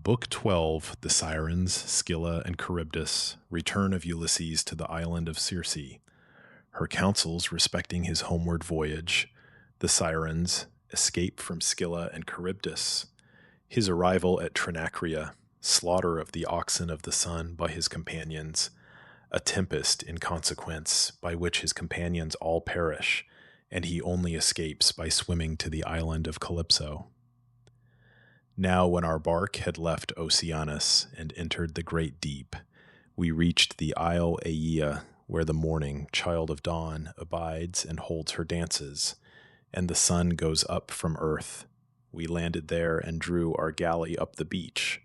Book 12, The Sirens, Scylla, and Charybdis, Return of Ulysses to the Island of Circe, Her Counsels respecting his homeward voyage, The Sirens, Escape from Scylla and Charybdis, His arrival at Trinacria, Slaughter of the oxen of the sun by his companions, A tempest in consequence, by which his companions all perish, and he only escapes by swimming to the island of Calypso. Now when our bark had left Oceanus and entered the great deep, we reached the isle Aeaea, where the morning, child of dawn, abides and holds her dances, and the sun goes up from earth. We landed there and drew our galley up the beach.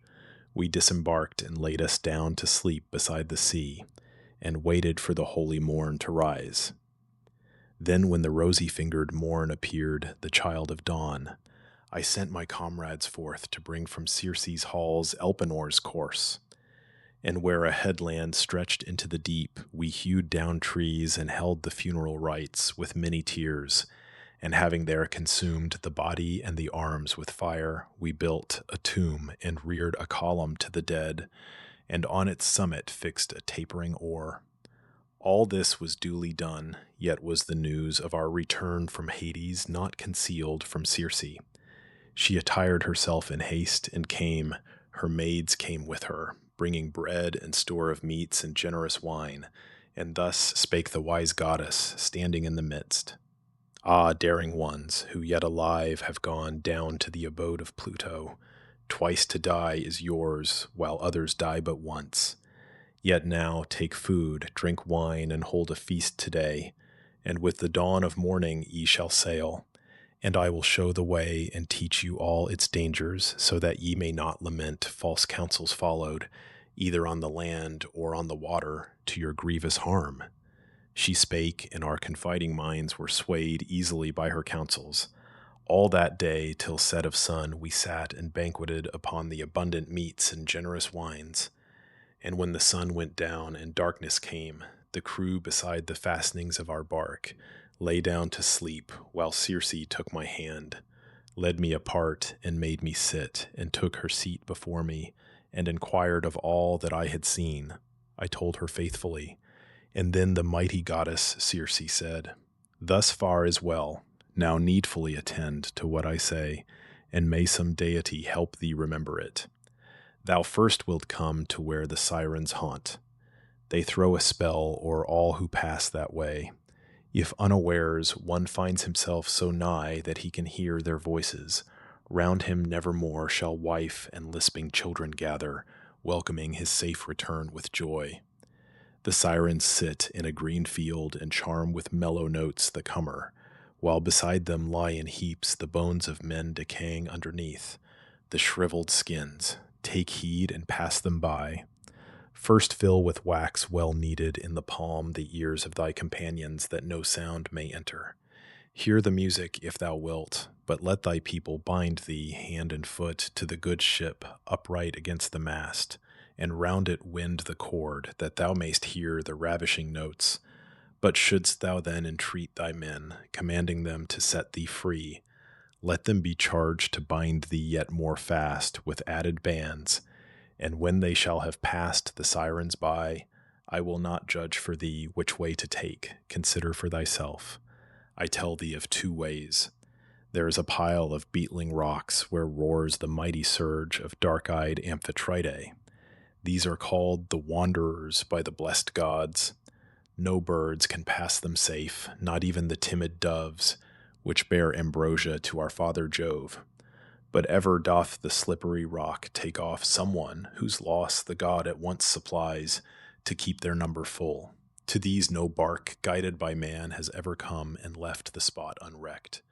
We disembarked and laid us down to sleep beside the sea, and waited for the holy morn to rise. Then when the rosy-fingered morn appeared, the child of dawn, I sent my comrades forth to bring from Circe's halls Elpenor's corse. And where a headland stretched into the deep, we hewed down trees and held the funeral rites with many tears, and having there consumed the body and the arms with fire, we built a tomb and reared a column to the dead, and on its summit fixed a tapering oar. All this was duly done, yet was the news of our return from Hades not concealed from Circe. She attired herself in haste and came. Her maids came with her, bringing bread and store of meats and generous wine. And thus spake the wise goddess, standing in the midst. Ah, daring ones, who yet alive have gone down to the abode of Pluto, twice to die is yours, while others die but once. Yet now take food, drink wine, and hold a feast today, and with the dawn of morning ye shall sail. And I will show the way and teach you all its dangers, so that ye may not lament false counsels followed, either on the land or on the water, to your grievous harm. She spake, and our confiding minds were swayed easily by her counsels. All that day, till set of sun, we sat and banqueted upon the abundant meats and generous wines. And when the sun went down and darkness came, the crew beside the fastenings of our bark lay down to sleep, while Circe took my hand, led me apart, and made me sit, and took her seat before me, and inquired of all that I had seen. I told her faithfully. And then the mighty goddess Circe said, Thus far is well. Now needfully attend to what I say, and may some deity help thee remember it. Thou first wilt come to where the Sirens haunt. They throw a spell o'er all who pass that way. If unawares one finds himself so nigh that he can hear their voices, round him nevermore shall wife and lisping children gather, welcoming his safe return with joy. The Sirens sit in a green field and charm with mellow notes the comer, while beside them lie in heaps the bones of men decaying underneath, the shriveled skins. Take heed and pass them by. First fill with wax well kneaded in the palm the ears of thy companions, that no sound may enter. Hear the music if thou wilt, but let thy people bind thee hand and foot to the good ship upright against the mast, and round it wind the cord, that thou mayst hear the ravishing notes. But shouldst thou then entreat thy men, commanding them to set thee free, let them be charged to bind thee yet more fast with added bands, and when they shall have passed the Sirens by, I will not judge for thee which way to take, consider for thyself. I tell thee of two ways. There is a pile of beetling rocks where roars the mighty surge of dark-eyed Amphitrite. These are called the Wanderers by the blessed gods. No birds can pass them safe, not even the timid doves, which bear ambrosia to our father Jove. But ever doth the slippery rock take off someone whose loss the god at once supplies, to keep their number full. To these no bark guided by man has ever come and left the spot unwrecked.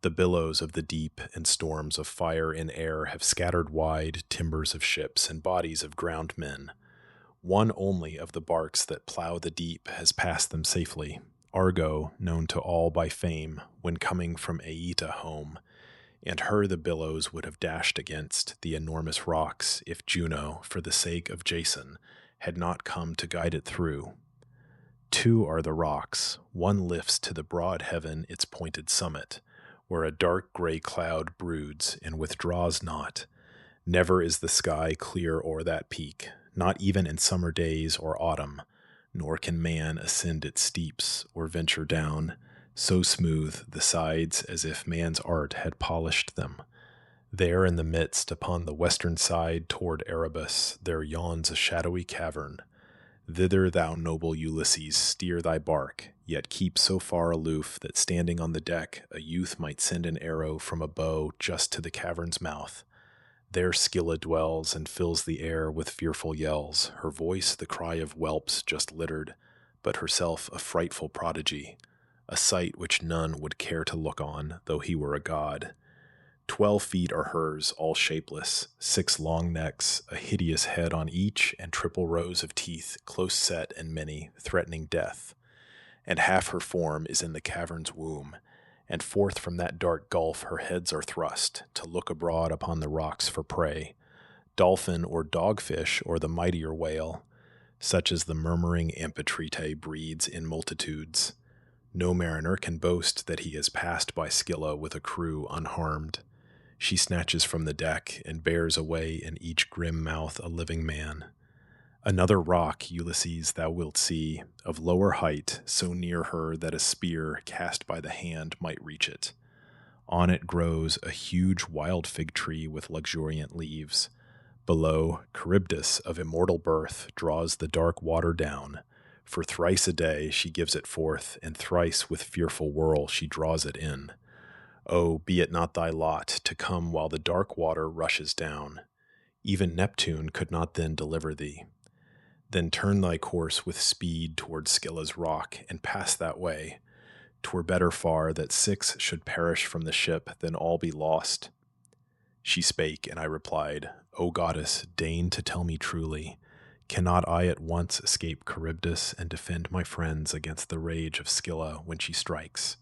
The billows of the deep and storms of fire in air have scattered wide timbers of ships and bodies of drowned men. One only of the barks that plow the deep has passed them safely, Argo, known to all by fame when coming from Aeaea home, and her the billows would have dashed against the enormous rocks if Juno, for the sake of Jason, had not come to guide it through. Two are the rocks. One lifts to the broad heaven its pointed summit, where a dark gray cloud broods and withdraws not. Never is the sky clear o'er that peak, not even in summer days or autumn, nor can man ascend its steeps or venture down, so smooth the sides as if man's art had polished them. There in the midst, upon the western side toward Erebus, there yawns a shadowy cavern. Thither thou, noble Ulysses, steer thy bark, yet keep so far aloof that standing on the deck a youth might send an arrow from a bow just to the cavern's mouth. There Scylla dwells and fills the air with fearful yells, her voice the cry of whelps just littered, but herself a frightful prodigy, a sight which none would care to look on, though he were a god. 12 feet are hers, all shapeless, 6 long necks, a hideous head on each, and triple rows of teeth, close set and many, threatening death. And half her form is in the cavern's womb, and forth from that dark gulf her heads are thrust, to look abroad upon the rocks for prey, dolphin or dogfish or the mightier whale, such as the murmuring Amphitrite breeds in multitudes. No mariner can boast that he has passed by Scylla with a crew unharmed. She snatches from the deck and bears away in each grim mouth a living man. Another rock, Ulysses, thou wilt see, of lower height, so near her that a spear cast by the hand might reach it. On it grows a huge wild fig tree with luxuriant leaves. Below, Charybdis of immortal birth draws the dark water down. For thrice a day she gives it forth, and thrice with fearful whirl she draws it in. Oh, be it not thy lot to come while the dark water rushes down. Even Neptune could not then deliver thee. Then turn thy course with speed toward Scylla's rock, and pass that way. 'Twere better far that 6 should perish from the ship than all be lost. She spake, and I replied, O goddess, deign to tell me truly, cannot I at once escape Charybdis and defend my friends against the rage of Scylla when she strikes?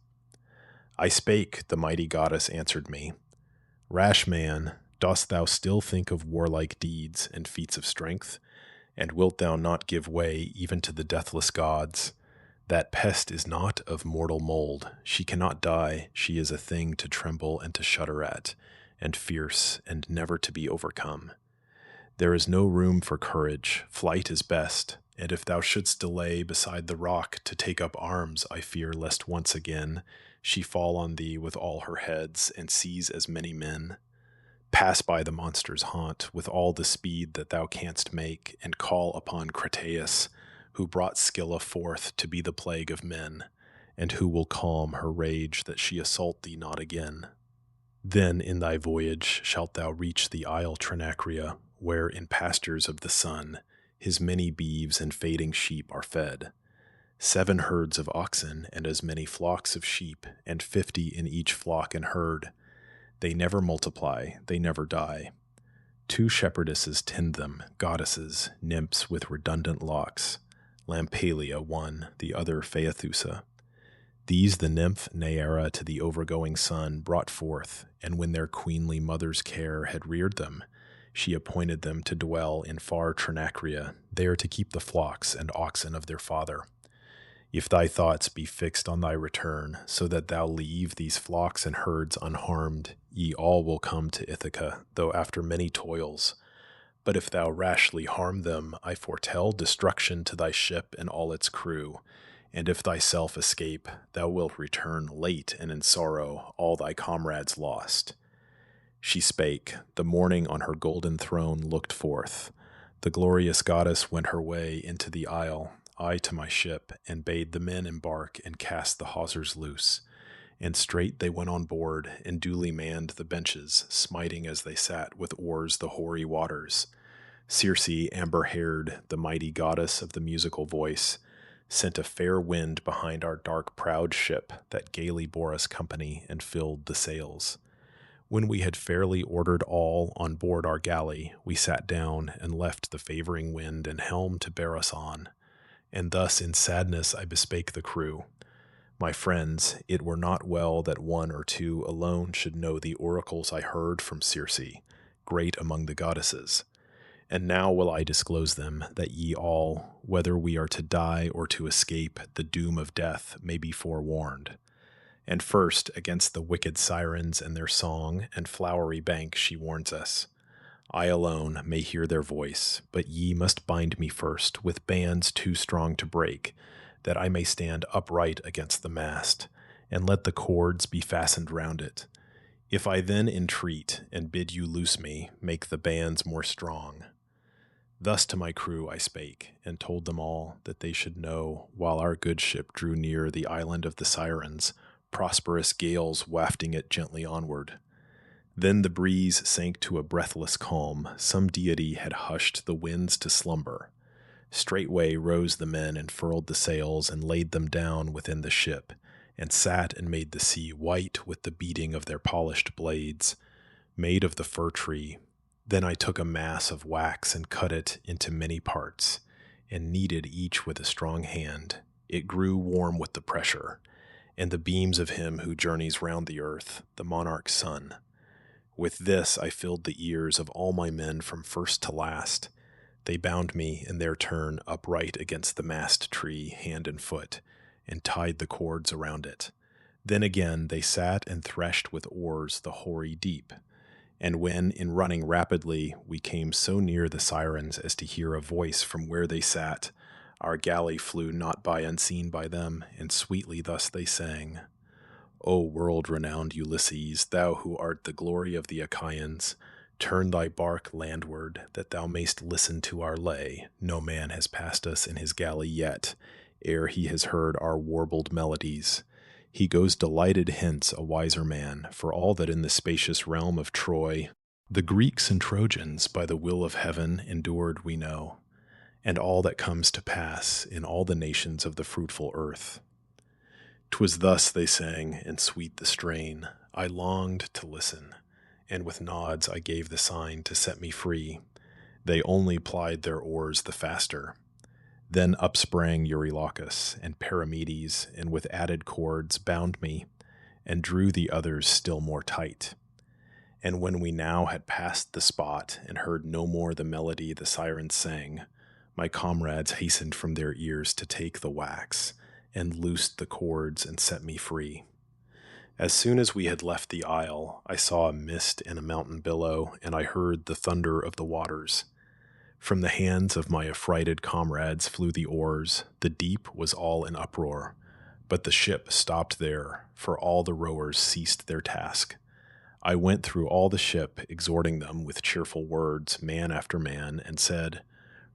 I spake, the mighty goddess answered me. Rash man, dost thou still think of warlike deeds and feats of strength? And wilt thou not give way even to the deathless gods? That pest is not of mortal mold. She cannot die. She is a thing to tremble and to shudder at, and fierce, and never to be overcome. There is no room for courage. Flight is best. And if thou shouldst delay beside the rock to take up arms, I fear lest once again she fall on thee with all her heads and seize as many men. Pass by the monster's haunt with all the speed that thou canst make, and call upon Crataeus, who brought Scylla forth to be the plague of men, and who will calm her rage that she assault thee not again. Then in thy voyage shalt thou reach the isle Trinacria, where in pastures of the sun his many beeves and fading sheep are fed. 7 herds of oxen, and as many flocks of sheep, and 50 in each flock and herd. They never multiply, they never die. 2 shepherdesses tend them, goddesses, nymphs with redundant locks. Lampalia one, the other Phaethusa. These the nymph Neaera to the overgoing sun brought forth, and when their queenly mother's care had reared them, she appointed them to dwell in far Trinacria, there to keep the flocks and oxen of their father. If thy thoughts be fixed on thy return, so that thou leave these flocks and herds unharmed, ye all will come to Ithaca, though after many toils. But if thou rashly harm them, I foretell destruction to thy ship and all its crew. And if thyself escape, thou wilt return late and in sorrow, all thy comrades lost. She spake. The morning on her golden throne looked forth. The glorious goddess went her way into the isle, I to my ship, and bade the men embark and cast the hawsers loose. And straight they went on board, and duly manned the benches, smiting as they sat with oars the hoary waters. Circe, amber-haired, the mighty goddess of the musical voice, sent a fair wind behind our dark proud ship that gaily bore us company and filled the sails. When we had fairly ordered all on board our galley, we sat down and left the favoring wind and helm to bear us on. And thus in sadness I bespake the crew. My friends, it were not well that 1 or 2 alone should know the oracles I heard from Circe, great among the goddesses. And now will I disclose them, that ye all, whether we are to die or to escape the doom of death, may be forewarned. And first, against the wicked Sirens and their song and flowery bank she warns us. I alone may hear their voice, but ye must bind me first with bands too strong to break, that I may stand upright against the mast, and let the cords be fastened round it. If I then entreat and bid you loose me, make the bands more strong. Thus to my crew I spake, and told them all that they should know, while our good ship drew near the island of the Sirens, prosperous gales wafting it gently onward. Then the breeze sank to a breathless calm. Some deity had hushed the winds to slumber. Straightway rose the men and furled the sails and laid them down within the ship, and sat and made the sea white with the beating of their polished blades, made of the fir tree. Then I took a mass of wax and cut it into many parts, and kneaded each with a strong hand. It grew warm with the pressure, and the beams of him who journeys round the earth, the monarch's son. With this I filled the ears of all my men from first to last. They bound me in their turn upright against the mast tree, hand and foot, and tied the cords around it. Then again they sat and threshed with oars the hoary deep. And when, in running rapidly, we came so near the Sirens as to hear a voice from where they sat, our galley flew not by unseen by them, and sweetly thus they sang. O world-renowned Ulysses, thou who art the glory of the Achaeans, turn thy bark landward, that thou mayst listen to our lay. No man has passed us in his galley yet, ere he has heard our warbled melodies. He goes delighted hence, a wiser man, for all that in the spacious realm of Troy the Greeks and Trojans by the will of heaven endured we know, and all that comes to pass in all the nations of the fruitful earth. 'Twas thus they sang, and sweet the strain. I longed to listen, and with nods I gave the sign to set me free. They only plied their oars the faster. Then up sprang Eurycleia and Perimedes, and with added cords bound me, and drew the others still more tight. And when we now had passed the spot, and heard no more the melody the Sirens sang, my comrades hastened from their ears to take the wax, and loosed the cords and set me free. As soon as we had left the isle, I saw a mist and a mountain billow, and I heard the thunder of the waters. From the hands of my affrighted comrades flew the oars. The deep was all in uproar, but the ship stopped there, for all the rowers ceased their task. I went through all the ship, exhorting them with cheerful words, man after man, and said,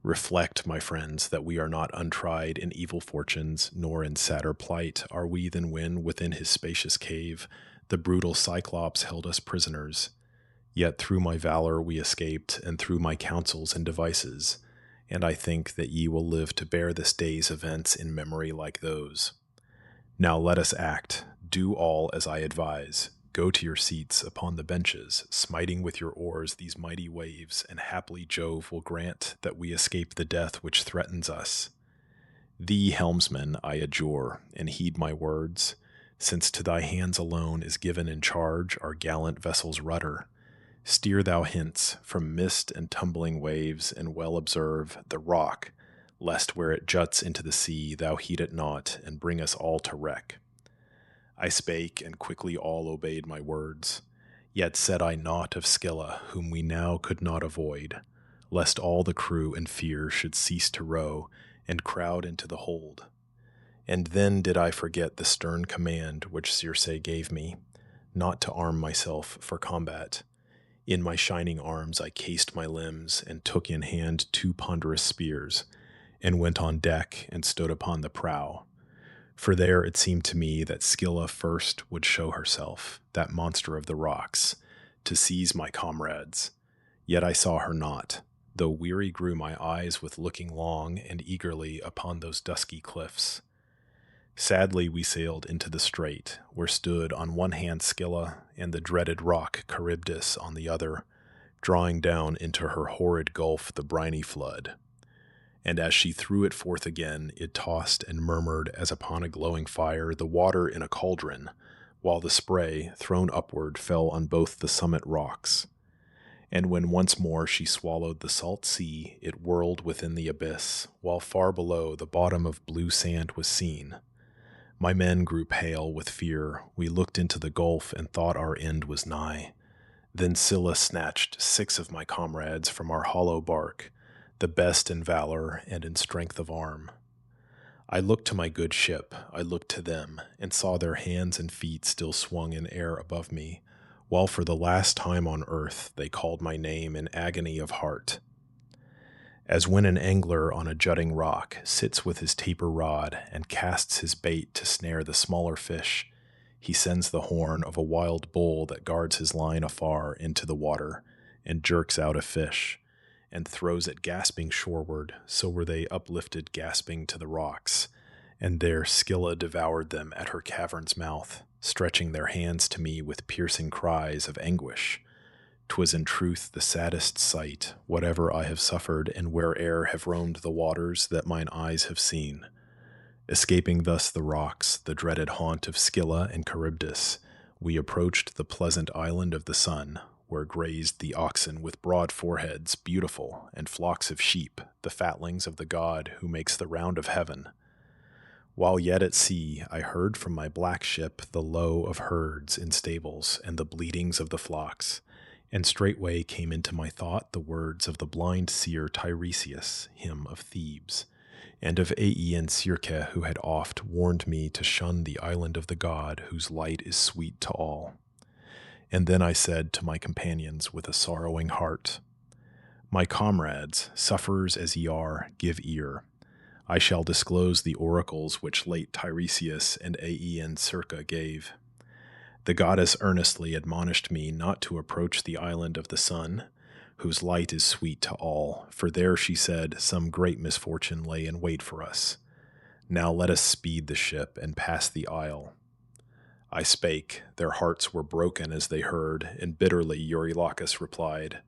Reflect, my friends, that we are not untried in evil fortunes, nor in sadder plight are we than when, within his spacious cave, the brutal Cyclops held us prisoners. Yet through my valor we escaped, and through my counsels and devices, and I think that ye will live to bear this day's events in memory like those. Now let us act, do all as I advise. Go to your seats upon the benches, smiting with your oars these mighty waves, and haply Jove will grant that we escape the death which threatens us. Thee, helmsman, I adjure, and heed my words, since to thy hands alone is given in charge our gallant vessel's rudder. Steer thou hence from mist and tumbling waves, and well observe the rock, lest where it juts into the sea thou heed it not, and bring us all to wreck. I spake, and quickly all obeyed my words. Yet said I naught of Scylla, whom we now could not avoid, lest all the crew in fear should cease to row, and crowd into the hold. And then did I forget the stern command which Circe gave me, not to arm myself for combat. In my shining arms I cased my limbs, and took in hand 2 ponderous spears, and went on deck and stood upon the prow. For there it seemed to me that Scylla first would show herself, that monster of the rocks, to seize my comrades. Yet I saw her not, though weary grew my eyes with looking long and eagerly upon those dusky cliffs. Sadly we sailed into the strait, where stood on one hand Scylla, and the dreaded rock Charybdis on the other, drawing down into her horrid gulf the briny flood. And as she threw it forth again, it tossed and murmured as upon a glowing fire the water in a cauldron, while the spray, thrown upward, fell on both the summit rocks. And when once more she swallowed the salt sea, it whirled within the abyss, while far below the bottom of blue sand was seen. My men grew pale with fear. We looked into the gulf and thought our end was nigh. Then Scylla snatched 6 of my comrades from our hollow bark, the best in valor and in strength of arm. I looked to my good ship, I looked to them, and saw their hands and feet still swung in air above me, while for the last time on earth they called my name in agony of heart. As when an angler on a jutting rock sits with his taper rod and casts his bait to snare the smaller fish, he sends the horn of a wild bull that guards his line afar into the water and jerks out a fish, and throws it gasping shoreward, so were they uplifted gasping to the rocks, and there Scylla devoured them at her cavern's mouth, stretching their hands to me with piercing cries of anguish. 'Twas in truth the saddest sight, whatever I have suffered and where'er have roamed the waters that mine eyes have seen. Escaping thus the rocks, the dreaded haunt of Scylla and Charybdis, we approached the pleasant island of the sun, where grazed the oxen with broad foreheads, beautiful, and flocks of sheep, the fatlings of the god who makes the round of heaven. While yet at sea, I heard from my black ship the low of herds in stables and the bleatings of the flocks, and straightway came into my thought the words of the blind seer Tiresias, him of Thebes, and of Aeaean Circe, who had oft warned me to shun the island of the god whose light is sweet to all. And then I said to my companions with a sorrowing heart, My comrades, sufferers as ye are, give ear. I shall disclose the oracles which late Tiresias and Aeaean Circe gave. The goddess earnestly admonished me not to approach the island of the sun, whose light is sweet to all, for there, she said, some great misfortune lay in wait for us. Now let us speed the ship and pass the isle. I spake, their hearts were broken as they heard, and bitterly Eurylochus replied,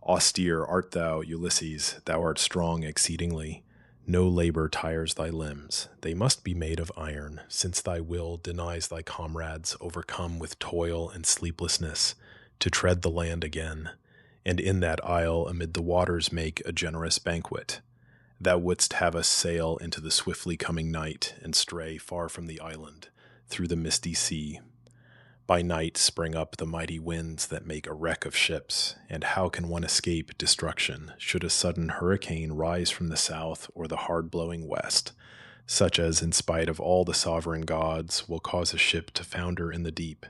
Austere art thou, Ulysses, thou art strong exceedingly. No labor tires thy limbs, they must be made of iron, since thy will denies thy comrades, overcome with toil and sleeplessness, to tread the land again, and in that isle amid the waters make a generous banquet. Thou wouldst have us sail into the swiftly coming night, and stray far from the island, through the misty sea. By night spring up the mighty winds that make a wreck of ships, and how can one escape destruction should a sudden hurricane rise from the south or the hard-blowing west, such as, in spite of all the sovereign gods, will cause a ship to founder in the deep?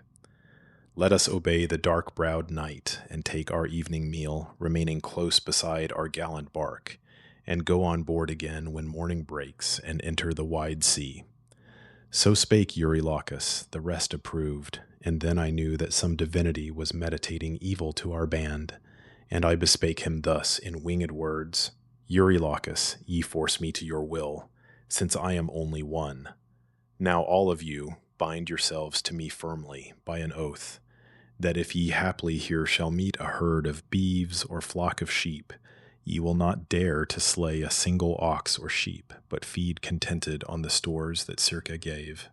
Let us obey the dark-browed night and take our evening meal, remaining close beside our gallant bark, and go on board again when morning breaks and enter the wide sea. So spake Eurylochus, the rest approved, and then I knew that some divinity was meditating evil to our band, and I bespake him thus in winged words, Eurylochus, ye force me to your will, since I am only one. Now all of you bind yourselves to me firmly by an oath, that if ye haply here shall meet a herd of beeves or flock of sheep, ye will not dare to slay a single ox or sheep, but feed contented on the stores that Circe gave.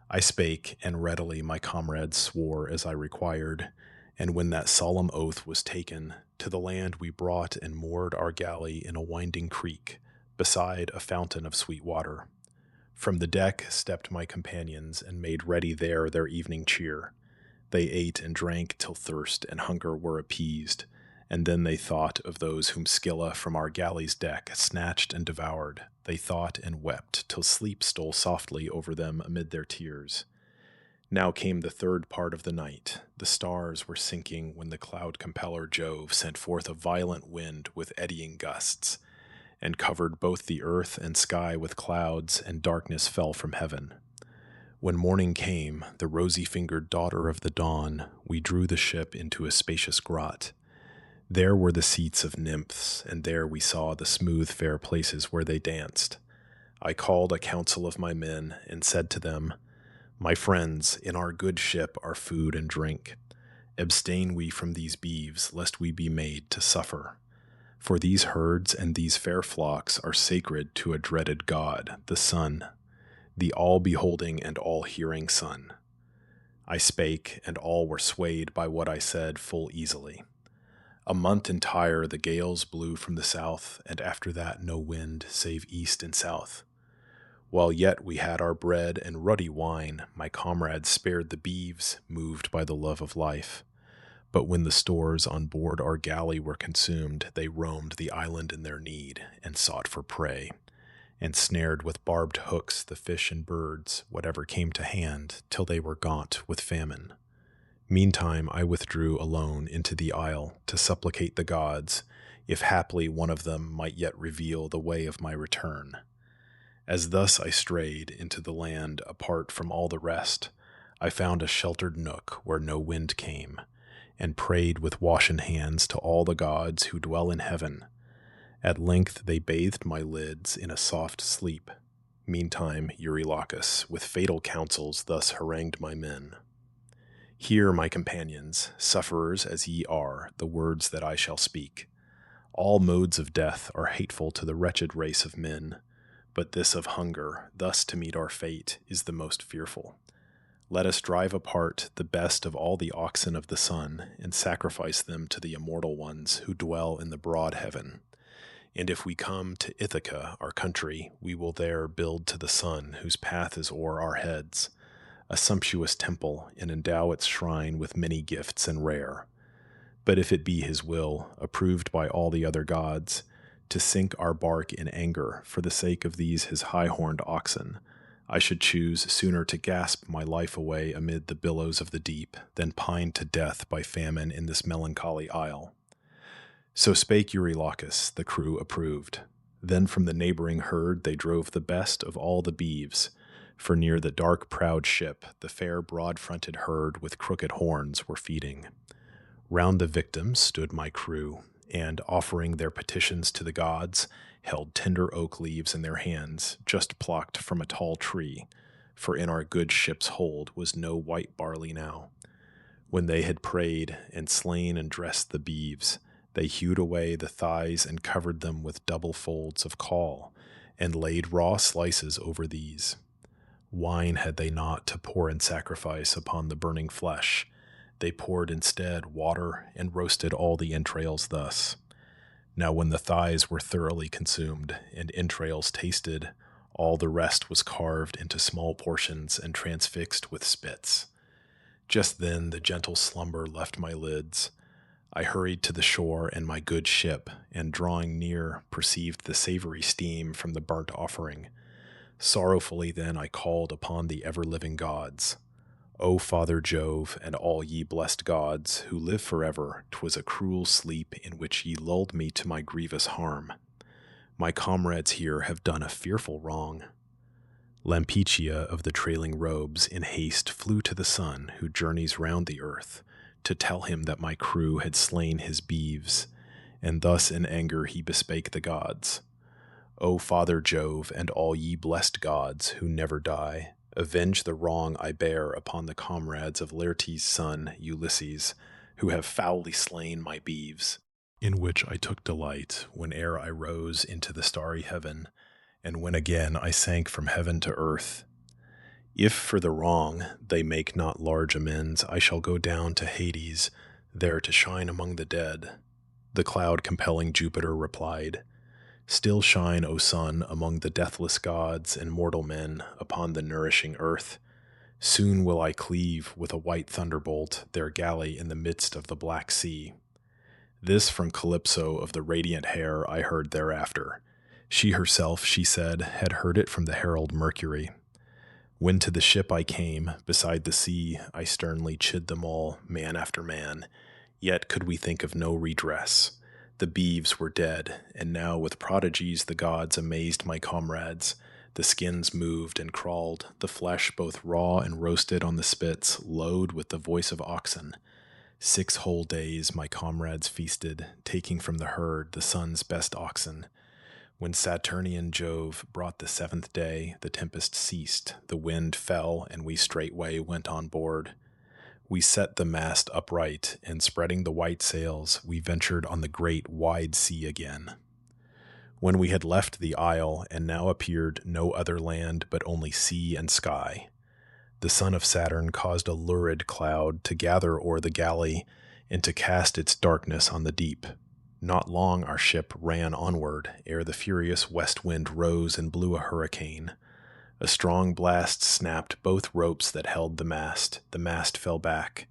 I spake, and readily my comrades swore as I required, and when that solemn oath was taken, to the land we brought and moored our galley in a winding creek, beside a fountain of sweet water. From the deck stepped my companions, and made ready there their evening cheer. They ate and drank till thirst and hunger were appeased, and then they thought of those whom Scylla from our galley's deck snatched and devoured. They thought and wept till sleep stole softly over them amid their tears. Now came the third part of the night. The stars were sinking when the cloud compeller Jove sent forth a violent wind with eddying gusts, and covered both the earth and sky with clouds, and darkness fell from heaven. When morning came, the rosy-fingered daughter of the dawn, we drew the ship into a spacious grot. There were the seats of nymphs, and there we saw the smooth fair places where they danced. I called a council of my men, and said to them, My friends, in our good ship are food and drink. Abstain we from these beeves, lest we be made to suffer. For these herds and these fair flocks are sacred to a dreaded god, the sun, the all-beholding and all-hearing sun. I spake, and all were swayed by what I said full easily. A month entire the gales blew from the south, and after that no wind save east and south. While yet we had our bread and ruddy wine, my comrades spared the beeves, moved by the love of life. But when the stores on board our galley were consumed, they roamed the island in their need, and sought for prey, and snared with barbed hooks the fish and birds, whatever came to hand, till they were gaunt with famine. Meantime I withdrew alone into the isle to supplicate the gods, if haply one of them might yet reveal the way of my return. As thus I strayed into the land apart from all the rest, I found a sheltered nook where no wind came, and prayed with washen hands to all the gods who dwell in heaven. At length they bathed my lids in a soft sleep. Meantime Eurycleia, with fatal counsels, thus harangued my men. Hear, my companions, sufferers as ye are, the words that I shall speak. All modes of death are hateful to the wretched race of men, but this of hunger, thus to meet our fate, is the most fearful. Let us drive apart the best of all the oxen of the sun, and sacrifice them to the immortal ones who dwell in the broad heaven. And if we come to Ithaca, our country, we will there build to the sun, whose path is o'er our heads, a sumptuous temple, and endow its shrine with many gifts and rare. But if it be his will, approved by all the other gods, to sink our bark in anger for the sake of these his high-horned oxen, I should choose sooner to gasp my life away amid the billows of the deep than pine to death by famine in this melancholy isle. So spake Eurycleia, the crew approved. Then from the neighboring herd they drove the best of all the beeves, for near the dark proud ship the fair broad-fronted herd with crooked horns were feeding. Round the victims stood my crew, and, offering their petitions to the gods, held tender oak leaves in their hands, just plucked from a tall tree, for in our good ship's hold was no white barley now. When they had prayed, and slain and dressed the beeves, they hewed away the thighs and covered them with double folds of caul, and laid raw slices over these. Wine had they not to pour in sacrifice upon the burning flesh. They poured instead water and roasted all the entrails thus. Now when the thighs were thoroughly consumed and entrails tasted, all the rest was carved into small portions and transfixed with spits. Just then the gentle slumber left my lids. I hurried to the shore and my good ship, and drawing near perceived the savory steam from the burnt offering. Sorrowfully then I called upon the ever-living gods. O Father Jove, and all ye blessed gods, who live forever, 'twas a cruel sleep in which ye lulled me to my grievous harm. My comrades here have done a fearful wrong. Lampetia of the trailing robes in haste flew to the sun, who journeys round the earth, to tell him that my crew had slain his beeves, and thus in anger he bespake the gods. O Father Jove, and all ye blessed gods, who never die, avenge the wrong I bear upon the comrades of Laertes' son, Ulysses, who have foully slain my beeves, in which I took delight whene'er I rose into the starry heaven, and when again I sank from heaven to earth. If for the wrong they make not large amends, I shall go down to Hades, there to shine among the dead. The cloud-compelling Jupiter replied, Still shine, O sun, among the deathless gods and mortal men upon the nourishing earth. Soon will I cleave with a white thunderbolt their galley in the midst of the Black Sea. This from Calypso of the radiant hair I heard thereafter. She herself, she said, had heard it from the herald Mercury. When to the ship I came, beside the sea, I sternly chid them all, man after man, yet could we think of no redress. The beeves were dead, and now with prodigies the gods amazed my comrades. The skins moved and crawled, the flesh both raw and roasted on the spits, lowed with the voice of oxen. 6 whole days my comrades feasted, taking from the herd the sun's best oxen. When Saturnian Jove brought the 7th day, the tempest ceased, the wind fell, and we straightway went on board. We set the mast upright, and spreading the white sails, we ventured on the great wide sea again. When we had left the isle, and now appeared no other land but only sea and sky, the son of Saturn caused a lurid cloud to gather o'er the galley, and to cast its darkness on the deep. Not long our ship ran onward, ere the furious west wind rose and blew a hurricane. A strong blast snapped both ropes that held the mast fell back.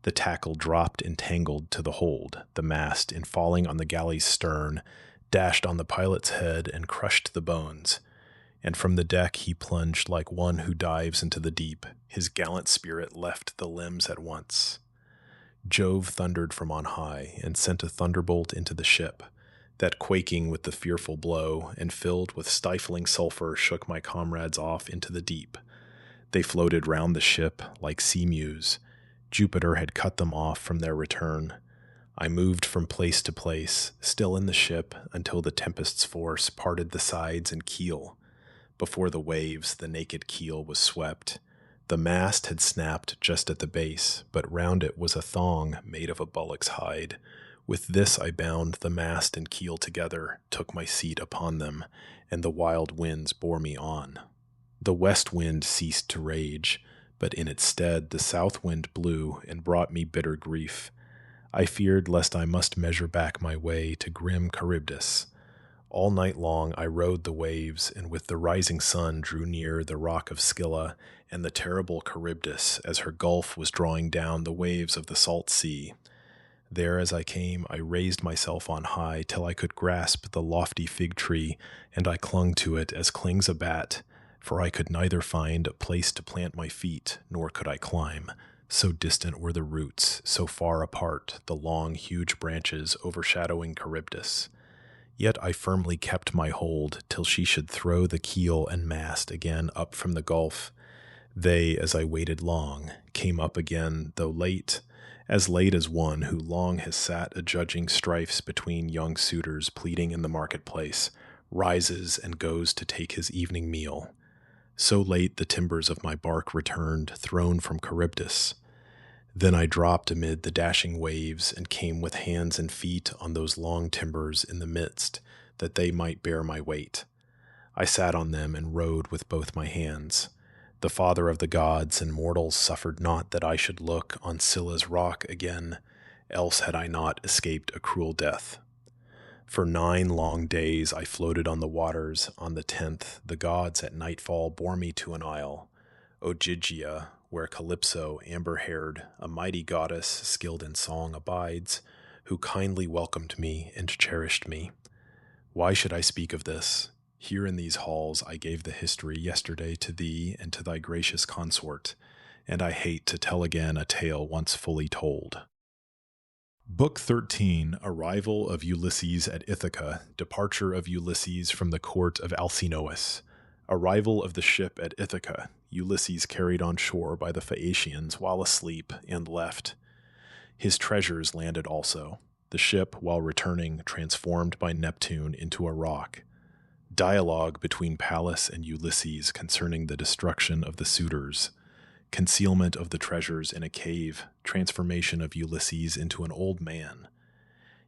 The tackle dropped and tangled to the hold. The mast, in falling on the galley's stern, dashed on the pilot's head and crushed the bones. And from the deck he plunged like one who dives into the deep. His gallant spirit left the limbs at once. Jove thundered from on high and sent a thunderbolt into the ship, that quaking with the fearful blow and filled with stifling sulfur shook my comrades off into the deep. They floated round the ship like sea mews. Jupiter had cut them off from their return. I moved from place to place, still in the ship, until the tempest's force parted the sides and keel. Before the waves, the naked keel was swept. The mast had snapped just at the base, but round it was a thong made of a bullock's hide. With this I bound the mast and keel together, took my seat upon them, and the wild winds bore me on. The west wind ceased to rage, but in its stead the south wind blew and brought me bitter grief. I feared lest I must measure back my way to grim Charybdis. All night long I rode the waves, and with the rising sun drew near the rock of Scylla and the terrible Charybdis as her gulf was drawing down the waves of the salt sea. There as I came, I raised myself on high till I could grasp the lofty fig tree, and I clung to it as clings a bat, for I could neither find a place to plant my feet, nor could I climb. So distant were the roots, so far apart the long, huge branches overshadowing Charybdis. Yet I firmly kept my hold till she should throw the keel and mast again up from the gulf. They, as I waited long, came up again, though late, as late as one who long has sat adjudging strifes between young suitors pleading in the marketplace, rises and goes to take his evening meal. So late the timbers of my bark returned, thrown from Charybdis. Then I dropped amid the dashing waves and came with hands and feet on those long timbers in the midst, that they might bear my weight. I sat on them and rode with both my hands. The father of the gods and mortals suffered not that I should look on Scylla's rock again, else had I not escaped a cruel death. For 9 long days I floated on the waters. On the 10th, the gods at nightfall bore me to an isle, Ogygia, where Calypso, amber-haired, a mighty goddess skilled in song, abides, who kindly welcomed me and cherished me. Why should I speak of this? Here in these halls I gave the history yesterday to thee and to thy gracious consort, and I hate to tell again a tale once fully told. Book 13, Arrival of Ulysses at Ithaca, Departure of Ulysses from the court of Alcinous. Arrival of the ship at Ithaca, Ulysses carried on shore by the Phaeacians while asleep and left. His treasures landed also, the ship while returning transformed by Neptune into a rock. Dialogue between Pallas and Ulysses concerning the destruction of the Suitors. Concealment of the treasures in a cave, transformation of Ulysses into an old man.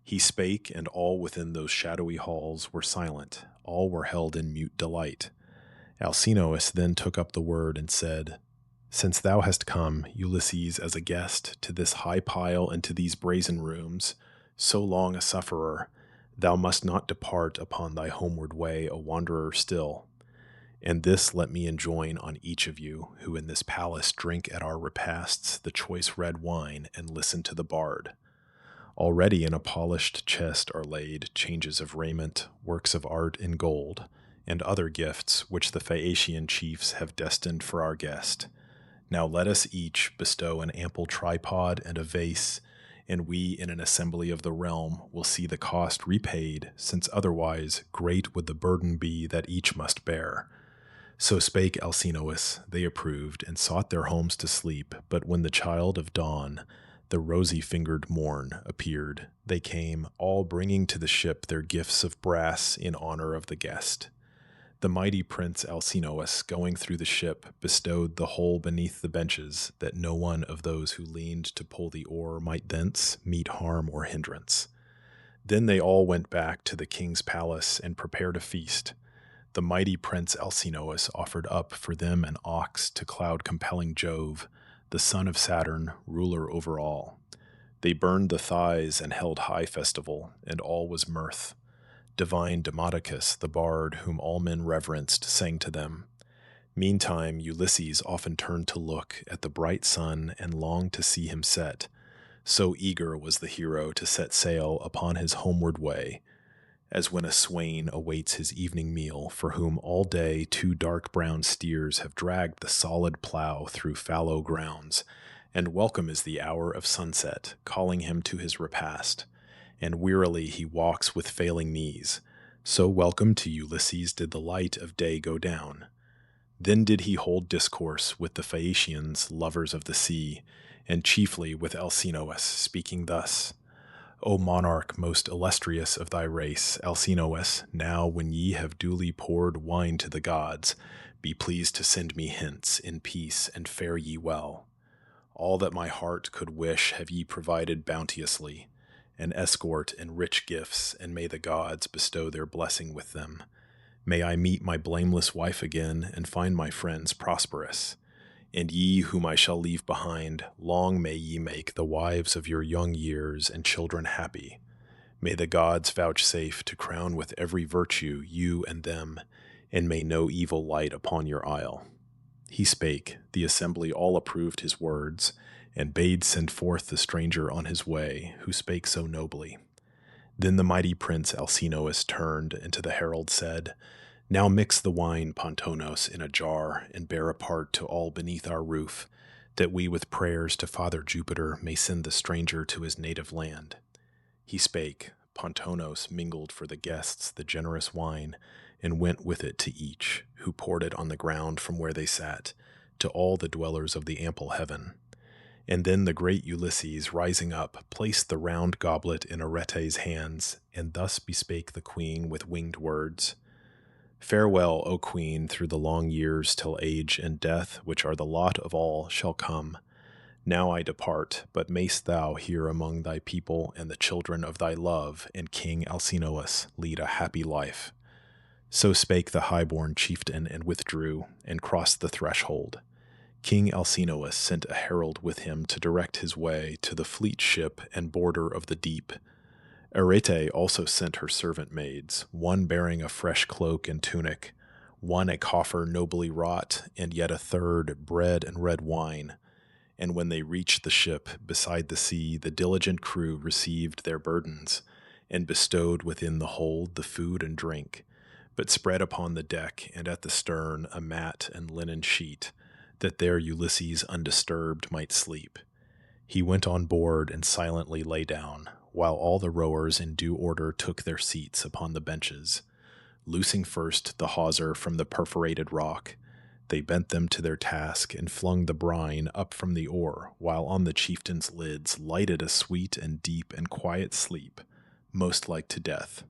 He spake, and all within those shadowy halls were silent, all were held in mute delight. Alcinous then took up the word and said, Since thou hast come, Ulysses, as a guest, to this high pile and to these brazen rooms, so long a sufferer, thou must not depart upon thy homeward way a wanderer still. And this let me enjoin on each of you, who in this palace drink at our repasts the choice red wine and listen to the bard. Already in a polished chest are laid changes of raiment, works of art in gold, and other gifts which the Phaeacian chiefs have destined for our guest. Now let us each bestow an ample tripod and a vase, and we in an assembly of the realm will see the cost repaid, since otherwise great would the burden be that each must bear. So spake Alcinous, they approved, and sought their homes to sleep, but when the child of dawn, the rosy-fingered morn, appeared, they came, all bringing to the ship their gifts of brass in honor of the guest. The mighty prince Alcinous, going through the ship, bestowed the whole beneath the benches, that no one of those who leaned to pull the oar might thence meet harm or hindrance. Then they all went back to the king's palace and prepared a feast. The mighty prince Alcinous offered up for them an ox to cloud-compelling Jove, the son of Saturn, ruler over all. They burned the thighs and held high festival, and all was mirth. Divine Telemachus, the bard, whom all men reverenced, sang to them. Meantime, Ulysses often turned to look at the bright sun and longed to see him set, So eager was the hero to set sail upon his homeward way, as when a swain awaits his evening meal, for whom all day 2 dark brown steers have dragged the solid plough through fallow grounds, and welcome is the hour of sunset, calling him to his repast, and wearily he walks with failing knees. So welcome to Ulysses did the light of day go down. Then did he hold discourse with the Phaeacians, lovers of the sea, and chiefly with Alcinous, speaking thus: O monarch most illustrious of thy race, Alcinous, now when ye have duly poured wine to the gods, be pleased to send me hence in peace, and fare ye well. All that my heart could wish have ye provided bounteously, an escort and rich gifts, and may the gods bestow their blessing with them. May I meet my blameless wife again, and find my friends prosperous. And ye whom I shall leave behind, long may ye make the wives of your young years and children happy. May the gods vouchsafe to crown with every virtue you and them, and may no evil light upon your isle. He spake, the assembly all approved his words, and bade send forth the stranger on his way, who spake so nobly. Then the mighty prince Alcinous turned, and to the herald said, Now mix the wine, Pontonos, in a jar, and bear apart to all beneath our roof, that we with prayers to Father Jupiter may send the stranger to his native land. He spake, Pontonos mingled for the guests the generous wine, and went with it to each, who poured it on the ground from where they sat, to all the dwellers of the ample heaven. And then the great Ulysses, rising up, placed the round goblet in Arete's hands, and thus bespake the queen with winged words: Farewell, O queen, through the long years, till age and death, which are the lot of all, shall come. Now I depart, but mayst thou here among thy people and the children of thy love and King Alcinous lead a happy life. So spake the high-born chieftain, and withdrew, and crossed the threshold. King Alcinous sent a herald with him to direct his way to the fleet ship and border of the deep. Arete also sent her servant maids, one bearing a fresh cloak and tunic, one a coffer nobly wrought, and yet a third bread and red wine. And when they reached the ship beside the sea, the diligent crew received their burdens, and bestowed within the hold the food and drink, but spread upon the deck and at the stern a mat and linen sheet, that there Ulysses undisturbed might sleep. He went on board and silently lay down, while all the rowers in due order took their seats upon the benches. Loosing first the hawser from the perforated rock, they bent them to their task and flung the brine up from the oar, while on the chieftain's lids lighted a sweet and deep and quiet sleep, most like to death.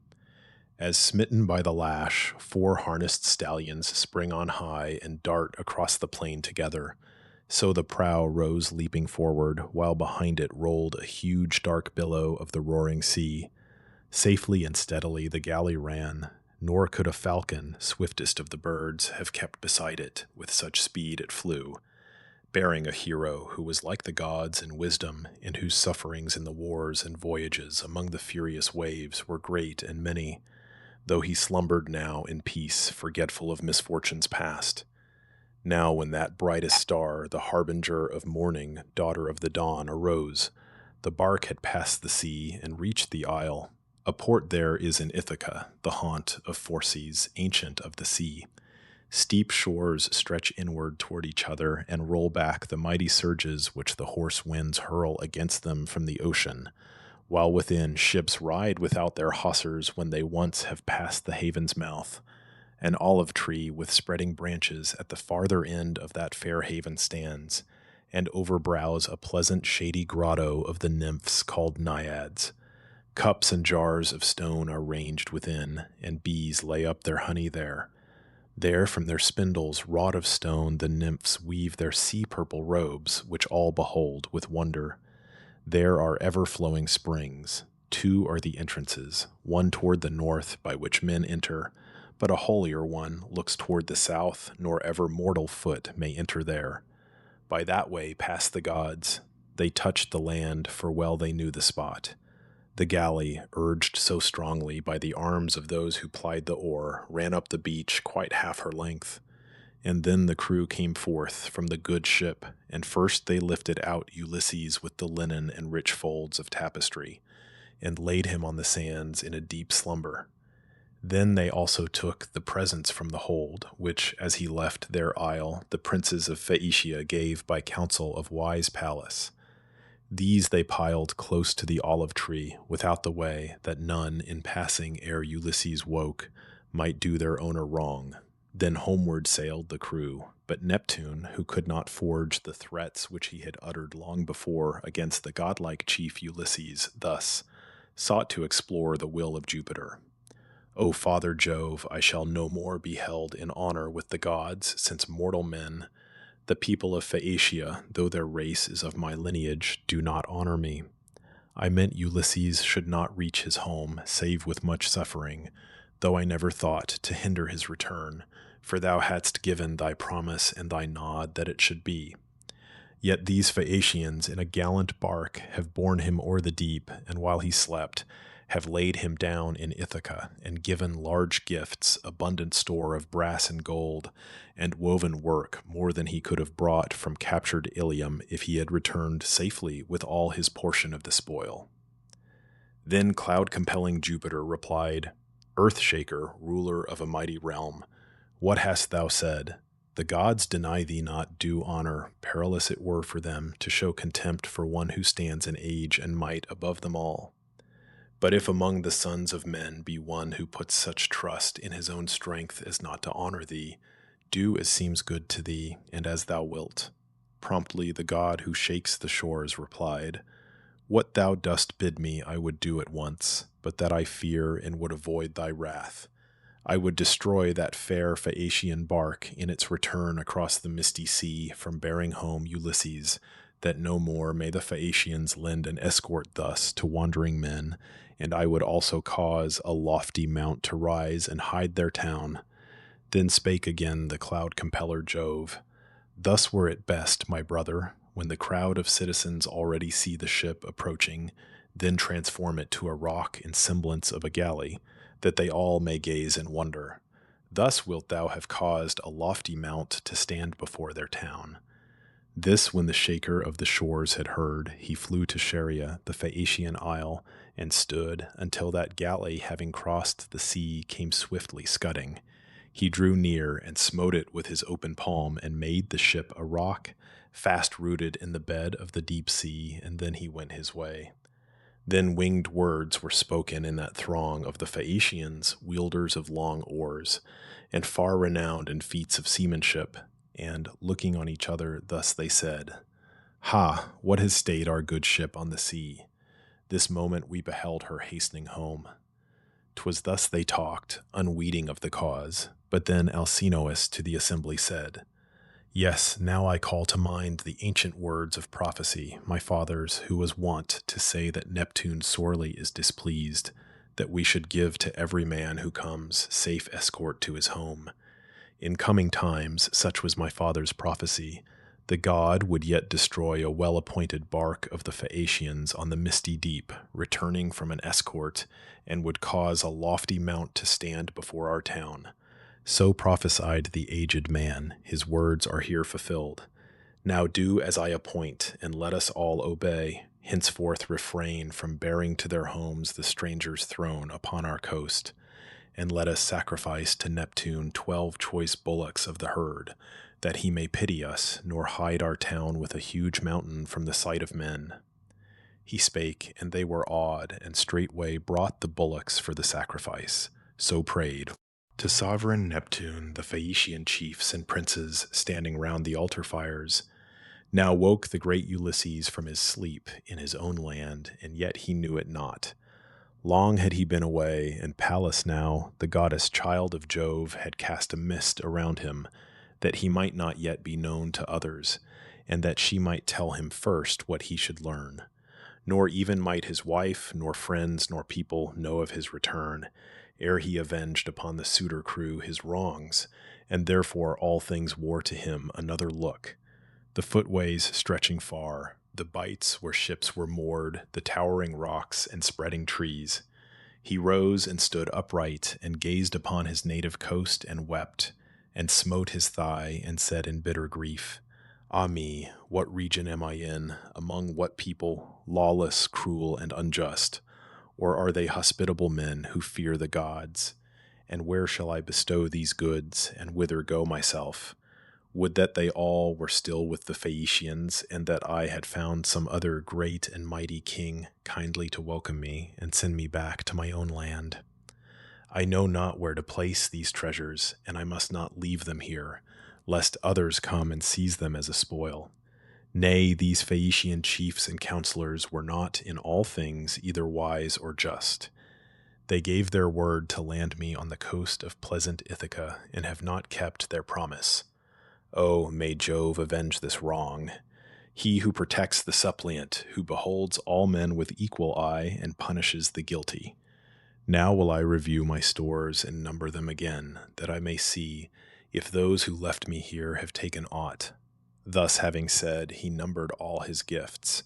As smitten by the lash, 4 harnessed stallions spring on high and dart across the plain together, so the prow rose leaping forward, while behind it rolled a huge dark billow of the roaring sea. Safely and steadily the galley ran, nor could a falcon, swiftest of the birds, have kept beside it, with such speed it flew, bearing a hero who was like the gods in wisdom, and whose sufferings in the wars and voyages among the furious waves were great and many, though he slumbered now in peace, forgetful of misfortunes past. Now when that brightest star, the harbinger of morning, daughter of the dawn, arose, the bark had passed the sea and reached the isle. A port there is in Ithaca, the haunt of Phorcys, ancient of the sea. Steep shores stretch inward toward each other and roll back the mighty surges which the hoarse winds hurl against them from the ocean, while within ships ride without their hawsers when they once have passed the haven's mouth. An olive tree with spreading branches at the farther end of that fair haven stands, and overbrows a pleasant shady grotto of the nymphs called naiads. Cups and jars of stone are ranged within, and bees lay up their honey there. There from their spindles wrought of stone the nymphs weave their sea-purple robes, which all behold with wonder. There are ever-flowing springs. 2 are the entrances, one toward the north by which men enter, but a holier one looks toward the south, nor ever mortal foot may enter there. By that way passed the gods. They touched the land, for well they knew the spot. The galley, urged so strongly by the arms of those who plied the oar, ran up the beach quite half her length. And then the crew came forth from the good ship, and first they lifted out Ulysses with the linen and rich folds of tapestry, and laid him on the sands in a deep slumber. Then they also took the presents from the hold, which, as he left their isle, the princes of Phaeacia gave by counsel of wise Pallas. These they piled close to the olive tree, without the way, that none, in passing ere Ulysses woke, might do their owner wrong. Then homeward sailed the crew, but Neptune, who could not forge the threats which he had uttered long before against the godlike chief Ulysses, thus sought to explore the will of Jupiter. O Father Jove, I shall no more be held in honor with the gods, since mortal men, the people of Phaeacia, though their race is of my lineage, do not honor me. I meant Ulysses should not reach his home, save with much suffering, though I never thought to hinder his return, for thou hadst given thy promise and thy nod that it should be. Yet these Phaeacians in a gallant bark have borne him o'er the deep, and while he slept, have laid him down in Ithaca, and given large gifts, abundant store of brass and gold, and woven work more than he could have brought from captured Ilium if he had returned safely with all his portion of the spoil. Then cloud-compelling Jupiter replied, Earth-shaker, ruler of a mighty realm, what hast thou said? The gods deny thee not due honor, perilous it were for them to show contempt for one who stands in age and might above them all. But if among the sons of men be one who puts such trust in his own strength as not to honor thee, do as seems good to thee, and as thou wilt. Promptly the god who shakes the shores replied, What thou dost bid me I would do at once, but that I fear and would avoid thy wrath. I would destroy that fair Phaeacian bark in its return across the misty sea from bearing home Ulysses, that no more may the Phaeacians lend an escort thus to wandering men, and I would also cause a lofty mount to rise and hide their town. Then spake again the cloud-compeller Jove, Thus were it best, my brother, when the crowd of citizens already see the ship approaching, then transform it to a rock in semblance of a galley, that they all may gaze and wonder. Thus wilt thou have caused a lofty mount to stand before their town. This when the shaker of the shores had heard, he flew to Scheria, the Phaeacian isle, and stood until that galley, having crossed the sea, came swiftly scudding. He drew near and smote it with his open palm and made the ship a rock, fast rooted in the bed of the deep sea, and then he went his way. Then winged words were spoken in that throng of the Phaeacians, wielders of long oars, and far renowned in feats of seamanship, and, looking on each other, thus they said, Ha! What has stayed our good ship on the sea? This moment we beheld her hastening home. 'Twas thus they talked, unweeting of the cause, but then Alcinous to the assembly said, Yes, now I call to mind the ancient words of prophecy, my father's, who was wont to say that Neptune sorely is displeased, that we should give to every man who comes safe escort to his home. In coming times, such was my father's prophecy, the god would yet destroy a well-appointed bark of the Phaeacians on the misty deep, returning from an escort, and would cause a lofty mount to stand before our town. So prophesied the aged man, his words are here fulfilled. Now do as I appoint, and let us all obey, henceforth refrain from bearing to their homes the strangers thrown upon our coast. And let us sacrifice to Neptune 12 choice bullocks of the herd, that he may pity us, nor hide our town with a huge mountain from the sight of men. He spake, and they were awed, and straightway brought the bullocks for the sacrifice. So prayed. To sovereign Neptune, the Phaeacian chiefs and princes standing round the altar fires, now woke the great Ulysses from his sleep in his own land, and yet he knew it not. Long had he been away, and Pallas now, the goddess child of Jove, had cast a mist around him, that he might not yet be known to others, and that she might tell him first what he should learn. Nor even might his wife, nor friends, nor people know of his return, ere he avenged upon the suitor crew his wrongs, and therefore all things wore to him another look. The footways stretching far, the bights where ships were moored, the towering rocks and spreading trees. He rose and stood upright, and gazed upon his native coast and wept, and smote his thigh, and said in bitter grief, "Ah me, what region am I in, among what people, lawless, cruel, and unjust? Or are they hospitable men who fear the gods? And where shall I bestow these goods, and whither go myself? Would that they all were still with the Phaeacians, and that I had found some other great and mighty king kindly to welcome me and send me back to my own land. I know not where to place these treasures, and I must not leave them here, lest others come and seize them as a spoil. Nay, these Phaeacian chiefs and counselors were not in all things either wise or just. They gave their word to land me on the coast of pleasant Ithaca, and have not kept their promise. Oh, may Jove avenge this wrong. He who protects the suppliant, who beholds all men with equal eye and punishes the guilty. Now will I review my stores and number them again, that I may see if those who left me here have taken aught." Thus having said, he numbered all his gifts,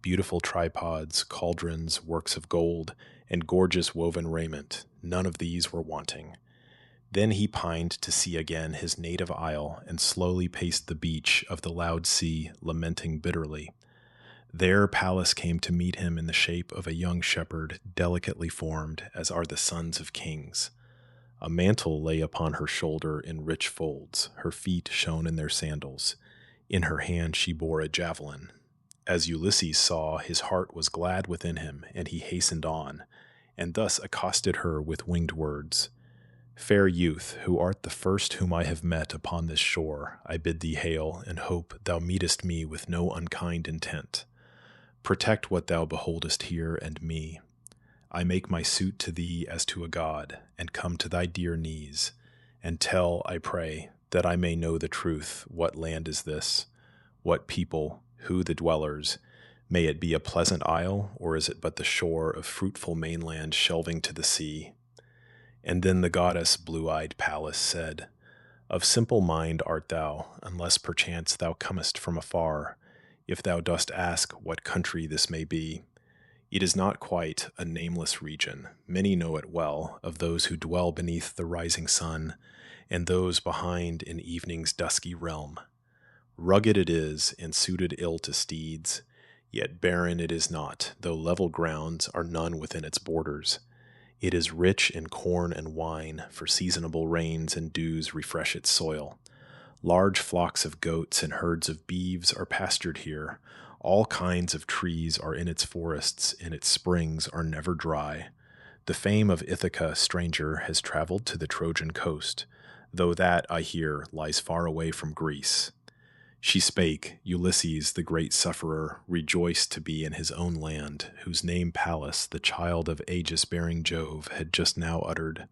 beautiful tripods, cauldrons, works of gold, and gorgeous woven raiment. None of these were wanting. Then he pined to see again his native isle, and slowly paced the beach of the loud sea, lamenting bitterly. There Pallas came to meet him in the shape of a young shepherd, delicately formed, as are the sons of kings. A mantle lay upon her shoulder in rich folds, her feet shone in their sandals. In her hand she bore a javelin. As Ulysses saw, his heart was glad within him, and he hastened on, and thus accosted her with winged words. "Fair youth, who art the first whom I have met upon this shore, I bid thee hail, and hope thou meetest me with no unkind intent. Protect what thou beholdest here and me. I make my suit to thee as to a god, and come to thy dear knees, and tell, I pray, that I may know the truth. What land is this? What people? Who the dwellers? May it be a pleasant isle, or is it but the shore of fruitful mainland shelving to the sea?" And then the goddess blue-eyed Pallas said, "Of simple mind art thou, unless perchance thou comest from afar, if thou dost ask what country this may be. It is not quite a nameless region. Many know it well, of those who dwell beneath the rising sun, and those behind in evening's dusky realm. Rugged it is, and suited ill to steeds, yet barren it is not, though level grounds are none within its borders. It is rich in corn and wine, for seasonable rains and dews refresh its soil. Large flocks of goats and herds of beeves are pastured here. All kinds of trees are in its forests, and its springs are never dry. The fame of Ithaca, stranger, has traveled to the Trojan coast, though that, I hear, lies far away from Greece." She spake. Ulysses, the great sufferer, rejoiced to be in his own land, whose name Pallas, the child of aegis-bearing Jove, had just now uttered.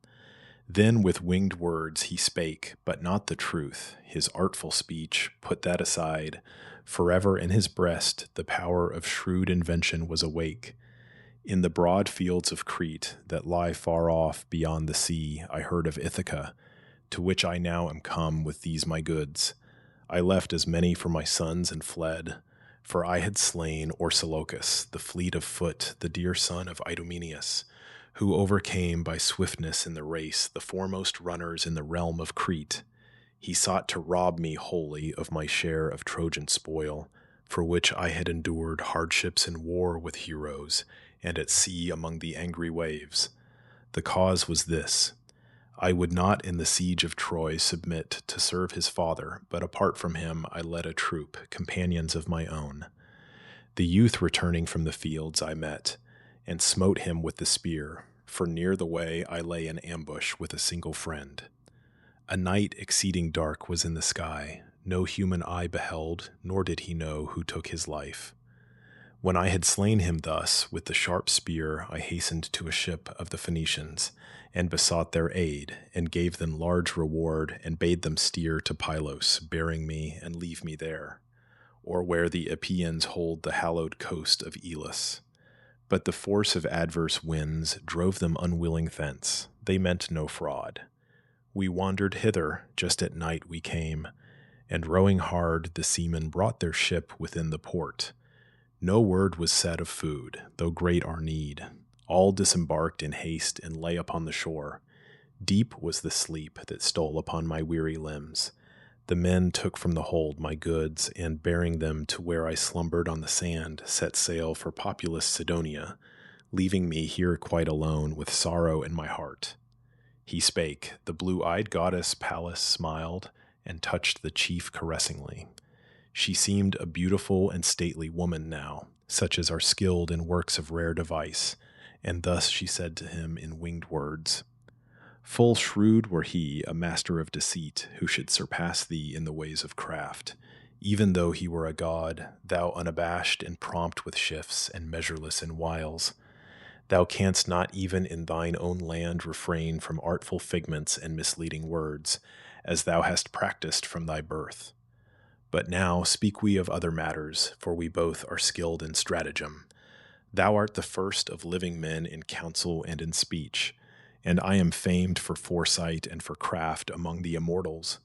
Then with winged words he spake, but not the truth. His artful speech put that aside. Forever in his breast the power of shrewd invention was awake. In the broad fields of Crete, that lie far off beyond the sea, I heard of Ithaca, to which I now am come with these my goods. I left as many for my sons and fled, for I had slain Orsilochus, the fleet of foot, the dear son of Idomeneus, who overcame by swiftness in the race the foremost runners in the realm of Crete. He sought to rob me wholly of my share of Trojan spoil, for which I had endured hardships in war with heroes, and at sea among the angry waves. The cause was this: I would not in the siege of Troy submit to serve his father, but apart from him I led a troop, companions of my own. The youth returning from the fields I met, and smote him with the spear, for near the way I lay in ambush with a single friend. A night exceeding dark was in the sky. No human eye beheld, nor did he know who took his life. When I had slain him thus, with the sharp spear, I hastened to a ship of the Phoenicians, and besought their aid, and gave them large reward, and bade them steer to Pylos, bearing me, and leave me there, or where the Epeans hold the hallowed coast of Elis. But the force of adverse winds drove them unwilling thence. They meant no fraud. We wandered hither, just at night we came, and rowing hard, the seamen brought their ship within the port. No word was said of food, though great our need. All disembarked in haste and lay upon the shore. Deep was the sleep that stole upon my weary limbs. The men took from the hold my goods, and bearing them to where I slumbered on the sand, set sail for populous Sidonia, leaving me here quite alone with sorrow in my heart. He spake, the blue-eyed goddess Pallas smiled, and touched the chief caressingly. She seemed a beautiful and stately woman now, such as are skilled in works of rare device, and thus she said to him in winged words, Full shrewd were he, a master of deceit, who should surpass thee in the ways of craft. Even though he were a god, thou unabashed and prompt with shifts, and measureless in wiles. Thou canst not even in thine own land refrain from artful figments and misleading words, as thou hast practiced from thy birth. But now speak we of other matters, for we both are skilled in stratagem. Thou art the first of living men in counsel and in speech, and I am famed for foresight and for craft among the immortals.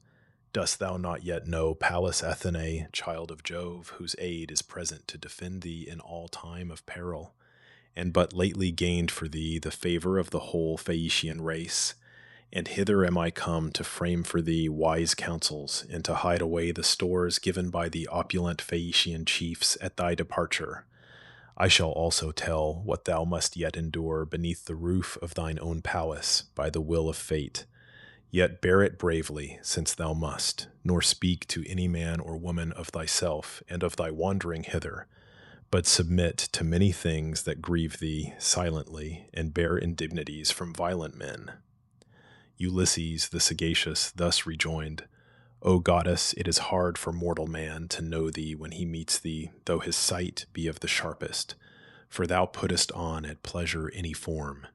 Dost thou not yet know Pallas Athene, child of Jove, whose aid is present to defend thee in all time of peril, and but lately gained for thee the favor of the whole Phaeacian race? And hither am I come to frame for thee wise counsels, and to hide away the stores given by the opulent Phaeacian chiefs at thy departure. I shall also tell what thou must yet endure beneath the roof of thine own palace, by the will of fate. Yet bear it bravely, since thou must, nor speak to any man or woman of thyself and of thy wandering hither, but submit to many things that grieve thee silently, and bear indignities from violent men. Ulysses the sagacious thus rejoined, O goddess, it is hard for mortal man to know thee when he meets thee, though his sight be of the sharpest, for thou puttest on at pleasure any form.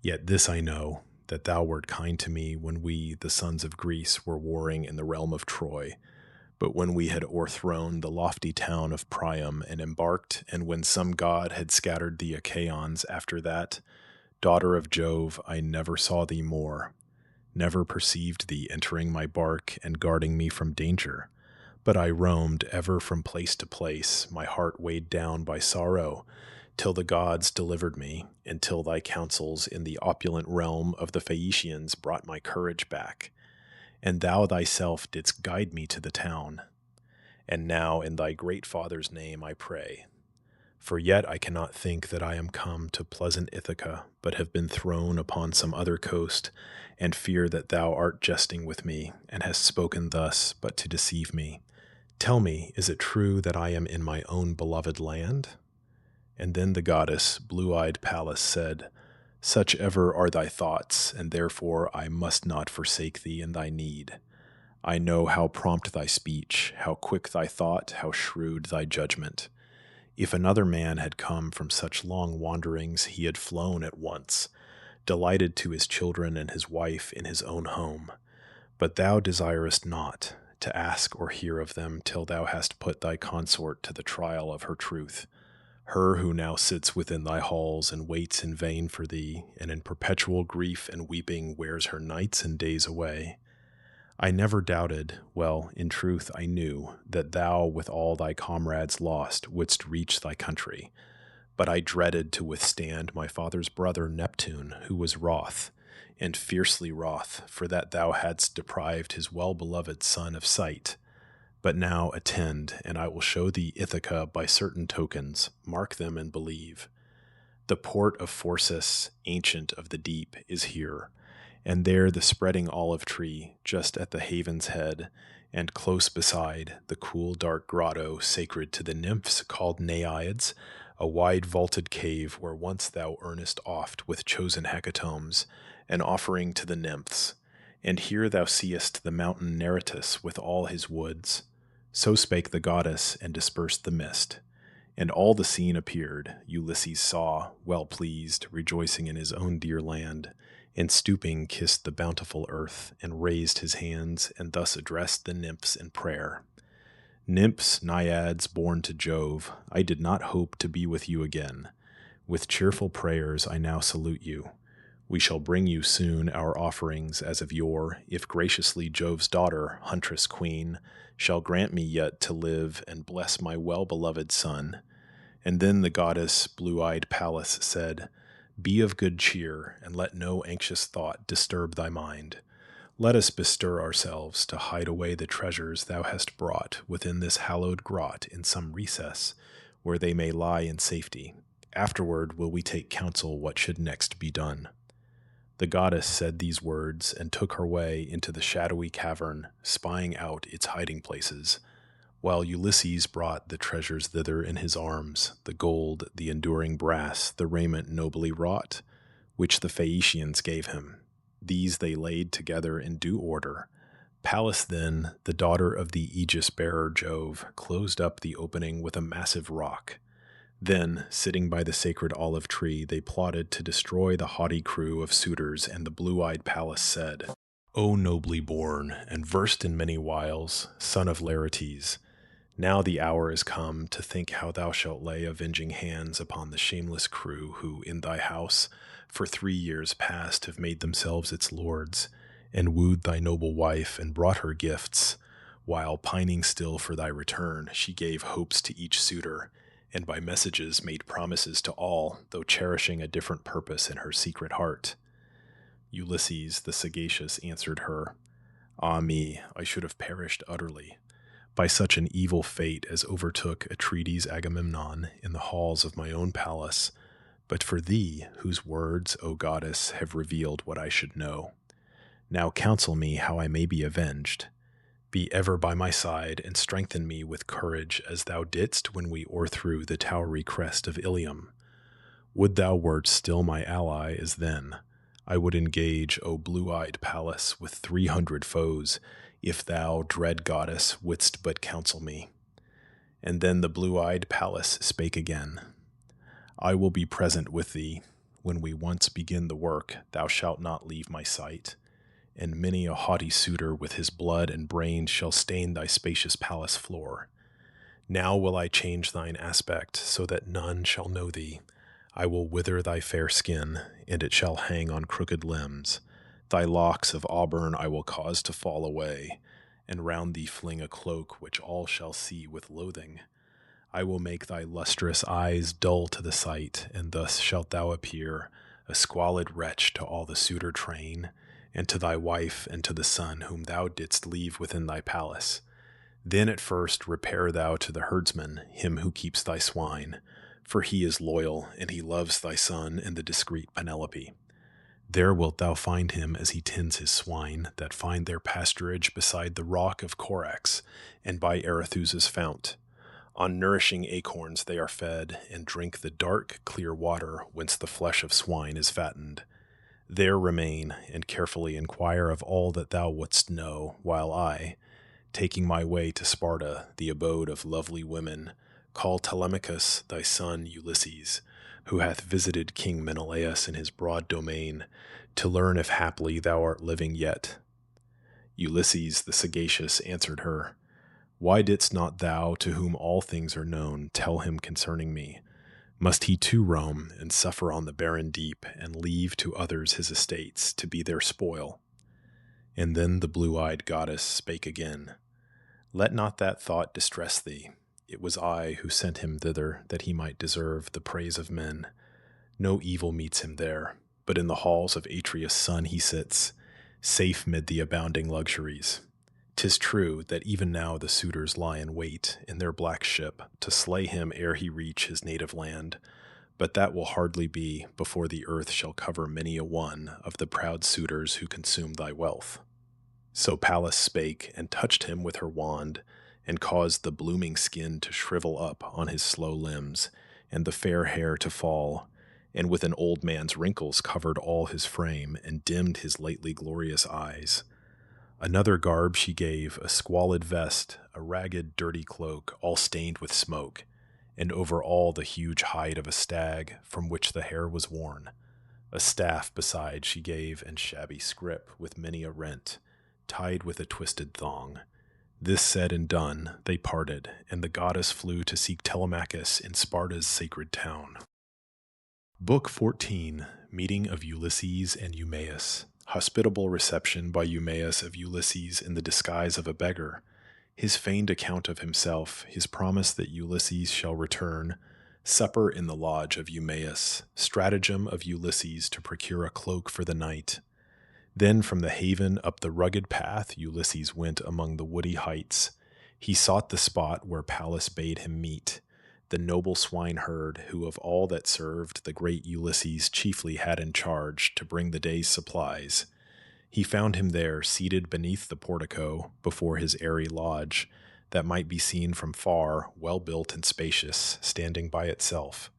Yet this I know, that thou wert kind to me when we, the sons of Greece, were warring in the realm of Troy, but when we had o'erthrown the lofty town of Priam and embarked, and when some god had scattered the Achaeans after that, daughter of Jove, I never saw thee more, never perceived thee entering my bark and guarding me from danger, but I roamed ever from place to place, my heart weighed down by sorrow, till the gods delivered me, and till thy counsels in the opulent realm of the Phaeacians brought my courage back, and thou thyself didst guide me to the town. And now in thy great Father's name I pray, for yet I cannot think that I am come to pleasant Ithaca, but have been thrown upon some other coast, and fear that thou art jesting with me, and hast spoken thus but to deceive me. Tell me, is it true that I am in my own beloved land? And then the goddess, blue-eyed Pallas, said, Such ever are thy thoughts, and therefore I must not forsake thee in thy need. I know how prompt thy speech, how quick thy thought, how shrewd thy judgment. If another man had come from such long wanderings, he had flown at once, delighted to his children and his wife in his own home. But thou desirest not to ask or hear of them till thou hast put thy consort to the trial of her truth, her who now sits within thy halls and waits in vain for thee, and in perpetual grief and weeping wears her nights and days away. I never doubted, well, in truth I knew, that thou with all thy comrades lost wouldst reach thy country, but I dreaded to withstand my father's brother Neptune, who was wroth, and fiercely wroth, for that thou hadst deprived his well-beloved son of sight. But now attend, and I will show thee Ithaca by certain tokens, mark them and believe. The port of Phorcys, ancient of the deep, is here, and there the spreading olive tree, just at the haven's head, and close beside, the cool dark grotto sacred to the nymphs called Naiads, a wide vaulted cave where once thou earnest oft with chosen hecatombs, an offering to the nymphs, and here thou seest the mountain Narrated with all his woods. So spake the goddess, and dispersed the mist. And all the scene appeared, Ulysses saw, well pleased, rejoicing in his own dear land, and stooping kissed the bountiful earth, and raised his hands, and thus addressed the nymphs in prayer. Nymphs, naiads, born to Jove, I did not hope to be with you again. With cheerful prayers I now salute you. We shall bring you soon our offerings as of yore, if graciously Jove's daughter, huntress queen, shall grant me yet to live and bless my well-beloved son. And then the goddess, blue-eyed Pallas, said, Be of good cheer, and let no anxious thought disturb thy mind. Let us bestir ourselves to hide away the treasures thou hast brought within this hallowed grot in some recess, where they may lie in safety. Afterward will we take counsel what should next be done. The goddess said these words, and took her way into the shadowy cavern, spying out its hiding places, while Ulysses brought the treasures thither in his arms, the gold, the enduring brass, the raiment nobly wrought, which the Phaeacians gave him. These they laid together in due order. Pallas then, the daughter of the aegis-bearer Jove, closed up the opening with a massive rock. Then, sitting by the sacred olive tree, they plotted to destroy the haughty crew of suitors, and the blue-eyed Pallas said, O nobly born, and versed in many wiles, son of Laertes, now the hour is come to think how thou shalt lay avenging hands upon the shameless crew who, in thy house, for 3 years past have made themselves its lords, and wooed thy noble wife, and brought her gifts, while, pining still for thy return, she gave hopes to each suitor, and by messages made promises to all, though cherishing a different purpose in her secret heart. Ulysses the sagacious answered her, Ah me, I should have perished utterly, by such an evil fate as overtook Atrides Agamemnon in the halls of my own palace, but for thee, whose words, O goddess, have revealed what I should know. Now counsel me how I may be avenged. Be ever by my side, and strengthen me with courage as thou didst when we o'erthrew the towery crest of Ilium. Would thou wert still my ally as then. I would engage, O blue-eyed Pallas, with 300 foes, if thou, dread goddess, wouldst but counsel me. And then the blue-eyed Pallas spake again. I will be present with thee. When we once begin the work, thou shalt not leave my sight. And many a haughty suitor with his blood and brains shall stain thy spacious palace floor. Now will I change thine aspect, so that none shall know thee. I will wither thy fair skin, and it shall hang on crooked limbs. Thy locks of auburn I will cause to fall away, and round thee fling a cloak which all shall see with loathing. I will make thy lustrous eyes dull to the sight, and thus shalt thou appear, a squalid wretch to all the suitor train, and to thy wife and to the son whom thou didst leave within thy palace. Then at first repair thou to the herdsman, him who keeps thy swine, for he is loyal, and he loves thy son and the discreet Penelope. There wilt thou find him as he tends his swine, that find their pasturage beside the rock of Corax, and by Arethusa's fount. On nourishing acorns they are fed, and drink the dark, clear water whence the flesh of swine is fattened. There remain, and carefully inquire of all that thou wouldst know, while I, taking my way to Sparta, the abode of lovely women, call Telemachus thy son Ulysses, who hath visited King Menelaus in his broad domain, to learn if haply thou art living yet. Ulysses the sagacious answered her, Why didst not thou, to whom all things are known, tell him concerning me? Must he too roam, and suffer on the barren deep, and leave to others his estates, to be their spoil? And then the blue-eyed goddess spake again, Let not that thought distress thee. It was I who sent him thither, that he might deserve the praise of men. No evil meets him there, but in the halls of Atreus' son he sits, safe mid the abounding luxuries. 'Tis true that even now the suitors lie in wait in their black ship to slay him ere he reach his native land, but that will hardly be before the earth shall cover many a one of the proud suitors who consume thy wealth. So Pallas spake, and touched him with her wand, and caused the blooming skin to shrivel up on his slow limbs, and the fair hair to fall, and with an old man's wrinkles covered all his frame, and dimmed his lately glorious eyes. Another garb she gave, a squalid vest, a ragged, dirty cloak, all stained with smoke, and over all the huge hide of a stag, from which the hair was worn. A staff beside she gave, and shabby scrip, with many a rent, tied with a twisted thong. This said and done, they parted, and the goddess flew to seek Telemachus in Sparta's sacred town. Book 14, Meeting of Ulysses and Eumaeus. Hospitable reception by Eumaeus of Ulysses in the disguise of a beggar. His feigned account of himself, his promise that Ulysses shall return, Supper in the lodge of Eumaeus, stratagem of Ulysses to procure a cloak for the night. Then from the haven up the rugged path Ulysses went among the woody heights. He sought the spot where Pallas bade him meet, the noble swineherd who of all that served the great Ulysses chiefly had in charge to bring the day's supplies. He found him there seated beneath the portico before his airy lodge, that might be seen from far, well built and spacious, standing by itself.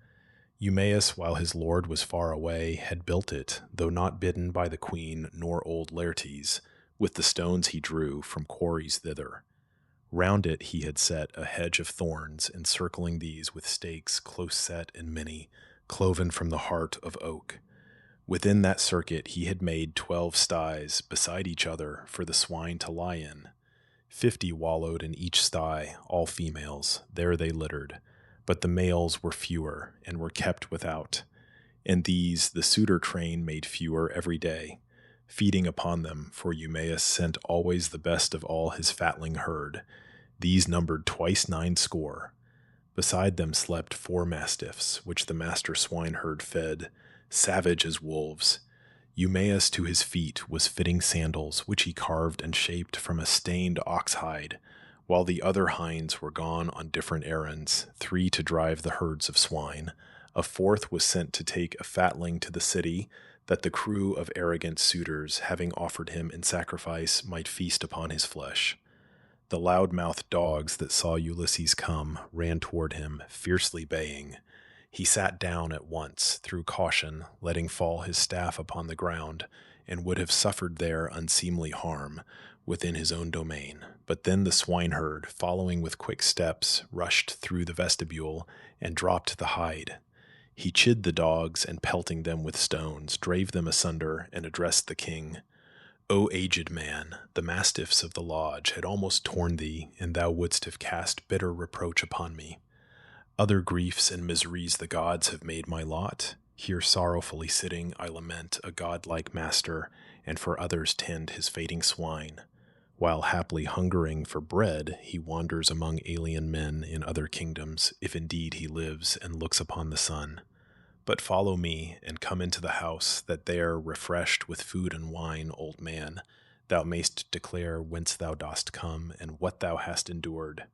Eumaeus, while his lord was far away, had built it, though not bidden by the queen nor old Laertes, with the stones he drew from quarries thither. Round it he had set a hedge of thorns, encircling these with stakes close set and many, cloven from the heart of oak. Within that circuit he had made 12 sties beside each other for the swine to lie in. 50 wallowed in each sty, all females. There they littered. But the males were fewer, and were kept without. And these the suitor train made fewer every day, feeding upon them, for Eumaeus sent always the best of all his fatling herd. These numbered twice 90. Beside them slept 4 mastiffs, which the master swineherd fed, savage as wolves. Eumaeus to his feet was fitting sandals, which he carved and shaped from a stained ox hide, while the other hinds were gone on different errands, 3 to drive the herds of swine. A 4th was sent to take a fatling to the city, that the crew of arrogant suitors, having offered him in sacrifice, might feast upon his flesh. The loud-mouthed dogs that saw Ulysses come ran toward him, fiercely baying. He sat down at once, through caution, letting fall his staff upon the ground, and would have suffered there unseemly harm, within his own domain. But then the swineherd, following with quick steps, rushed through the vestibule and dropped the hide. He chid the dogs, and pelting them with stones, drave them asunder and addressed the king. O aged man, the mastiffs of the lodge had almost torn thee, and thou wouldst have cast bitter reproach upon me. Other griefs and miseries the gods have made my lot. Here sorrowfully sitting I lament a godlike master, and for others tend his fading swine. While haply hungering for bread, he wanders among alien men in other kingdoms, if indeed he lives and looks upon the sun. But follow me, and come into the house, that there, refreshed with food and wine, old man, thou mayst declare whence thou dost come, and what thou hast endured.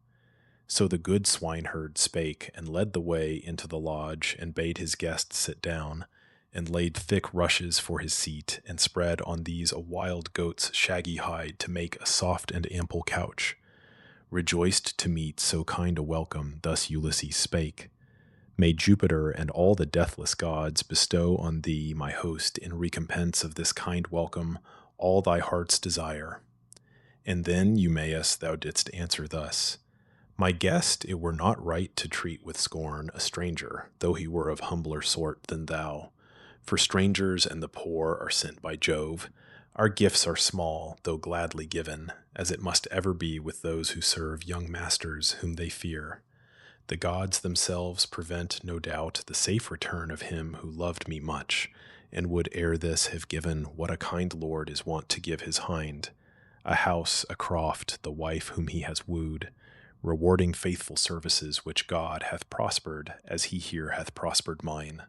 So the good swineherd spake, and led the way into the lodge, and bade his guest sit down, and laid thick rushes for his seat, and spread on these a wild goat's shaggy hide to make a soft and ample couch. Rejoiced to meet so kind a welcome, thus Ulysses spake. May Jupiter and all the deathless gods bestow on thee, my host, in recompense of this kind welcome, all thy heart's desire. And then, Eumaeus, thou didst answer thus. My guest, it were not right to treat with scorn a stranger, though he were of humbler sort than thou. For strangers and the poor are sent by Jove. Our gifts are small, though gladly given, as it must ever be with those who serve young masters whom they fear. The gods themselves prevent, no doubt, the safe return of him who loved me much, and would ere this have given what a kind lord is wont to give his hind, a house, a croft, the wife whom he has wooed, rewarding faithful services which God hath prospered, as he here hath prospered mine.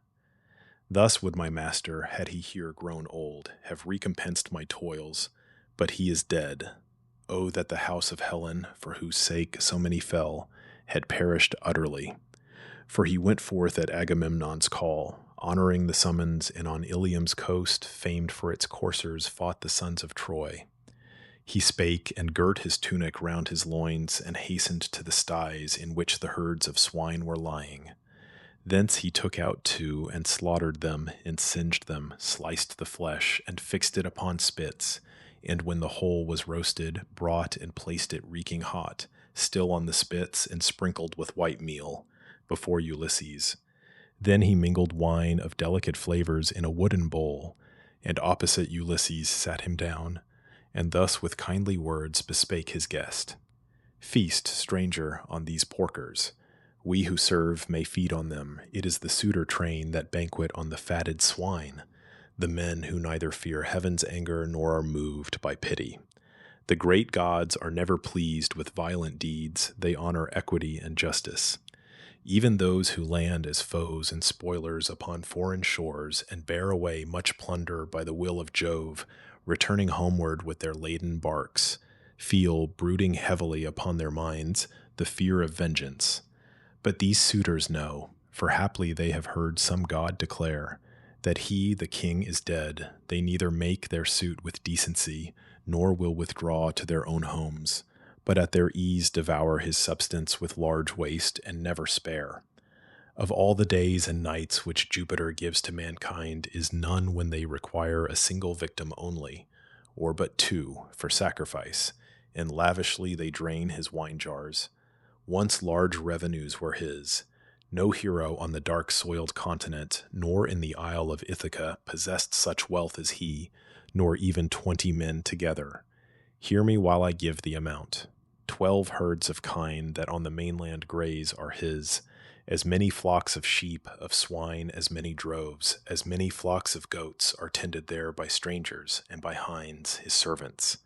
Thus would my master, had he here grown old, have recompensed my toils, but he is dead. Oh, that the house of Helen, for whose sake so many fell, had perished utterly. For he went forth at Agamemnon's call, honoring the summons, and on Ilium's coast, famed for its coursers, fought the sons of Troy. He spake, and girt his tunic round his loins, and hastened to the sties in which the herds of swine were lying. Thence he took out 2, and slaughtered them, and singed them, sliced the flesh, and fixed it upon spits, and when the whole was roasted, brought and placed it reeking hot, still on the spits, and sprinkled with white meal, before Ulysses. Then he mingled wine of delicate flavors in a wooden bowl, and opposite Ulysses sat him down, and thus with kindly words bespake his guest. Feast, stranger, on these porkers. We who serve may feed on them. It is the suitor train that banquet on the fatted swine, the men who neither fear heaven's anger nor are moved by pity. The great gods are never pleased with violent deeds. They honor equity and justice. Even those who land as foes and spoilers upon foreign shores and bear away much plunder by the will of Jove, returning homeward with their laden barks, feel, brooding heavily upon their minds, the fear of vengeance. But these suitors know, for haply they have heard some god declare, that he, the king, is dead. They neither make their suit with decency, nor will withdraw to their own homes, but at their ease devour his substance with large waste and never spare. Of all the days and nights which Jupiter gives to mankind is none when they require a single victim only, or but two, for sacrifice, and lavishly they drain his wine jars. Once large revenues were his. No hero on the dark-soiled continent, nor in the isle of Ithaca, possessed such wealth as he, nor even 20 men together. Hear me while I give the amount. 12 herds of kine that on the mainland graze are his, as many flocks of sheep, of swine, as many droves, as many flocks of goats are tended there by strangers and by hinds, his servants.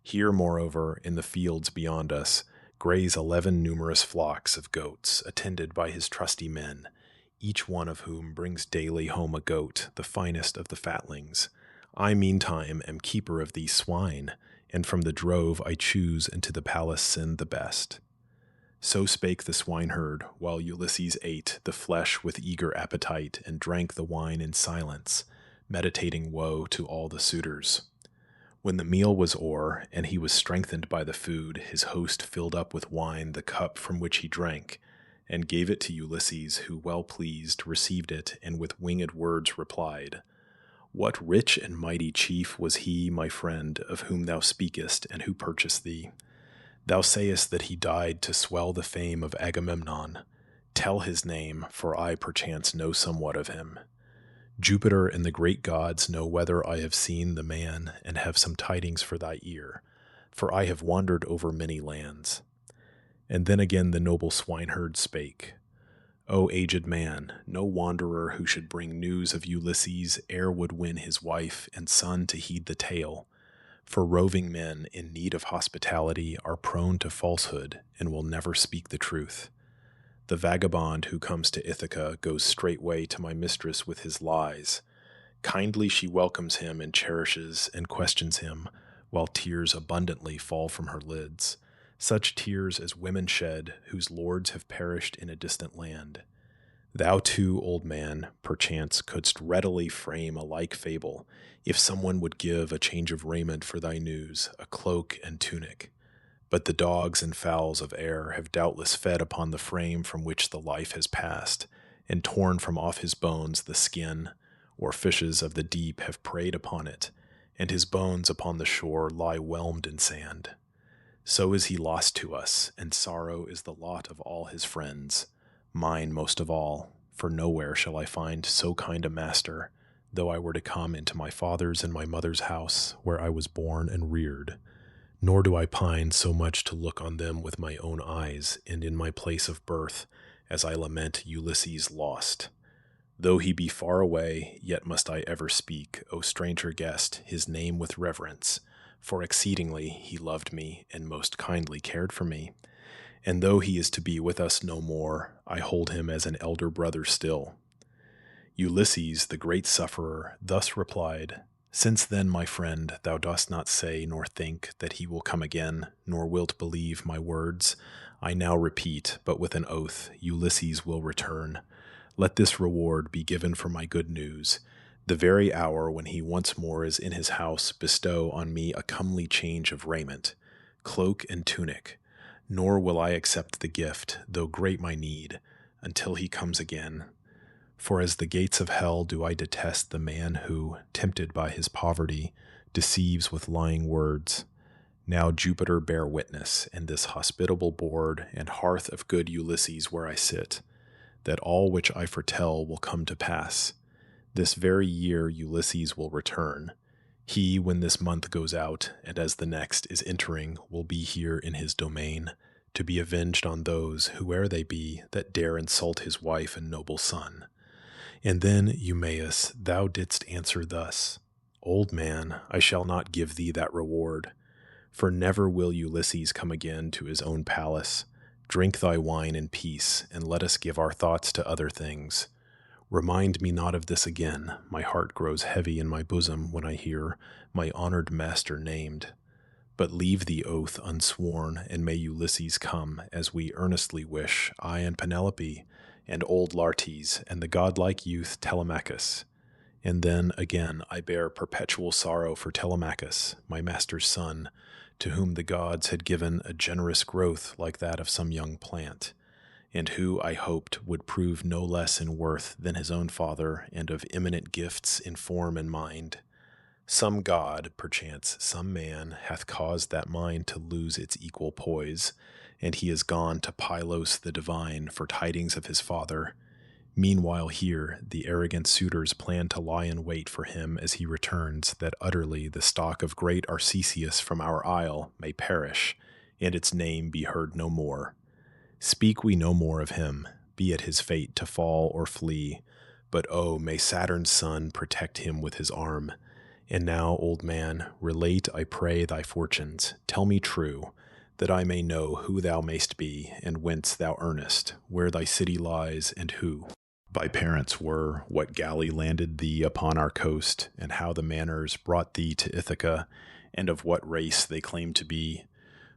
Here, moreover, in the fields beyond us, graze 11 numerous flocks of goats, attended by his trusty men, each one of whom brings daily home a goat, the finest of the fatlings. I meantime am keeper of these swine, and from the drove I choose into the palace send the best. So spake the swineherd, while Ulysses ate the flesh with eager appetite and drank the wine in silence, meditating woe to all the suitors. When the meal was o'er, and he was strengthened by the food, his host filled up with wine the cup from which he drank, and gave it to Ulysses, who, well pleased, received it, and with winged words replied, "What rich and mighty chief was he, my friend, of whom thou speakest, and who purchased thee? Thou sayest that he died to swell the fame of Agamemnon. Tell his name, for I perchance know somewhat of him. Jupiter and the great gods know whether I have seen the man, and have some tidings for thy ear, for I have wandered over many lands." And then again the noble swineherd spake, "O aged man, no wanderer who should bring news of Ulysses e'er would win his wife and son to heed the tale. For roving men in need of hospitality are prone to falsehood and will never speak the truth. The vagabond who comes to Ithaca goes straightway to my mistress with his lies. Kindly she welcomes him and cherishes and questions him, while tears abundantly fall from her lids, such tears as women shed whose lords have perished in a distant land. Thou too, old man, perchance couldst readily frame a like fable, if someone would give a change of raiment for thy news, a cloak and tunic. But the dogs and fowls of air have doubtless fed upon the frame from which the life has passed, and torn from off his bones the skin, or fishes of the deep have preyed upon it, and his bones upon the shore lie whelmed in sand. So is he lost to us, and sorrow is the lot of all his friends, mine most of all, for nowhere shall I find so kind a master, though I were to come into my father's and my mother's house, where I was born and reared. Nor do I pine so much to look on them with my own eyes, and in my place of birth, as I lament Ulysses lost. Though he be far away, yet must I ever speak, O stranger guest, his name with reverence, for exceedingly he loved me, and most kindly cared for me. And though he is to be with us no more, I hold him as an elder brother still." Ulysses, the great sufferer, thus replied, "Since then, my friend, thou dost not say nor think that he will come again, nor wilt believe my words, I now repeat, but with an oath, Ulysses will return. Let this reward be given for my good news. The very hour when he once more is in his house, bestow on me a comely change of raiment, cloak and tunic, nor will I accept the gift, though great my need, until he comes again. For as the gates of hell do I detest the man who, tempted by his poverty, deceives with lying words. Now Jupiter bear witness, in this hospitable board and hearth of good Ulysses where I sit, that all which I foretell will come to pass. This very year Ulysses will return. He, when this month goes out, and as the next is entering, will be here in his domain, to be avenged on those, whoe'er they be, that dare insult his wife and noble son. And then, Eumaeus, thou didst answer thus, Old man, I shall not give thee that reward, for never will Ulysses come again to his own palace, Drink thy wine in peace, and let us give our thoughts to other things. Remind me not of this again. My heart grows heavy in my bosom when I hear my honored master named. But leave the oath unsworn, and may Ulysses come, as we earnestly wish, I and Penelope, and old Laertes, and the godlike youth Telemachus. And then, again, I bear perpetual sorrow for Telemachus, my master's son, to whom the gods had given a generous growth like that of some young plant, and who, I hoped, would prove no less in worth than his own father, and of eminent gifts in form and mind. Some god, perchance some man, hath caused that mind to lose its equal poise, and he is gone to Pylos the divine for tidings of his father. Meanwhile here, the arrogant suitors plan to lie in wait for him as he returns, that utterly the stock of great Arcesius from our isle may perish, and its name be heard no more. Speak we no more of him, be it his fate to fall or flee, but oh, may Saturn's son protect him with his arm. And now, old man, relate, I pray, thy fortunes. Tell me true, that I may know who thou mayst be, and whence thou earnest, where thy city lies, and who thy parents were, what galley landed thee upon our coast, and how the manners brought thee to Ithaca, and of what race they claim to be.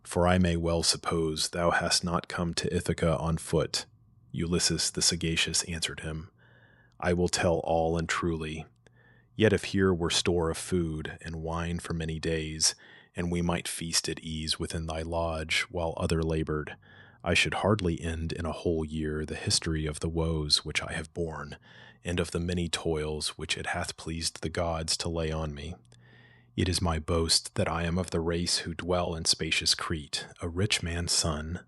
For I may well suppose thou hast not come to Ithaca on foot. Ulysses the sagacious answered him, I will tell all and truly. Yet if here were store of food and wine for many days, and we might feast at ease within thy lodge while other labored, I should hardly end in a whole year the history of the woes which I have borne, and of the many toils which it hath pleased the gods to lay on me. It is my boast that I am of the race who dwell in spacious Crete, a rich man's son,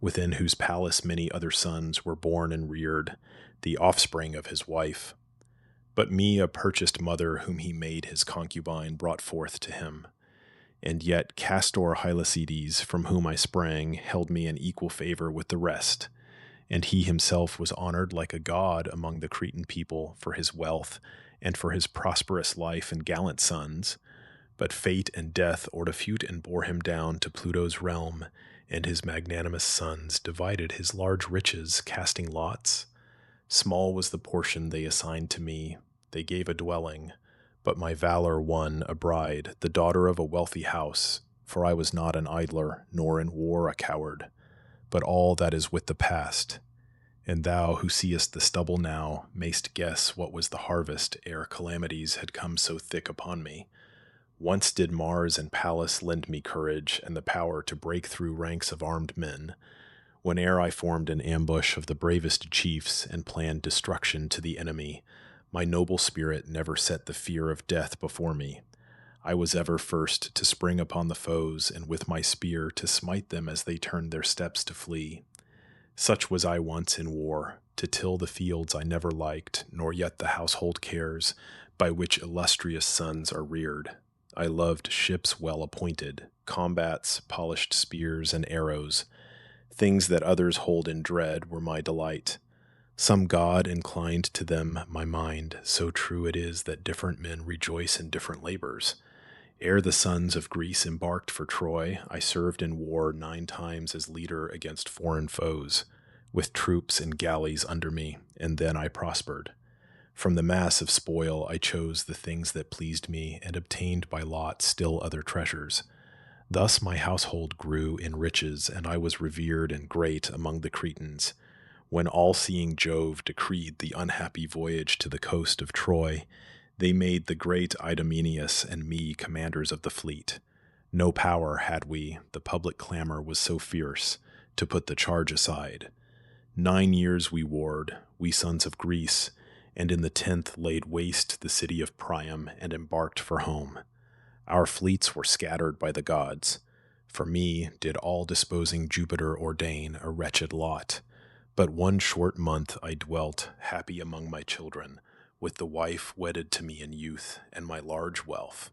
within whose palace many other sons were born and reared, the offspring of his wife. But me a purchased mother whom he made his concubine brought forth to him. And yet Castor Hylacides, from whom I sprang, held me in equal favor with the rest, and he himself was honored like a god among the Cretan people for his wealth and for his prosperous life and gallant sons. But fate and death ortifute and bore him down to Pluto's realm, and his magnanimous sons divided his large riches, casting lots. Small was the portion they assigned to me. They gave a dwelling, but my valor won a bride, the daughter of a wealthy house, for I was not an idler, nor in war a coward. But all that is with the past. And thou, who seest the stubble now, mayst guess what was the harvest ere calamities had come so thick upon me. Once did Mars and Pallas lend me courage and the power to break through ranks of armed men, whene'er I formed an ambush of the bravest chiefs and planned destruction to the enemy. My noble spirit never set the fear of death before me. I was ever first to spring upon the foes, and with my spear to smite them as they turned their steps to flee. Such was I once in war. To till the fields I never liked, nor yet the household cares, by which illustrious sons are reared. I loved ships well appointed, combats, polished spears, and arrows. Things that others hold in dread were my delight. Some god inclined to them my mind, so true it is that different men rejoice in different labors. Ere the sons of Greece embarked for Troy, I served in war 9 times as leader against foreign foes, with troops and galleys under me, and then I prospered. From the mass of spoil I chose the things that pleased me, and obtained by lot still other treasures. Thus my household grew in riches, and I was revered and great among the Cretans. When all-seeing Jove decreed the unhappy voyage to the coast of Troy, they made the great Idomeneus and me commanders of the fleet. No power had we, the public clamor was so fierce, to put the charge aside. 9 years we warred, we sons of Greece, and in the 10th laid waste the city of Priam and embarked for home. Our fleets were scattered by the gods. For me did all-disposing Jupiter ordain a wretched lot. But 1 short month I dwelt, happy among my children, with the wife wedded to me in youth, and my large wealth.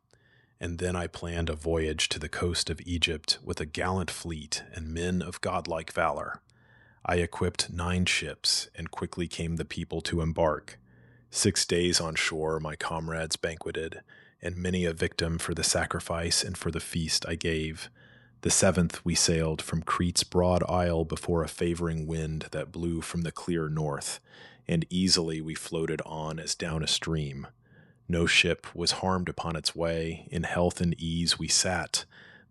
And then I planned a voyage to the coast of Egypt with a gallant fleet and men of godlike valor. I equipped 9 ships, and quickly came the people to embark. 6 days on shore my comrades banqueted, and many a victim for the sacrifice and for the feast I gave. The 7th we sailed from Crete's broad isle before a favoring wind that blew from the clear north, and easily we floated on as down a stream. No ship was harmed upon its way, in health and ease we sat,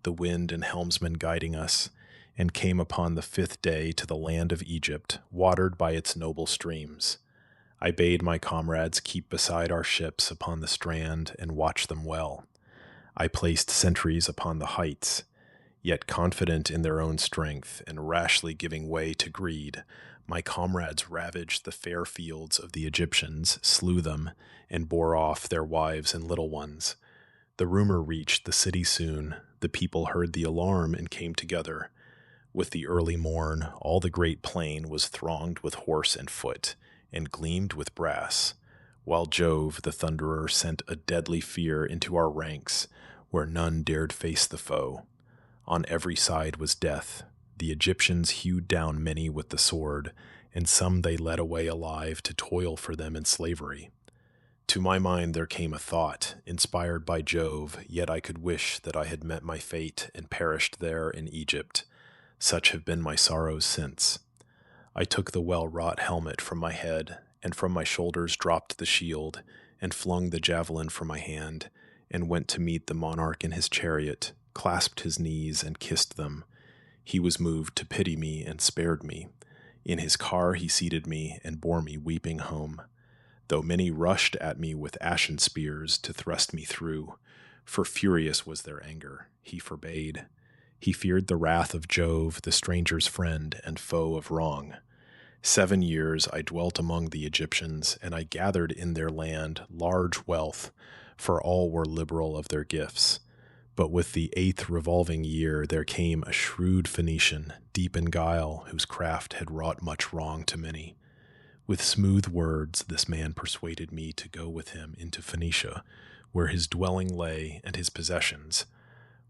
the wind and helmsman guiding us, and came upon the 5th day to the land of Egypt, watered by its noble streams. I bade my comrades keep beside our ships upon the strand and watch them well. I placed sentries upon the heights, yet confident in their own strength and rashly giving way to greed, my comrades ravaged the fair fields of the Egyptians, slew them, and bore off their wives and little ones. The rumor reached the city soon. The people heard the alarm and came together. With the early morn, all the great plain was thronged with horse and foot, and gleamed with brass, while Jove, the thunderer, sent a deadly fear into our ranks, where none dared face the foe. On every side was death. The Egyptians hewed down many with the sword, and some they led away alive to toil for them in slavery. To my mind there came a thought, inspired by Jove, yet I could wish that I had met my fate and perished there in Egypt. Such have been my sorrows since. I took the well-wrought helmet from my head, and from my shoulders dropped the shield, and flung the javelin from my hand, and went to meet the monarch in his chariot, clasped his knees and kissed them. He was moved to pity me and spared me. In his car he seated me and bore me weeping home. Though many rushed at me with ashen spears to thrust me through, for furious was their anger, he forbade. He feared the wrath of Jove, the stranger's friend and foe of wrong. 7 years I dwelt among the Egyptians, and I gathered in their land large wealth, for all were liberal of their gifts. But with the 8th revolving year there came a shrewd Phoenician, deep in guile, whose craft had wrought much wrong to many. With smooth words this man persuaded me to go with him into Phoenicia, where his dwelling lay and his possessions.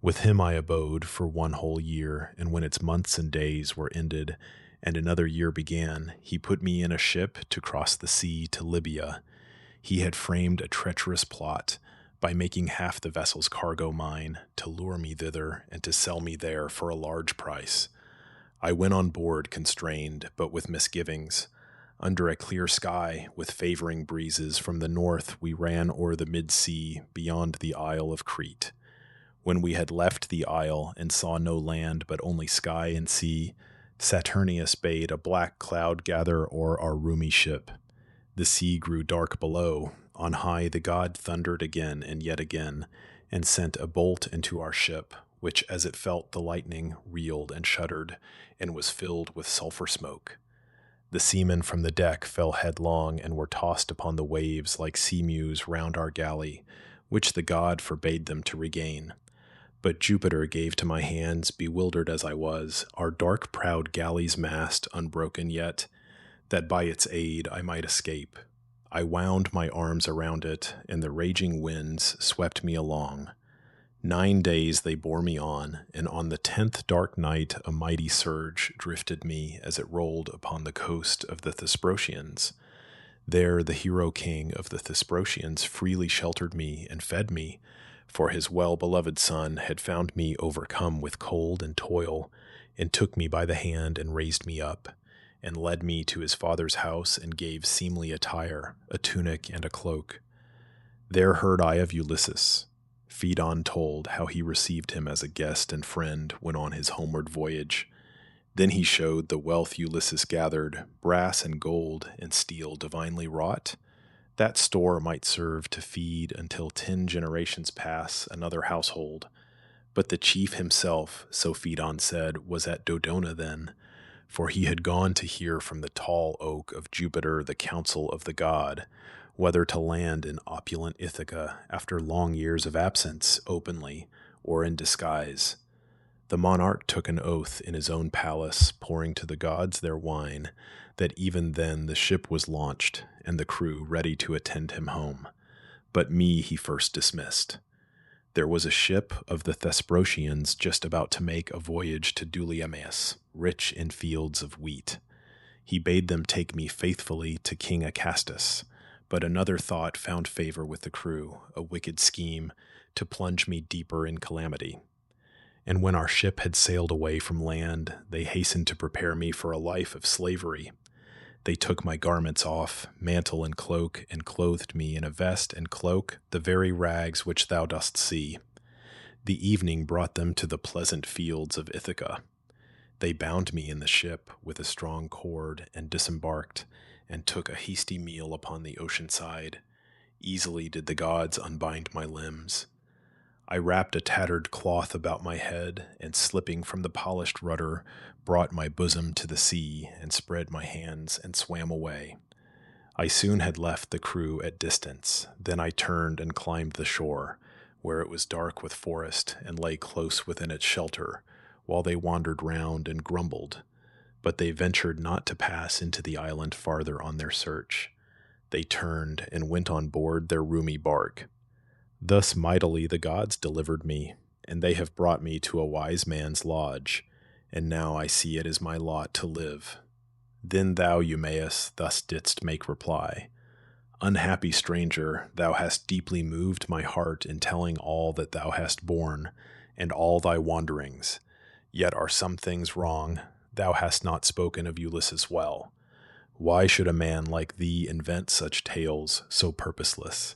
With him I abode for 1 whole year, and when its months and days were ended, and another year began, he put me in a ship to cross the sea to Libya. He had framed a treacherous plot, by making half the vessel's cargo mine, to lure me thither and to sell me there for a large price. I went on board constrained, but with misgivings. Under a clear sky, with favoring breezes from the north, we ran o'er the mid-sea beyond the Isle of Crete. When we had left the isle and saw no land but only sky and sea, Saturnius bade a black cloud gather o'er our roomy ship. The sea grew dark below. On high the god thundered again and yet again, and sent a bolt into our ship, which as it felt the lightning reeled and shuddered, and was filled with sulphur smoke. The seamen from the deck fell headlong and were tossed upon the waves like sea-mews round our galley, which the god forbade them to regain. But Jupiter gave to my hands, bewildered as I was, our dark proud galley's mast unbroken yet, that by its aid I might escape. I wound my arms around it, and the raging winds swept me along. 9 days they bore me on, and on the 10th dark night a mighty surge drifted me as it rolled upon the coast of the Thesprotians. There the hero king of the Thesprotians freely sheltered me and fed me, for his well-beloved son had found me overcome with cold and toil, and took me by the hand and raised me up, and led me to his father's house and gave seemly attire, a tunic and a cloak. There heard I of Ulysses. Phaedon told how he received him as a guest and friend when on his homeward voyage. Then he showed the wealth Ulysses gathered, brass and gold and steel divinely wrought. That store might serve to feed until 10 generations pass another household. But the chief himself, so Phaedon said, was at Dodona then, for he had gone to hear from the tall oak of Jupiter the counsel of the god, whether to land in opulent Ithaca after long years of absence, openly, or in disguise. The monarch took an oath in his own palace, pouring to the gods their wine, that even then the ship was launched, and the crew ready to attend him home. But me he first dismissed. There was a ship of the Thesprotians just about to make a voyage to Eumaeus, rich in fields of wheat. He bade them take me faithfully to King Acastus, but another thought found favor with the crew, a wicked scheme to plunge me deeper in calamity. And when our ship had sailed away from land, they hastened to prepare me for a life of slavery. They took my garments off, mantle and cloak, and clothed me in a vest and cloak, the very rags which thou dost see. The evening brought them to the pleasant fields of Ithaca. They bound me in the ship with a strong cord and disembarked, and took a hasty meal upon the ocean side. Easily did the gods unbind my limbs. I wrapped a tattered cloth about my head, and slipping from the polished rudder, brought my bosom to the sea, and spread my hands and swam away. I soon had left the crew at distance. Then I turned and climbed the shore, where it was dark with forest, and lay close within its shelter, while they wandered round and grumbled. But they ventured not to pass into the island farther on their search. They turned and went on board their roomy bark. Thus mightily the gods delivered me, and they have brought me to a wise man's lodge, and now I see it is my lot to live. Then thou, Eumaeus, thus didst make reply: Unhappy stranger, thou hast deeply moved my heart in telling all that thou hast borne, and all thy wanderings. Yet are some things wrong. Thou hast not spoken of Ulysses well. Why should a man like thee invent such tales so purposeless?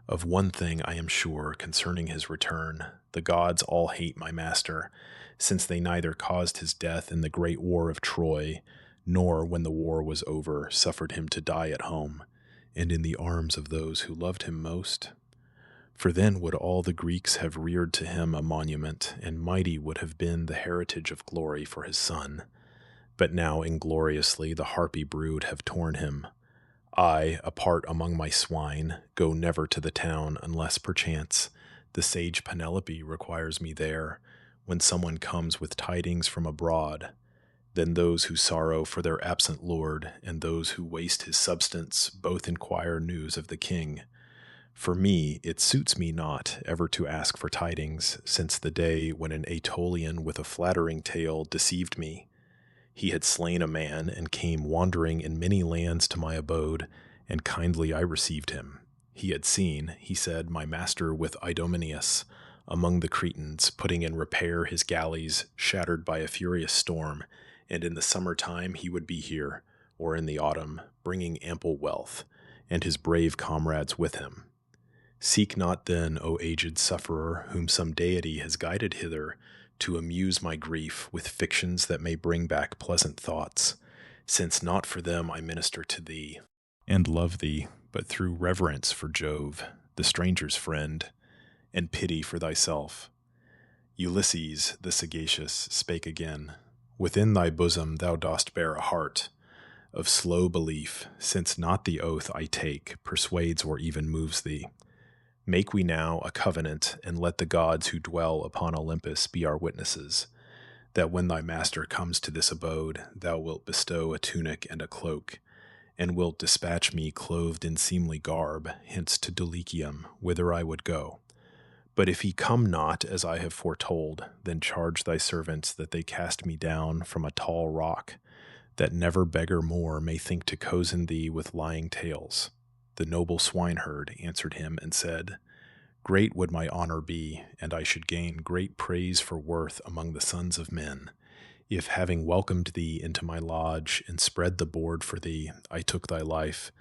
Of one thing I am sure concerning his return: the gods all hate my master, since they neither caused his death in the great war of Troy, nor, when the war was over, suffered him to die at home, and in the arms of those who loved him most. For then would all the Greeks have reared to him a monument, and mighty would have been the heritage of glory for his son. But now ingloriously the harpy brood have torn him. I, apart among my swine, go never to the town unless perchance the sage Penelope requires me there, when someone comes with tidings from abroad. Then those who sorrow for their absent lord, and those who waste his substance, both inquire news of the king. For me, it suits me not ever to ask for tidings, since the day when an Aetolian with a flattering tale deceived me. He had slain a man, and came wandering in many lands to my abode, and kindly I received him. He had seen, he said, my master with Idomeneus among the Cretans, putting in repair his galleys, shattered by a furious storm, and in the summer time he would be here, or in the autumn, bringing ample wealth, and his brave comrades with him. Seek not then, O aged sufferer, whom some deity has guided hither, to amuse my grief with fictions that may bring back pleasant thoughts, since not for them I minister to thee, and love thee, but through reverence for Jove, the stranger's friend, and pity for thyself. Ulysses, the sagacious, spake again: Within thy bosom thou dost bear a heart of slow belief, since not the oath I take persuades or even moves thee. Make we now a covenant, and let the gods who dwell upon Olympus be our witnesses, that when thy master comes to this abode, thou wilt bestow a tunic and a cloak, and wilt dispatch me clothed in seemly garb, hence to Dulichium, whither I would go. But if he come not as I have foretold, then charge thy servants that they cast me down from a tall rock, that never beggar more may think to cozen thee with lying tales. The noble swineherd answered him and said, Great would my honor be, and I should gain great praise for worth among the sons of men, if, having welcomed thee into my lodge and spread the board for thee, I took thy life,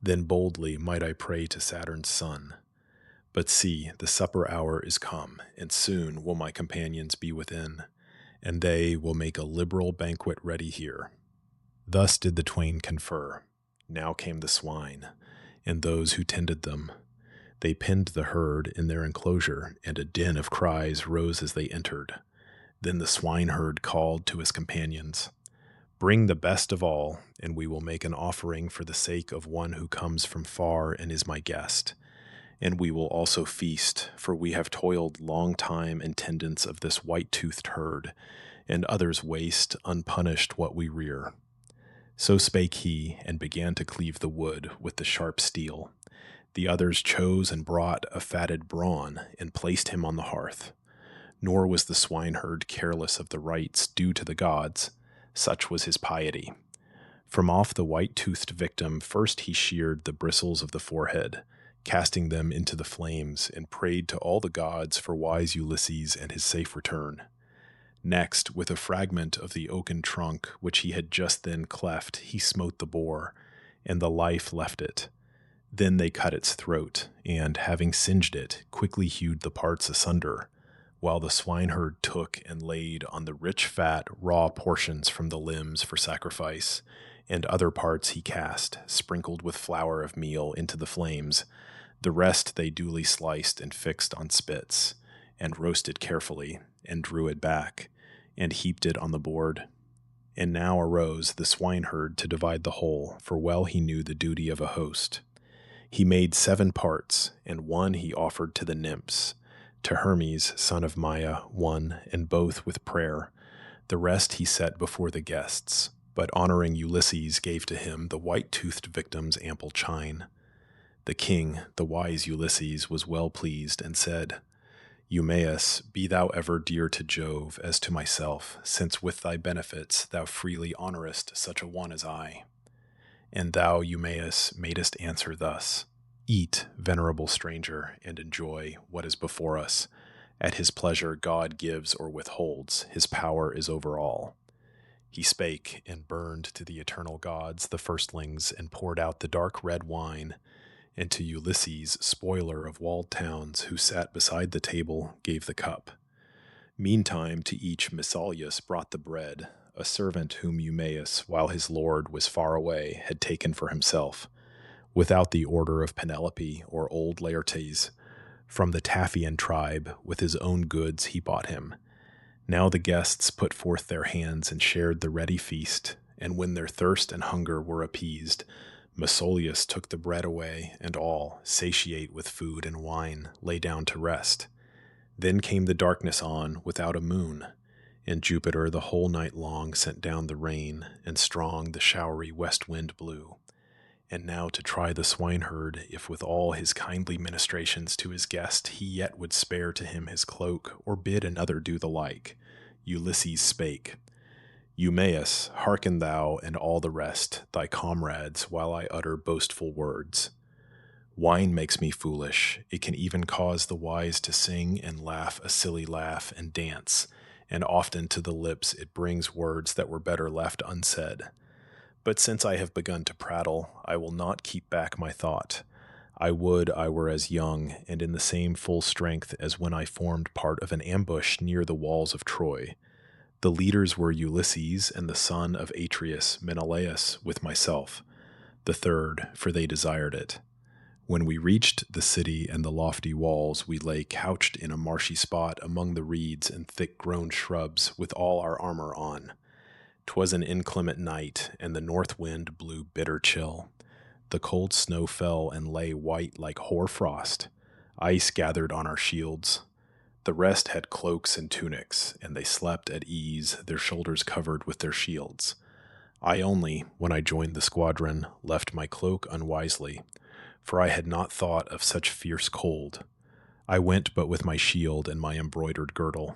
then boldly might I pray to Saturn's son. But see, the supper hour is come, and soon will my companions be within, and they will make a liberal banquet ready here. Thus did the twain confer. Now came the swine, and those who tended them. They penned the herd in their enclosure, and a din of cries rose as they entered. Then the swineherd called to his companions, Bring the best of all, and we will make an offering for the sake of one who comes from far and is my guest. And we will also feast, for we have toiled long time in tendance of this white-toothed herd, and others waste unpunished what we rear. So spake he, and began to cleave the wood with the sharp steel. The others chose and brought a fatted brawn, and placed him on the hearth. Nor was the swineherd careless of the rites due to the gods. Such was his piety. From off the white-toothed victim first he sheared the bristles of the forehead, casting them into the flames, and prayed to all the gods for wise Ulysses and his safe return. Next, with a fragment of the oaken trunk which he had just then cleft, he smote the boar, and the life left it. Then they cut its throat, and, having singed it, quickly hewed the parts asunder, while the swineherd took and laid on the rich fat raw portions from the limbs for sacrifice, and other parts he cast, sprinkled with flour of meal, into the flames. The rest they duly sliced and fixed on spits, and roasted carefully, and drew it back, and heaped it on the board. And now arose the swineherd to divide the whole, for well he knew the duty of a host. He made 7 parts, and 1 he offered to the nymphs, to Hermes, son of Maia, 1, and both with prayer. The rest he set before the guests, but honoring Ulysses gave to him the white-toothed victim's ample chine. The king, the wise Ulysses, was well pleased, and said, Eumaeus, be thou ever dear to Jove as to myself, since with thy benefits thou freely honorest such a one as I. And thou, Eumaeus, madest answer thus, Eat, venerable stranger, and enjoy what is before us. At his pleasure God gives or withholds, his power is over all. He spake, and burned to the eternal gods the firstlings, and poured out the dark red wine, and to Ulysses, spoiler of walled towns, who sat beside the table, gave the cup. Meantime to each Messalius brought the bread, a servant whom Eumaeus, while his lord was far away, had taken for himself, without the order of Penelope or old Laertes. From the Taphian tribe, with his own goods he bought him. Now the guests put forth their hands and shared the ready feast, and when their thirst and hunger were appeased, Messalius took the bread away, and all, satiate with food and wine, lay down to rest. Then came the darkness on, without a moon, and Jupiter the whole night long sent down the rain, and strong the showery west wind blew. And now to try the swineherd, if with all his kindly ministrations to his guest he yet would spare to him his cloak, or bid another do the like, Ulysses spake, Eumaeus, hearken thou and all the rest, thy comrades, while I utter boastful words. Wine makes me foolish, it can even cause the wise to sing and laugh a silly laugh and dance, and often to the lips it brings words that were better left unsaid. But since I have begun to prattle, I will not keep back my thought. I would I were as young and in the same full strength as when I formed part of an ambush near the walls of Troy. The leaders were Ulysses and the son of Atreus, Menelaus, with myself, the third, for they desired it. When we reached the city and the lofty walls, we lay couched in a marshy spot among the reeds and thick-grown shrubs, with all our armor on. 'Twas an inclement night, and the north wind blew bitter chill. The cold snow fell and lay white like hoar frost. Ice gathered on our shields. The rest had cloaks and tunics, and they slept at ease, their shoulders covered with their shields. I only, when I joined the squadron, left my cloak unwisely, for I had not thought of such fierce cold. I went but with my shield and my embroidered girdle.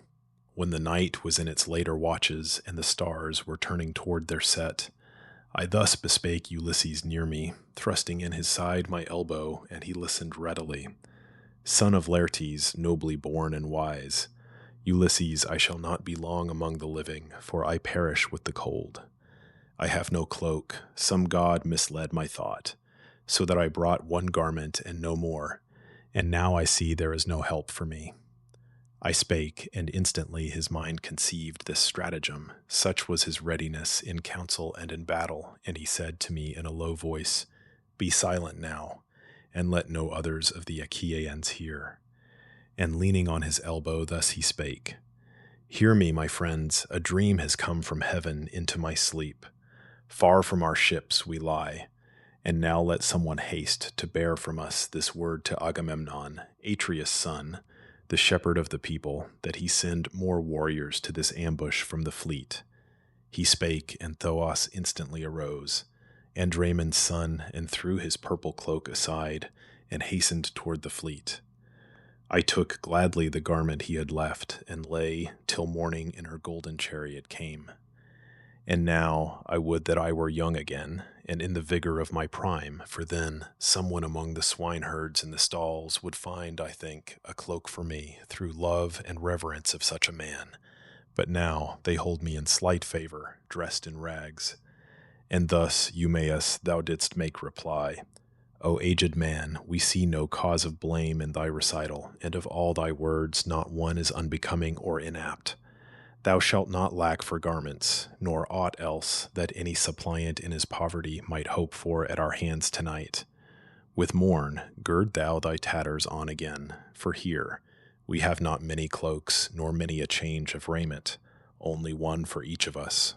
When the night was in its later watches, and the stars were turning toward their set, I thus bespake Ulysses near me, thrusting in his side my elbow, and he listened readily. Son of Laertes, nobly born and wise, Ulysses, I shall not be long among the living, for I perish with the cold. I have no cloak, some god misled my thought, so that I brought one garment and no more, and now I see there is no help for me. I spake, and instantly his mind conceived this stratagem. Such was his readiness in council and in battle, and he said to me in a low voice, Be silent now, and let no others of the Achaeans hear. And leaning on his elbow, thus he spake, Hear me, my friends, a dream has come from heaven into my sleep. Far from our ships we lie, and now let someone haste to bear from us this word to Agamemnon, Atreus' son, the shepherd of the people, that he send more warriors to this ambush from the fleet. He spake, and Thoas instantly arose, Andraemon's son, and threw his purple cloak aside, and hastened toward the fleet. I took gladly the garment he had left, and lay till morning in her golden chariot came. And now I would that I were young again, and in the vigor of my prime, for then someone among the swineherds in the stalls would find, I think, a cloak for me, through love and reverence of such a man. but now they hold me in slight favor, dressed in rags. And thus, Eumaeus, thou didst make reply, O aged man, we see no cause of blame in thy recital, and of all thy words not one is unbecoming or inapt. Thou shalt not lack for garments, nor aught else that any suppliant in his poverty might hope for at our hands tonight. With morn, gird thou thy tatters on again, for here we have not many cloaks, nor many a change of raiment, only one for each of us.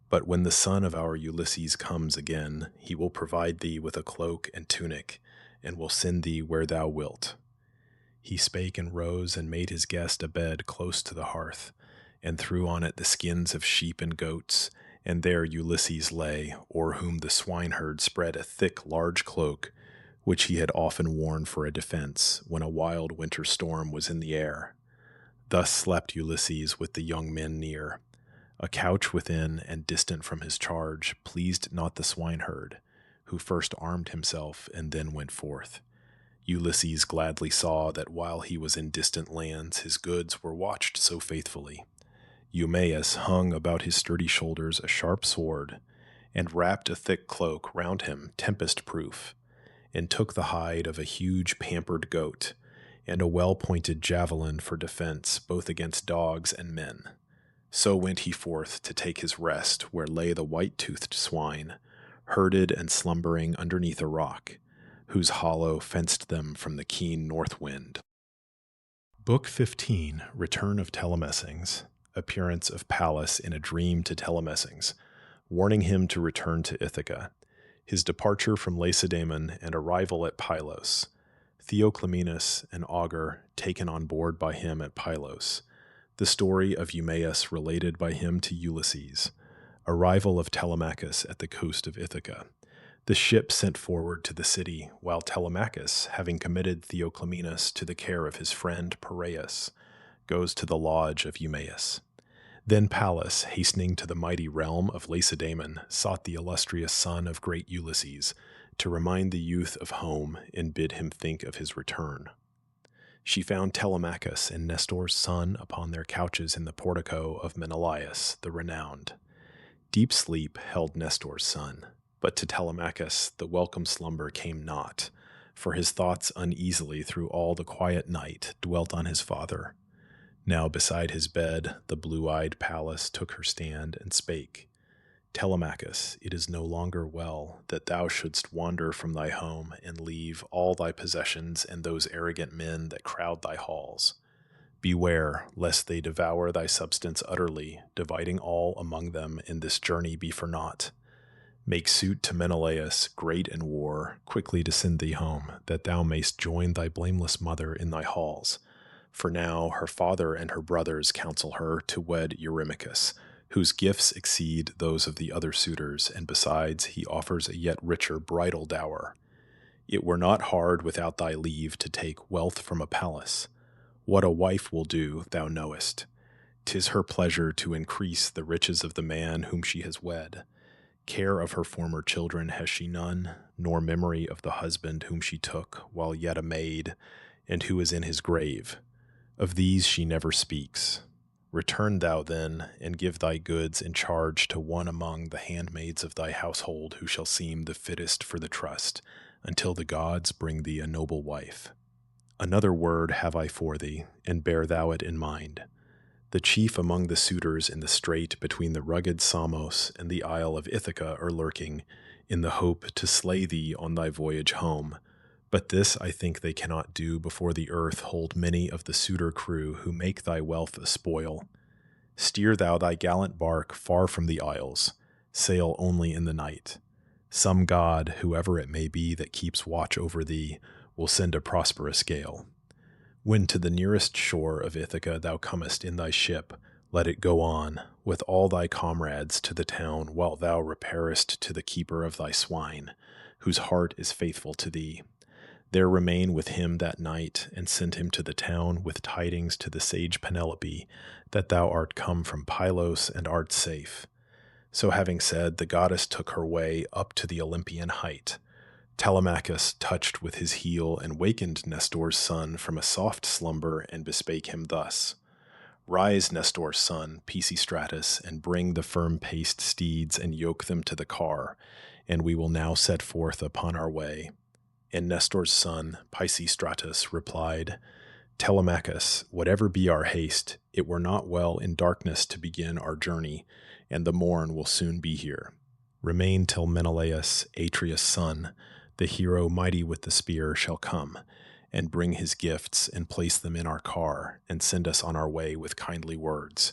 But when the son of our Ulysses comes again, he will provide thee with a cloak and tunic, and will send thee where thou wilt. He spake and rose and made his guest a bed close to the hearth, and threw on it the skins of sheep and goats, and there Ulysses lay, o'er whom the swineherd spread a thick large cloak, which he had often worn for a defense, when a wild winter storm was in the air. Thus slept Ulysses with the young men near. A couch within and distant from his charge pleased not the swineherd, who first armed himself and then went forth. Ulysses gladly saw that while he was in distant lands his goods were watched so faithfully. Eumaeus hung about his sturdy shoulders a sharp sword, and wrapped a thick cloak round him tempest-proof, and took the hide of a huge pampered goat, and a well-pointed javelin for defense both against dogs and men. So went he forth to take his rest where lay the white-toothed swine, herded and slumbering underneath a rock, whose hollow fenced them from the keen north wind. Book 15, Return of Telemachus, appearance of Pallas in a dream to Telemachus, warning him to return to Ithaca, his departure from Lacedaemon and arrival at Pylos, Theoclymenus, an augur, taken on board by him at Pylos, the story of Eumaeus related by him to Ulysses, arrival of Telemachus at the coast of Ithaca, the ship sent forward to the city, while Telemachus, having committed Theoclymenus to the care of his friend Piraeus, goes to the lodge of Eumaeus. Then Pallas, hastening to the mighty realm of Lacedaemon, sought the illustrious son of great Ulysses, to remind the youth of home and bid him think of his return. She found Telemachus and Nestor's son upon their couches in the portico of Menelaus the renowned. Deep sleep held Nestor's son, but to Telemachus the welcome slumber came not, for his thoughts uneasily through all the quiet night dwelt on his father. Now beside his bed the blue-eyed Pallas took her stand and spake, Telemachus, it is no longer well that thou shouldst wander from thy home and leave all thy possessions and those arrogant men that crowd thy halls. Beware lest they devour thy substance utterly, dividing all among them, and this journey be for naught. Make suit to Menelaus, great in war, quickly to send thee home, that thou mayst join thy blameless mother in thy halls. For now her father and her brothers counsel her to wed Eurymachus, whose gifts exceed those of the other suitors, and besides he offers a yet richer bridal dower. It were not hard without thy leave to take wealth from a palace. What a wife will do, thou knowest. 'Tis her pleasure to increase the riches of the man whom she has wed. Care of her former children has she none, nor memory of the husband whom she took while yet a maid, and who is in his grave. Of these she never speaks. Return thou then, and give thy goods in charge to one among the handmaids of thy household who shall seem the fittest for the trust, until the gods bring thee a noble wife. Another word have I for thee, and bear thou it in mind. The chief among the suitors in the strait between the rugged Samos and the isle of Ithaca are lurking, in the hope to slay thee on thy voyage home. But this I think they cannot do before the earth hold many of the suitor crew who make thy wealth a spoil. Steer thou thy gallant bark far from the isles, sail only in the night. Some god, whoever it may be that keeps watch over thee, will send a prosperous gale. When to the nearest shore of Ithaca thou comest in thy ship, let it go on, with all thy comrades, to the town, while thou repairest to the keeper of thy swine, whose heart is faithful to thee. There remain with him that night, and send him to the town with tidings to the sage Penelope, that thou art come from Pylos and art safe. So having said, the goddess took her way up to the Olympian height. Telemachus touched with his heel and wakened Nestor's son from a soft slumber and bespake him thus, Rise, Nestor's son, Pisistratus, and bring the firm-paced steeds and yoke them to the car, and we will now set forth upon our way. And Nestor's son, Pisistratus, replied, Telemachus, whatever be our haste, it were not well in darkness to begin our journey, and the morn will soon be here. Remain till Menelaus, Atreus' son, the hero mighty with the spear, shall come, and bring his gifts and place them in our car, and send us on our way with kindly words.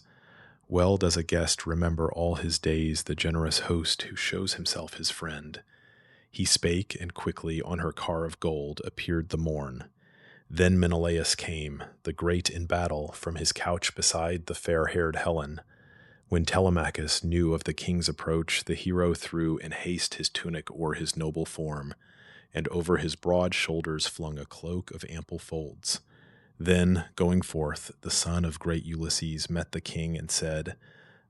Well does a guest remember all his days the generous host who shows himself his friend. He spake, and quickly on her car of gold appeared the morn. Then Menelaus came, the great in battle, from his couch beside the fair-haired Helen. When Telemachus knew of the king's approach, the hero threw in haste his tunic o'er his noble form, and over his broad shoulders flung a cloak of ample folds. Then, going forth, the son of great Ulysses met the king and said,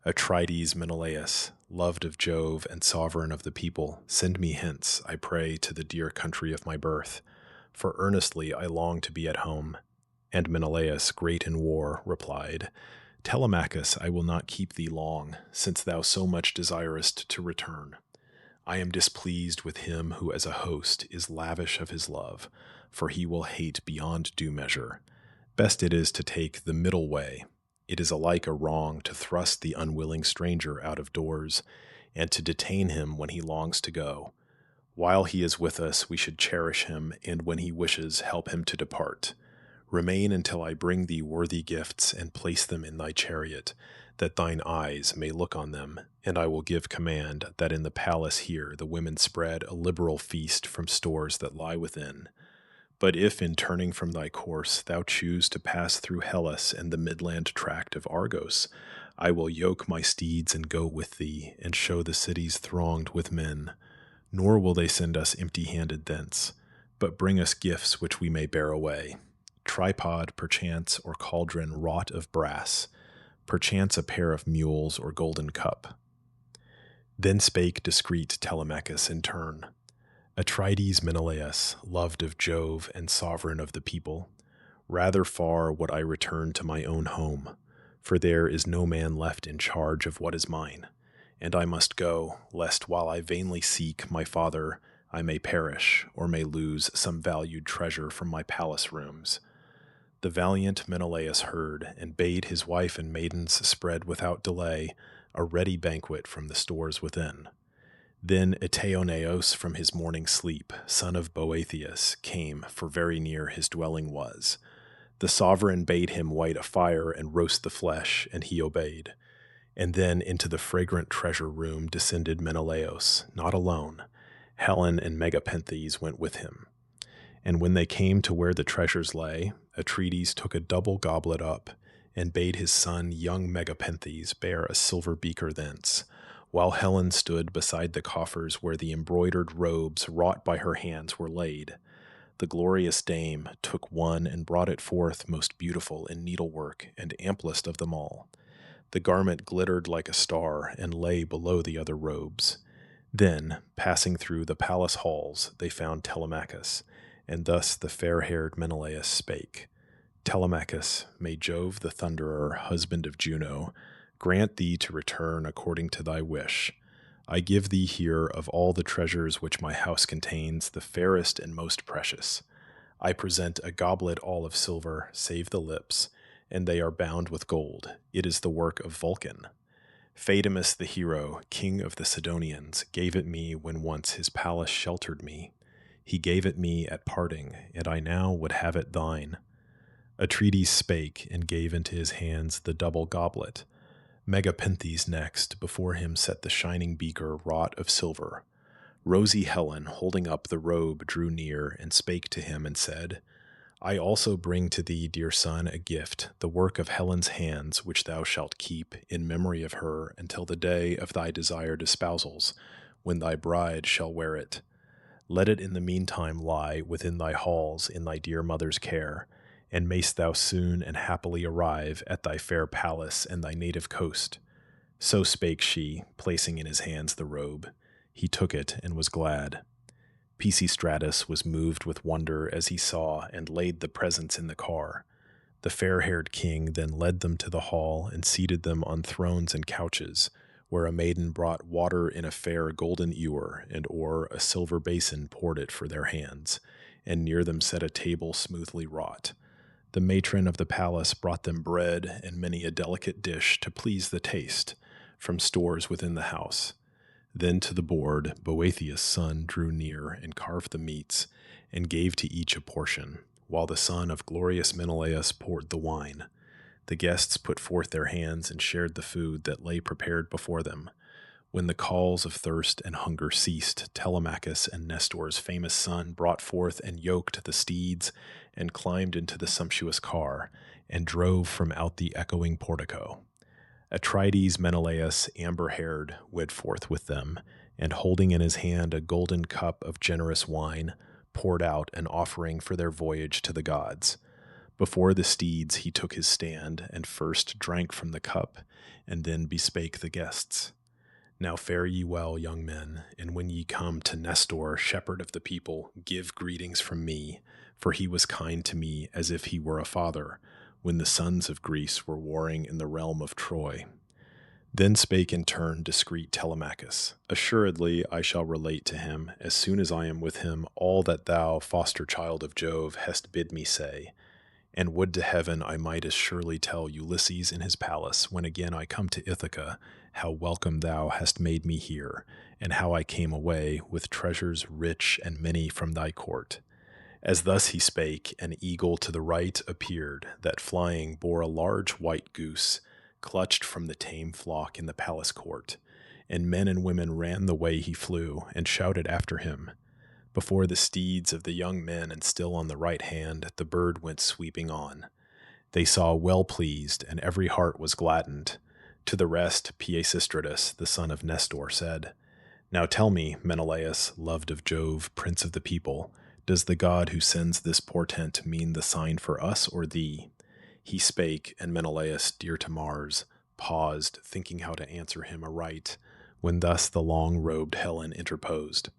Atrides Menelaus, loved of Jove and sovereign of the people, send me hence, I pray, to the dear country of my birth, for earnestly I long to be at home. And Menelaus, great in war, replied, Telemachus, I will not keep thee long, since thou so much desirest to return. I am displeased with him who as a host is lavish of his love, for he will hate beyond due measure. Best it is to take the middle way. It is alike a wrong to thrust the unwilling stranger out of doors, and to detain him when he longs to go. While he is with us, we should cherish him, and when he wishes, help him to depart. Remain until I bring thee worthy gifts and place them in thy chariot, that thine eyes may look on them, and I will give command that in the palace here the women spread a liberal feast from stores that lie within. But if in turning from thy course thou choose to pass through Hellas and the midland tract of Argos, I will yoke my steeds and go with thee, and show the cities thronged with men. Nor will they send us empty-handed thence, but bring us gifts which we may bear away. Tripod, perchance, or cauldron wrought of brass, perchance a pair of mules or golden cup. Then spake discreet Telemachus in turn, Atrides Menelaus, loved of Jove and sovereign of the people, rather far would I return to my own home, for there is no man left in charge of what is mine, and I must go, lest while I vainly seek my father, I may perish, or may lose some valued treasure from my palace rooms. The valiant Menelaus heard, and bade his wife and maidens spread without delay a ready banquet from the stores within. Then Eumaeus from his morning sleep, son of Boethius, came, for very near his dwelling was. The sovereign bade him light a fire and roast the flesh, and he obeyed. And then into the fragrant treasure room descended Menelaus, not alone. Helen and Megapenthes went with him. And when they came to where the treasures lay, Atrides took a double goblet up, and bade his son young Megapenthes bear a silver beaker thence, while Helen stood beside the coffers where the embroidered robes wrought by her hands were laid. The glorious dame took one and brought it forth most beautiful in needlework and amplest of them all. The garment glittered like a star and lay below the other robes. Then, passing through the palace halls, they found Telemachus, and thus the fair-haired Menelaus spake. Telemachus, may Jove the Thunderer, husband of Juno, grant thee to return according to thy wish. I give thee here of all the treasures which my house contains the fairest and most precious. I present a goblet all of silver, save the lips, and they are bound with gold. It is the work of Vulcan. Phaedimus the hero, king of the Sidonians, gave it me when once his palace sheltered me. He gave it me at parting, and I now would have it thine. Atrides spake, and gave into his hands the double goblet. Megapenthes next before him set the shining beaker wrought of silver. Rosy Helen, holding up the robe, drew near, and spake to him and said, I also bring to thee, dear son, a gift, the work of Helen's hands, which thou shalt keep in memory of her until the day of thy desired espousals, when thy bride shall wear it. Let it in the meantime lie within thy halls in thy dear mother's care, and mayst thou soon and happily arrive at thy fair palace and thy native coast. So spake she, placing in his hands the robe. He took it and was glad. Pisistratus was moved with wonder as he saw and laid the presents in the car. The fair-haired king then led them to the hall and seated them on thrones and couches, where a maiden brought water in a fair golden ewer, and o'er a silver basin poured it for their hands, and near them set a table smoothly wrought. The matron of the palace brought them bread and many a delicate dish to please the taste, from stores within the house. Then to the board Boethius' son drew near and carved the meats, and gave to each a portion, while the son of glorious Menelaus poured the wine. The guests put forth their hands and shared the food that lay prepared before them. When the calls of thirst and hunger ceased, Telemachus and Nestor's famous son brought forth and yoked the steeds, and climbed into the sumptuous car, and drove from out the echoing portico. Atrides Menelaus, amber-haired, went forth with them, and holding in his hand a golden cup of generous wine, poured out an offering for their voyage to the gods. Before the steeds he took his stand, and first drank from the cup, and then bespake the guests. Now fare ye well, young men, and when ye come to Nestor, shepherd of the people, give greetings from me, for he was kind to me as if he were a father, when the sons of Greece were warring in the realm of Troy. Then spake in turn discreet Telemachus, Assuredly I shall relate to him, as soon as I am with him, all that thou, foster child of Jove, hast bid me say. And would to heaven I might as surely tell Ulysses in his palace, when again I come to Ithaca, how welcome thou hast made me here, and how I came away with treasures rich and many from thy court. As thus he spake, an eagle to the right appeared, that flying bore a large white goose, clutched from the tame flock in the palace court, and men and women ran the way he flew, and shouted after him. Before the steeds of the young men, and still on the right hand, the bird went sweeping on. They saw well pleased, and every heart was gladdened. To the rest, Peisistratus, the son of Nestor, said, Now tell me, Menelaus, loved of Jove, prince of the people, does the god who sends this portent mean the sign for us or thee? He spake, and Menelaus, dear to Mars, paused, thinking how to answer him aright, when thus the long-robed Helen interposed.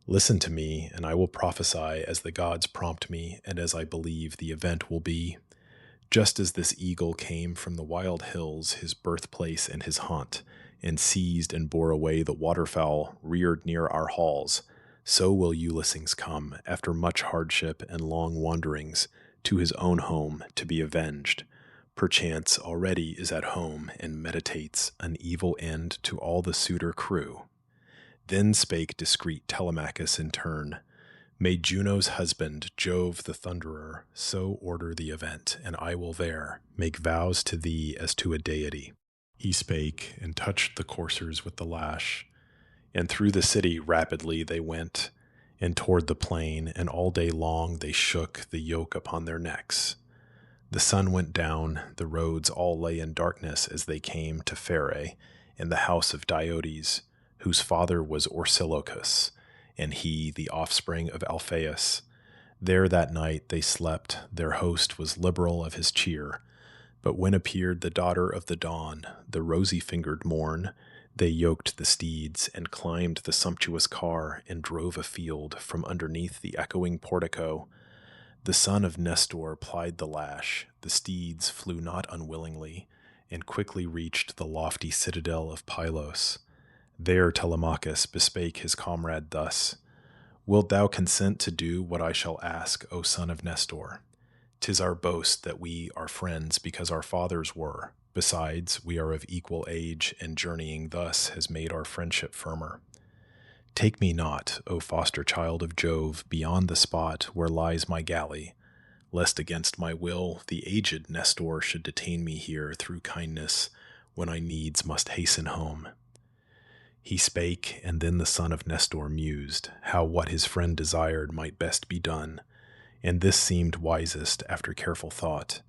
Listen to me, and I will prophesy as the gods prompt me, and as I believe the event will be. Just as this eagle came from the wild hills, his birthplace and his haunt, and seized and bore away the waterfowl reared near our halls, so will Ulysses come, after much hardship and long wanderings, to his own home to be avenged. Perchance already is at home, and meditates an evil end to all the suitor crew. Then spake discreet Telemachus in turn, May Juno's husband, Jove the Thunderer, so order the event, and I will there make vows to thee as to a deity. He spake, and touched the coursers with the lash, and through the city rapidly they went, and toward the plain, and all day long they shook the yoke upon their necks. The sun went down, the roads all lay in darkness as they came to Phere, in the house of Diodes, whose father was Orsilochus, and he the offspring of Alphaeus. There that night they slept, their host was liberal of his cheer. But when appeared the daughter of the dawn, the rosy-fingered morn, they yoked the steeds, and climbed the sumptuous car, and drove afield from underneath the echoing portico. The son of Nestor plied the lash, the steeds flew not unwillingly, and quickly reached the lofty citadel of Pylos. There Telemachus bespake his comrade thus, Wilt thou consent to do what I shall ask, O son of Nestor? 'Tis our boast that we are friends because our fathers were. Besides, we are of equal age, and journeying thus has made our friendship firmer. Take me not, O foster child of Jove, beyond the spot where lies my galley, lest against my will the aged Nestor should detain me here through kindness, when I needs must hasten home. He spake, and then the son of Nestor mused, how what his friend desired might best be done, and this seemed wisest after careful thought.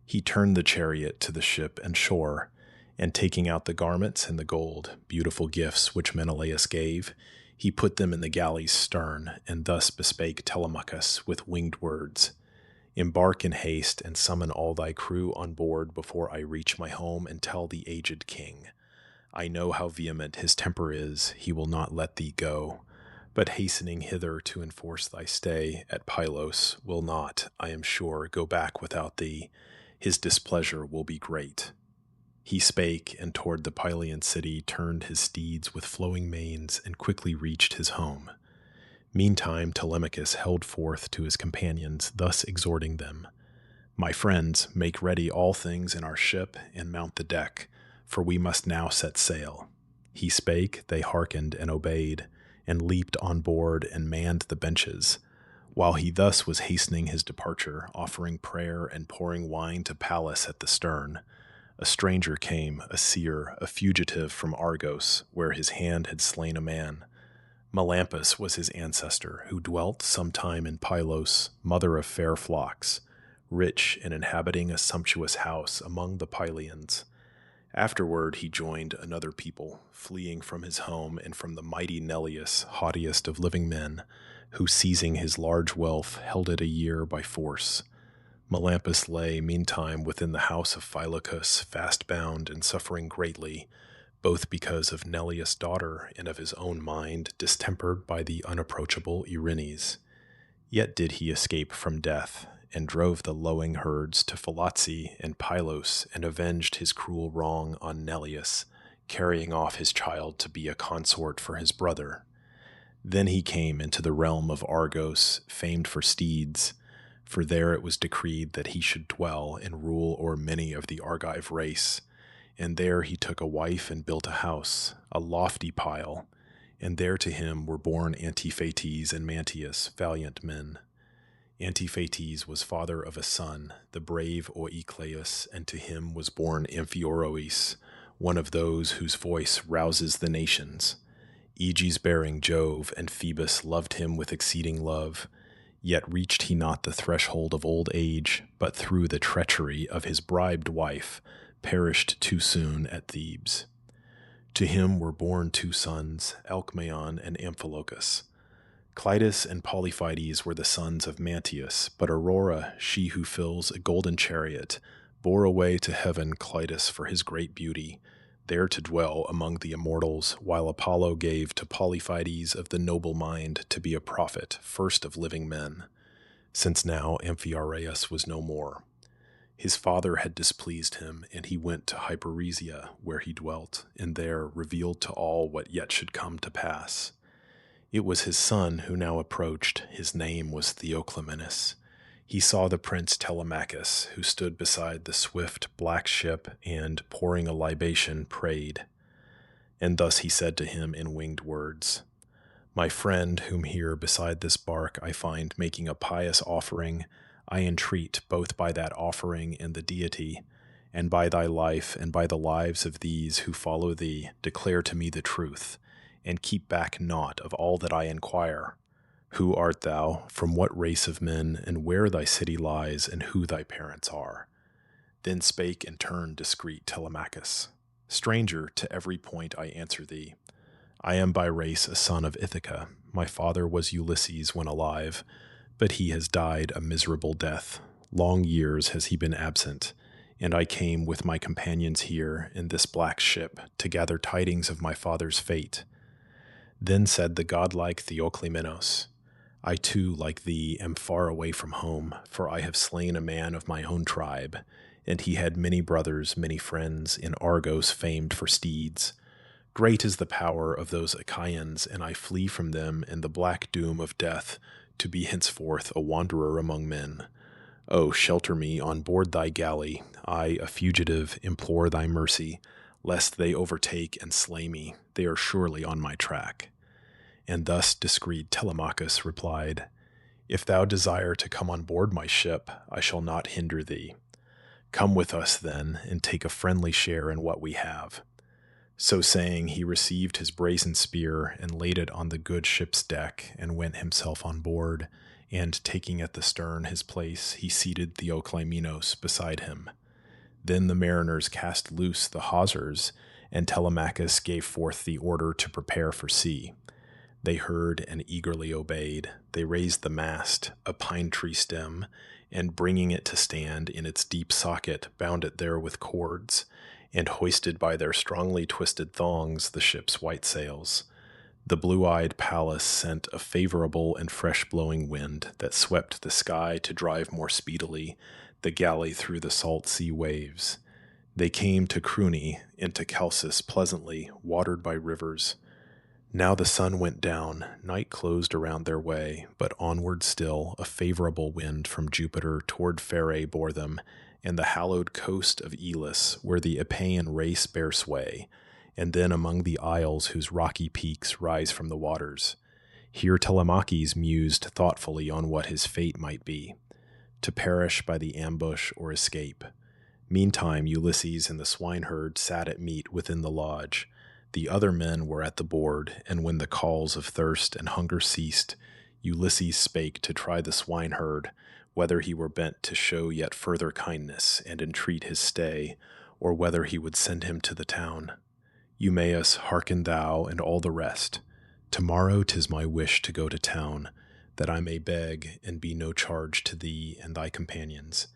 He turned the chariot to the ship and shore, and taking out the garments and the gold, beautiful gifts which Menelaus gave, he put them in the galley's stern, and thus bespake Telemachus with winged words, Embark in haste, and summon all thy crew on board before I reach my home and tell the aged king. I know how vehement his temper is, he will not let thee go, but hastening hither to enforce thy stay at Pylos will not, I am sure, go back without thee, his displeasure will be great." He spake, and toward the Pylian city turned his steeds with flowing manes, and quickly reached his home. Meantime Telemachus held forth to his companions, thus exhorting them, "My friends, make ready all things in our ship, and mount the deck, for we must now set sail." He spake, they hearkened and obeyed, and leaped on board and manned the benches. While he thus was hastening his departure, offering prayer and pouring wine to Pallas at the stern, a stranger came, a seer, a fugitive from Argos, where his hand had slain a man. Melampus was his ancestor, who dwelt sometime in Pylos, mother of fair flocks, rich and inhabiting a sumptuous house among the Pylians. Afterward he joined another people, fleeing from his home and from the mighty Neleus, haughtiest of living men, who, seizing his large wealth, held it a year by force. Melampus lay meantime within the house of Phylacus, fast bound and suffering greatly, both because of Neleus' daughter and of his own mind, distempered by the unapproachable Erinnys. Yet did he escape from death, and drove the lowing herds to Phylace and Pylos, and avenged his cruel wrong on Neleus, carrying off his child to be a consort for his brother. Then he came into the realm of Argos, famed for steeds, for there it was decreed that he should dwell and rule o'er many of the Argive race. And there he took a wife and built a house, a lofty pile, and there to him were born Antiphates and Mantius, valiant men. Antiphates was father of a son, the brave Eurycleia, and to him was born Amphiorois, one of those whose voice rouses the nations. Aegis-bearing Jove and Phoebus loved him with exceeding love, yet reached he not the threshold of old age, but through the treachery of his bribed wife, perished too soon at Thebes. To him were born two sons, Alcmaeon and Amphilochus. Clitus and Polyphides were the sons of Mantius, but Aurora, she who fills a golden chariot, bore away to heaven Clitus for his great beauty, there to dwell among the immortals, while Apollo gave to Polyphides of the noble mind to be a prophet, first of living men, since now Amphiaraus was no more. His father had displeased him, and he went to Hyperesia, where he dwelt, and there revealed to all what yet should come to pass. It was his son who now approached. His name was Theoclymenus. He saw the prince Telemachus, who stood beside the swift black ship, and, pouring a libation, prayed. And thus he said to him in winged words, "My friend, whom here beside this bark I find making a pious offering, I entreat, both by that offering and the deity, and by thy life and by the lives of these who follow thee, declare to me the truth, and keep back naught of all that I inquire. Who art thou, from what race of men, and where thy city lies, and who thy parents are?" Then spake and turned discreet Telemachus, "Stranger, to every point I answer thee. I am by race a son of Ithaca. My father was Ulysses when alive, but he has died a miserable death. Long years has he been absent, and I came with my companions here in this black ship to gather tidings of my father's fate." Then said the godlike Theoclymenos, "I too, like thee, am far away from home, for I have slain a man of my own tribe, and he had many brothers, many friends, in Argos famed for steeds. Great is the power of those Achaeans, and I flee from them in the black doom of death, to be henceforth a wanderer among men. O shelter me on board thy galley. I, a fugitive, implore thy mercy, lest they overtake and slay me. They are surely on my track." And thus discreet Telemachus replied, "If thou desire to come on board my ship, I shall not hinder thee. Come with us then, and take a friendly share in what we have." So saying, he received his brazen spear, and laid it on the good ship's deck, and went himself on board, and taking at the stern his place, he seated Theoclymenos beside him. Then the mariners cast loose the hawsers, and Telemachus gave forth the order to prepare for sea. They heard and eagerly obeyed. They raised the mast, a pine tree stem, and bringing it to stand in its deep socket, bound it there with cords, and hoisted by their strongly twisted thongs the ship's white sails. The blue-eyed Pallas sent a favorable and fresh-blowing wind that swept the sky to drive more speedily the galley through the salt sea waves. They came to Cruni, into Chalcis pleasantly, watered by rivers. Now the sun went down, night closed around their way, but onward still a favorable wind from Jupiter toward Phaerae bore them, and the hallowed coast of Elis, where the Epaean race bear sway, and then among the isles whose rocky peaks rise from the waters. Here Telemachus mused thoughtfully on what his fate might be, to perish by the ambush or escape. Meantime Ulysses and the swineherd sat at meat within the lodge. The other men were at the board, and when the calls of thirst and hunger ceased, Ulysses spake to try the swineherd, whether he were bent to show yet further kindness and entreat his stay, or whether he would send him to the town. Eumaeus, hearken thou and all the rest. Tomorrow 'tis my wish to go to town, that I may beg and be no charge to thee and thy companions.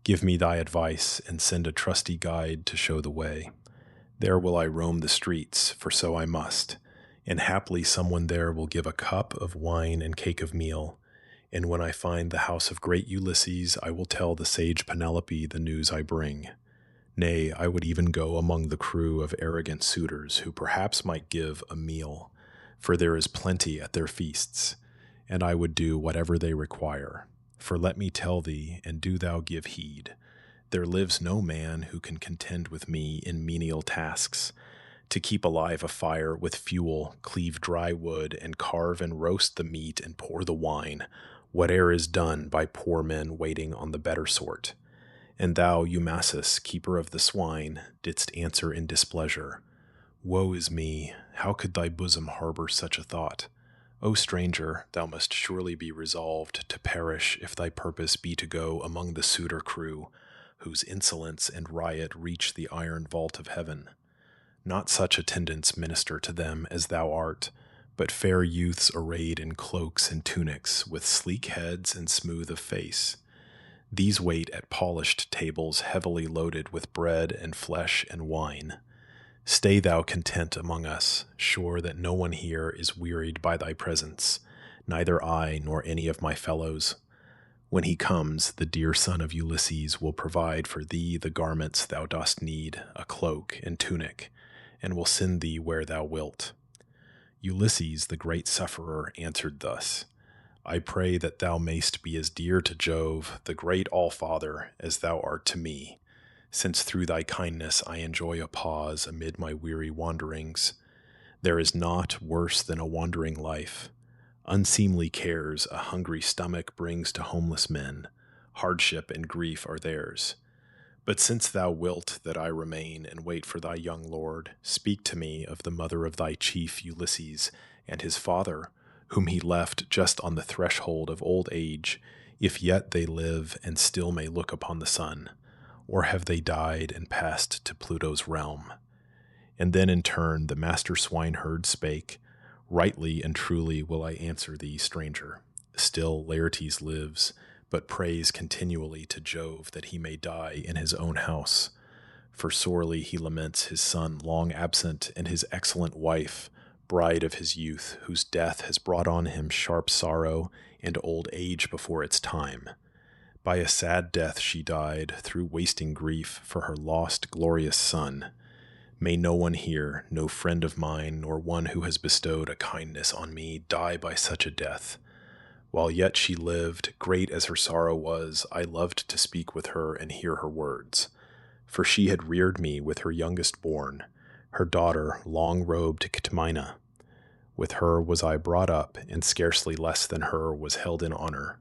Give me thy advice, and send a trusty guide to show the way. There will I roam the streets, for so I must, and haply someone there will give a cup of wine and cake of meal. And when I find the house of great Ulysses, I will tell the sage Penelope the news I bring. Nay, I would even go among the crew of arrogant suitors, who perhaps might give a meal, for there is plenty at their feasts, and I would do whatever they require. For let me tell thee, and do thou give heed, there lives no man who can contend with me in menial tasks, to keep alive a fire with fuel, cleave dry wood, and carve and roast the meat and pour the wine, whate'er is done by poor men waiting on the better sort. And thou, Eumaeus, keeper of the swine, didst answer in displeasure. Woe is me, how could thy bosom harbor such a thought? O stranger, thou must surely be resolved to perish if thy purpose be to go among the suitor crew, whose insolence and riot reach the iron vault of heaven. Not such attendants minister to them as thou art, but fair youths arrayed in cloaks and tunics, with sleek heads and smooth of face. These wait at polished tables heavily loaded with bread and flesh and wine. Stay thou content among us, sure that no one here is wearied by thy presence, neither I nor any of my fellows. When he comes, the dear son of Ulysses will provide for thee the garments thou dost need, a cloak and tunic, and will send thee where thou wilt. Ulysses, the great sufferer, answered thus, I pray that thou mayst be as dear to Jove, the great All-Father, as thou art to me, since through thy kindness I enjoy a pause amid my weary wanderings. There is naught worse than a wandering life. Unseemly cares a hungry stomach brings to homeless men. Hardship and grief are theirs. But since thou wilt that I remain and wait for thy young lord, speak to me of the mother of thy chief Ulysses and his father, whom he left just on the threshold of old age, if yet they live and still may look upon the sun, or have they died and passed to Pluto's realm? And then in turn the master swineherd spake, Rightly and truly will I answer thee, stranger. Still Laertes lives, but prays continually to Jove that he may die in his own house. For sorely he laments his son long absent and his excellent wife, bride of his youth, whose death has brought on him sharp sorrow and old age before its time. By a sad death she died, through wasting grief for her lost glorious son. May no one here, no friend of mine, nor one who has bestowed a kindness on me, die by such a death. While yet she lived, great as her sorrow was, I loved to speak with her and hear her words. For she had reared me with her youngest born, her daughter, long-robed Ctymina. With her was I brought up, and scarcely less than her was held in honor.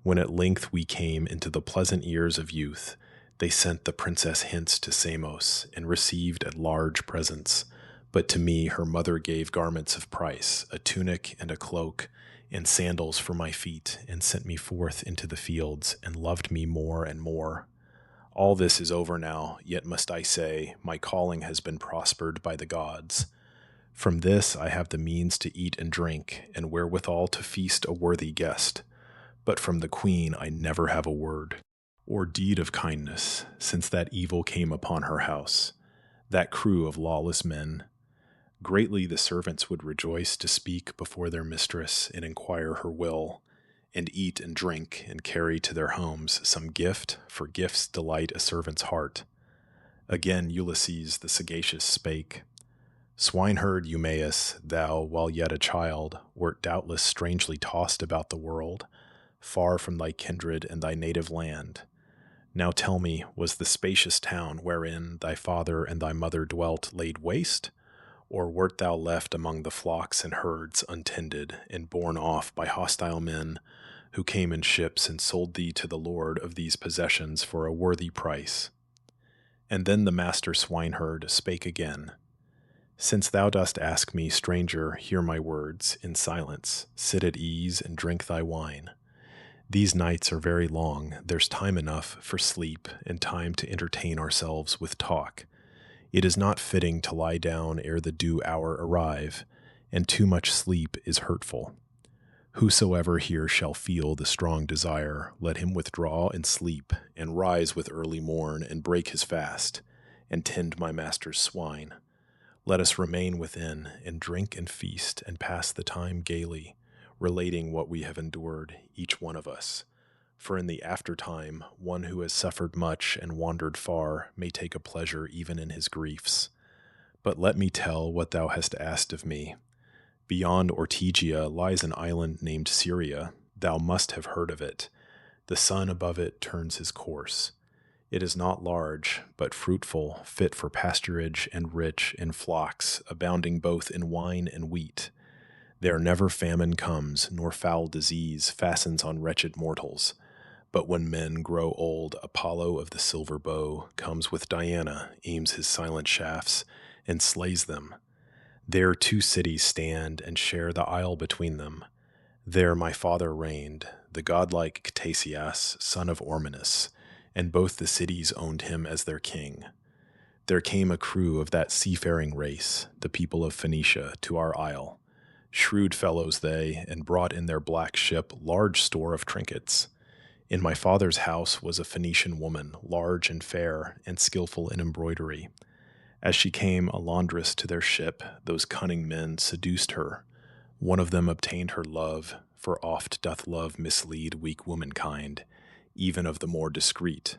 When at length we came into the pleasant years of youth, they sent the princess hints to Samos, and received at large presents. But to me her mother gave garments of price, a tunic and a cloak, and sandals for my feet, and sent me forth into the fields, and loved me more and more. All this is over now, yet must I say, my calling has been prospered by the gods. From this I have the means to eat and drink, and wherewithal to feast a worthy guest. But from the queen I never have a word, or deed of kindness, since that evil came upon her house, that crew of lawless men. Greatly the servants would rejoice to speak before their mistress and inquire her will, and eat and drink, and carry to their homes some gift, for gifts delight a servant's heart. Again Ulysses the sagacious spake, Swineherd Eumaeus, thou, while yet a child, wert doubtless strangely tossed about the world, far from thy kindred and thy native land. Now tell me, was the spacious town wherein thy father and thy mother dwelt laid waste? Or wert thou left among the flocks and herds untended, and borne off by hostile men, who came in ships and sold thee to the lord of these possessions for a worthy price? And then the master swineherd spake again, Since thou dost ask me, stranger, hear my words, in silence, sit at ease and drink thy wine. These nights are very long, there's time enough for sleep, and time to entertain ourselves with talk. It is not fitting to lie down ere the due hour arrive, and too much sleep is hurtful. Whosoever here shall feel the strong desire, let him withdraw and sleep, and rise with early morn, and break his fast, and tend my master's swine. Let us remain within, and drink and feast, and pass the time gaily, relating what we have endured, each one of us. For in the aftertime, one who has suffered much and wandered far may take a pleasure even in his griefs. But let me tell what thou hast asked of me. Beyond Ortygia lies an island named Syria. Thou must have heard of it. The sun above it turns his course. It is not large, but fruitful, fit for pasturage, and rich in flocks, abounding both in wine and wheat. There never famine comes, nor foul disease fastens on wretched mortals. But when men grow old, Apollo of the silver bow comes with Diana, aims his silent shafts, and slays them. There 2 cities stand and share the isle between them. There my father reigned, the godlike Ctesias, son of Ormenus, and both the cities owned him as their king. There came a crew of that seafaring race, the people of Phoenicia, to our isle. Shrewd fellows they, and brought in their black ship large store of trinkets. In my father's house was a Phoenician woman, large and fair, and skillful in embroidery. As she came a laundress to their ship, those cunning men seduced her. One of them obtained her love, for oft doth love mislead weak womankind, even of the more discreet.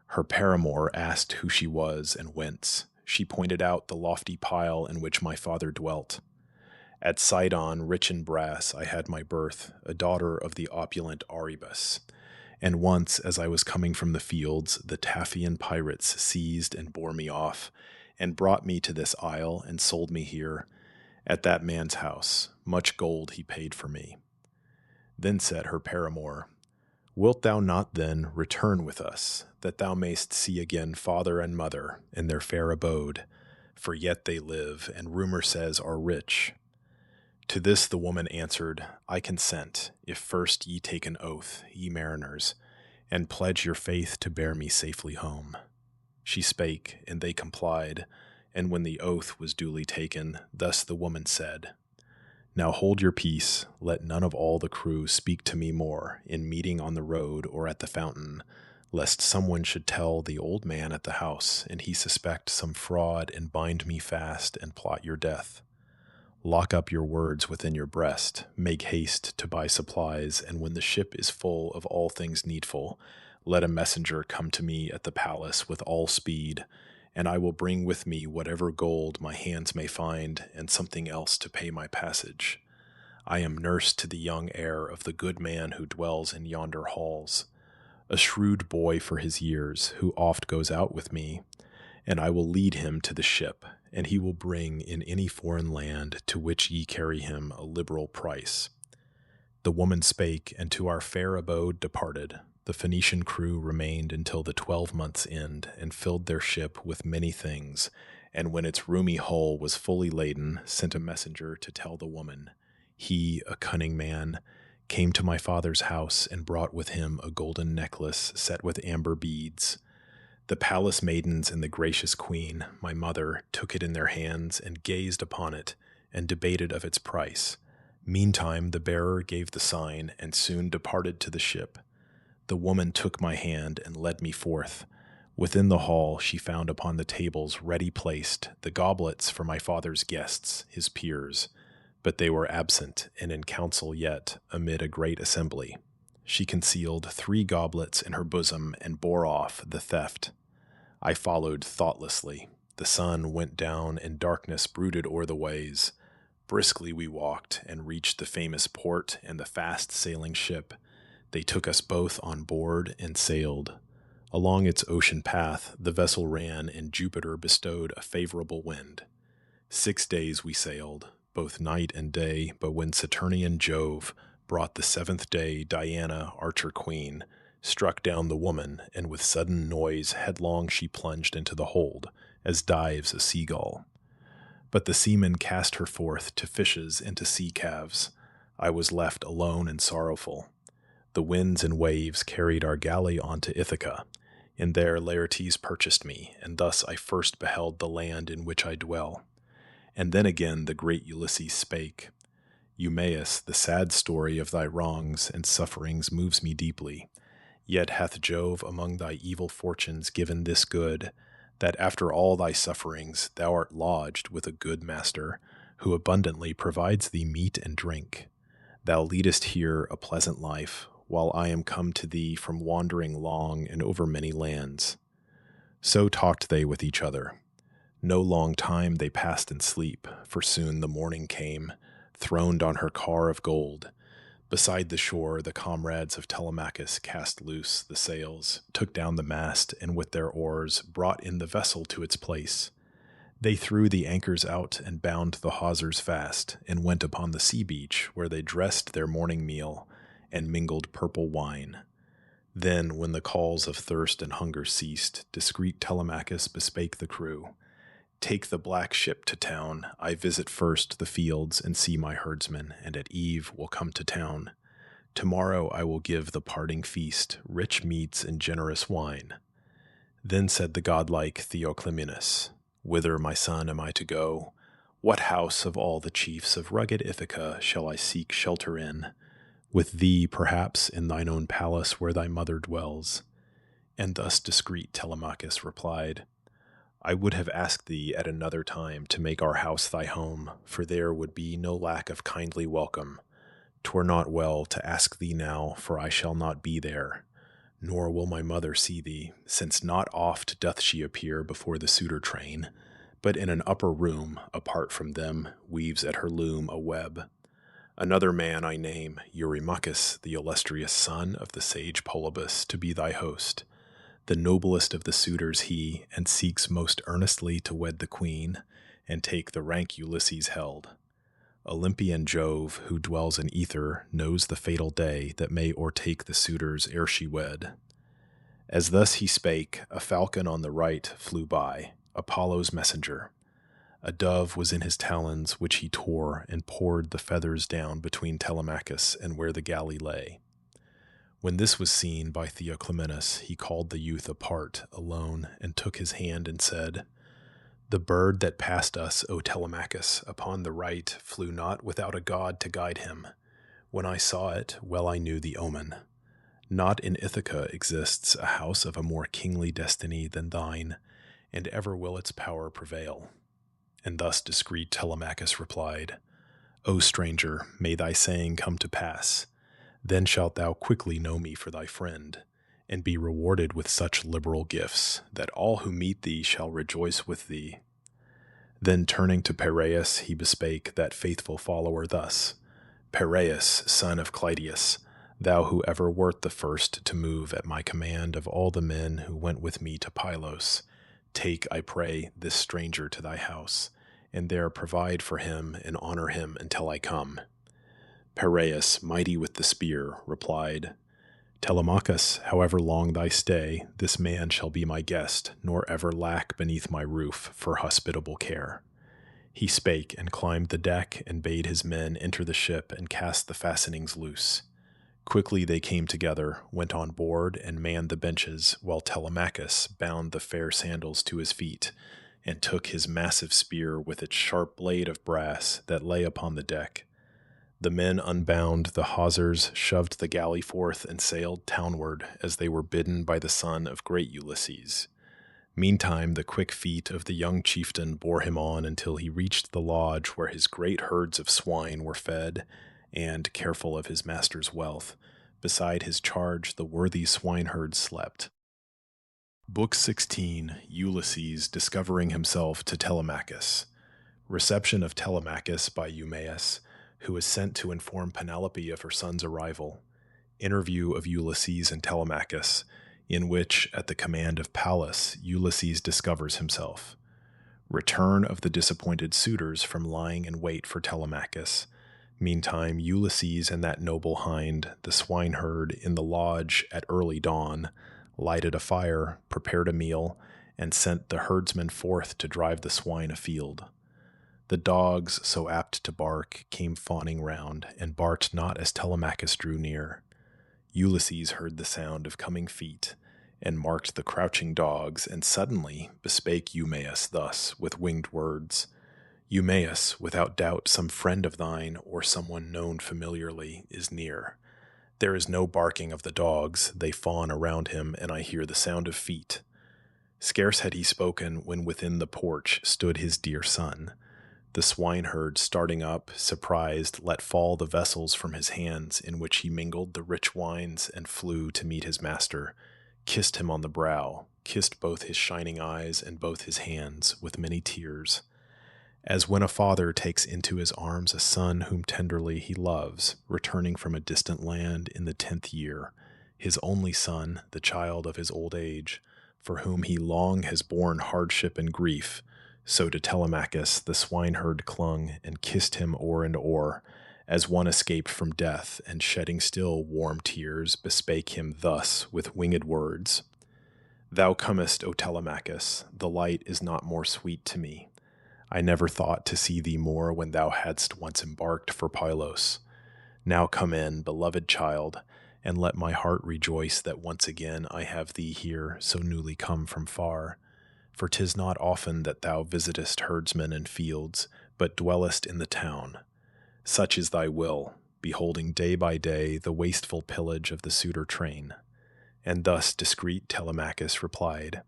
Her paramour asked who she was and whence. She pointed out the lofty pile in which my father dwelt. At Sidon, rich in brass, I had my birth, a daughter of the opulent Charybdis. And once, as I was coming from the fields, the Taphian pirates seized and bore me off, and brought me to this isle and sold me here, at that man's house. Much gold he paid for me. Then said her paramour, Wilt thou not then return with us, that thou mayst see again father and mother in their fair abode? For yet they live, and rumor says are rich. To this the woman answered, I consent, if first ye take an oath, ye mariners, and pledge your faith to bear me safely home. She spake, and they complied, and when the oath was duly taken, thus the woman said, Now hold your peace, let none of all the crew speak to me more, in meeting on the road or at the fountain, lest someone should tell the old man at the house, and he suspect some fraud, and bind me fast, and plot your death. Lock up your words within your breast, make haste to buy supplies, and when the ship is full of all things needful, let a messenger come to me at the palace with all speed, and I will bring with me whatever gold my hands may find, and something else to pay my passage. I am nurse to the young heir of the good man who dwells in yonder halls, a shrewd boy for his years, who oft goes out with me, and I will lead him to the ship, and he will bring in any foreign land to which ye carry him a liberal price. The woman spake, and to our fair abode departed. The Phoenician crew remained until the 12 months' end, and filled their ship with many things, and when its roomy hull was fully laden, sent a messenger to tell the woman. He, a cunning man, came to my father's house, and brought with him a golden necklace set with amber beads. The palace maidens and the gracious queen, my mother, took it in their hands, and gazed upon it, and debated of its price. Meantime the bearer gave the sign, and soon departed to the ship. The woman took my hand, and led me forth. Within the hall she found upon the tables ready placed the goblets for my father's guests, his peers, But they were absent and in council yet, amid a great assembly. She concealed 3 goblets in her bosom and bore off the theft. I followed thoughtlessly. The sun went down and darkness brooded o'er the ways. Briskly we walked and reached the famous port and the fast-sailing ship. They took us both on board and sailed. Along its ocean path the vessel ran, and Jupiter bestowed a favorable wind. 6 days we sailed, both night and day, but when Saturnian Jove brought the 7th day Diana, archer queen, struck down the woman, and with sudden noise headlong she plunged into the hold, as dives a seagull. But the seamen cast her forth to fishes and to sea calves. I was left alone and sorrowful. The winds and waves carried our galley on to Ithaca, and there Laertes purchased me, and thus I first beheld the land in which I dwell. And then again the great Ulysses spake, Eumaeus, the sad story of thy wrongs and sufferings moves me deeply. Yet hath Jove among thy evil fortunes given this good, that after all thy sufferings thou art lodged with a good master, who abundantly provides thee meat and drink. Thou leadest here a pleasant life, while I am come to thee from wandering long and over many lands. So talked they with each other. No long time they passed in sleep, for soon the morning came, throned on her car of gold. Beside the shore the comrades of Telemachus cast loose the sails, took down the mast, and with their oars brought in the vessel to its place. They threw the anchors out and bound the hawsers fast, and went upon the sea beach, where they dressed their morning meal, and mingled purple wine. Then, when the calls of thirst and hunger ceased, discreet Telemachus bespake the crew, Take the black ship to town. I visit first the fields and see my herdsmen, and at eve will come to town. Tomorrow I will give the parting feast, rich meats and generous wine. Then said the godlike Theoclymenus, Whither, my son, am I to go? What house of all the chiefs of rugged Ithaca shall I seek shelter in? With thee, perhaps, in thine own palace where thy mother dwells. And thus discreet Telemachus replied, I would have asked thee at another time to make our house thy home, for there would be no lack of kindly welcome. 'Twere not well to ask thee now, for I shall not be there, nor will my mother see thee, since not oft doth she appear before the suitor train, but in an upper room, apart from them, weaves at her loom a web. Another man I name, Eurymachus, the illustrious son of the sage Polybus, to be thy host. The noblest of the suitors he, and seeks most earnestly to wed the queen, and take the rank Ulysses held. Olympian Jove, who dwells in ether, knows the fatal day that may o'ertake the suitors ere she wed. As thus he spake, a falcon on the right flew by, Apollo's messenger. A dove was in his talons, which he tore, and poured the feathers down between Telemachus and where the galley lay. When this was seen by Theoclymenus, he called the youth apart, alone, and took his hand and said, The bird that passed us, O Telemachus, upon the right, flew not without a god to guide him. When I saw it, well I knew the omen. Not in Ithaca exists a house of a more kingly destiny than thine, and ever will its power prevail. And thus discreet Telemachus replied, O stranger, may thy saying come to pass. Then shalt thou quickly know me for thy friend, and be rewarded with such liberal gifts, that all who meet thee shall rejoice with thee. Then turning to Piraeus, he bespake that faithful follower thus, Piraeus, son of Clytius, thou who ever wert the first to move at my command of all the men who went with me to Pylos, take, I pray, this stranger to thy house, and there provide for him and honor him until I come. Piraeus, mighty with the spear, replied, Telemachus, however long thy stay, this man shall be my guest, nor ever lack beneath my roof for hospitable care. He spake and climbed the deck and bade his men enter the ship and cast the fastenings loose. Quickly they came together, went on board, and manned the benches, while Telemachus bound the fair sandals to his feet, and took his massive spear with its sharp blade of brass that lay upon the deck. The men unbound the hawsers, shoved the galley forth, and sailed townward, as they were bidden by the son of great Ulysses. Meantime, the quick feet of the young chieftain bore him on until he reached the lodge where his great herds of swine were fed, and, careful of his master's wealth, beside his charge the worthy swineherd slept. Book 16, Ulysses discovering himself to Telemachus. Reception of Telemachus by Eumaeus, who is sent to inform Penelope of her son's arrival. Interview of Ulysses and Telemachus, in which, at the command of Pallas, Ulysses discovers himself. Return of the disappointed suitors from lying in wait for Telemachus. Meantime, Ulysses and that noble hind, the swineherd, in the lodge at early dawn, lighted a fire, prepared a meal, and sent the herdsmen forth to drive the swine afield. The dogs, so apt to bark, came fawning round, and barked not as Telemachus drew near. Ulysses heard the sound of coming feet, and marked the crouching dogs, and suddenly bespake Eumaeus thus, with winged words, Eumaeus, without doubt some friend of thine, or someone known familiarly, is near. There is no barking of the dogs, they fawn around him, and I hear the sound of feet. Scarce had he spoken, when within the porch stood his dear son. The swineherd, starting up, surprised, let fall the vessels from his hands, in which he mingled the rich wines, and flew to meet his master, kissed him on the brow, kissed both his shining eyes and both his hands, with many tears. As when a father takes into his arms a son whom tenderly he loves, returning from a distant land in the 10th year, his only son, the child of his old age, for whom he long has borne hardship and grief, so to Telemachus the swineherd clung, and kissed him o'er and o'er, as one escaped from death, and shedding still warm tears, bespake him thus with winged words. Thou comest, O Telemachus, the light is not more sweet to me. I never thought to see thee more when thou hadst once embarked for Pylos. Now come in, beloved child, and let my heart rejoice that once again I have thee here, so newly come from far. For 'tis not often that thou visitest herdsmen and fields, but dwellest in the town. Such is thy will, beholding day by day the wasteful pillage of the suitor train. And thus discreet Telemachus replied,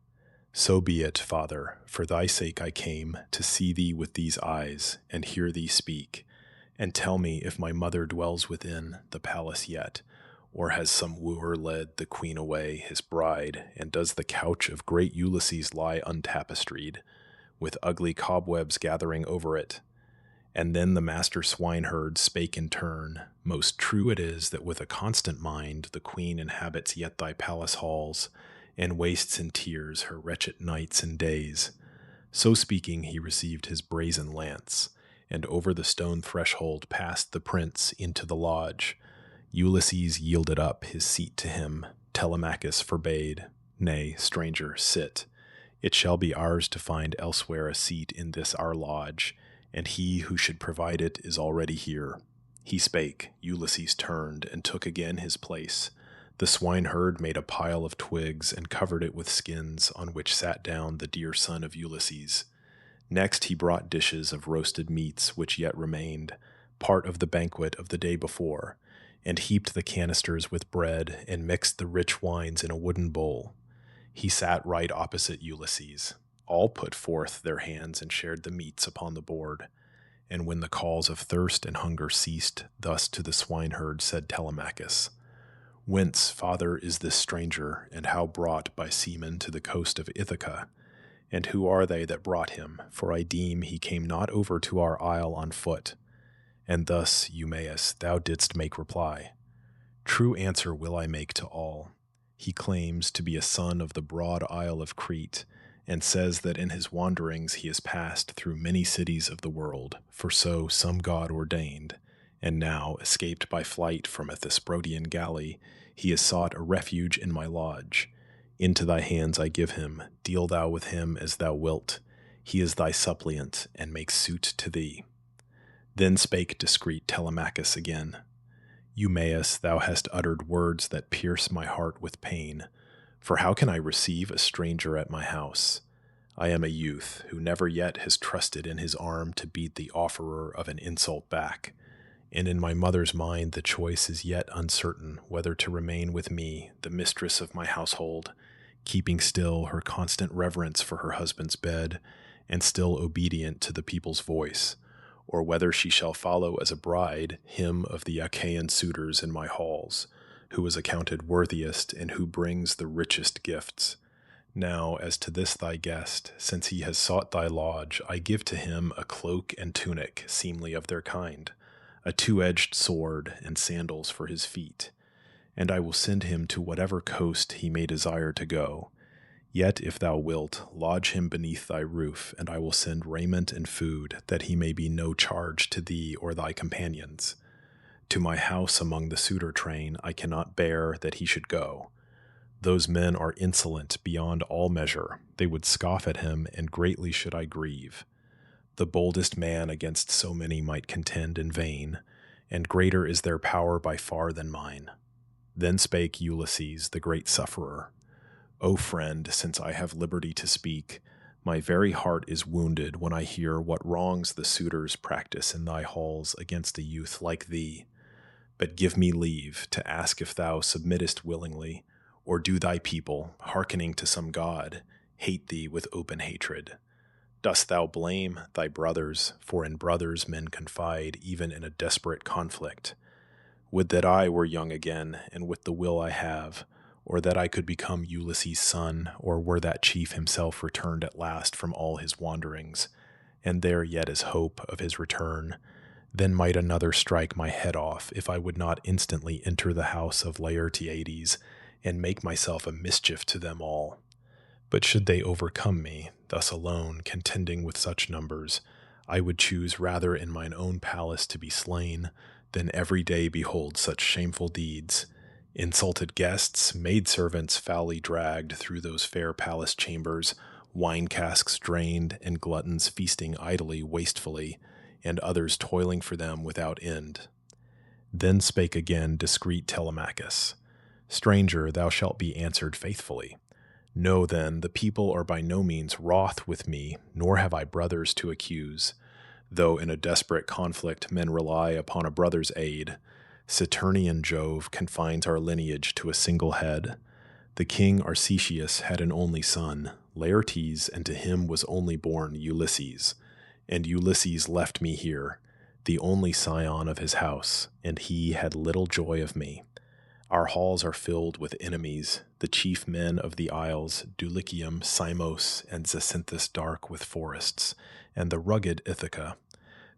So be it, father, for thy sake I came, to see thee with these eyes, and hear thee speak, and tell me if my mother dwells within the palace yet, or has some wooer led the queen away, his bride, and does the couch of great Ulysses lie untapestried, with ugly cobwebs gathering over it? And then the master swineherd spake in turn, Most true it is that with a constant mind the queen inhabits yet thy palace halls, and wastes in tears her wretched nights and days. So speaking, he received his brazen lance, and over the stone threshold passed the prince into the lodge. Ulysses yielded up his seat to him. Telemachus forbade, Nay, stranger, sit. It shall be ours to find elsewhere a seat in this our lodge, and he who should provide it is already here. He spake, Ulysses turned, and took again his place. The swineherd made a pile of twigs and covered it with skins, on which sat down the dear son of Ulysses. Next he brought dishes of roasted meats which yet remained, part of the banquet of the day before, and heaped the canisters with bread, and mixed the rich wines in a wooden bowl. He sat right opposite Ulysses. All put forth their hands and shared the meats upon the board. And when the calls of thirst and hunger ceased, thus to the swineherd said Telemachus, Whence, father, is this stranger, and how brought by seamen to the coast of Ithaca? And who are they that brought him? For I deem he came not over to our isle on foot. And thus, Eumaeus, thou didst make reply. True answer will I make to all. He claims to be a son of the broad isle of Crete, and says that in his wanderings he has passed through many cities of the world, for so some god ordained, and now, escaped by flight from a Thesprotian galley, he has sought a refuge in my lodge. Into thy hands I give him, deal thou with him as thou wilt. He is thy suppliant, and makes suit to thee. Then spake discreet Telemachus again, Eumaeus, thou hast uttered words that pierce my heart with pain. For how can I receive a stranger at my house? I am a youth who never yet has trusted in his arm to beat the offerer of an insult back, and in my mother's mind the choice is yet uncertain whether to remain with me, the mistress of my household, keeping still her constant reverence for her husband's bed, and still obedient to the people's voice, or whether she shall follow as a bride him of the Achaean suitors in my halls, who is accounted worthiest and who brings the richest gifts. Now, as to this thy guest, since he has sought thy lodge, I give to him a cloak and tunic seemly of their kind, a two-edged sword and sandals for his feet, and I will send him to whatever coast he may desire to go. Yet, if thou wilt, lodge him beneath thy roof, and I will send raiment and food, that he may be no charge to thee or thy companions. To my house among the suitor train I cannot bear that he should go. Those men are insolent beyond all measure. They would scoff at him, and greatly should I grieve. The boldest man against so many might contend in vain, and greater is their power by far than mine. Then spake Ulysses, the great sufferer. O friend, since I have liberty to speak, my very heart is wounded when I hear what wrongs the suitors practice in thy halls against a youth like thee. But give me leave to ask if thou submittest willingly, or do thy people, hearkening to some god, hate thee with open hatred? Dost thou blame thy brothers, for in brothers men confide even in a desperate conflict? Would that I were young again, and with the will I have, or that I could become Ulysses' son, or were that chief himself returned at last from all his wanderings, and there yet is hope of his return. Then might another strike my head off, if I would not instantly enter the house of Laertiades, and make myself a mischief to them all. But should they overcome me, thus alone, contending with such numbers, I would choose rather in mine own palace to be slain, than every day behold such shameful deeds. Insulted guests, maidservants foully dragged through those fair palace chambers, wine casks drained, and gluttons feasting idly wastefully, and others toiling for them without end. Then spake again discreet Telemachus. Stranger, thou shalt be answered faithfully. Know then, the people are by no means wroth with me, nor have I brothers to accuse. Though in a desperate conflict men rely upon a brother's aid, Saturnian Jove confines our lineage to a single head. The king Arcesius had an only son, Laertes, and to him was only born Ulysses. And Ulysses left me here, the only scion of his house, and he had little joy of me. Our halls are filled with enemies, the chief men of the isles, Dulichium, Samos, and Zacynthus dark with forests, and the rugged Ithaca.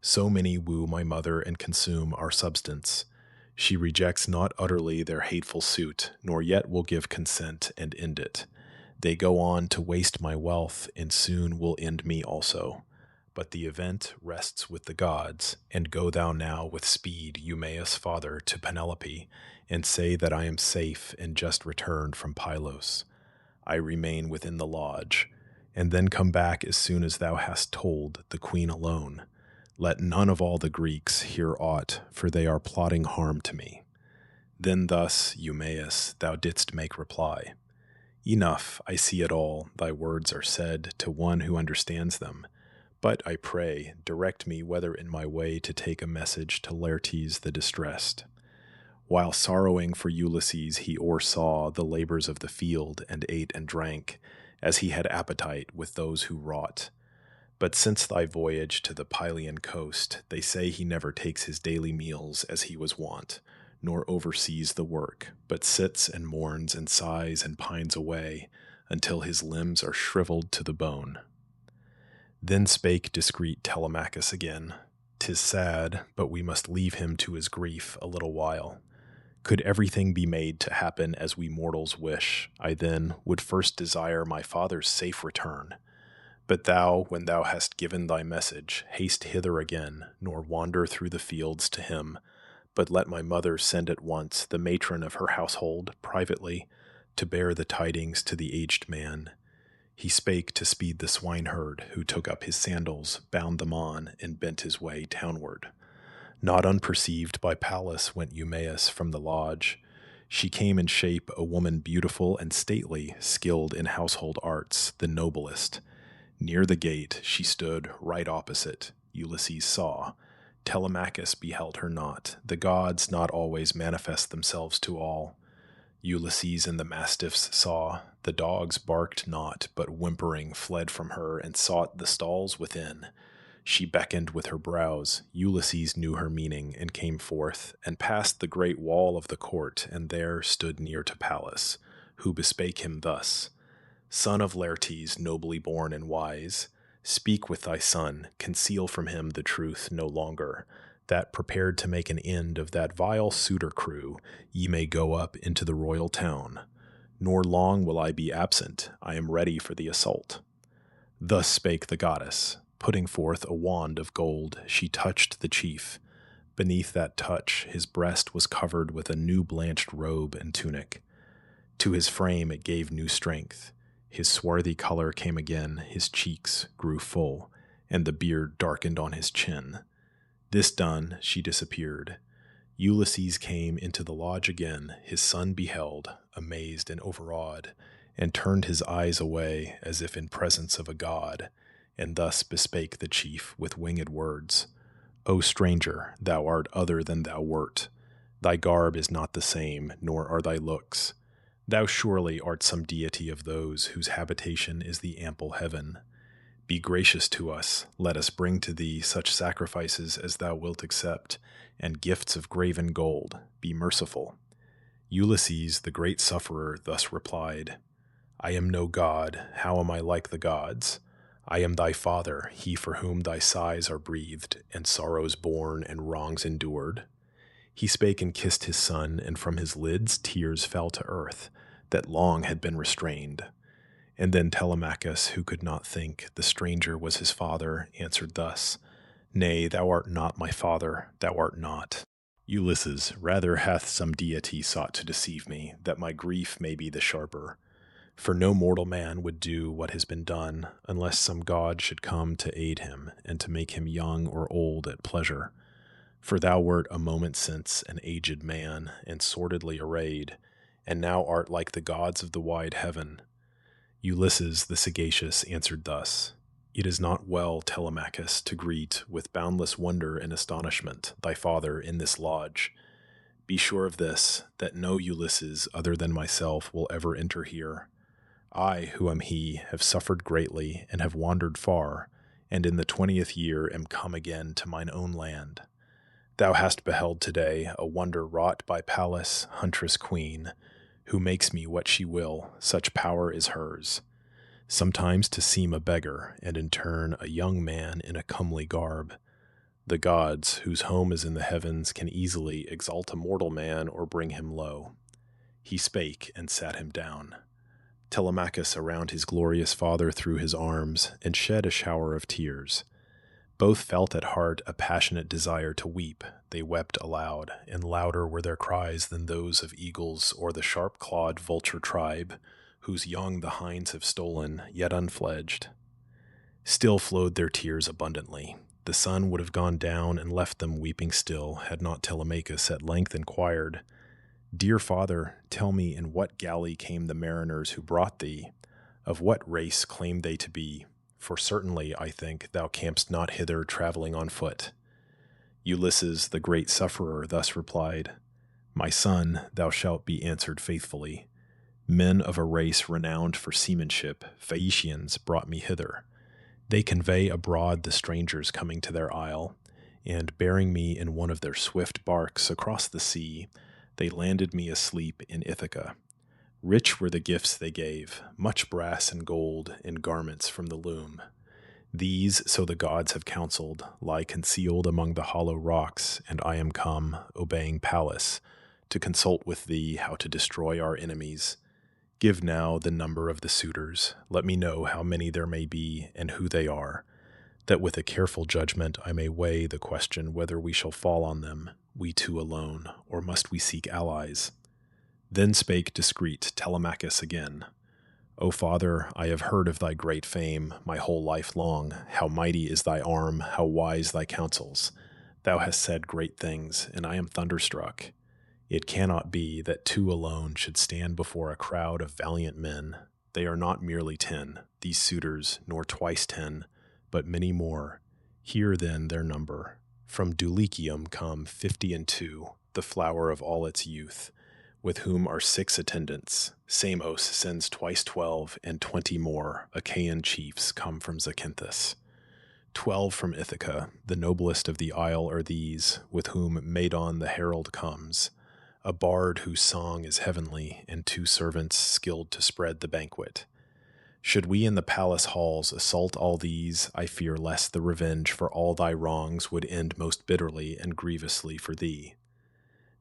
So many woo my mother and consume our substance. She rejects not utterly their hateful suit, nor yet will give consent and end it. They go on to waste my wealth, and soon will end me also. But the event rests with the gods, and go thou now with speed, Eumaeus' father, to Penelope, and say that I am safe and just returned from Pylos. I remain within the lodge, and then come back as soon as thou hast told the queen alone. Let none of all the Greeks hear aught, for they are plotting harm to me. Then thus, Eumaeus, thou didst make reply. Enough, I see it all, thy words are said to one who understands them. But, I pray, direct me whether in my way to take a message to Laertes the distressed. While sorrowing for Ulysses, he o'ersaw the labors of the field, and ate and drank, as he had appetite with those who wrought. But since thy voyage to the Pylian coast, they say he never takes his daily meals as he was wont, nor oversees the work, but sits and mourns and sighs and pines away, until his limbs are shriveled to the bone. Then spake discreet Telemachus again. 'Tis sad, but we must leave him to his grief a little while. Could everything be made to happen as we mortals wish, I then would first desire my father's safe return. But thou, when thou hast given thy message, haste hither again, nor wander through the fields to him, but let my mother send at once the matron of her household, privately, to bear the tidings to the aged man. He spake to speed the swineherd, who took up his sandals, bound them on, and bent his way townward. Not unperceived by Pallas went Eumaeus from the lodge. She came in shape a woman beautiful and stately, skilled in household arts, the noblest. Near the gate she stood, right opposite. Ulysses saw. Telemachus beheld her not. The gods not always manifest themselves to all. Ulysses and the mastiffs saw. The dogs barked not, but whimpering fled from her and sought the stalls within. She beckoned with her brows. Ulysses knew her meaning and came forth, and passed the great wall of the court, and there stood near to Pallas, who bespake him thus: Son of Laertes, nobly born and wise, speak with thy son, conceal from him the truth no longer, that, prepared to make an end of that vile suitor crew, ye may go up into the royal town. Nor long will I be absent, I am ready for the assault. Thus spake the goddess. Putting forth a wand of gold, she touched the chief. Beneath that touch, his breast was covered with a new blanched robe and tunic. To his frame it gave new strength. His swarthy color came again, his cheeks grew full, and the beard darkened on his chin. This done, she disappeared. Ulysses came into the lodge again, his son beheld, amazed and overawed, and turned his eyes away as if in presence of a god, and thus bespake the chief with winged words: O stranger, thou art other than thou wert. Thy garb is not the same, nor are thy looks. Thou surely art some deity of those whose habitation is the ample heaven. Be gracious to us, let us bring to thee such sacrifices as thou wilt accept, and gifts of graven gold. Be merciful. Ulysses, the great sufferer, thus replied: I am no god, how am I like the gods? I am thy father, he for whom thy sighs are breathed, and sorrows borne and wrongs endured. He spake and kissed his son, and from his lids tears fell to earth, that long had been restrained. And then Telemachus, who could not think the stranger was his father, answered thus: Nay, thou art not my father, thou art not. Ulysses, rather hath some deity sought to deceive me, that my grief may be the sharper. For no mortal man would do what has been done, unless some god should come to aid him, and to make him young or old at pleasure. For thou wert a moment since an aged man, and sordidly arrayed, and now art like the gods of the wide heaven. Ulysses the sagacious answered thus: It is not well, Telemachus, to greet with boundless wonder and astonishment thy father in this lodge. Be sure of this, that no Ulysses other than myself will ever enter here. I, who am he, have suffered greatly, and have wandered far, and in the 20th year am come again to mine own land. Thou hast beheld today a wonder wrought by Pallas, huntress queen, who makes me what she will, such power is hers. Sometimes to seem a beggar, and in turn a young man in a comely garb. The gods, whose home is in the heavens, can easily exalt a mortal man or bring him low. He spake and sat him down. Telemachus around his glorious father threw his arms, and shed a shower of tears. Both felt at heart a passionate desire to weep. They wept aloud, and louder were their cries than those of eagles or the sharp-clawed vulture tribe, whose young the hinds have stolen, yet unfledged. Still flowed their tears abundantly. The sun would have gone down and left them weeping still, had not Telemachus at length inquired: Dear father, tell me, in what galley came the mariners who brought thee? Of what race claim they to be? For certainly, I think, thou camest not hither traveling on foot. Ulysses, the great sufferer, thus replied: My son, thou shalt be answered faithfully. Men of a race renowned for seamanship, Phaeacians, brought me hither. They convey abroad the strangers coming to their isle, and bearing me in one of their swift barks across the sea, they landed me asleep in Ithaca. Rich were the gifts they gave, much brass and gold, and garments from the loom. These, so the gods have counseled, lie concealed among the hollow rocks, and I am come, obeying Pallas, to consult with thee how to destroy our enemies. Give now the number of the suitors. Let me know how many there may be, and who they are, that with a careful judgment I may weigh the question whether we shall fall on them, we two alone, or must we seek allies. Then spake discreet Telemachus again: O father, I have heard of thy great fame my whole life long, how mighty is thy arm, how wise thy counsels. Thou hast said great things, and I am thunderstruck. It cannot be that two alone should stand before a crowd of valiant men. They are not merely 10, these suitors, nor twice 10, but many more. Hear then their number. From Dulichium come 52, the flower of all its youth. with whom are 6 attendants. Samos sends twice 12, and 20 more Achaean chiefs come from Zacynthus. 12 from Ithaca, the noblest of the isle are these, with whom Medon the herald comes, a bard whose song is heavenly, and 2 servants skilled to spread the banquet. Should we in the palace halls assault all these, I fear lest the revenge for all thy wrongs would end most bitterly and grievously for thee.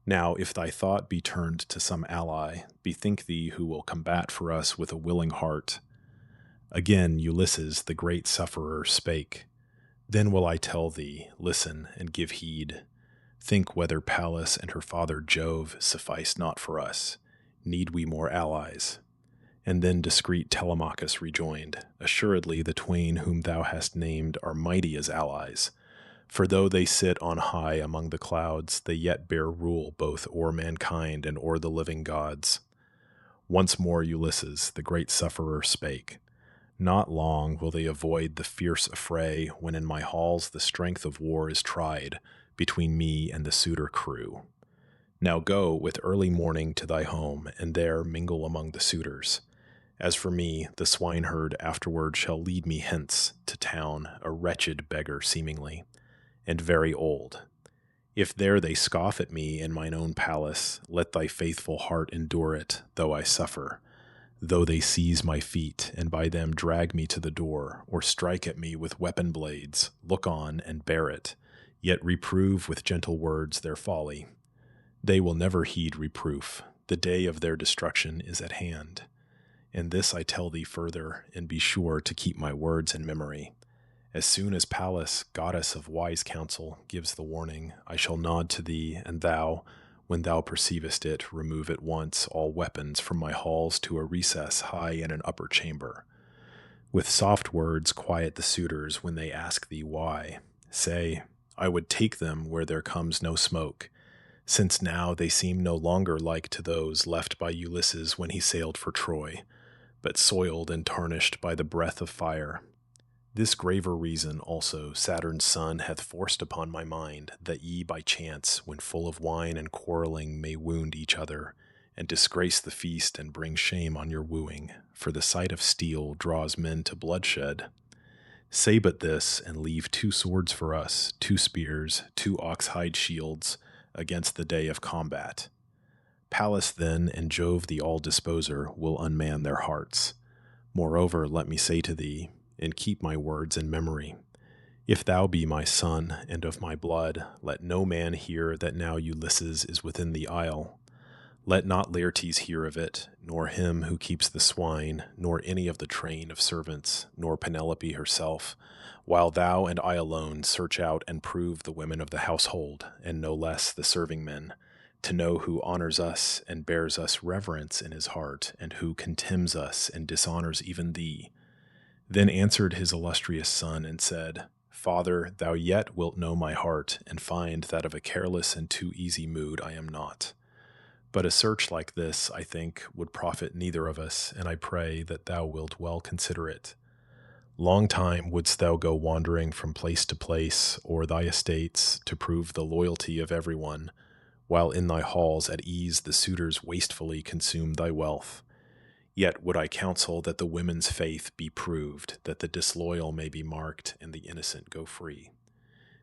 Now, if thy thought be turned to some ally, bethink thee who will combat for us with a willing heart. Again Ulysses, the great sufferer, spake. Then will I tell thee, listen and give heed. Think whether Pallas and her father Jove suffice not for us. Need we more allies? And then discreet Telemachus rejoined, Assuredly the twain whom thou hast named are mighty as allies. For though they sit on high among the clouds, they yet bear rule both o'er mankind and o'er the living gods. Once more Ulysses, the great sufferer, spake. Not long will they avoid the fierce affray when in my halls the strength of war is tried between me and the suitor crew. Now go with early morning to thy home, and there mingle among the suitors. As for me, the swineherd afterward shall lead me hence to town, a wretched beggar seemingly, and very old. If there they scoff at me in mine own palace, let thy faithful heart endure it, though I suffer. Though they seize my feet, and by them drag me to the door, or strike at me with weapon blades, look on and bear it, yet reprove with gentle words their folly. They will never heed reproof. The day of their destruction is at hand. And this I tell thee further, and be sure to keep my words in memory. As soon as Pallas, goddess of wise counsel, gives the warning, I shall nod to thee, and thou, when thou perceivest it, remove at once all weapons from my halls to a recess high in an upper chamber. With soft words quiet the suitors when they ask thee why. Say, I would take them where there comes no smoke, since now they seem no longer like to those left by Ulysses when he sailed for Troy, but soiled and tarnished by the breath of fire. This graver reason also Saturn's son hath forced upon my mind, that ye by chance, when full of wine and quarreling, may wound each other, and disgrace the feast and bring shame on your wooing, for the sight of steel draws men to bloodshed. Say but this, and leave 2 swords for us, 2 spears, 2 ox-hide shields, against the day of combat. Pallas then, and Jove the all-disposer, will unman their hearts. Moreover, let me say to thee, and keep my words in memory, if thou be my son and of my blood, let no man hear that now Ulysses is within the isle. Let not Laertes hear of it, nor him who keeps the swine, nor any of the train of servants, nor Penelope herself, while thou and I alone search out and prove the women of the household, and no less the serving men, to know who honors us and bears us reverence in his heart, and who contemns us and dishonors even thee. Then answered his illustrious son and said, Father, thou yet wilt know my heart, and find that of a careless and too easy mood I am not. But a search like this, I think, would profit neither of us, and I pray that thou wilt well consider it. Long time wouldst thou go wandering from place to place, o'er thy estates, to prove the loyalty of everyone, while in thy halls at ease the suitors wastefully consume thy wealth. Yet would I counsel that the women's faith be proved, that the disloyal may be marked, and the innocent go free.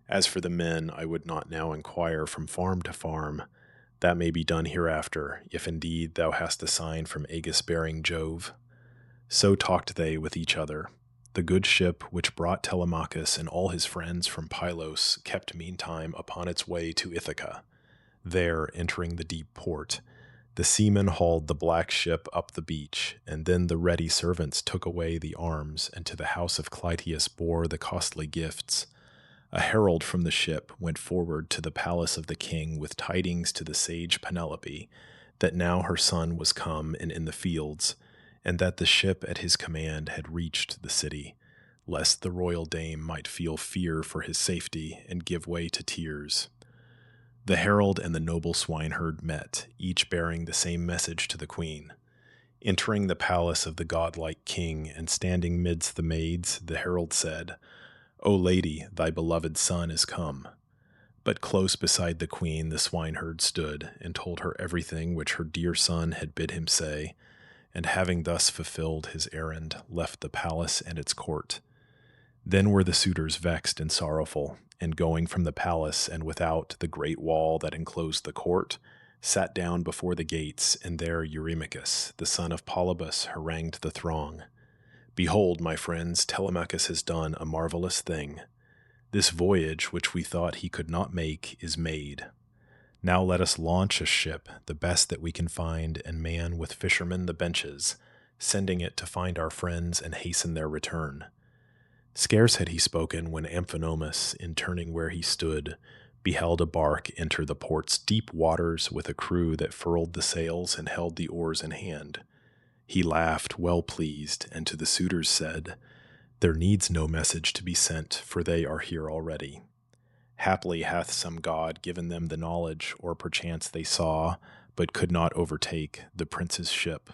As for the men, I would not now inquire from farm to farm. That may be done hereafter, if indeed thou hast a sign from Aegis-bearing Jove. So talked they with each other. The good ship which brought Telemachus and all his friends from Pylos kept meantime upon its way to Ithaca. There, entering the deep port, the seamen hauled the black ship up the beach, and then the ready servants took away the arms, and to the house of Clytius bore the costly gifts. A herald from the ship went forward to the palace of the king with tidings to the sage Penelope, that now her son was come and in the fields, and that the ship at his command had reached the city, lest the royal dame might feel fear for his safety and give way to tears. The herald and the noble swineherd met, each bearing the same message to the queen. Entering the palace of the godlike king and standing midst the maids, the herald said, O lady, thy beloved son is come. But close beside the queen the swineherd stood, and told her everything which her dear son had bid him say, and having thus fulfilled his errand, left the palace and its court. Then were the suitors vexed and sorrowful, and going from the palace and without the great wall that enclosed the court, sat down before the gates, and there Eurymachus, the son of Polybus, harangued the throng. Behold, my friends, Telemachus has done a marvelous thing. This voyage, which we thought he could not make, is made. Now let us launch a ship, the best that we can find, and man with fishermen the benches, sending it to find our friends and hasten their return. Scarce had he spoken when Amphinomus, in turning where he stood, beheld a bark enter the port's deep waters with a crew that furled the sails and held the oars in hand. He laughed, well pleased, and to the suitors said, There needs no message to be sent, for they are here already. Haply hath some god given them the knowledge, or perchance they saw, but could not overtake, the prince's ship.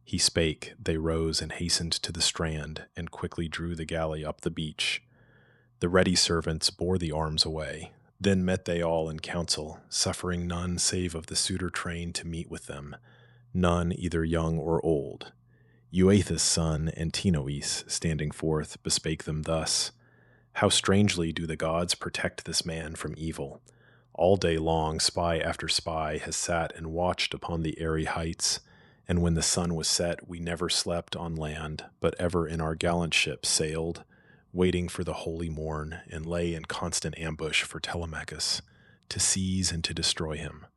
He spake, they rose and hastened to the strand, and quickly drew the galley up the beach. The ready servants bore the arms away. Then met they all in council, suffering none save of the suitor train to meet with them, none either young or old. Euaeus' son, Antinous, standing forth, bespake them thus, How strangely do the gods protect this man from evil! All day long spy after spy has sat and watched upon the airy heights, and when the sun was set we never slept on land, but ever in our gallant ship sailed, waiting for the holy morn, and lay in constant ambush for Telemachus, to seize and to destroy him.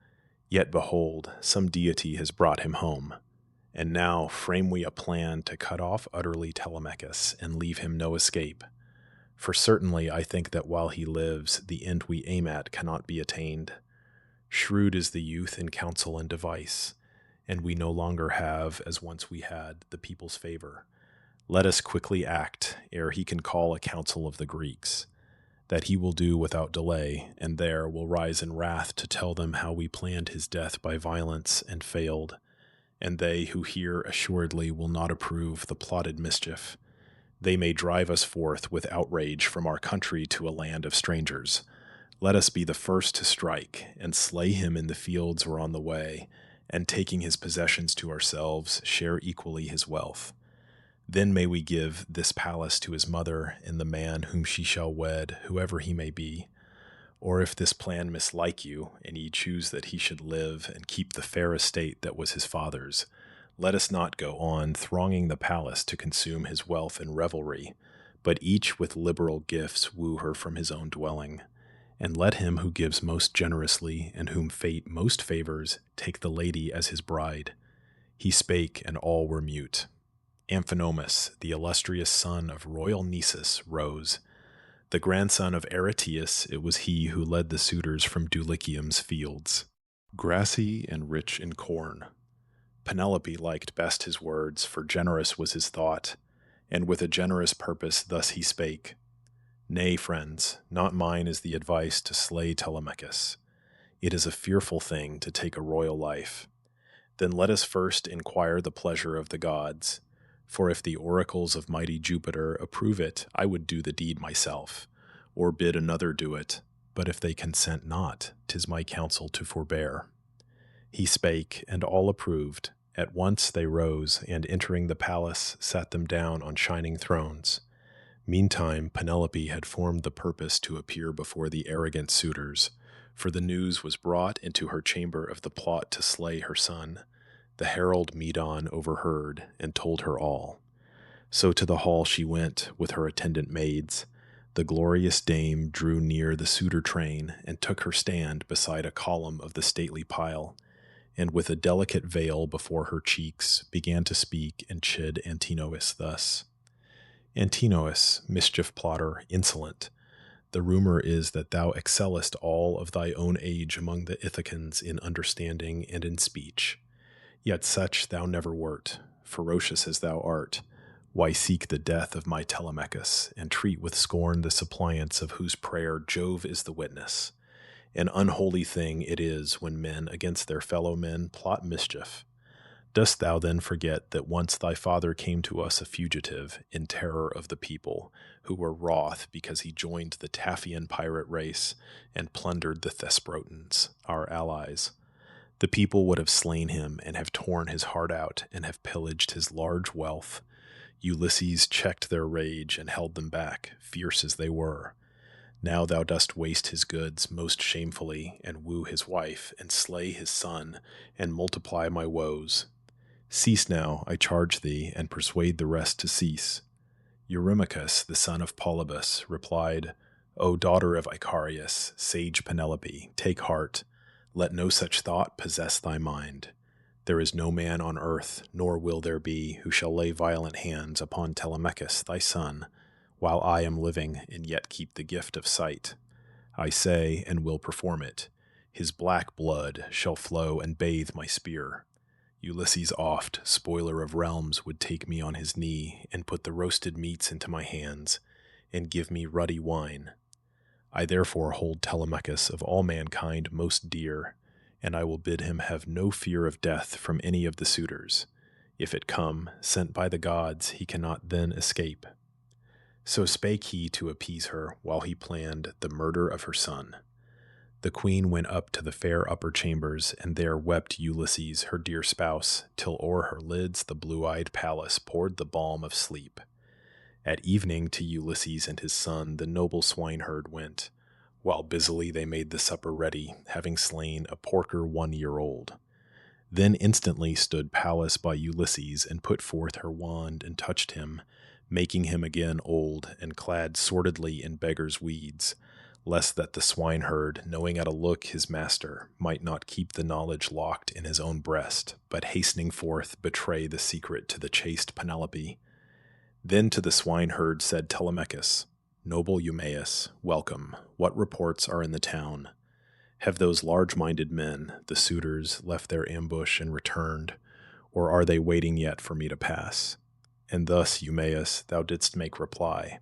Yet behold, some deity has brought him home. And now frame we a plan to cut off utterly Telemachus, and leave him no escape. For certainly I think that while he lives, the end we aim at cannot be attained. Shrewd is the youth in counsel and device, and we no longer have, as once we had, the people's favor. Let us quickly act, ere he can call a council of the Greeks. That he will do without delay, and there will rise in wrath to tell them how we planned his death by violence and failed. And they who hear assuredly will not approve the plotted mischief. They may drive us forth with outrage from our country to a land of strangers. Let us be the first to strike, and slay him in the fields or on the way, and taking his possessions to ourselves, share equally his wealth. Then may we give this palace to his mother and the man whom she shall wed, whoever he may be. Or if this plan mislike you, and ye choose that he should live and keep the fair estate that was his father's, let us not go on thronging the palace to consume his wealth in revelry, but each with liberal gifts woo her from his own dwelling. And let him who gives most generously, and whom fate most favors, take the lady as his bride. He spake, and all were mute. Amphinomus, the illustrious son of royal Nisus, rose. The grandson of Aretius, it was he who led the suitors from Dulichium's fields, grassy and rich in corn. Penelope liked best his words, for generous was his thought, and with a generous purpose thus he spake. Nay, friends, not mine is the advice to slay Telemachus. It is a fearful thing to take a royal life. Then let us first inquire the pleasure of the gods. For if the oracles of mighty Jupiter approve it, I would do the deed myself, or bid another do it, but if they consent not, 'tis my counsel to forbear. He spake, and all approved. At once they rose, and entering the palace, sat them down on shining thrones. Meantime Penelope had formed the purpose to appear before the arrogant suitors, for the news was brought into her chamber of the plot to slay her son. The herald Medon overheard, and told her all. So to the hall she went, with her attendant maids. The glorious dame drew near the suitor train, and took her stand beside a column of the stately pile, and with a delicate veil before her cheeks, began to speak and chid Antinous thus. Antinous, mischief plotter, insolent, the rumor is that thou excellest all of thy own age among the Ithacans in understanding and in speech. Yet such thou never wert, ferocious as thou art. Why seek the death of my Telemachus, and treat with scorn the suppliants of whose prayer Jove is the witness? An unholy thing it is when men against their fellow men plot mischief. Dost thou then forget that once thy father came to us a fugitive, in terror of the people, who were wroth because he joined the Taphian pirate race and plundered the Thesprotians, our allies? The people would have slain him and have torn his heart out and have pillaged his large wealth. Ulysses checked their rage and held them back, fierce as they were. Now thou dost waste his goods most shamefully, and woo his wife, and slay his son, and multiply my woes. Cease now, I charge thee, and persuade the rest to cease. Eurymachus, the son of Polybus, replied, O daughter of Icarius, sage Penelope, take heart. Let no such thought possess thy mind. There is no man on earth, nor will there be, who shall lay violent hands upon Telemachus thy son, while I am living and yet keep the gift of sight. I say, and will perform it. His black blood shall flow and bathe my spear. Ulysses oft, spoiler of realms, would take me on his knee, and put the roasted meats into my hands, and give me ruddy wine. I therefore hold Telemachus of all mankind most dear, and I will bid him have no fear of death from any of the suitors. If it come, sent by the gods, he cannot then escape. So spake he to appease her, while he planned the murder of her son. The queen went up to the fair upper chambers, and there wept Ulysses, her dear spouse, till o'er her lids the blue-eyed Pallas poured the balm of sleep. At evening to Ulysses and his son the noble swineherd went, while busily they made the supper ready, having slain a porker 1 year old. Then instantly stood Pallas by Ulysses, and put forth her wand and touched him, making him again old, and clad sordidly in beggar's weeds, lest that the swineherd, knowing at a look his master, might not keep the knowledge locked in his own breast, but hastening forth betray the secret to the chaste Penelope. Then to the swineherd said Telemachus, Noble Eumaeus, welcome. What reports are in the town? Have those large-minded men, the suitors, left their ambush and returned, or are they waiting yet for me to pass? And thus, Eumaeus, thou didst make reply.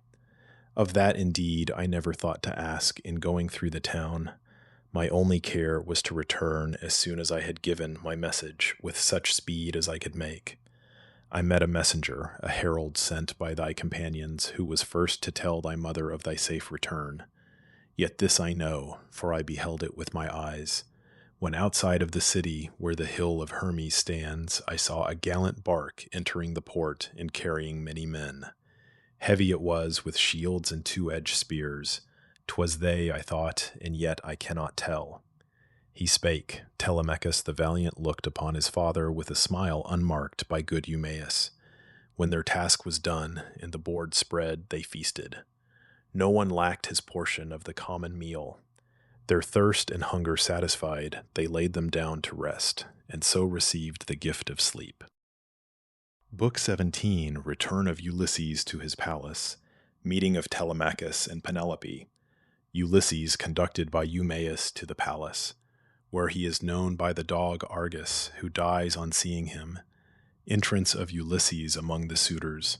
Of that indeed I never thought to ask in going through the town. My only care was to return as soon as I had given my message with such speed as I could make. I met a messenger, a herald sent by thy companions, who was first to tell thy mother of thy safe return. Yet this I know, for I beheld it with my eyes. When outside of the city, where the hill of Hermes stands, I saw a gallant bark entering the port and carrying many men. Heavy it was with shields and two-edged spears. 'Twas they, I thought, and yet I cannot tell. He spake. Telemachus the valiant looked upon his father with a smile unmarked by good Eumaeus. When their task was done, and the board spread, they feasted. No one lacked his portion of the common meal. Their thirst and hunger satisfied, they laid them down to rest, and so received the gift of sleep. Book 17, Return of Ulysses to his palace, Meeting of Telemachus and Penelope. Ulysses conducted by Eumaeus to the palace, where he is known by the dog Argus, who dies on seeing him. Entrance of Ulysses among the suitors.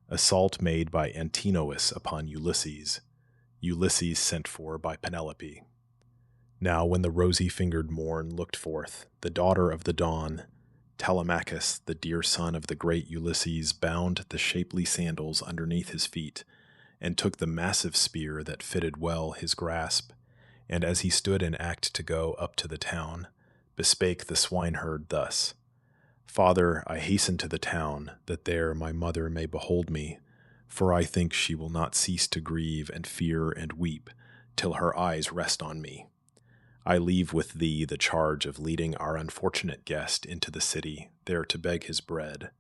Assault made by Antinous upon Ulysses. Ulysses sent for by Penelope. Now when the rosy-fingered morn looked forth, the daughter of the dawn, Telemachus, the dear son of the great Ulysses, bound the shapely sandals underneath his feet, and took the massive spear that fitted well his grasp, and as he stood in act to go up to the town, bespake the swineherd thus, Father, I hasten to the town, that there my mother may behold me, for I think she will not cease to grieve and fear and weep, till her eyes rest on me. I leave with thee the charge of leading our unfortunate guest into the city, there to beg his bread.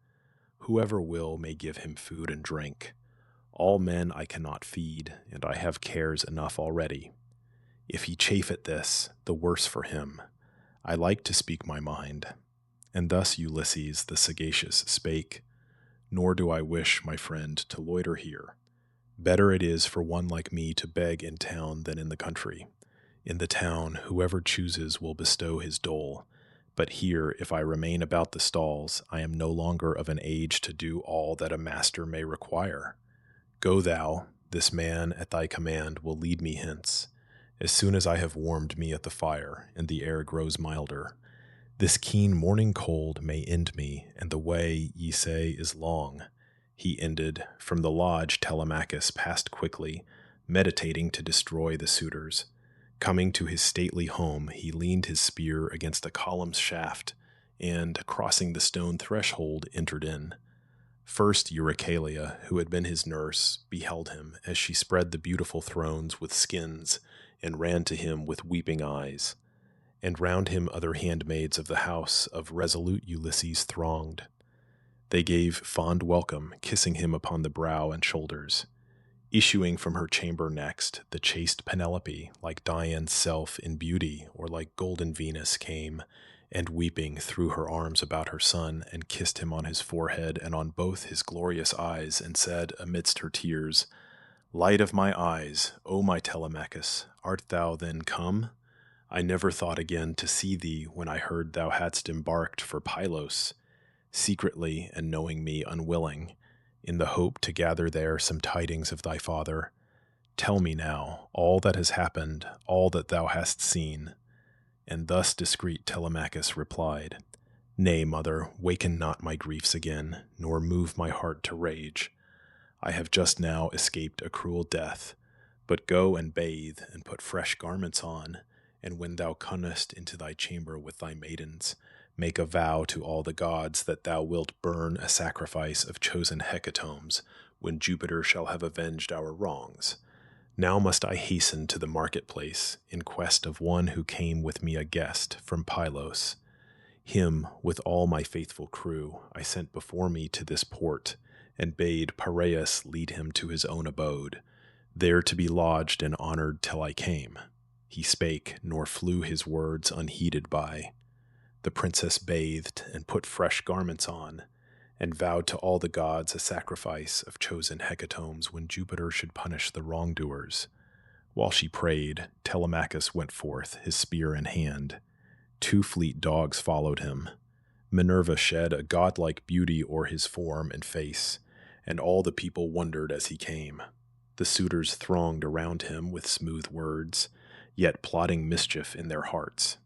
Whoever will may give him food and drink. All men I cannot feed, and I have cares enough already. If he chafe at this, the worse for him. I like to speak my mind. And thus Ulysses the sagacious spake, Nor do I wish, my friend, to loiter here. Better it is for one like me to beg in town than in the country. In the town, whoever chooses will bestow his dole, but here, if I remain about the stalls, I am no longer of an age to do all that a master may require. Go thou, this man at thy command will lead me hence, as soon as I have warmed me at the fire, and the air grows milder. This keen morning cold may end me, and the way, ye say, is long. He ended. From the lodge Telemachus passed quickly, meditating to destroy the suitors. Coming to his stately home, he leaned his spear against a column's shaft, and, crossing the stone threshold, entered in. First Eurycleia, who had been his nurse, beheld him as she spread the beautiful thrones with skins, and ran to him with weeping eyes. And round him other handmaids of the house of resolute Ulysses thronged. They gave fond welcome, kissing him upon the brow and shoulders. Issuing from her chamber next, the chaste Penelope, like Dian's self in beauty, or like golden Venus, came, and weeping threw her arms about her son, and kissed him on his forehead and on both his glorious eyes, and said amidst her tears, "Light of my eyes, O my Telemachus, art thou then come? I never thought again to see thee when I heard thou hadst embarked for Pylos, secretly and knowing me unwilling, in the hope to gather there some tidings of thy father. Tell me now all that has happened, all that thou hast seen." And thus discreet Telemachus replied, "Nay, mother, waken not my griefs again, nor move my heart to rage. I have just now escaped a cruel death, but go and bathe and put fresh garments on, and when thou comest into thy chamber with thy maidens, make a vow to all the gods that thou wilt burn a sacrifice of chosen hecatombs when Jupiter shall have avenged our wrongs. Now must I hasten to the marketplace in quest of one who came with me a guest from Pylos. Him, with all my faithful crew, I sent before me to this port, and bade Piraeus lead him to his own abode, there to be lodged and honored till I came." He spake, nor flew his words unheeded by. The princess bathed and put fresh garments on, and vowed to all the gods a sacrifice of chosen hecatombs when Jupiter should punish the wrongdoers. While she prayed, Telemachus went forth, his spear in hand. 2 fleet dogs followed him. Minerva shed a godlike beauty o'er his form and face, and all the people wondered as he came. The suitors thronged around him with smooth words, yet plotting mischief in their hearts.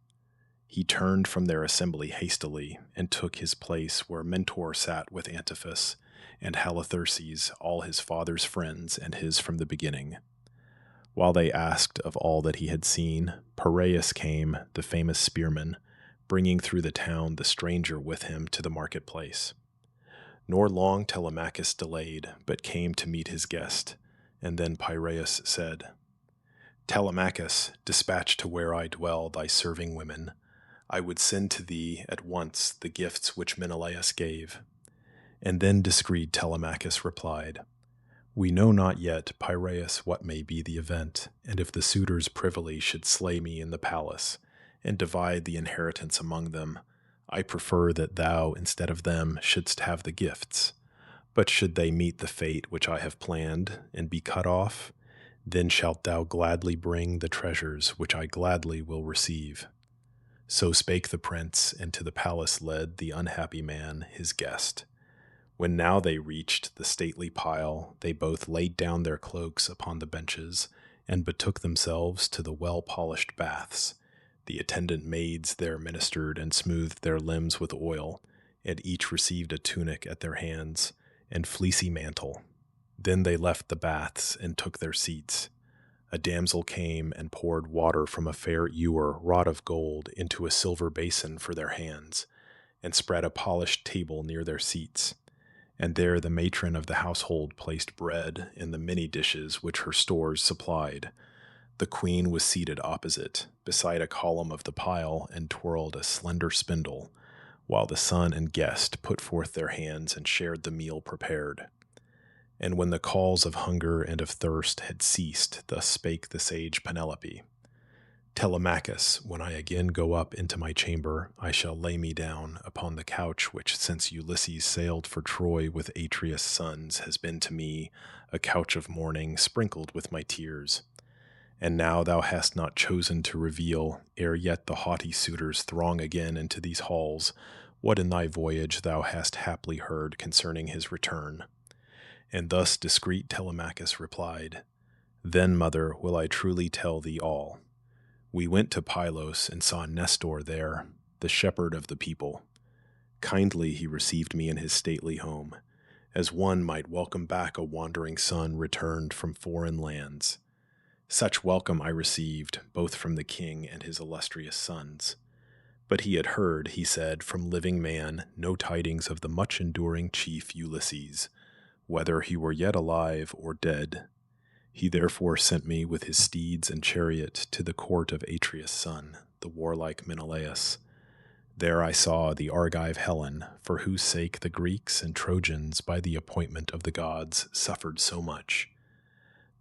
He turned from their assembly hastily, and took his place where Mentor sat with Antiphus, and Halitherses, all his father's friends, and his from the beginning. While they asked of all that he had seen, Piraeus came, the famous spearman, bringing through the town the stranger with him to the marketplace. Nor long Telemachus delayed, but came to meet his guest, and then Piraeus said, "Telemachus, dispatch to where I dwell thy serving women. I would send to thee at once the gifts which Menelaus gave." And then discreet Telemachus replied, "We know not yet, Piraeus, what may be the event, and if the suitors privily should slay me in the palace, and divide the inheritance among them, I prefer that thou, instead of them, shouldst have the gifts. But should they meet the fate which I have planned, and be cut off, then shalt thou gladly bring the treasures which I gladly will receive." So spake the prince, and to the palace led the unhappy man, his guest. When now they reached the stately pile, they both laid down their cloaks upon the benches, and betook themselves to the well-polished baths. The attendant maids there ministered and smoothed their limbs with oil, and each received a tunic at their hands, and fleecy mantle. Then they left the baths and took their seats. A damsel came and poured water from a fair ewer wrought of gold into a silver basin for their hands, and spread a polished table near their seats. And there the matron of the household placed bread in the many dishes which her stores supplied. The queen was seated opposite, beside a column of the pile, and twirled a slender spindle, while the son and guest put forth their hands and shared the meal prepared. And when the calls of hunger and of thirst had ceased, thus spake the sage Penelope, "Telemachus, when I again go up into my chamber, I shall lay me down upon the couch which since Ulysses sailed for Troy with Atreus' sons has been to me a couch of mourning sprinkled with my tears. And now thou hast not chosen to reveal, ere yet the haughty suitors throng again into these halls, what in thy voyage thou hast haply heard concerning his return." And thus discreet Telemachus replied, "Then, mother, will I truly tell thee all. We went to Pylos and saw Nestor there. the shepherd of the people. Kindly he received me in his stately home, as one might welcome back a wandering son returned from foreign lands. Such welcome I received, both from the king and his illustrious sons. But he had heard, he said, from living man no tidings of the much-enduring chief Ulysses, whether he were yet alive or dead. He therefore sent me with his steeds and chariot to the court of Atreus' son, the warlike Menelaus. There I saw the Argive Helen, for whose sake the Greeks and Trojans, by the appointment of the gods, suffered so much.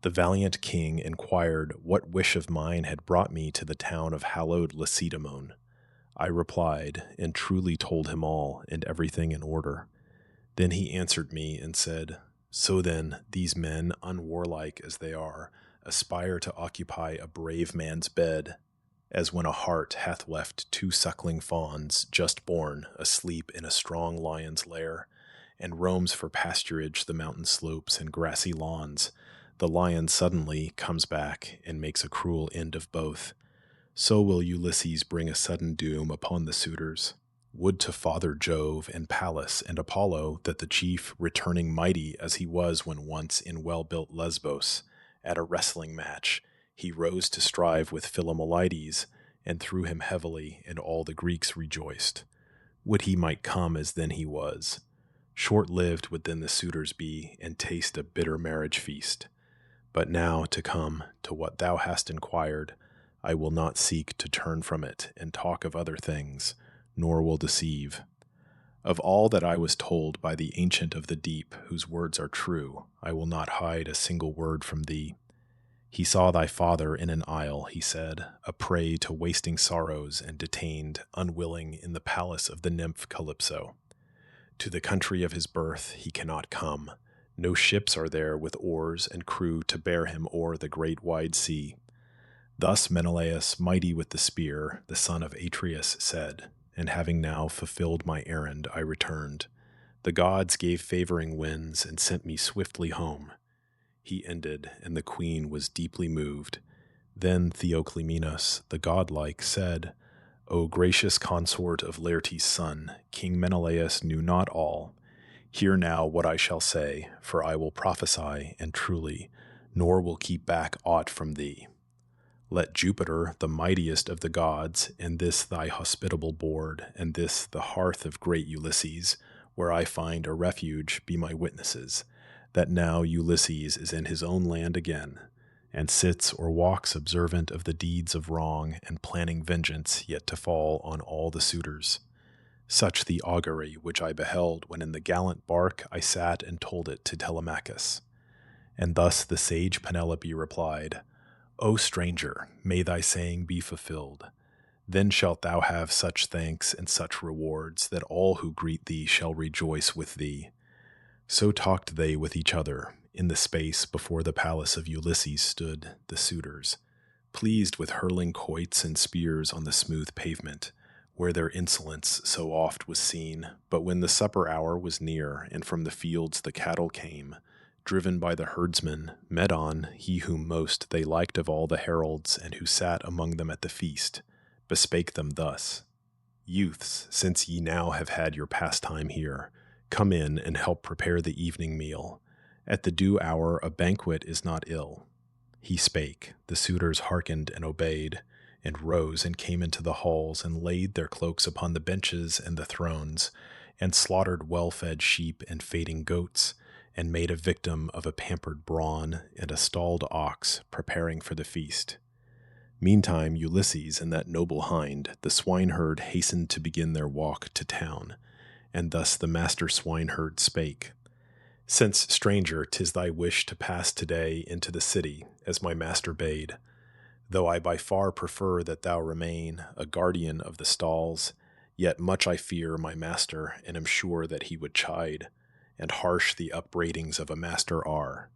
The valiant king inquired what wish of mine had brought me to the town of hallowed Lacedaemon. I replied, and truly told him all, and everything in order. Then he answered me and said, So then, these men, unwarlike as they are, aspire to occupy a brave man's bed, as when a hart hath left 2 suckling fawns, just born, asleep in a strong lion's lair, and roams for pasturage the mountain slopes and grassy lawns. The lion suddenly comes back and makes a cruel end of both. So will Ulysses bring a sudden doom upon the suitors. Would to Father Jove and Pallas and Apollo that the chief, returning mighty as he was when once in well-built Lesbos, at a wrestling match, he rose to strive with Philomelides, and threw him heavily, and all the Greeks rejoiced. Would he might come as then he was. Short-lived would then the suitors be, and taste a bitter marriage feast. But now to come to what thou hast inquired, I will not seek to turn from it and talk of other things, nor will deceive. Of all that I was told by the Ancient of the Deep, whose words are true, I will not hide a single word from thee. He saw thy father in an isle, he said, a prey to wasting sorrows and detained, unwilling, in the palace of the nymph Calypso. To the country of his birth he cannot come. No ships are there with oars and crew to bear him o'er the great wide sea. Thus Menelaus, mighty with the spear, the son of Atreus, said, and having now fulfilled my errand, I returned. The gods gave favoring winds and sent me swiftly home. He ended, and the queen was deeply moved. Then Theoclymenus, the godlike, said, O gracious consort of Laertes' son, King Menelaus knew not all. Hear now what I shall say, for I will prophesy, and truly, nor will keep back aught from thee. Let Jupiter, the mightiest of the gods, and this thy hospitable board, and this the hearth of great Ulysses, where I find a refuge, be my witnesses, that now Ulysses is in his own land again, and sits or walks observant of the deeds of wrong, and planning vengeance yet to fall on all the suitors. Such the augury which I beheld when in the gallant bark I sat and told it to Telemachus. And thus the sage Penelope replied, O stranger, may thy saying be fulfilled. Then shalt thou have such thanks and such rewards that all who greet thee shall rejoice with thee. So talked they with each other. In the space before the palace of Ulysses stood the suitors, pleased with hurling quoits and spears on the smooth pavement, where their insolence so oft was seen. But when the supper hour was near, and from the fields the cattle came, driven by the herdsmen, Medon, he whom most they liked of all the heralds, and who sat among them at the feast, bespake them thus, Youths, since ye now have had your pastime here, come in and help prepare the evening meal. At the due hour a banquet is not ill. He spake, the suitors hearkened and obeyed, and rose and came into the halls, and laid their cloaks upon the benches and the thrones, and slaughtered well-fed sheep and fading goats, and made a victim of a pampered brawn and a stalled ox, preparing for the feast. Meantime Ulysses and that noble hind, the swineherd, hastened to begin their walk to town, and thus the master swineherd spake, Since, stranger, 'tis thy wish to pass today into the city, as my master bade, though I by far prefer that thou remain a guardian of the stalls, yet much I fear my master, and am sure that he would chide, and harsh the upbraidings of a master are.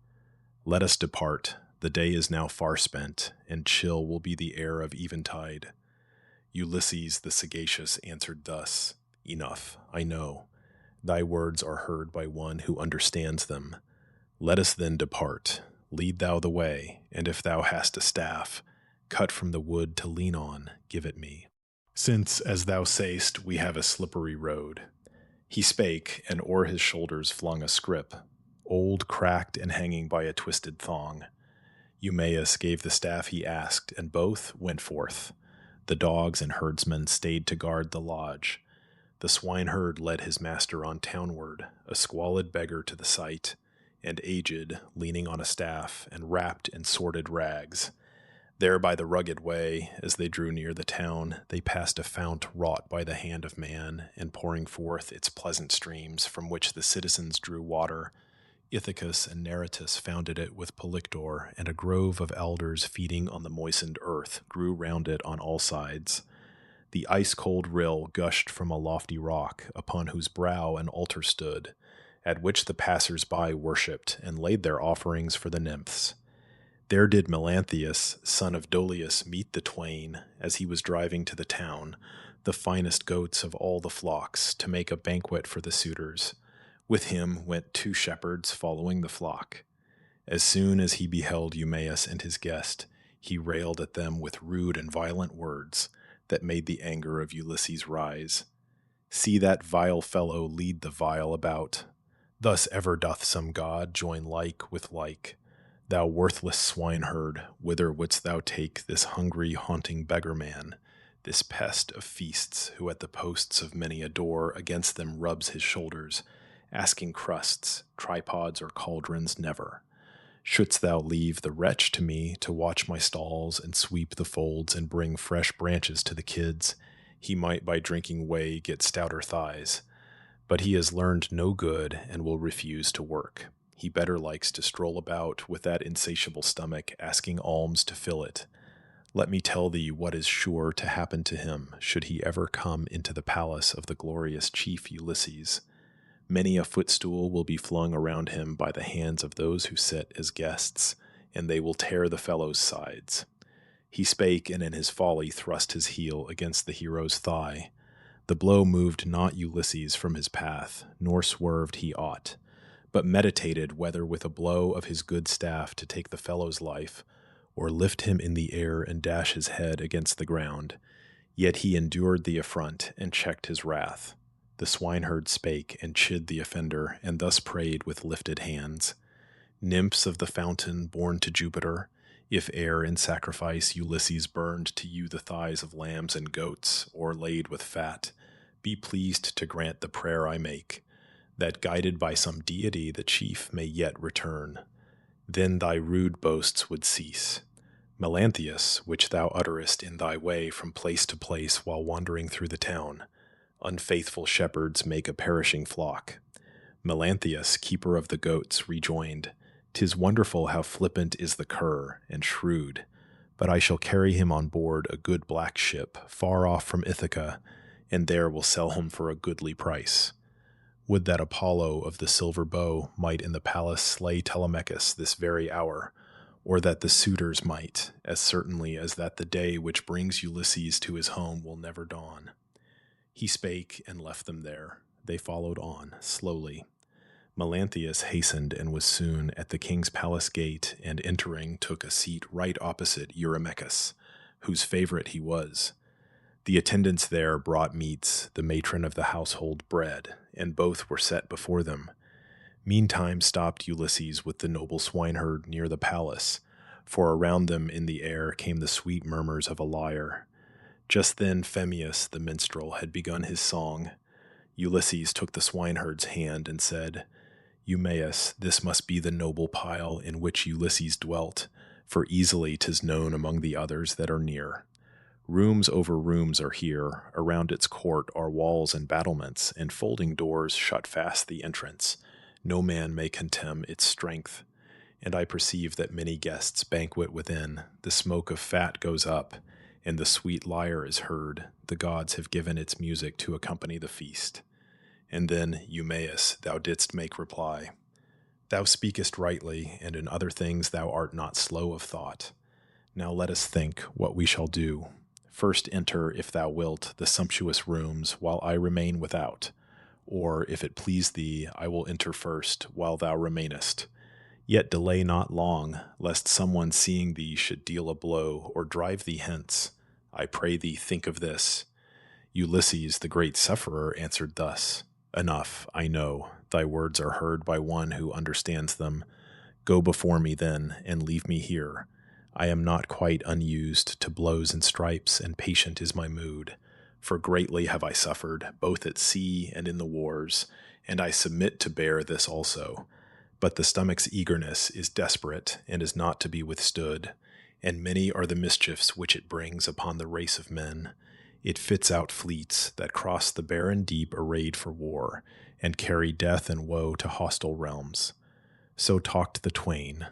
Let us depart, the day is now far spent, and chill will be the air of eventide. Ulysses the sagacious answered thus, Enough, I know. Thy words are heard by one who understands them. Let us then depart. Lead thou the way, and if thou hast a staff, cut from the wood to lean on, give it me. since, as thou say'st, we have a slippery road. He spake, and o'er his shoulders flung a scrip, old, cracked, and hanging by a twisted thong. Eumaeus gave the staff he asked, and both went forth. The dogs and herdsmen stayed to guard the lodge. The swineherd led his master on townward, a squalid beggar to the sight, and aged, leaning on a staff, and wrapped in sordid rags. There by the rugged way, as they drew near the town, they passed a fount wrought by the hand of man, and pouring forth its pleasant streams, from which the citizens drew water. Ithaca and narrated founded it with Polyctor, and a grove of alders feeding on the moistened earth grew round it on all sides. The ice-cold rill gushed from a lofty rock, upon whose brow an altar stood, at which the passers-by worshipped, and laid their offerings for the nymphs. There did Melanthius, son of Dolius, meet the twain, as he was driving to the town, the finest goats of all the flocks, to make a banquet for the suitors. With him went 2 shepherds following the flock. As soon as he beheld Eumaeus and his guest, he railed at them with rude and violent words, that made the anger of Ulysses rise. See that vile fellow lead the vile about. Thus ever doth some god join like with like. Thou worthless swineherd, whither wouldst thou take this hungry, haunting beggar-man, this pest of feasts, who at the posts of many a door against them rubs his shoulders, asking crusts, tripods, or cauldrons never? Shouldst thou leave the wretch to me to watch my stalls and sweep the folds and bring fresh branches to the kids, he might by drinking whey get stouter thighs. But he has learned no good and will refuse to work. He better likes to stroll about with that insatiable stomach, asking alms to fill it. Let me tell thee what is sure to happen to him, should he ever come into the palace of the glorious chief Ulysses. Many a footstool will be flung around him by the hands of those who sit as guests, and they will tear the fellow's sides. He spake, and in his folly thrust his heel against the hero's thigh. The blow moved not Ulysses from his path, nor swerved he aught, but meditated whether with a blow of his good staff to take the fellow's life, or lift him in the air and dash his head against the ground. Yet he endured the affront and checked his wrath. The swineherd spake and chid the offender, and thus prayed with lifted hands. Nymphs of the fountain, born to Jupiter, if e'er in sacrifice Ulysses burned to you the thighs of lambs and goats, o'erlaid with fat, be pleased to grant the prayer I make, that guided by some deity the chief may yet return. Then thy rude boasts would cease. Melanthius, which thou utterest in thy way from place to place while wandering through the town, unfaithful shepherds make a perishing flock. Melanthius, keeper of the goats, rejoined, 'Tis wonderful how flippant is the cur, and shrewd, but I shall carry him on board a good black ship, far off from Ithaca, and there will sell him for a goodly price. Would that Apollo of the silver bow might in the palace slay Telemachus this very hour, or that the suitors might, as certainly as that the day which brings Ulysses to his home will never dawn. He spake and left them there. They followed on, slowly. Melanthius hastened and was soon at the king's palace gate, and entering took a seat right opposite Eurycleia, whose favorite he was. The attendants there brought meats, the matron of the household bread, and both were set before them. Meantime stopped Ulysses with the noble swineherd near the palace, for around them in the air came the sweet murmurs of a lyre. Just then Phemius the minstrel had begun his song. Ulysses took the swineherd's hand and said, Eumaeus, this must be the noble pile in which Ulysses dwelt, for easily 'tis known among the others that are near. Rooms over rooms are here, around its court are walls and battlements, and folding doors shut fast the entrance. No man may contemn its strength. And I perceive that many guests banquet within, the smoke of fat goes up, and the sweet lyre is heard. The gods have given its music to accompany the feast. And then, Eumaeus, thou didst make reply. Thou speakest rightly, and in other things thou art not slow of thought. Now let us think what we shall do. First enter, if thou wilt, the sumptuous rooms, while I remain without. Or, if it please thee, I will enter first, while thou remainest. Yet delay not long, lest someone seeing thee should deal a blow, or drive thee hence. I pray thee think of this. Ulysses, the great sufferer, answered thus, Enough, I know, thy words are heard by one who understands them. Go before me then, and leave me here. I am not quite unused to blows and stripes, and patient is my mood. For greatly have I suffered, both at sea and in the wars, and I submit to bear this also. But the stomach's eagerness is desperate, and is not to be withstood, and many are the mischiefs which it brings upon the race of men. It fits out fleets that cross the barren deep arrayed for war, and carry death and woe to hostile realms. So talked the twain.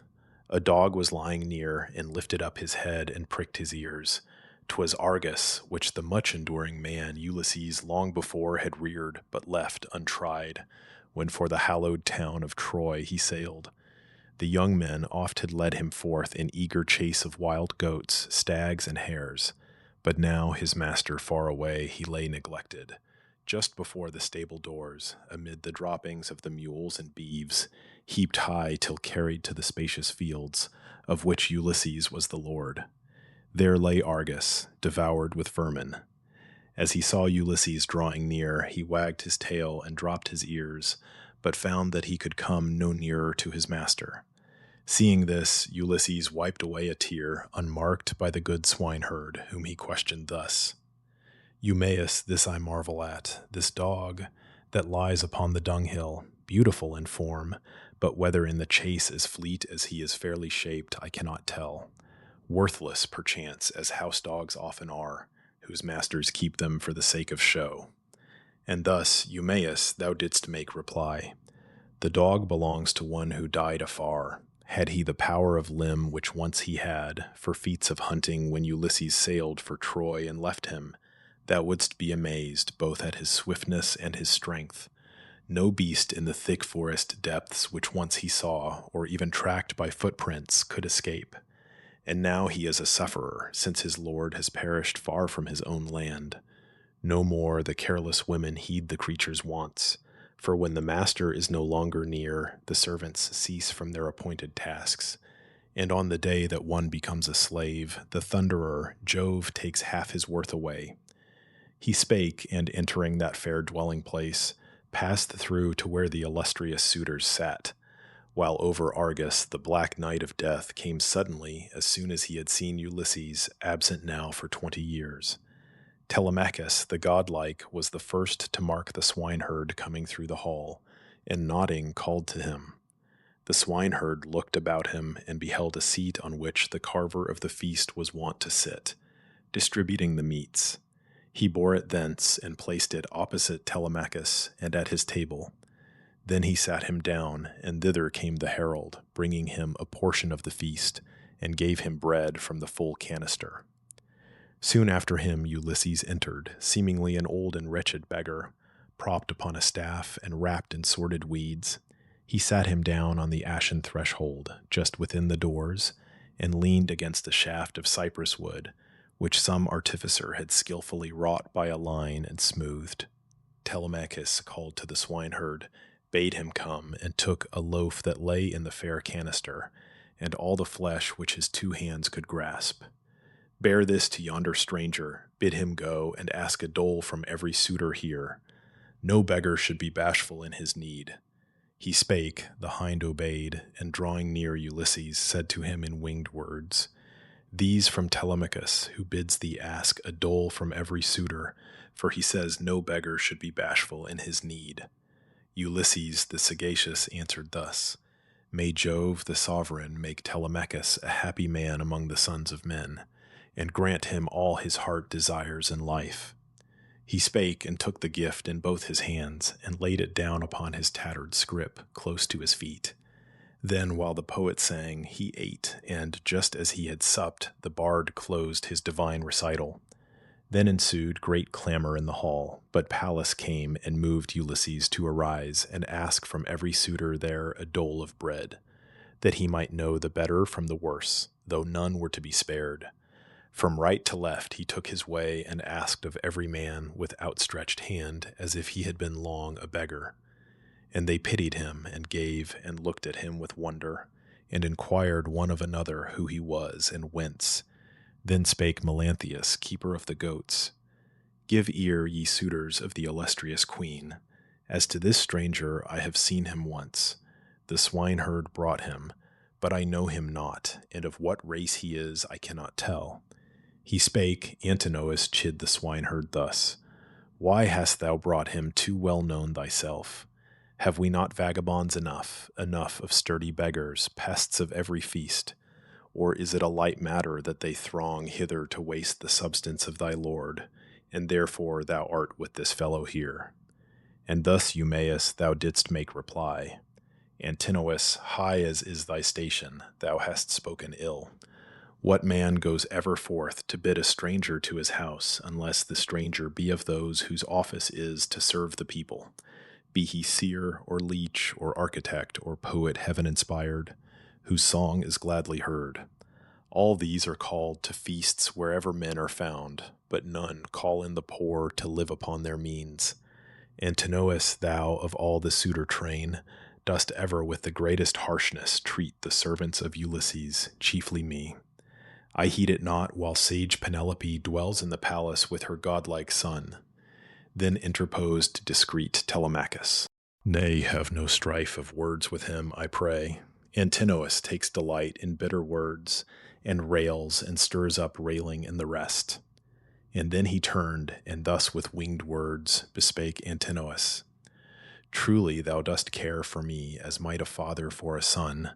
A dog was lying near, and lifted up his head and pricked his ears. 'Twas Argus, which the much-enduring man Ulysses long before had reared, but left untried, when for the hallowed town of Troy he sailed. The young men oft had led him forth in eager chase of wild goats, stags, and hares. But now, his master far away, he lay neglected, just before the stable doors, amid the droppings of the mules and beeves, heaped high till carried to the spacious fields, of which Ulysses was the lord. There lay Argus, devoured with vermin. As he saw Ulysses drawing near, he wagged his tail and dropped his ears, but found that he could come no nearer to his master. Seeing this, Ulysses wiped away a tear, unmarked by the good swineherd, whom he questioned thus, Eumaeus, this I marvel at, this dog that lies upon the dunghill, beautiful in form, but whether in the chase as fleet as he is fairly shaped, I cannot tell. Worthless, perchance, as house dogs often are, whose masters keep them for the sake of show. And thus, Eumaeus, thou didst make reply, The dog belongs to one who died afar. Had he the power of limb which once he had, for feats of hunting when Ulysses sailed for Troy and left him, thou wouldst be amazed both at his swiftness and his strength. No beast in the thick forest depths which once he saw, or even tracked by footprints, could escape. And now he is a sufferer, since his lord has perished far from his own land. No more the careless women heed the creature's wants, for when the master is no longer near, the servants cease from their appointed tasks. And on the day that one becomes a slave, the thunderer, Jove, takes half his worth away. He spake, and entering that fair dwelling place, passed through to where the illustrious suitors sat, while over Argus the black night of death came suddenly as soon as he had seen Ulysses, absent now for 20 years. Telemachus, the godlike, was the first to mark the swineherd coming through the hall, and nodding called to him. The swineherd looked about him and beheld a seat on which the carver of the feast was wont to sit, distributing the meats. He bore it thence and placed it opposite Telemachus and at his table. Then he sat him down, and thither came the herald, bringing him a portion of the feast, and gave him bread from the full canister. Soon after him Ulysses entered, seemingly an old and wretched beggar, propped upon a staff and wrapped in sordid weeds. He sat him down on the ashen threshold, just within the doors, and leaned against a shaft of cypress wood, which some artificer had skillfully wrought by a line and smoothed. Telemachus called to the swineherd, bade him come, and took a loaf that lay in the fair canister, and all the flesh which his 2 hands could grasp. Bear this to yonder stranger, bid him go, and ask a dole from every suitor here. No beggar should be bashful in his need. He spake, the hind obeyed, and drawing near Ulysses, said to him in winged words, These from Telemachus, who bids thee ask a dole from every suitor, for he says no beggar should be bashful in his need. Ulysses the sagacious answered thus, May Jove the sovereign make Telemachus a happy man among the sons of men, and grant him all his heart desires in life. He spake and took the gift in both his hands, and laid it down upon his tattered scrip close to his feet. Then, while the poet sang, he ate, and just as he had supped, the bard closed his divine recital. Then ensued great clamor in the hall, but Pallas came and moved Ulysses to arise and ask from every suitor there a dole of bread, that he might know the better from the worse, though none were to be spared. From right to left he took his way and asked of every man with outstretched hand, as if he had been long a beggar. And they pitied him, and gave, and looked at him with wonder, and inquired one of another who he was, and whence. Then spake Melanthius, keeper of the goats, Give ear, ye suitors of the illustrious queen. As to this stranger, I have seen him once. The swineherd brought him, but I know him not, and of what race he is I cannot tell. He spake, Antinous chid the swineherd thus, Why hast thou brought him too well known thyself? Have we not vagabonds enough of sturdy beggars, pests of every feast? Or is it a light matter that they throng hither to waste the substance of thy lord, and therefore thou art with this fellow here? And thus, Eumaeus, thou didst make reply, Antinous, high as is thy station, thou hast spoken ill. What man goes ever forth to bid a stranger to his house, unless the stranger be of those whose office is to serve the people, be he seer or leech or architect or poet heaven-inspired, whose song is gladly heard? All these are called to feasts wherever men are found, but none call in the poor to live upon their means. Antinous, thou of all the suitor train, dost ever with the greatest harshness treat the servants of Ulysses, chiefly me. I heed it not while sage Penelope dwells in the palace with her godlike son. Then interposed discreet Telemachus. Nay, have no strife of words with him, I pray. Antinous takes delight in bitter words, and rails and stirs up railing in the rest. And then he turned, and thus with winged words bespake Antinous. Truly thou dost care for me as might a father for a son,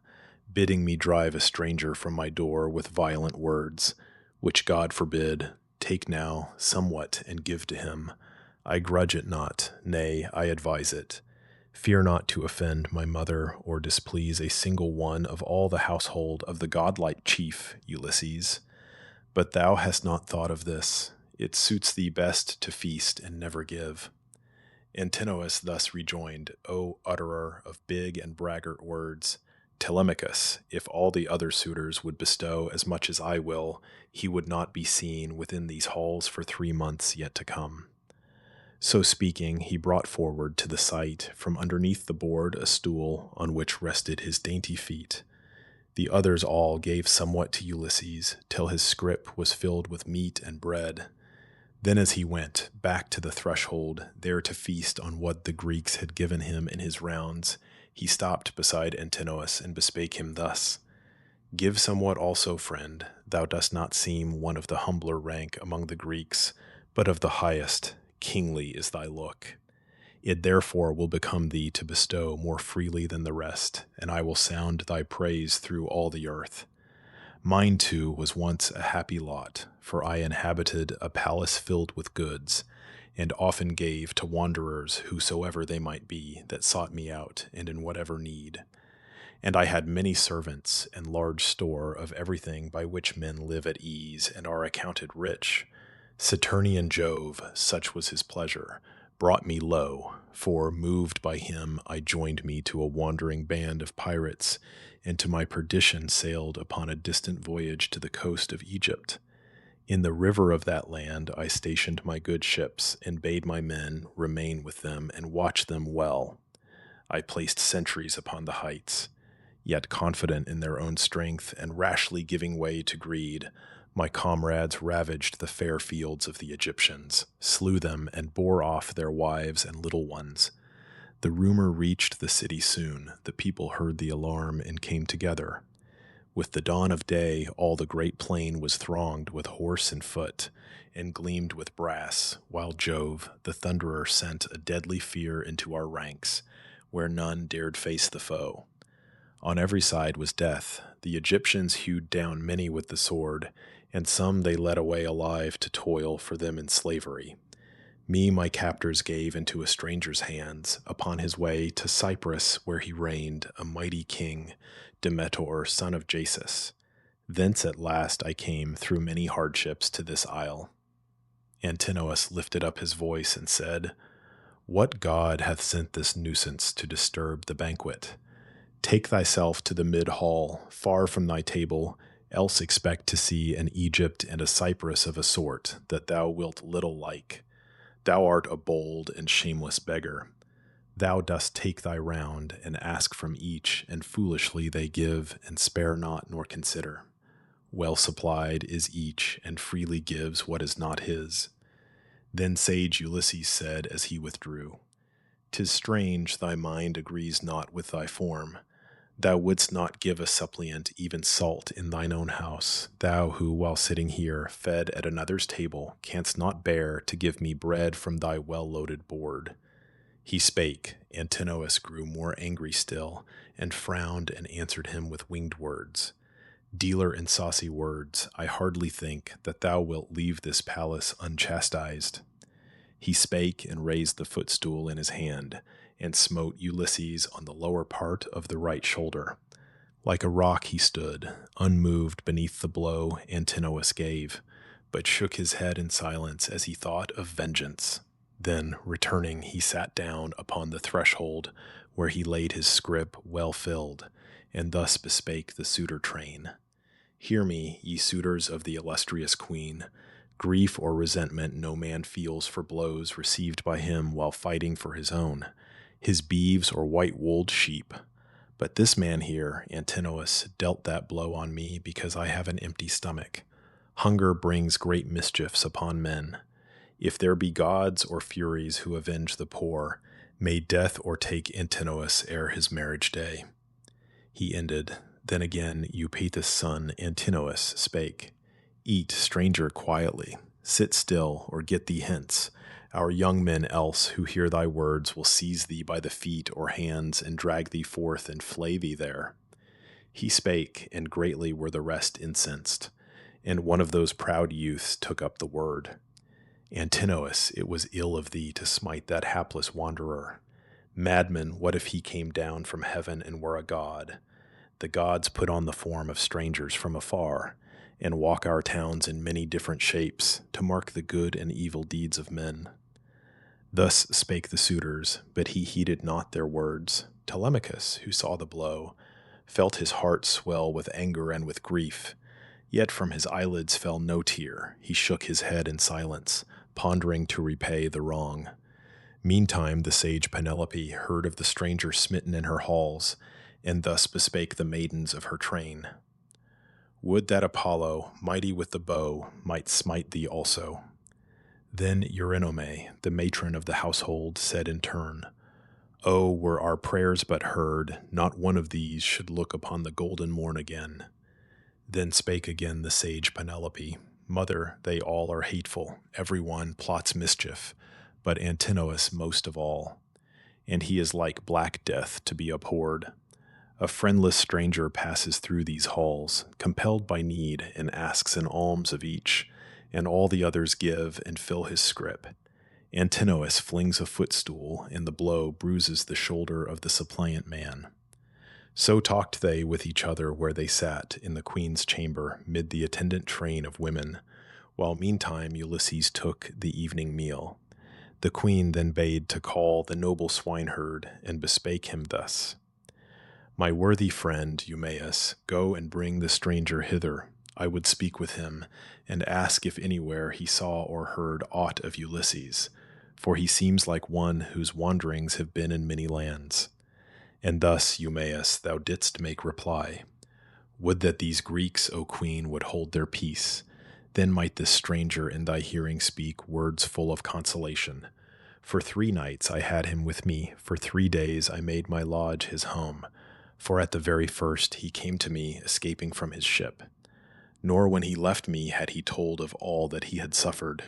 bidding me drive a stranger from my door with violent words, which God forbid. Take now somewhat and give to him. I grudge it not, nay, I advise it. Fear not to offend my mother or displease a single one of all the household of the godlike chief, Ulysses. But thou hast not thought of this. It suits thee best to feast and never give. Antinous thus rejoined, O utterer of big and braggart words, Telemachus, if all the other suitors would bestow as much as I will, he would not be seen within these halls for 3 months yet to come. So speaking, he brought forward to the sight from underneath the board a stool on which rested his dainty feet. The others all gave somewhat to Ulysses, till his scrip was filled with meat and bread. Then as he went back to the threshold, there to feast on what the Greeks had given him in his rounds, he stopped beside Antinous and bespake him thus, Give somewhat also, friend. Thou dost not seem one of the humbler rank among the Greeks, but of the highest. Kingly is thy look. It therefore will become thee to bestow more freely than the rest, and I will sound thy praise through all the earth. Mine too was once a happy lot, for I inhabited a palace filled with goods, and often gave to wanderers whosoever they might be that sought me out and in whatever need. And I had many servants and large store of everything by which men live at ease and are accounted rich. Saturnian Jove, such was his pleasure, brought me low, for, moved by him, I joined me to a wandering band of pirates, and to my perdition sailed upon a distant voyage to the coast of Egypt. In the river of that land I stationed my good ships, and bade my men remain with them and watch them well. I placed sentries upon the heights. Yet confident in their own strength and rashly giving way to greed, my comrades ravaged the fair fields of the Egyptians, slew them, and bore off their wives and little ones. The rumor reached the city soon. The people heard the alarm and came together. With the dawn of day, all the great plain was thronged with horse and foot, and gleamed with brass, while Jove, the thunderer, sent a deadly fear into our ranks, where none dared face the foe. On every side was death. The Egyptians hewed down many with the sword, and some they led away alive to toil for them in slavery. Me my captors gave into a stranger's hands, upon his way to Cyprus, where he reigned, a mighty king, Demeter, son of Jasus. Thence at last I came through many hardships to this isle. Antinous lifted up his voice and said, What god hath sent this nuisance to disturb the banquet? Take thyself to the mid-hall, far from thy table, else expect to see an Egypt and a Cyprus of a sort that thou wilt little like. Thou art a bold and shameless beggar. Thou dost take thy round, and ask from each, and foolishly they give, and spare not nor consider. Well supplied is each, and freely gives what is not his. Then sage Ulysses said as he withdrew, "'Tis strange thy mind agrees not with thy form. Thou wouldst not give a suppliant even salt in thine own house, thou who, while sitting here, fed at another's table, canst not bear to give me bread from thy well-loaded board." He spake. Antinous grew more angry still, and frowned and answered him with winged words. "Dealer in saucy words, I hardly think that thou wilt leave this palace unchastised." He spake and raised the footstool in his hand, and smote Ulysses on the lower part of the right shoulder. Like a rock he stood, unmoved beneath the blow Antinous gave, but shook his head in silence as he thought of vengeance. Then, returning, he sat down upon the threshold, where he laid his scrip well filled, and thus bespake the suitor train. "Hear me, ye suitors of the illustrious queen. Grief or resentment no man feels for blows received by him while fighting for his own, his beeves or white-wooled sheep. But this man here, Antinous, dealt that blow on me because I have an empty stomach. Hunger brings great mischiefs upon men. If there be gods or furies who avenge the poor, may death o'ertake Antinous ere his marriage day." He ended. Then again Eupaeus' son Antinous spake. "Eat, stranger, quietly. Sit still, or get thee hence. Our young men else who hear thy words will seize thee by the feet or hands and drag thee forth and flay thee there." He spake, and greatly were the rest incensed. And one of those proud youths took up the word. "Antinous, it was ill of thee to smite that hapless wanderer. Madman, what if he came down from heaven and were a god? The gods put on the form of strangers from afar, and walk our towns in many different shapes, to mark the good and evil deeds of men." Thus spake the suitors, but he heeded not their words. Telemachus, who saw the blow, felt his heart swell with anger and with grief. Yet from his eyelids fell no tear. He shook his head in silence, pondering to repay the wrong. Meantime the sage Penelope heard of the stranger smitten in her halls, and thus bespake the maidens of her train. "Would that Apollo, mighty with the bow, might smite thee also." Then Eurycleia, the matron of the household, said in turn, "Oh, were our prayers but heard, not one of these should look upon the golden morn again." Then spake again the sage Penelope, "Mother, they all are hateful, every one plots mischief, but Antinous most of all. And he is like black death to be abhorred. A friendless stranger passes through these halls, compelled by need, and asks an alms of each, and all the others give and fill his scrip. Antinous flings a footstool, and the blow bruises the shoulder of the suppliant man." So talked they with each other where they sat in the queen's chamber mid the attendant train of women, while meantime Ulysses took the evening meal. The queen then bade to call the noble swineherd, and bespake him thus: "My worthy friend Eumaeus, go and bring the stranger hither. I would speak with him, and ask if anywhere he saw or heard aught of Ulysses, for he seems like one whose wanderings have been in many lands." And thus, Eumaeus, thou didst make reply: "Would that these Greeks, O queen, would hold their peace. Then might this stranger in thy hearing speak words full of consolation. For 3 nights I had him with me, for 3 days I made my lodge his home, for at the very first he came to me escaping from his ship. Nor when he left me had he told of all that he had suffered.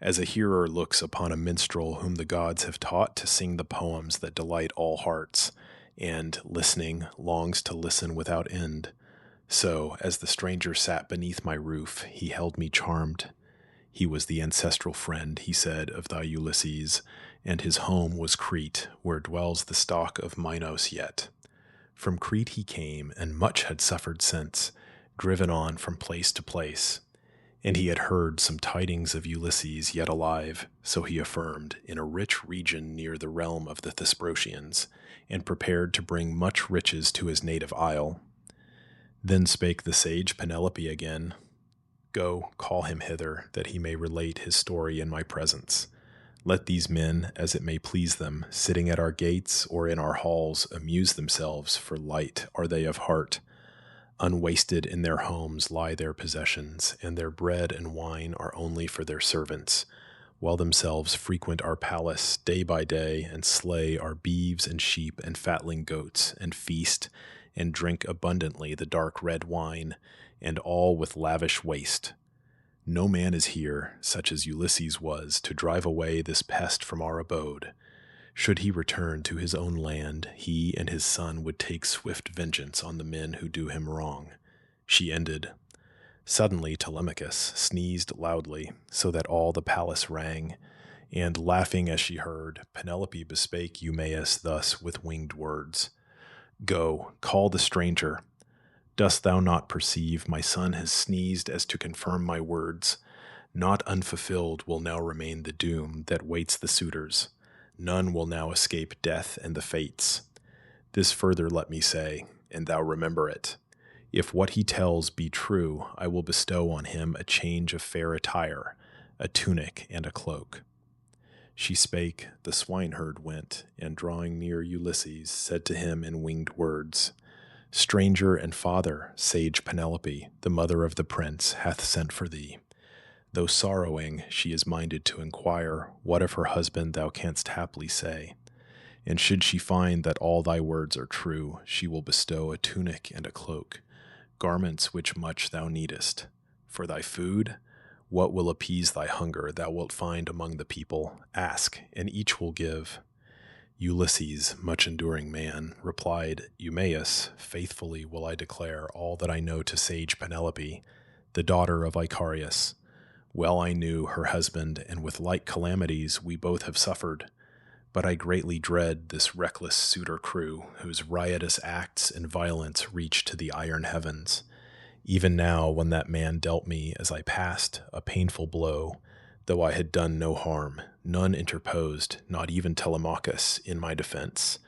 As a hearer looks upon a minstrel whom the gods have taught to sing the poems that delight all hearts, and, listening, longs to listen without end, so, as the stranger sat beneath my roof, he held me charmed. He was the ancestral friend, he said, of thy Ulysses, and his home was Crete, where dwells the stock of Minos yet. From Crete he came, and much had suffered since, driven on from place to place. And he had heard some tidings of Ulysses yet alive, so he affirmed, in a rich region near the realm of the Thesprotians, and prepared to bring much riches to his native isle. Then spake the sage Penelope again: "Go, call him hither, that he may relate his story in my presence. Let these men, as it may please them, sitting at our gates or in our halls, amuse themselves, for light are they of heart. Unwasted in their homes lie their possessions, and their bread and wine are only for their servants, while themselves frequent our palace day by day, and slay our beeves and sheep and fatling goats, and feast and drink abundantly the dark red wine, and all with lavish waste. No man is here, such as Ulysses was, to drive away this pest from our abode. Should he return to his own land, he and his son would take swift vengeance on the men who do him wrong. She ended. Suddenly Telemachus sneezed loudly, so that all the palace rang, and, laughing as she heard, Penelope bespake Eumaeus thus with winged words. Go, call the stranger. Dost thou not perceive my son has sneezed as to confirm my words? Not unfulfilled will now remain the doom that waits the suitors. None will now escape death and the fates. This further let me say, and thou remember it. If what he tells be true, I will bestow on him a change of fair attire, a tunic and a cloak. She spake, the swineherd went, and drawing near Ulysses, said to him in winged words, Stranger and father, sage Penelope, the mother of the prince, hath sent for thee. Though sorrowing, she is minded to inquire what of her husband thou canst haply say. And should she find that all thy words are true, she will bestow a tunic and a cloak, garments which much thou needest. For thy food, what will appease thy hunger thou wilt find among the people? Ask, and each will give. Ulysses, much enduring man, replied, Eumaeus, faithfully will I declare all that I know to sage Penelope, the daughter of Icarius. Well I knew her husband, and with like calamities we both have suffered. But I greatly dread this reckless suitor crew, whose riotous acts and violence reach to the iron heavens. Even now, when that man dealt me, as I passed, a painful blow, though I had done no harm, none interposed, not even Telemachus, in my defense.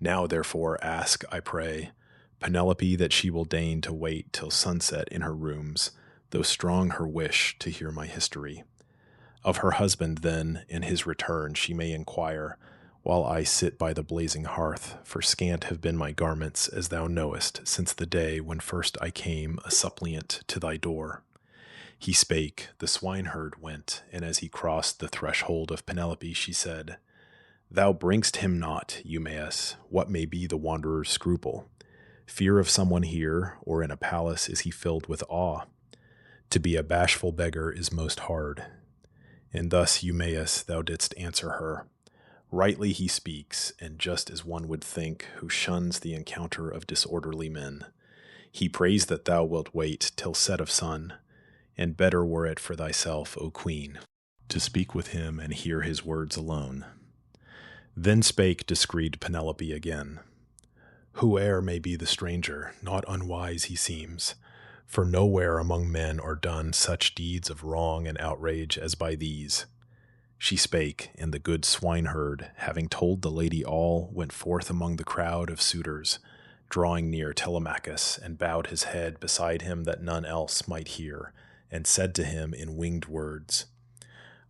Now, therefore, ask, I pray, Penelope that she will deign to wait till sunset in her rooms, though strong her wish to hear my history. Of her husband, then, in his return she may inquire, while I sit by the blazing hearth, for scant have been my garments, as thou knowest, since the day when first I came a suppliant to thy door. He spake, the swineherd went, and as he crossed the threshold of Penelope, she said, Thou bringst him not, Eumaeus, what may be the wanderer's scruple? Fear of someone here, or in a palace is he filled with awe? To be a bashful beggar is most hard. And thus, Eumaeus, thou didst answer her. Rightly he speaks, and just as one would think, who shuns the encounter of disorderly men. He prays that thou wilt wait till set of sun, and better were it for thyself, O queen, to speak with him and hear his words alone. Then spake discreet Penelope again. Whoe'er may be the stranger, not unwise he seems, for nowhere among men are done such deeds of wrong and outrage as by these. She spake, and the good swineherd, having told the lady all, went forth among the crowd of suitors, drawing near Telemachus, and bowed his head beside him that none else might hear, and said to him in winged words,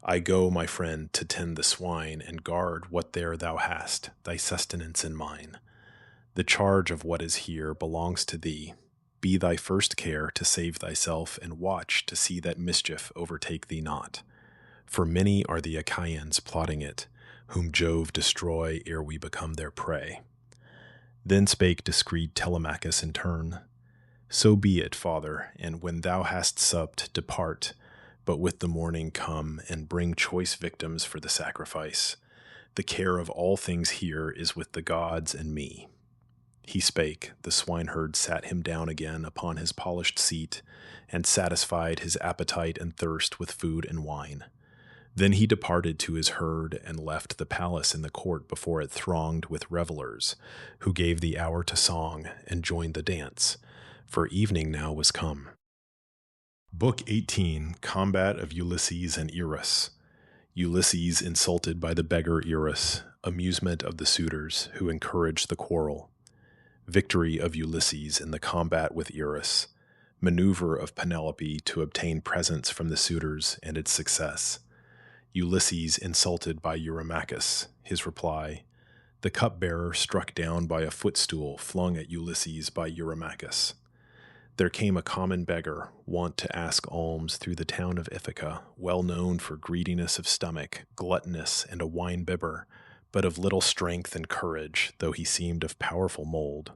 I go, my friend, to tend the swine, and guard what there thou hast, thy sustenance and mine. The charge of what is here belongs to thee. Be thy first care to save thyself, and watch to see that mischief overtake thee not. For many are the Achaeans plotting it, whom Jove destroy ere we become their prey. Then spake discreet Telemachus in turn, So be it, father, and when thou hast supped, depart, but with the morning come, and bring choice victims for the sacrifice. The care of all things here is with the gods and me. He spake, the swineherd sat him down again upon his polished seat, and satisfied his appetite and thirst with food and wine. Then he departed to his herd, and left the palace in the court before it thronged with revelers, who gave the hour to song, and joined the dance, for evening now was come. Book XVIII, Combat of Ulysses and Irus. Ulysses insulted by the beggar Irus, amusement of the suitors, who encouraged the quarrel. Victory of Ulysses in the combat with Irus. Maneuver of Penelope to obtain presents from the suitors, and its success. Ulysses insulted by Eurymachus, his reply, the cupbearer struck down by a footstool flung at Ulysses by Eurymachus. There came a common beggar, wont to ask alms through the town of Ithaca, well known for greediness of stomach, gluttonous, and a wine-bibber, but of little strength and courage, though he seemed of powerful mold.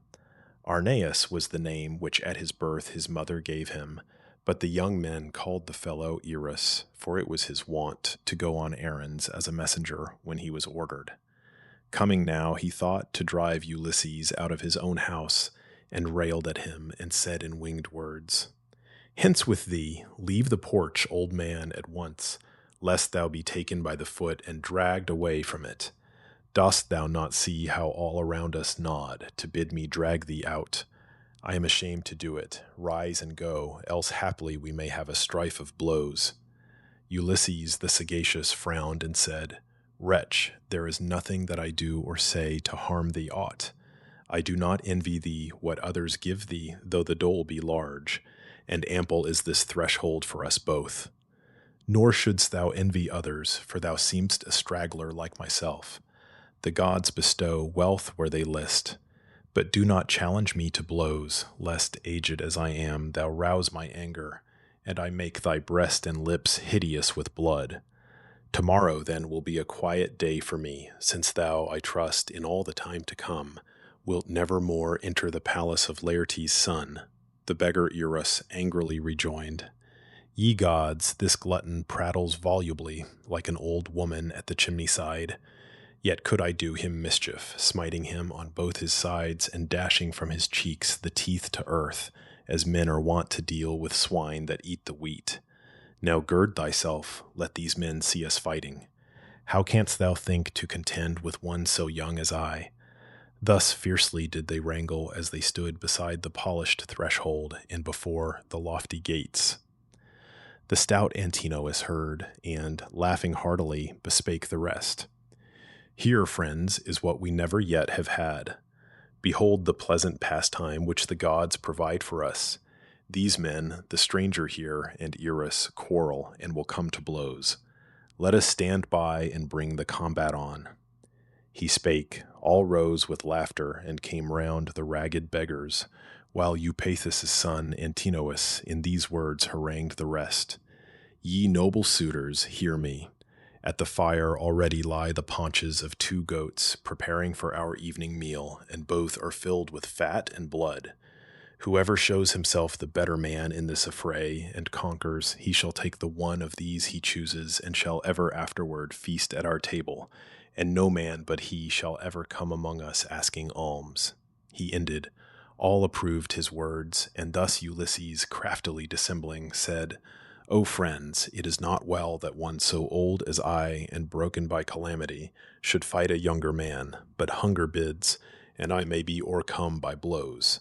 Arneus was the name which at his birth his mother gave him, but the young men called the fellow Irus, for it was his wont to go on errands as a messenger when he was ordered. Coming now, he thought to drive Ulysses out of his own house, and railed at him, and said in winged words, "Hence with thee, leave the porch, old man, at once, lest thou be taken by the foot and dragged away from it. Dost thou not see how all around us nod to bid me drag thee out? I am ashamed to do it. Rise and go, else haply we may have a strife of blows." Ulysses the sagacious frowned and said, "Wretch, there is nothing that I do or say to harm thee aught. I do not envy thee what others give thee, though the dole be large, and ample is this threshold for us both. Nor shouldst thou envy others, for thou seemst a straggler like myself. The gods bestow wealth where they list, but do not challenge me to blows, lest, aged as I am, thou rouse my anger, and I make thy breast and lips hideous with blood. Tomorrow then will be a quiet day for me, since thou, I trust, in all the time to come, wilt never more enter the palace of Laertes' son." The beggar Irus angrily rejoined, "Ye gods, this glutton prattles volubly, like an old woman at the chimney side. Yet could I do him mischief, smiting him on both his sides and dashing from his cheeks the teeth to earth, as men are wont to deal with swine that eat the wheat. Now gird thyself, let these men see us fighting. How canst thou think to contend with one so young as I?" Thus fiercely did they wrangle as they stood beside the polished threshold and before the lofty gates. The stout Antinous heard, and, laughing heartily, bespake the rest. "Here, friends, is what we never yet have had. Behold the pleasant pastime which the gods provide for us. These men, the stranger here and Irus, quarrel and will come to blows. Let us stand by and bring the combat on." He spake, all rose with laughter and came round the ragged beggars, while Eupaethus' son Antinous in these words harangued the rest. "Ye noble suitors, hear me. At the fire already lie the paunches of 2 goats, preparing for our evening meal, and both are filled with fat and blood. Whoever shows himself the better man in this affray and conquers, he shall take the one of these he chooses, and shall ever afterward feast at our table, and no man but he shall ever come among us asking alms." He ended. All approved his words, and thus Ulysses, craftily dissembling, said, "O friends, it is not well that one so old as I and broken by calamity should fight a younger man, but hunger bids, and I may be o'ercome by blows.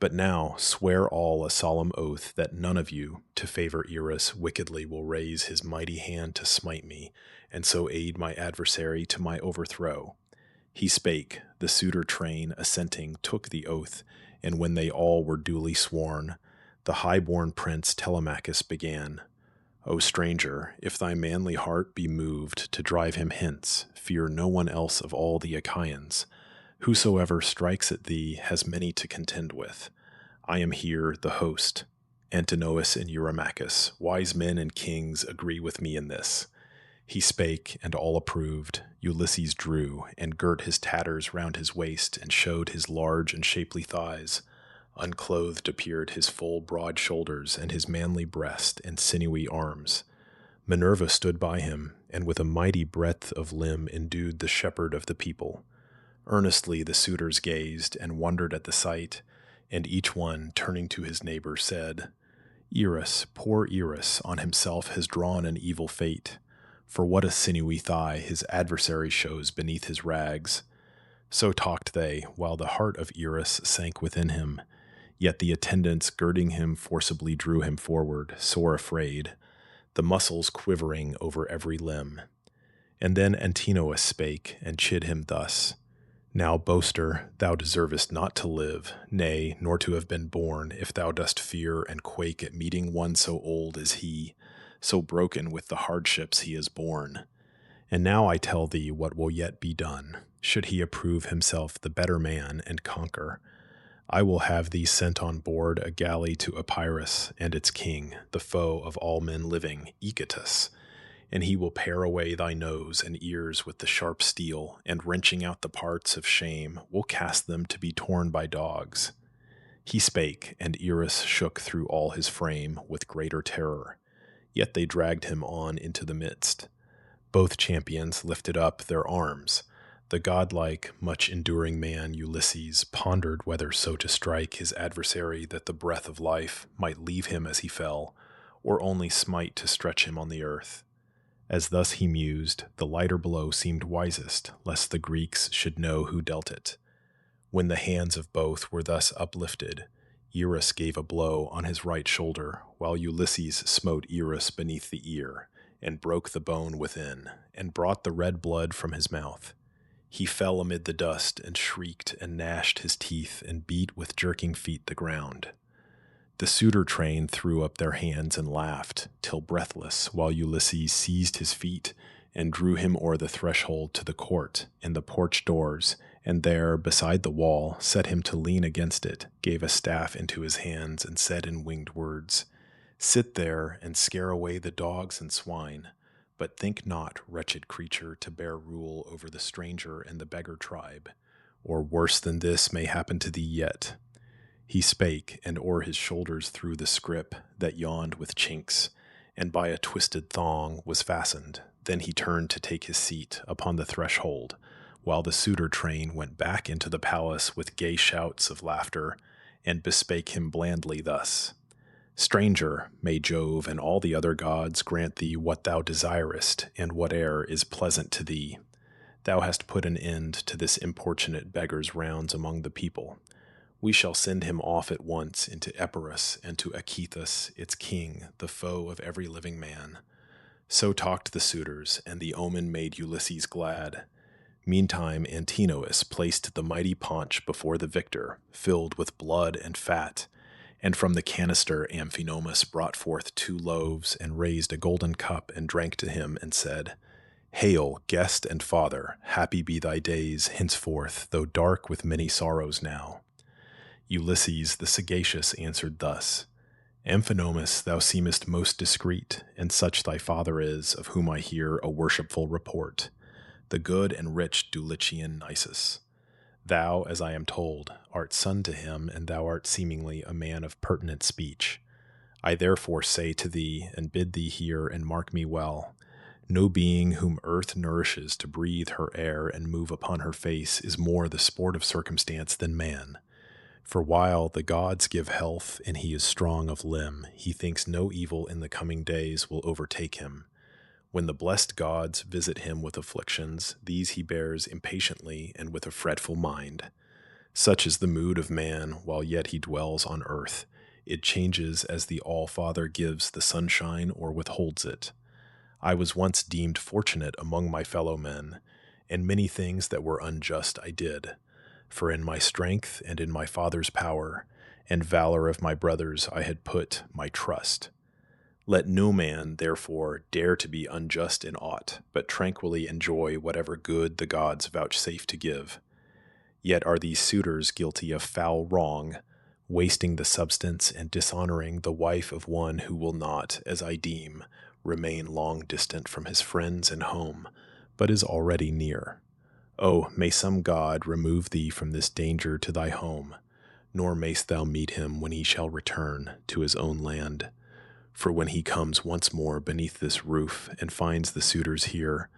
But now swear all a solemn oath that none of you, to favor Irus, wickedly will raise his mighty hand to smite me, and so aid my adversary to my overthrow." He spake, the suitor train, assenting, took the oath, and when they all were duly sworn, the high-born prince Telemachus began, "O stranger, if thy manly heart be moved to drive him hence, fear no one else of all the Achaeans. Whosoever strikes at thee has many to contend with. I am here the host. Antinous and Eurymachus, wise men and kings, agree with me in this." He spake, and all approved. Ulysses drew, and girt his tatters round his waist, and showed his large and shapely thighs. Unclothed appeared his full broad shoulders, and his manly breast and sinewy arms. Minerva stood by him, and with a mighty breadth of limb endued the shepherd of the people. Earnestly the suitors gazed, and wondered at the sight, and each one, turning to his neighbor, said, "Irus, poor Irus, on himself has drawn an evil fate. For what a sinewy thigh his adversary shows beneath his rags." So talked they, while the heart of Irus sank within him. Yet the attendants girding him forcibly drew him forward, sore afraid, the muscles quivering over every limb. And then Antinous spake, and chid him thus, "Now, boaster, thou deservest not to live, nay, nor to have been born, if thou dost fear and quake at meeting one so old as he, so broken with the hardships he has borne. And now I tell thee what will yet be done, should he approve himself the better man and conquer. I will have thee sent on board a galley to Epirus and its king, the foe of all men living, Echetus, and he will pare away thy nose and ears with the sharp steel, and wrenching out the parts of shame, will cast them to be torn by dogs. He spake, and Irus shook through all his frame with greater terror. Yet they dragged him on into the midst. Both champions lifted up their arms. The godlike, much-enduring man Ulysses pondered whether so to strike his adversary that the breath of life might leave him as he fell, or only smite to stretch him on the earth. As thus he mused, the lighter blow seemed wisest, lest the Greeks should know who dealt it. When the hands of both were thus uplifted, Irus gave a blow on his right shoulder, while Ulysses smote Irus beneath the ear, and broke the bone within, and brought the red blood from his mouth. He fell amid the dust, and shrieked and gnashed his teeth, and beat with jerking feet the ground. The suitor train threw up their hands and laughed, till breathless, while Ulysses seized his feet, and drew him o'er the threshold to the court, and the porch doors, and there, beside the wall, set him to lean against it, gave a staff into his hands, and said in winged words, Sit there, and scare away the dogs and swine, but think not, wretched creature, to bear rule over the stranger and the beggar tribe, or worse than this may happen to thee yet. He spake, and o'er his shoulders threw the scrip that yawned with chinks, and by a twisted thong was fastened. Then he turned to take his seat upon the threshold, while the suitor train went back into the palace with gay shouts of laughter, and bespake him blandly thus, Stranger, may Jove and all the other gods grant thee what thou desirest, and whate'er is pleasant to thee. Thou hast put an end to this importunate beggar's rounds among the people. We shall send him off at once into Epirus and to Echetus, its king, the foe of every living man. So talked the suitors, and the omen made Ulysses glad. Meantime Antinous placed the mighty paunch before the victor, filled with blood and fat, and from the canister Amphinomus brought forth 2 loaves, and raised a golden cup, and drank to him, and said, Hail, guest and father, happy be thy days henceforth, though dark with many sorrows now. Ulysses the sagacious answered thus, Amphinomus, thou seemest most discreet, and such thy father is, of whom I hear a worshipful report, the good and rich Dulichian Nisus. Thou, as I am told, art son to him, and thou art seemingly a man of pertinent speech. I therefore say to thee, and bid thee hear and mark me well, no being whom earth nourishes to breathe her air and move upon her face is more the sport of circumstance than man. For while the gods give health and he is strong of limb, he thinks no evil in the coming days will overtake him. When the blessed gods visit him with afflictions, these he bears impatiently and with a fretful mind. Such is the mood of man while yet he dwells on earth. It changes as the All-Father gives the sunshine or withholds it. I was once deemed fortunate among my fellow men, and many things that were unjust I did. For in my strength and in my father's power, and valor of my brothers I had put my trust. Let no man, therefore, dare to be unjust in aught, but tranquilly enjoy whatever good the gods vouchsafe to give. Yet are these suitors guilty of foul wrong, wasting the substance and dishonoring the wife of one who will not, as I deem, remain long distant from his friends and home, but is already near. Oh, may some god remove thee from this danger to thy home, nor mayst thou meet him when he shall return to his own land. For when he comes once more beneath this roof and finds the suitors here,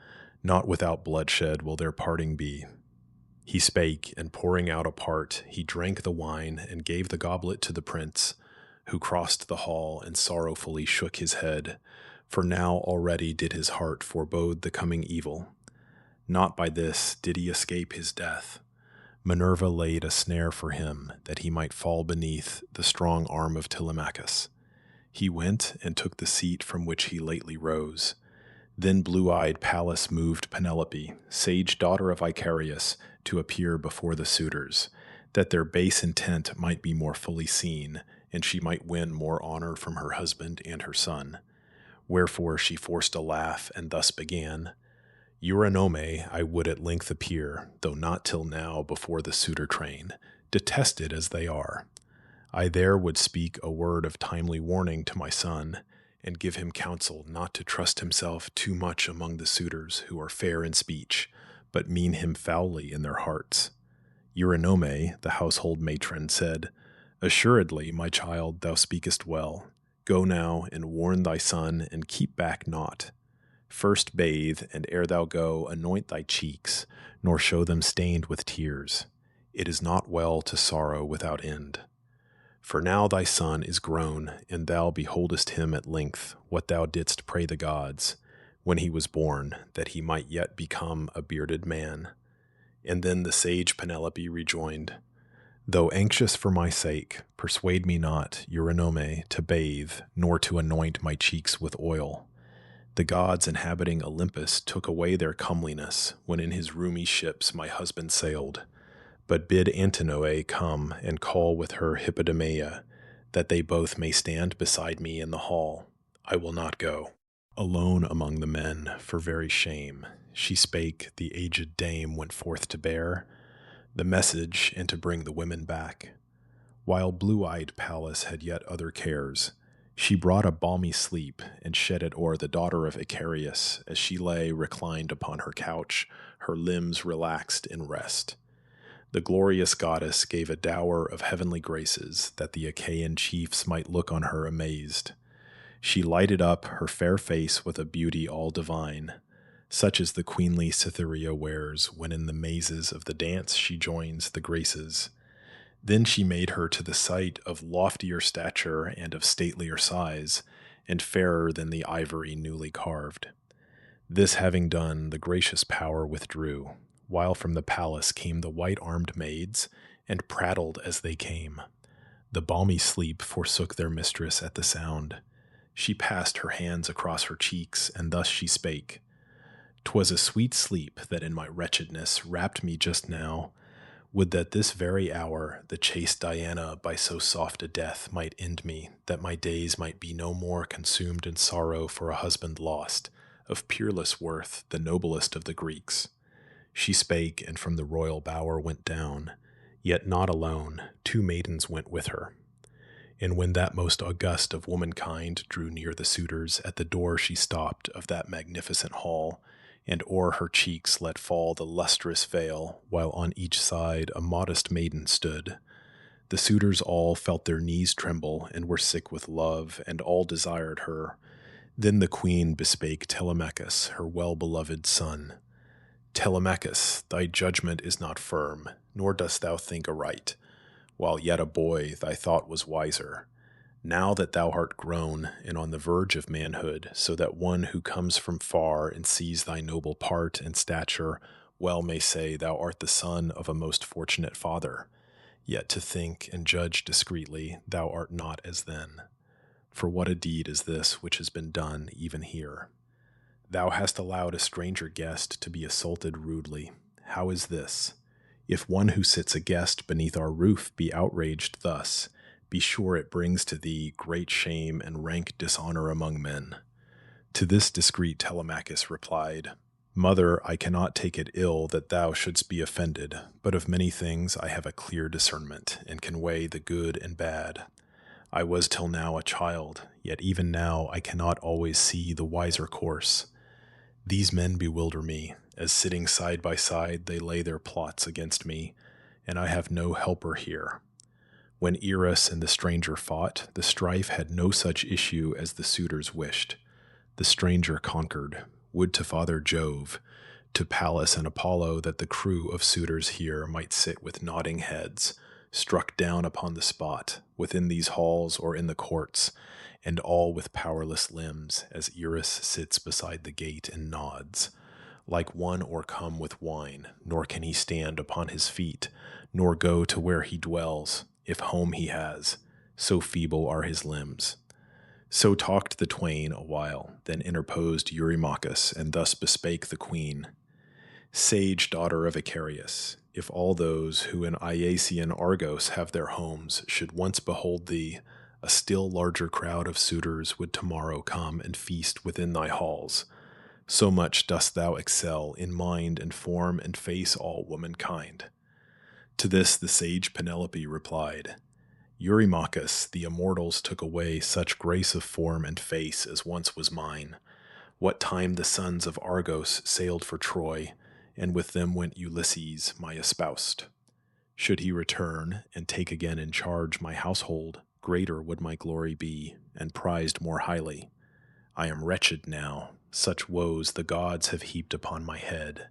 not without bloodshed will their parting be. He spake, and pouring out a part, he drank the wine and gave the goblet to the prince, who crossed the hall and sorrowfully shook his head, for now already did his heart forebode the coming evil. Not by this did he escape his death. Minerva laid a snare for him, that he might fall beneath the strong arm of Telemachus. He went and took the seat from which he lately rose. Then blue-eyed Pallas moved Penelope, sage daughter of Icarius, to appear before the suitors, that their base intent might be more fully seen, and she might win more honor from her husband and her son. Wherefore she forced a laugh, and thus began, Eurynome I would at length appear, though not till now before the suitor train, detested as they are. I there would speak a word of timely warning to my son, and give him counsel not to trust himself too much among the suitors who are fair in speech, but mean him foully in their hearts. Eurynome, the household matron, said, Assuredly, my child, thou speakest well. Go now, and warn thy son, and keep back naught. First bathe, and ere thou go, anoint thy cheeks, nor show them stained with tears. It is not well to sorrow without end. For now thy son is grown, and thou beholdest him at length, what thou didst pray the gods, when he was born, that he might yet become a bearded man. And then the sage Penelope rejoined, Though anxious for my sake, persuade me not, Eurynome, to bathe, nor to anoint my cheeks with oil. The gods inhabiting Olympus took away their comeliness, when in his roomy ships my husband sailed. But bid Antinoe come, and call with her Hippodameia, that they both may stand beside me in the hall. I will not go. Alone among the men, for very shame, she spake, the aged dame went forth to bear the message, and to bring the women back. While blue-eyed Pallas had yet other cares, she brought a balmy sleep, and shed it o'er the daughter of Icarius, as she lay reclined upon her couch, her limbs relaxed in rest. The glorious goddess gave a dower of heavenly graces, that the Achaean chiefs might look on her amazed. She lighted up her fair face with a beauty all divine, such as the queenly Cytherea wears when in the mazes of the dance she joins the graces. Then she made her to the sight of loftier stature and of statelier size, and fairer than the ivory newly carved. This having done, the gracious power withdrew, while from the palace came the white-armed maids, and prattled as they came. The balmy sleep forsook their mistress at the sound. She passed her hands across her cheeks, and thus she spake. 'Twas a sweet sleep that in my wretchedness wrapped me just now. Would that this very hour the chaste Diana by so soft a death might end me, that my days might be no more consumed in sorrow for a husband lost, of peerless worth, the noblest of the Greeks. She spake, and from the royal bower went down, yet not alone, 2 maidens went with her. And when that most august of womankind drew near the suitors, at the door she stopped of that magnificent hall, and o'er her cheeks let fall the lustrous veil, while on each side a modest maiden stood. The suitors all felt their knees tremble, and were sick with love, and all desired her. Then the queen bespake Telemachus, her well-beloved son. Telemachus, thy judgment is not firm, nor dost thou think aright. While yet a boy, thy thought was wiser. Now that thou art grown, and on the verge of manhood, so that one who comes from far and sees thy noble part and stature well may say thou art the son of a most fortunate father, yet to think and judge discreetly thou art not as then. For what a deed is this which has been done even here? Thou hast allowed a stranger guest to be assaulted rudely. How is this? If one who sits a guest beneath our roof be outraged thus, be sure it brings to thee great shame and rank dishonor among men. To this discreet Telemachus replied, Mother, I cannot take it ill that thou shouldst be offended, but of many things I have a clear discernment, and can weigh the good and bad. I was till now a child, yet even now I cannot always see the wiser course. These men bewilder me, as sitting side by side they lay their plots against me, and I have no helper here. When Irus and the stranger fought, the strife had no such issue as the suitors wished. The stranger conquered. Would to Father Jove, to Pallas and Apollo, that the crew of suitors here might sit with nodding heads, struck down upon the spot, within these halls or in the courts, and all with powerless limbs, as Irus sits beside the gate and nods, like one o'ercome with wine, nor can he stand upon his feet, nor go to where he dwells, if home he has, so feeble are his limbs. So talked the twain a while, then interposed Eurymachus, and thus bespake the queen. Sage daughter of Icarius, if all those who in Iasian Argos have their homes should once behold thee, a still larger crowd of suitors would tomorrow come and feast within thy halls. So much dost thou excel in mind and form and face all womankind. To this the sage Penelope replied, Eurymachus, the immortals took away such grace of form and face as once was mine, what time the sons of Argos sailed for Troy, and with them went Ulysses, my espoused. Should he return and take again in charge my household, greater would my glory be, and prized more highly. I am wretched now, such woes the gods have heaped upon my head.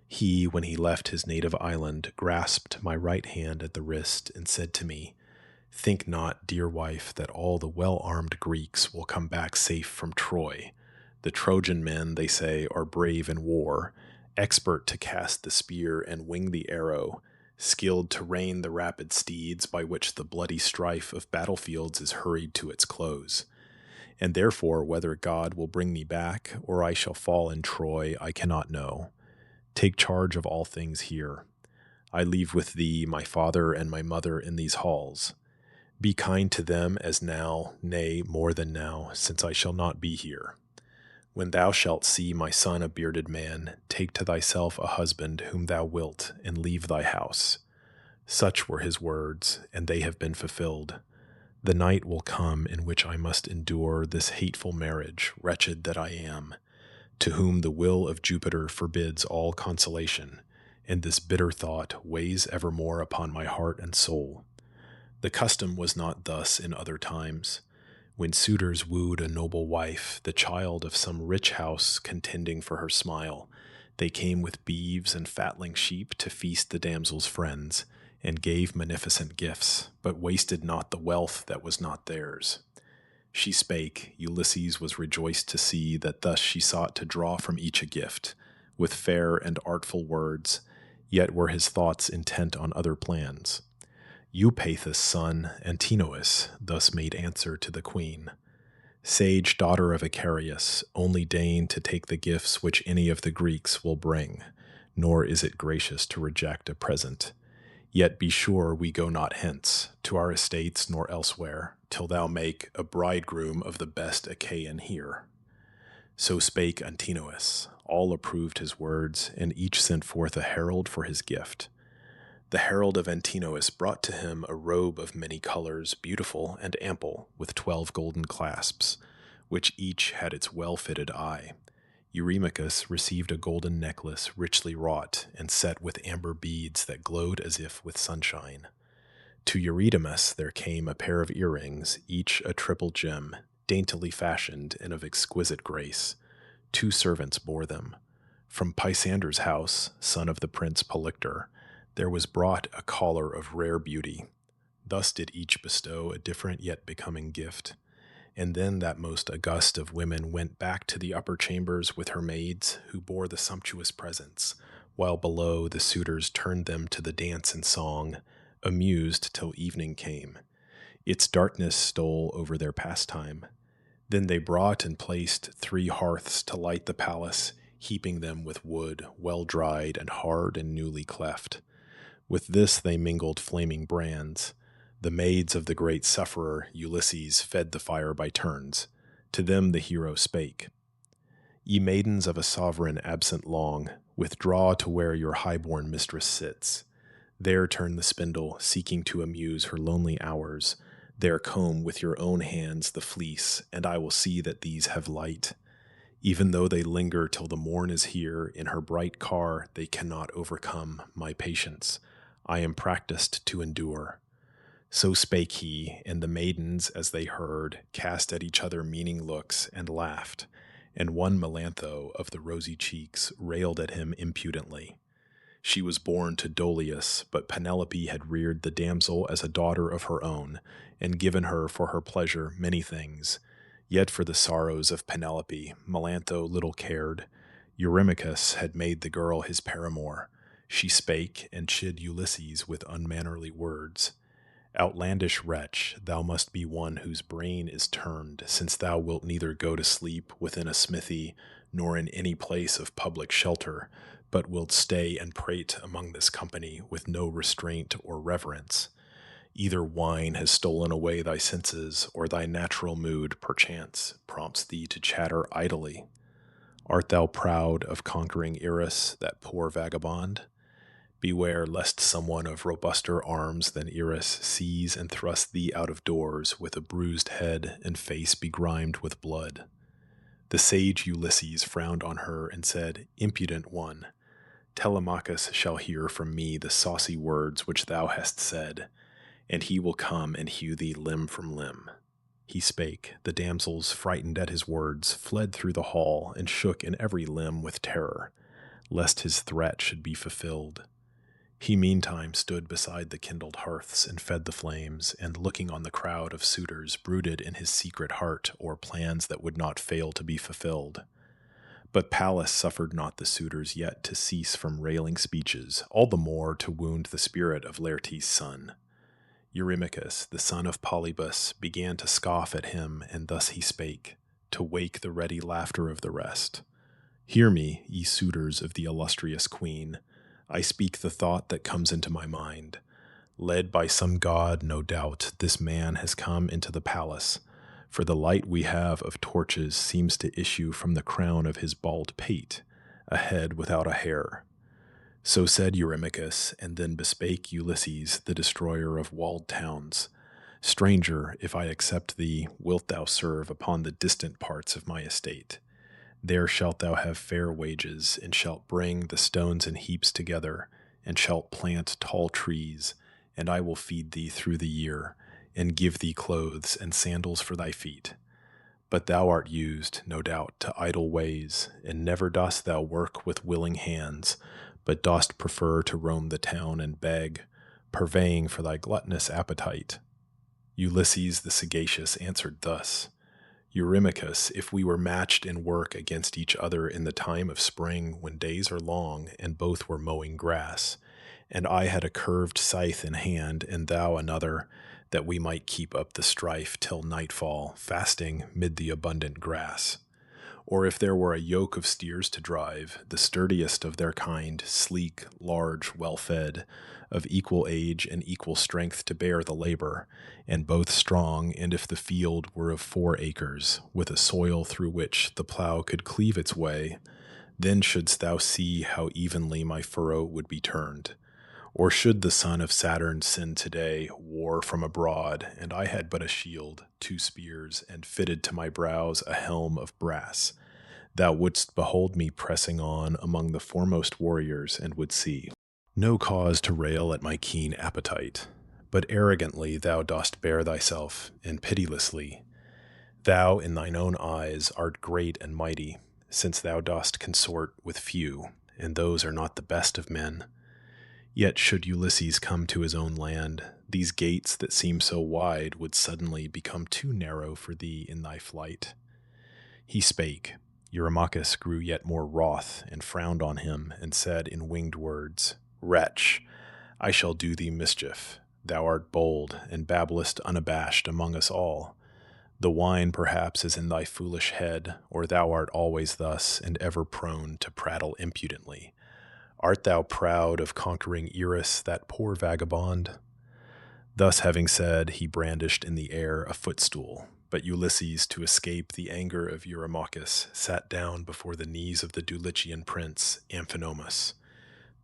He, when he left his native island, grasped my right hand at the wrist and said to me, Think not, dear wife, that all the well-armed Greeks will come back safe from Troy. The Trojan men, they say, are brave in war, expert to cast the spear and wing the arrow, skilled to rein the rapid steeds by which the bloody strife of battlefields is hurried to its close. And therefore, whether God will bring me back, or I shall fall in Troy, I cannot know. Take charge of all things here. I leave with thee my father and my mother in these halls. Be kind to them as now, nay, more than now, since I shall not be here. When thou shalt see my son a bearded man, take to thyself a husband whom thou wilt, and leave thy house. Such were his words, and they have been fulfilled. The night will come in which I must endure this hateful marriage, wretched that I am, to whom the will of Jupiter forbids all consolation, and this bitter thought weighs evermore upon my heart and soul. The custom was not thus in other times. When suitors wooed a noble wife, the child of some rich house contending for her smile, they came with beeves and fatling sheep to feast the damsel's friends, and gave munificent gifts, but wasted not the wealth that was not theirs. She spake, Ulysses was rejoiced to see that thus she sought to draw from each a gift, with fair and artful words, yet were his thoughts intent on other plans. Eupaethus' son, Antinous, thus made answer to the queen. Sage daughter of Icarius, only deign to take the gifts which any of the Greeks will bring, nor is it gracious to reject a present. Yet be sure we go not hence, to our estates nor elsewhere, till thou make a bridegroom of the best Achaean here. So spake Antinous. All approved his words, and each sent forth a herald for his gift. The herald of Antinous brought to him a robe of many colors, beautiful and ample, with 12 golden clasps, which each had its well-fitted eye. Eurymachus received a golden necklace richly wrought and set with amber beads that glowed as if with sunshine. To Eurydamas there came a pair of earrings, each a triple gem, daintily fashioned and of exquisite grace. 2 servants bore them. From Pisander's house, son of the prince Polyctor, there was brought a collar of rare beauty. Thus did each bestow a different yet becoming gift. And then that most august of women went back to the upper chambers with her maids, who bore the sumptuous presents, while below the suitors turned them to the dance and song, amused till evening came. Its darkness stole over their pastime. Then they brought and placed 3 hearths to light the palace, heaping them with wood, well dried and hard and newly cleft. With this they mingled flaming brands. The maids of the great sufferer, Ulysses, fed the fire by turns. To them the hero spake, Ye maidens of a sovereign absent long, withdraw to where your high-born mistress sits. There turn the spindle, seeking to amuse her lonely hours. There comb with your own hands the fleece, and I will see that these have light. Even though they linger till the morn is here, in her bright car they cannot overcome my patience. I am practiced to endure. So spake he, and the maidens, as they heard, cast at each other meaning looks, and laughed. And one Melantho of the rosy cheeks railed at him impudently. She was born to Dolius, but Penelope had reared the damsel as a daughter of her own, and given her for her pleasure many things. Yet for the sorrows of Penelope, Melantho little cared. Eurymachus had made the girl his paramour. She spake and chid Ulysses with unmannerly words. Outlandish wretch, thou must be one whose brain is turned, since thou wilt neither go to sleep within a smithy, nor in any place of public shelter, but wilt stay and prate among this company with no restraint or reverence. Either wine has stolen away thy senses, or thy natural mood, perchance, prompts thee to chatter idly. Art thou proud of conquering Irus, that poor vagabond? Beware lest someone of robuster arms than Irus seize and thrust thee out of doors with a bruised head and face begrimed with blood. The sage Ulysses frowned on her and said, Impudent one, Telemachus shall hear from me the saucy words which thou hast said, and he will come and hew thee limb from limb. He spake. The damsels, frightened at his words, fled through the hall and shook in every limb with terror, lest his threat should be fulfilled. He meantime stood beside the kindled hearths and fed the flames, and looking on the crowd of suitors, brooded in his secret heart o'er plans that would not fail to be fulfilled. But Pallas suffered not the suitors yet to cease from railing speeches, all the more to wound the spirit of Laertes' son. Eurymachus, the son of Polybus, began to scoff at him, and thus he spake, to wake the ready laughter of the rest. Hear me, ye suitors of the illustrious queen. I speak the thought that comes into my mind. Led by some god, no doubt, this man has come into the palace, for the light we have of torches seems to issue from the crown of his bald pate, a head without a hair. So said Eurymachus, and then bespake Ulysses, the destroyer of walled towns. Stranger, if I accept thee, wilt thou serve upon the distant parts of my estate? There shalt thou have fair wages, and shalt bring the stones in heaps together, and shalt plant tall trees, and I will feed thee through the year, and give thee clothes and sandals for thy feet. But thou art used, no doubt, to idle ways, and never dost thou work with willing hands, but dost prefer to roam the town and beg, purveying for thy gluttonous appetite. Ulysses the sagacious answered thus, Eurymachus, if we were matched in work against each other in the time of spring, when days are long, and both were mowing grass, and I had a curved scythe in hand, and thou another, that we might keep up the strife till nightfall, fasting mid the abundant grass. Or if there were a yoke of steers to drive, the sturdiest of their kind, sleek, large, well-fed, of equal age and equal strength to bear the labor, and both strong, and if the field were of 4 acres, with a soil through which the plough could cleave its way, then shouldst thou see how evenly my furrow would be turned. Or should the son of Saturn send today war from abroad, and I had but a shield, 2 spears, and fitted to my brows a helm of brass, thou wouldst behold me pressing on among the foremost warriors, and would see no cause to rail at my keen appetite, but arrogantly thou dost bear thyself, and pitilessly. Thou in thine own eyes art great and mighty, since thou dost consort with few, and those are not the best of men. Yet should Ulysses come to his own land, these gates that seem so wide would suddenly become too narrow for thee in thy flight. He spake. Eurymachus grew yet more wroth, and frowned on him, and said in winged words, Wretch, I shall do thee mischief. Thou art bold, and babblest unabashed among us all. The wine perhaps is in thy foolish head, or thou art always thus, and ever prone to prattle impudently. Art thou proud of conquering Irus, that poor vagabond? Thus having said, he brandished in the air a footstool, but Ulysses, to escape the anger of Eurymachus, sat down before the knees of the Dulichian prince, Amphinomus.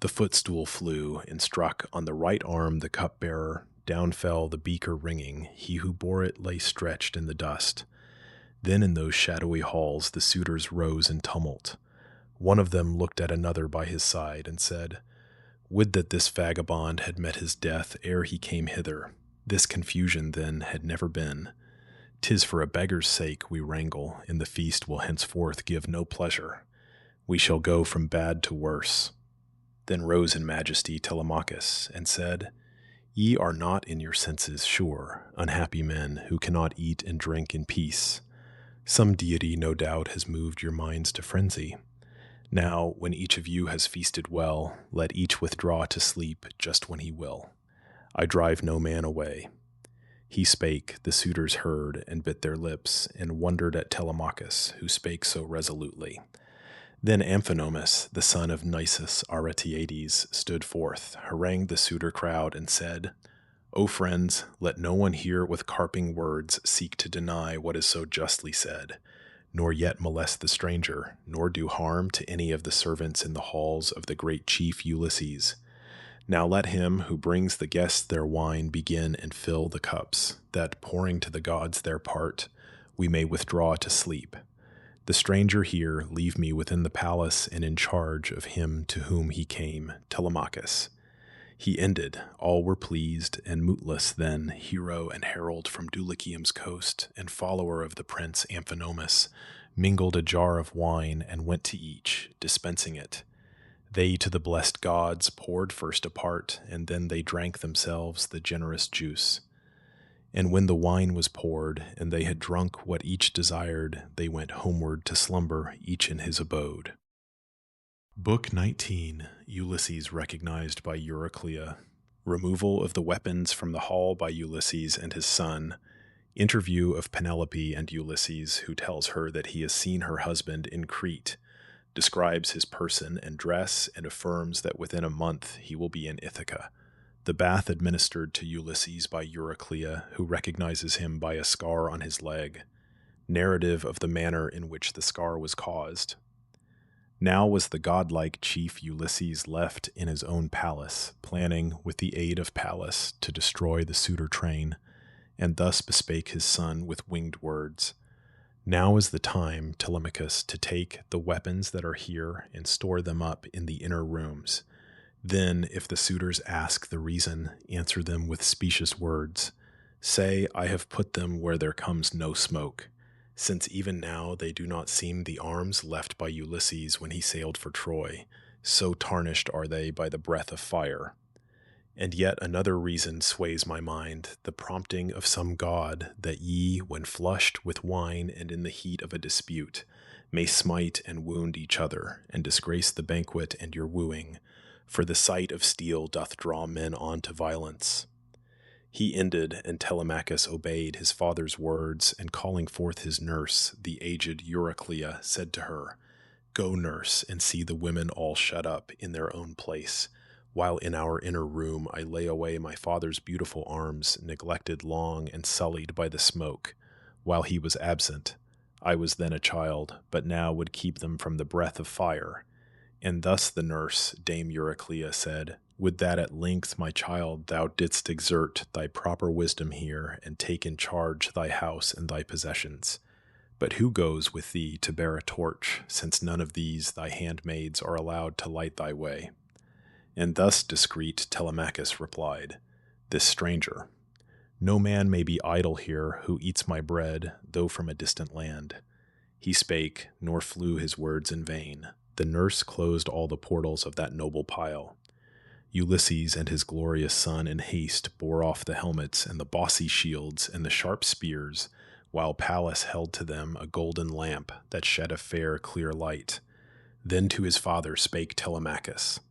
The footstool flew, and struck on the right arm the cupbearer. Down fell the beaker ringing. He who bore it lay stretched in the dust. Then in those shadowy halls the suitors rose in tumult. One of them looked at another by his side, and said, Would that this vagabond had met his death ere he came hither. This confusion, then, had never been. 'Tis for a beggar's sake we wrangle, and the feast will henceforth give no pleasure. We shall go from bad to worse. Then rose in majesty Telemachus, and said, Ye are not in your senses sure, unhappy men, who cannot eat and drink in peace. Some deity, no doubt, has moved your minds to frenzy. Now, when each of you has feasted well, let each withdraw to sleep just when he will. I drive no man away. He spake, the suitors heard, and bit their lips, and wondered at Telemachus, who spake so resolutely. Then Amphinomus, the son of Nisus Aretiades, stood forth, harangued the suitor crowd, and said, O friends, let no one here with carping words seek to deny what is so justly said, nor yet molest the stranger, nor do harm to any of the servants in the halls of the great chief Ulysses. Now let him who brings the guests their wine begin and fill the cups, that, pouring to the gods their part, we may withdraw to sleep. The stranger here leave me within the palace and in charge of him to whom he came, Telemachus. He ended, all were pleased, and Mutlus then, hero and herald from Dulichium's coast, and follower of the prince Amphinomus, mingled a jar of wine and went to each, dispensing it. They to the blessed gods poured first a part, and then they drank themselves the generous juice. And when the wine was poured, and they had drunk what each desired, they went homeward to slumber, each in his abode. Book 19, Ulysses recognized by Eurycleia. Removal of the weapons from the hall by Ulysses and his son. Interview of Penelope and Ulysses, who tells her that he has seen her husband in Crete. Describes his person and dress, and affirms that within a month he will be in Ithaca. The bath administered to Ulysses by Eurycleia, who recognizes him by a scar on his leg. Narrative of the manner in which the scar was caused. Now was the godlike chief Ulysses left in his own palace, planning, with the aid of Pallas, to destroy the suitor train, and thus bespake his son with winged words. Now is the time, Telemachus, to take the weapons that are here and store them up in the inner rooms. Then, if the suitors ask the reason, answer them with specious words. Say, I have put them where there comes no smoke, since even now they do not seem the arms left by Ulysses when he sailed for Troy, so tarnished are they by the breath of fire. And yet another reason sways my mind, the prompting of some god, that ye, when flushed with wine and in the heat of a dispute, may smite and wound each other, and disgrace the banquet and your wooing, for the sight of steel doth draw men on to violence. He ended, and Telemachus obeyed his father's words, and calling forth his nurse, the aged Eurycleia, said to her, Go, nurse, and see the women all shut up in their own place, while in our inner room I lay away my father's beautiful arms, neglected long and sullied by the smoke, while he was absent. I was then a child, but now would keep them from the breath of fire. And thus the nurse, Dame Eurycleia, said, Would that at length, my child, thou didst exert thy proper wisdom here, and take in charge thy house and thy possessions. But who goes with thee to bear a torch, since none of these thy handmaids are allowed to light thy way? And thus discreet Telemachus replied, This stranger. No man may be idle here who eats my bread, though from a distant land. He spake, nor flew his words in vain. The nurse closed all the portals of that noble pile. Ulysses and his glorious son in haste bore off the helmets and the bossy shields and the sharp spears, while Pallas held to them a golden lamp that shed a fair, clear light. Then to his father spake Telemachus,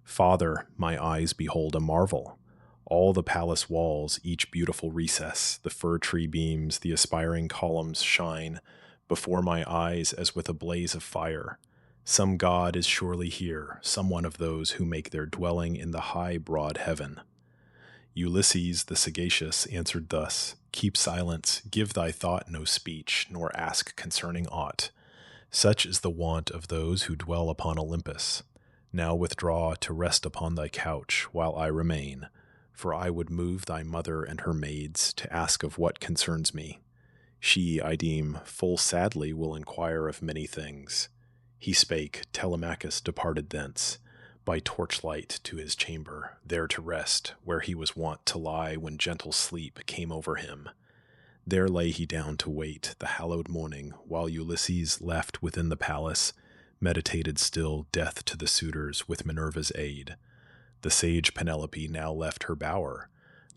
Father, my eyes behold a marvel. All the palace walls, each beautiful recess, the fir tree beams, the aspiring columns shine before my eyes as with a blaze of fire. Some god is surely here, some one of those who make their dwelling in the high, broad heaven. Ulysses the sagacious answered thus, Keep silence, give thy thought no speech, nor ask concerning aught. Such is the wont of those who dwell upon Olympus. Now withdraw to rest upon thy couch, while I remain, for I would move thy mother and her maids to ask of what concerns me. She, I deem, full sadly will inquire of many things. He spake, Telemachus departed thence, by torchlight to his chamber, there to rest, where he was wont to lie when gentle sleep came over him. There lay he down to wait the hallowed morning, while Ulysses, left within the palace, meditated still death to the suitors with Minerva's aid. The sage Penelope now left her bower.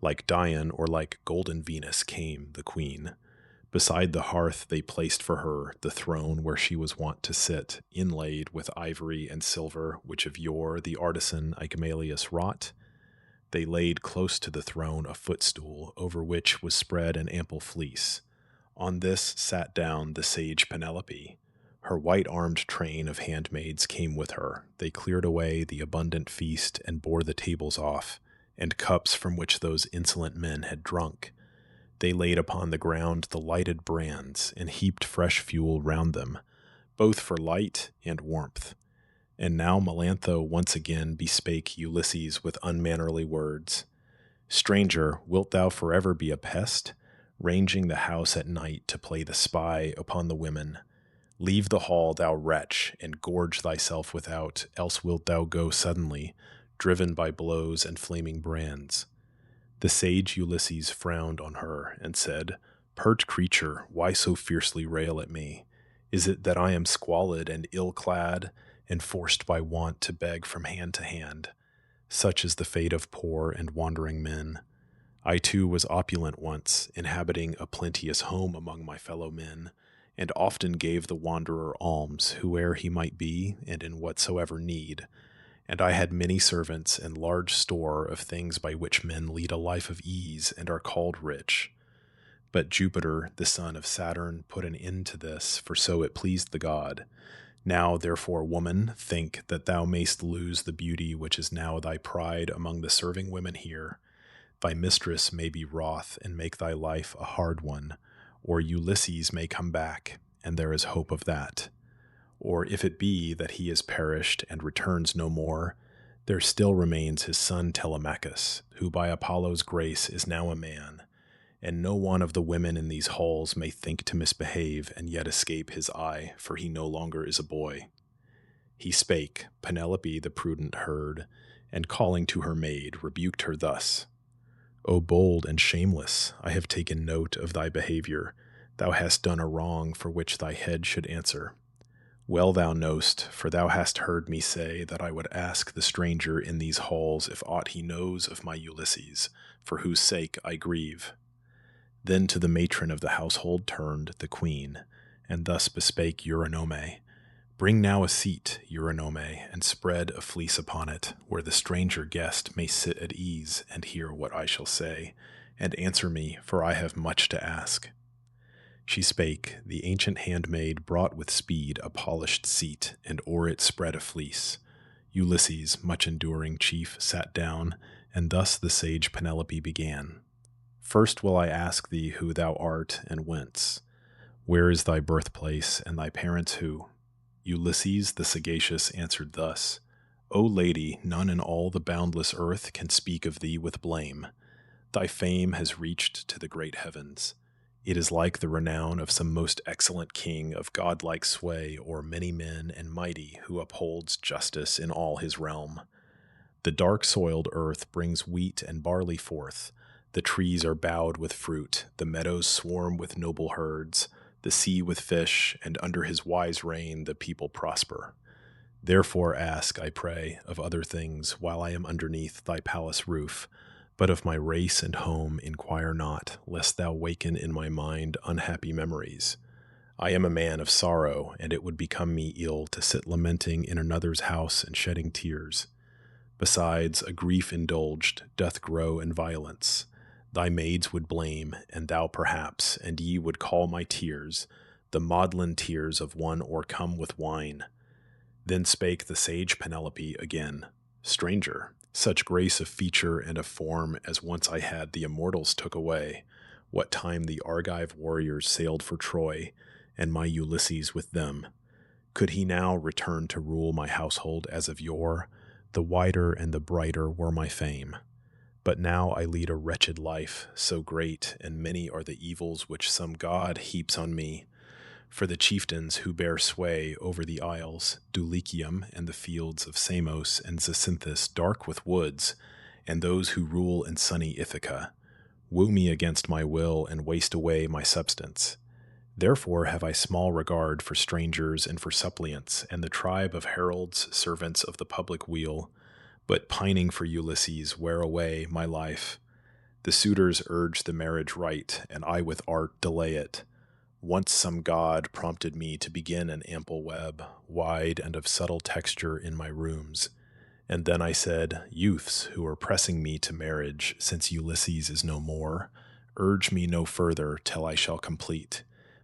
Like Dian or like golden Venus came the queen. Beside the hearth they placed for her the throne where she was wont to sit, inlaid with ivory and silver, which of yore the artisan Eumaeus wrought. They laid close to the throne a footstool, over which was spread an ample fleece. On this sat down the sage Penelope. Her white-armed train of handmaids came with her. They cleared away the abundant feast and bore the tables off, and cups from which those insolent men had drunk. They laid upon the ground the lighted brands, and heaped fresh fuel round them, both for light and warmth. And now Melantho once again bespake Ulysses with unmannerly words. Stranger, wilt thou forever be a pest, ranging the house at night to play the spy upon the women? Leave the hall, thou wretch, and gorge thyself without, else wilt thou go suddenly, driven by blows and flaming brands. The sage Ulysses frowned on her and said, Pert creature, why so fiercely rail at me? Is it that I am squalid and ill-clad, and forced by want to beg from hand to hand? Such is the fate of poor and wandering men. I too was opulent once, inhabiting a plenteous home among my fellow men, and often gave the wanderer alms, whoe'er he might be, and in whatsoever need. And I had many servants and large store of things by which men lead a life of ease and are called rich. But Jupiter, the son of Saturn, put an end to this, for so it pleased the god. Now, therefore, woman, think that thou mayst lose the beauty which is now thy pride among the serving women here. Thy mistress may be wroth and make thy life a hard one, or Ulysses may come back, and there is hope of that. Or if it be that he is perished and returns no more, there still remains his son Telemachus, who by Apollo's grace is now a man, and no one of the women in these halls may think to misbehave and yet escape his eye, for he no longer is a boy. He spake, Penelope the prudent heard, and calling to her maid, rebuked her thus, O bold and shameless, I have taken note of thy behavior. Thou hast done a wrong for which thy head should answer. Well thou knowst, for thou hast heard me say that I would ask the stranger in these halls if aught he knows of my Ulysses, for whose sake I grieve. Then to the matron of the household turned the queen, and thus bespake Eurynome, Bring now a seat, Eurynome, and spread a fleece upon it, where the stranger guest may sit at ease and hear what I shall say, and answer me, for I have much to ask. She spake, the ancient handmaid brought with speed a polished seat, and o'er it spread a fleece. Ulysses, much enduring chief, sat down, and thus the sage Penelope began. First will I ask thee who thou art and whence. Where is thy birthplace, and thy parents who? Ulysses the sagacious answered thus, O lady, none in all the boundless earth can speak of thee with blame. Thy fame has reached to the great heavens. It is like the renown of some most excellent king of godlike sway o'er many men and mighty who upholds justice in all his realm. The dark-soiled earth brings wheat and barley forth. The trees are bowed with fruit, the meadows swarm with noble herds, the sea with fish, and under his wise reign the people prosper. Therefore ask, I pray, of other things while I am underneath thy palace roof, but of my race and home inquire not, lest thou waken in my mind unhappy memories. I am a man of sorrow, and it would become me ill to sit lamenting in another's house and shedding tears. Besides, a grief indulged doth grow in violence. Thy maids would blame, and thou perhaps, and ye would call my tears, the maudlin tears of one o'ercome with wine. Then spake the sage Penelope again, Stranger, such grace of feature and of form as once I had the immortals took away, what time the Argive warriors sailed for Troy, and my Ulysses with them. Could he now return to rule my household as of yore, the wider and the brighter were my fame. But now I lead a wretched life, so great and many are the evils which some god heaps on me. For the chieftains who bear sway over the isles, Dulichium and the fields of Samos and Zacynthus dark with woods, and those who rule in sunny Ithaca, woo me against my will and waste away my substance. Therefore have I small regard for strangers and for suppliants, and the tribe of heralds, servants of the public weal, but pining for Ulysses wear away my life. The suitors urge the marriage rite, and I with art delay it. Once some god prompted me to begin an ample web, wide and of subtle texture in my rooms. And then I said, Youths who are pressing me to marriage, since Ulysses is no more, urge me no further till I shall complete,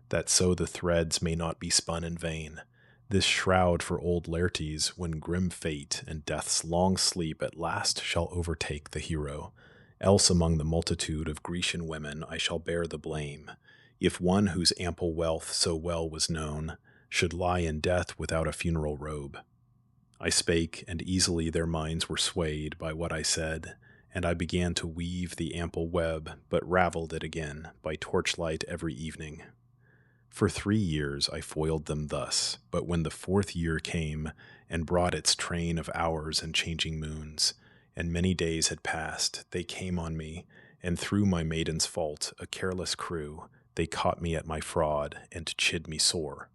that so the threads may not be spun in vain. This shroud for old Laertes, when grim fate and death's long sleep at last shall overtake the hero. Else among the multitude of Grecian women I shall bear the blame, if one whose ample wealth so well was known should lie in death without a funeral robe. I spake, and easily their minds were swayed by what I said, and I began to weave the ample web, but raveled it again by torchlight every evening. For 3 years I foiled them thus, but when the 4th year came, and brought its train of hours and changing moons, and many days had passed, they came on me, and through my maiden's fault, a careless crew, they caught me at my fraud, and chid me sore.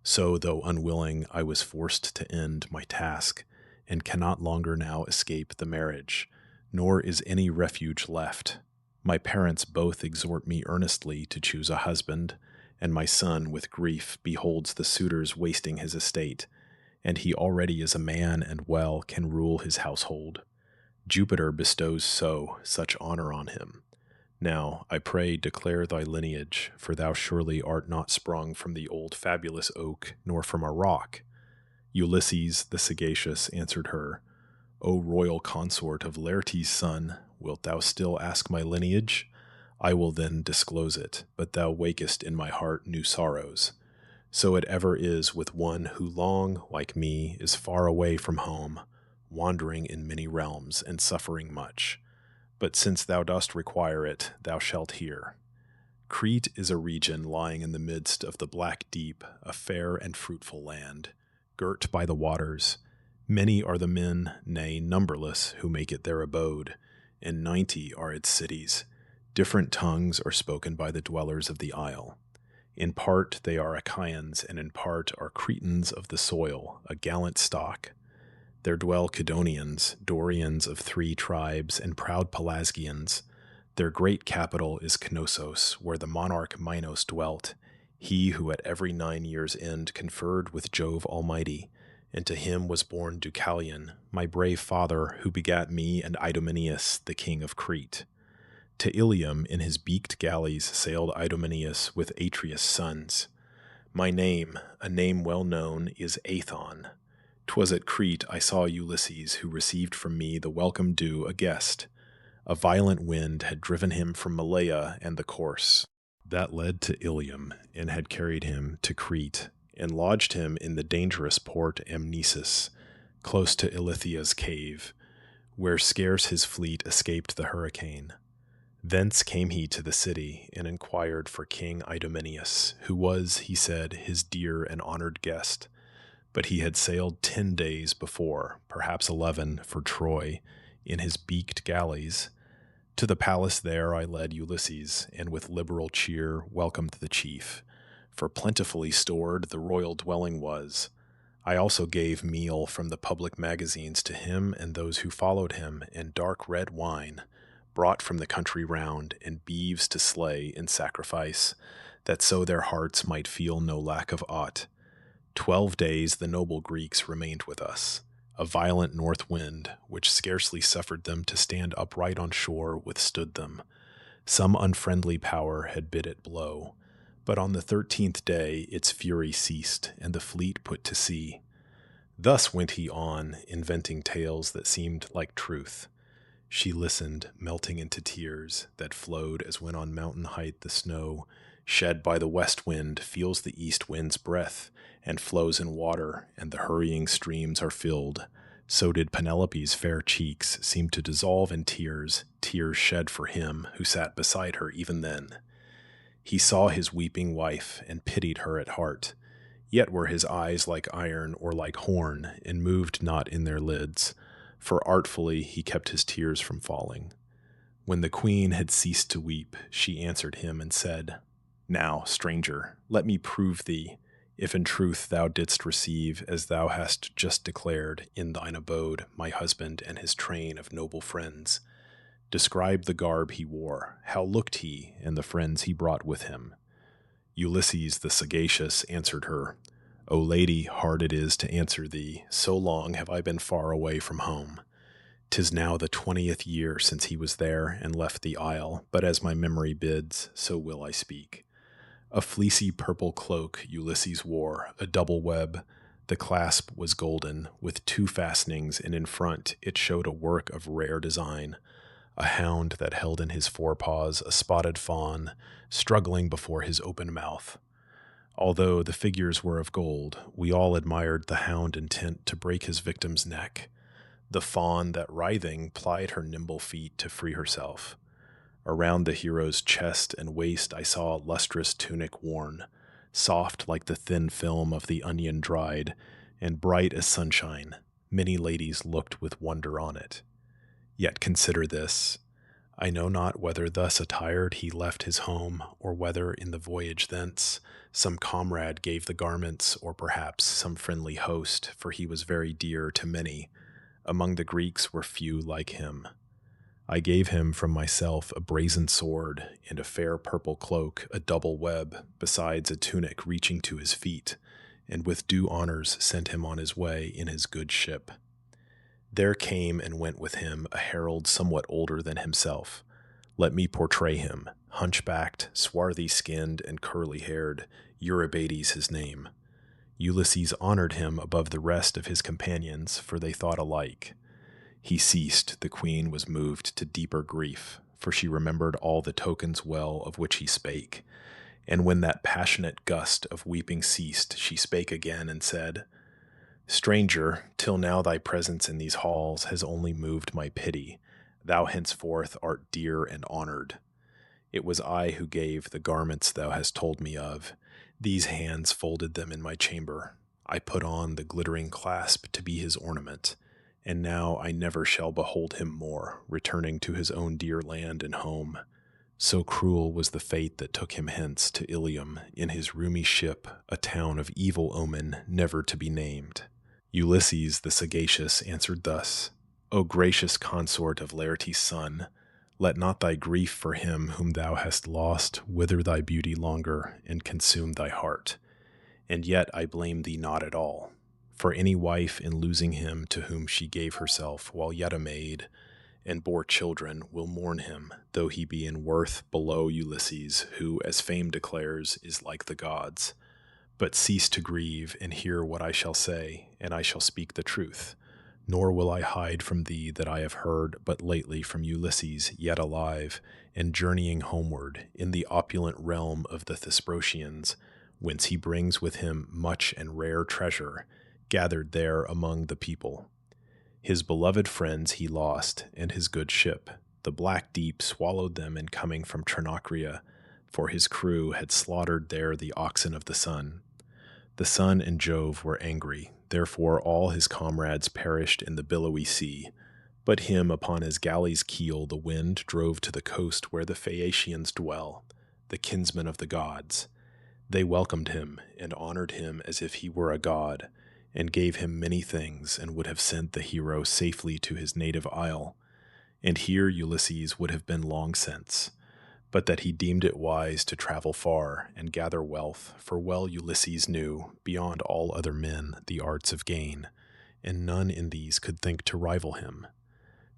So, though unwilling, I was forced to end my task, and cannot longer now escape the marriage, nor is any refuge left. My parents both exhort me earnestly to choose a husband, and my son with grief beholds the suitors wasting his estate, and he already is a man and well can rule his household. Jupiter bestows such honor on him. Now, I pray, declare thy lineage, for thou surely art not sprung from the old fabulous oak, nor from a rock. Ulysses the sagacious answered her, O royal consort of Laertes' son, wilt thou still ask my lineage? I will then disclose it, but thou wakest in my heart new sorrows. So it ever is with one who long, like me, is far away from home, wandering in many realms and suffering much. But since thou dost require it, thou shalt hear. Crete is a region lying in the midst of the black deep, a fair and fruitful land, girt by the waters. Many are the men, nay, numberless, who make it their abode, and 90 are its cities. Different tongues are spoken by the dwellers of the isle. In part they are Achaeans, and in part are Cretans of the soil, a gallant stock. There dwell Cadonians, Dorians of 3 tribes, and proud Pelasgians. Their great capital is Knossos, where the monarch Minos dwelt, he who at every 9 years' end conferred with Jove Almighty, and to him was born Deucalion, my brave father, who begat me and Idomeneus, the king of Crete. To Ilium in his beaked galleys sailed Idomeneus with Atreus' sons. My name, a name well known, is Aethon. 'Twas at Crete I saw Ulysses, who received from me the welcome due, a guest. A violent wind had driven him from Malea and the course that led to Ilium, and had carried him to Crete, and lodged him in the dangerous port Amnesis, close to Ilithia's cave, where scarce his fleet escaped the hurricane. Thence came he to the city, and inquired for King Idomeneus, who was, he said, his dear and honored guest. But he had sailed 10 days before, perhaps 11, for Troy, in his beaked galleys. To the palace there I led Ulysses, and with liberal cheer welcomed the chief, for plentifully stored the royal dwelling was. I also gave meal from the public magazines to him and those who followed him, and dark red wine, brought from the country round, and beeves to slay in sacrifice, that so their hearts might feel no lack of aught. 12 days the noble Greeks remained with us. A violent north wind, which scarcely suffered them to stand upright on shore, withstood them. Some unfriendly power had bid it blow, but on the 13th day its fury ceased, and the fleet put to sea. Thus went he on, inventing tales that seemed like truth. She listened, melting into tears, that flowed as when on mountain height the snow, shed by the west wind, feels the east wind's breath, and flows in water, and the hurrying streams are filled. So did Penelope's fair cheeks seem to dissolve in tears, tears shed for him who sat beside her even then. He saw his weeping wife, and pitied her at heart. Yet were his eyes like iron or like horn, and moved not in their lids, for artfully he kept his tears from falling. When the queen had ceased to weep, she answered him and said, Now, stranger, let me prove thee, if in truth thou didst receive, as thou hast just declared, in thine abode, my husband and his train of noble friends. Describe the garb he wore, how looked he, and the friends he brought with him. Ulysses the sagacious answered her, O lady, hard it is to answer thee, so long have I been far away from home. 'Tis now the 20th year since he was there and left the isle, but as my memory bids, so will I speak. A fleecy purple cloak Ulysses wore, a double web. The clasp was golden, with 2 fastenings, and in front it showed a work of rare design. A hound that held in his forepaws a spotted fawn, struggling before his open mouth. Although the figures were of gold, we all admired the hound intent to break his victim's neck, the fawn that writhing plied her nimble feet to free herself. Around the hero's chest and waist I saw a lustrous tunic worn, soft like the thin film of the onion dried, and bright as sunshine. Many ladies looked with wonder on it. Yet consider this. I know not whether thus attired he left his home, or whether in the voyage thence some comrade gave the garments, or perhaps some friendly host, for he was very dear to many. Among the Greeks were few like him. I gave him from myself a brazen sword, and a fair purple cloak, a double web, besides a tunic reaching to his feet, and with due honors sent him on his way in his good ship. There came and went with him a herald somewhat older than himself. Let me portray him, hunchbacked, swarthy-skinned, and curly-haired, Eurybates his name. Ulysses honored him above the rest of his companions, for they thought alike. He ceased, the queen was moved to deeper grief, for she remembered all the tokens well of which he spake. And when that passionate gust of weeping ceased, she spake again and said, Stranger, till now thy presence in these halls has only moved my pity. Thou henceforth art dear and honored. It was I who gave the garments thou hast told me of. These hands folded them in my chamber. I put on the glittering clasp to be his ornament. And now I never shall behold him more, returning to his own dear land and home. So cruel was the fate that took him hence to Ilium in his roomy ship, a town of evil omen, never to be named. Ulysses the sagacious answered thus, O gracious consort of Laertes' son, let not thy grief for him whom thou hast lost wither thy beauty longer and consume thy heart. And yet I blame thee not at all. For any wife in losing him to whom she gave herself while yet a maid, and bore children, will mourn him, though he be in worth below Ulysses, who, as fame declares, is like the gods. But cease to grieve, and hear what I shall say, and I shall speak the truth. Nor will I hide from thee that I have heard but lately from Ulysses, yet alive, and journeying homeward, in the opulent realm of the Thesprotians, whence he brings with him much and rare treasure, gathered there among the people. His beloved friends he lost, and his good ship. The black deep swallowed them in coming from Trinacria, for his crew had slaughtered there the oxen of the sun. The sun and Jove were angry, therefore all his comrades perished in the billowy sea. But him upon his galley's keel the wind drove to the coast where the Phaeacians dwell, the kinsmen of the gods. They welcomed him, and honored him as if he were a god, and gave him many things, and would have sent the hero safely to his native isle. And here Ulysses would have been long since, but that he deemed it wise to travel far, and gather wealth, for well Ulysses knew, beyond all other men, the arts of gain, and none in these could think to rival him.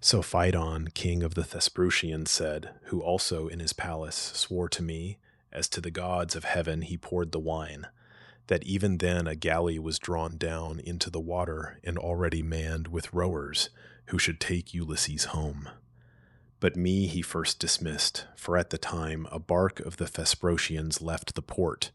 So Phaedon, king of the Thesprotians, said, who also in his palace swore to me, as to the gods of heaven he poured the wine, that even then a galley was drawn down into the water and already manned with rowers, who should take Ulysses home. But me he first dismissed, for at the time a bark of the Thesprotians left the port,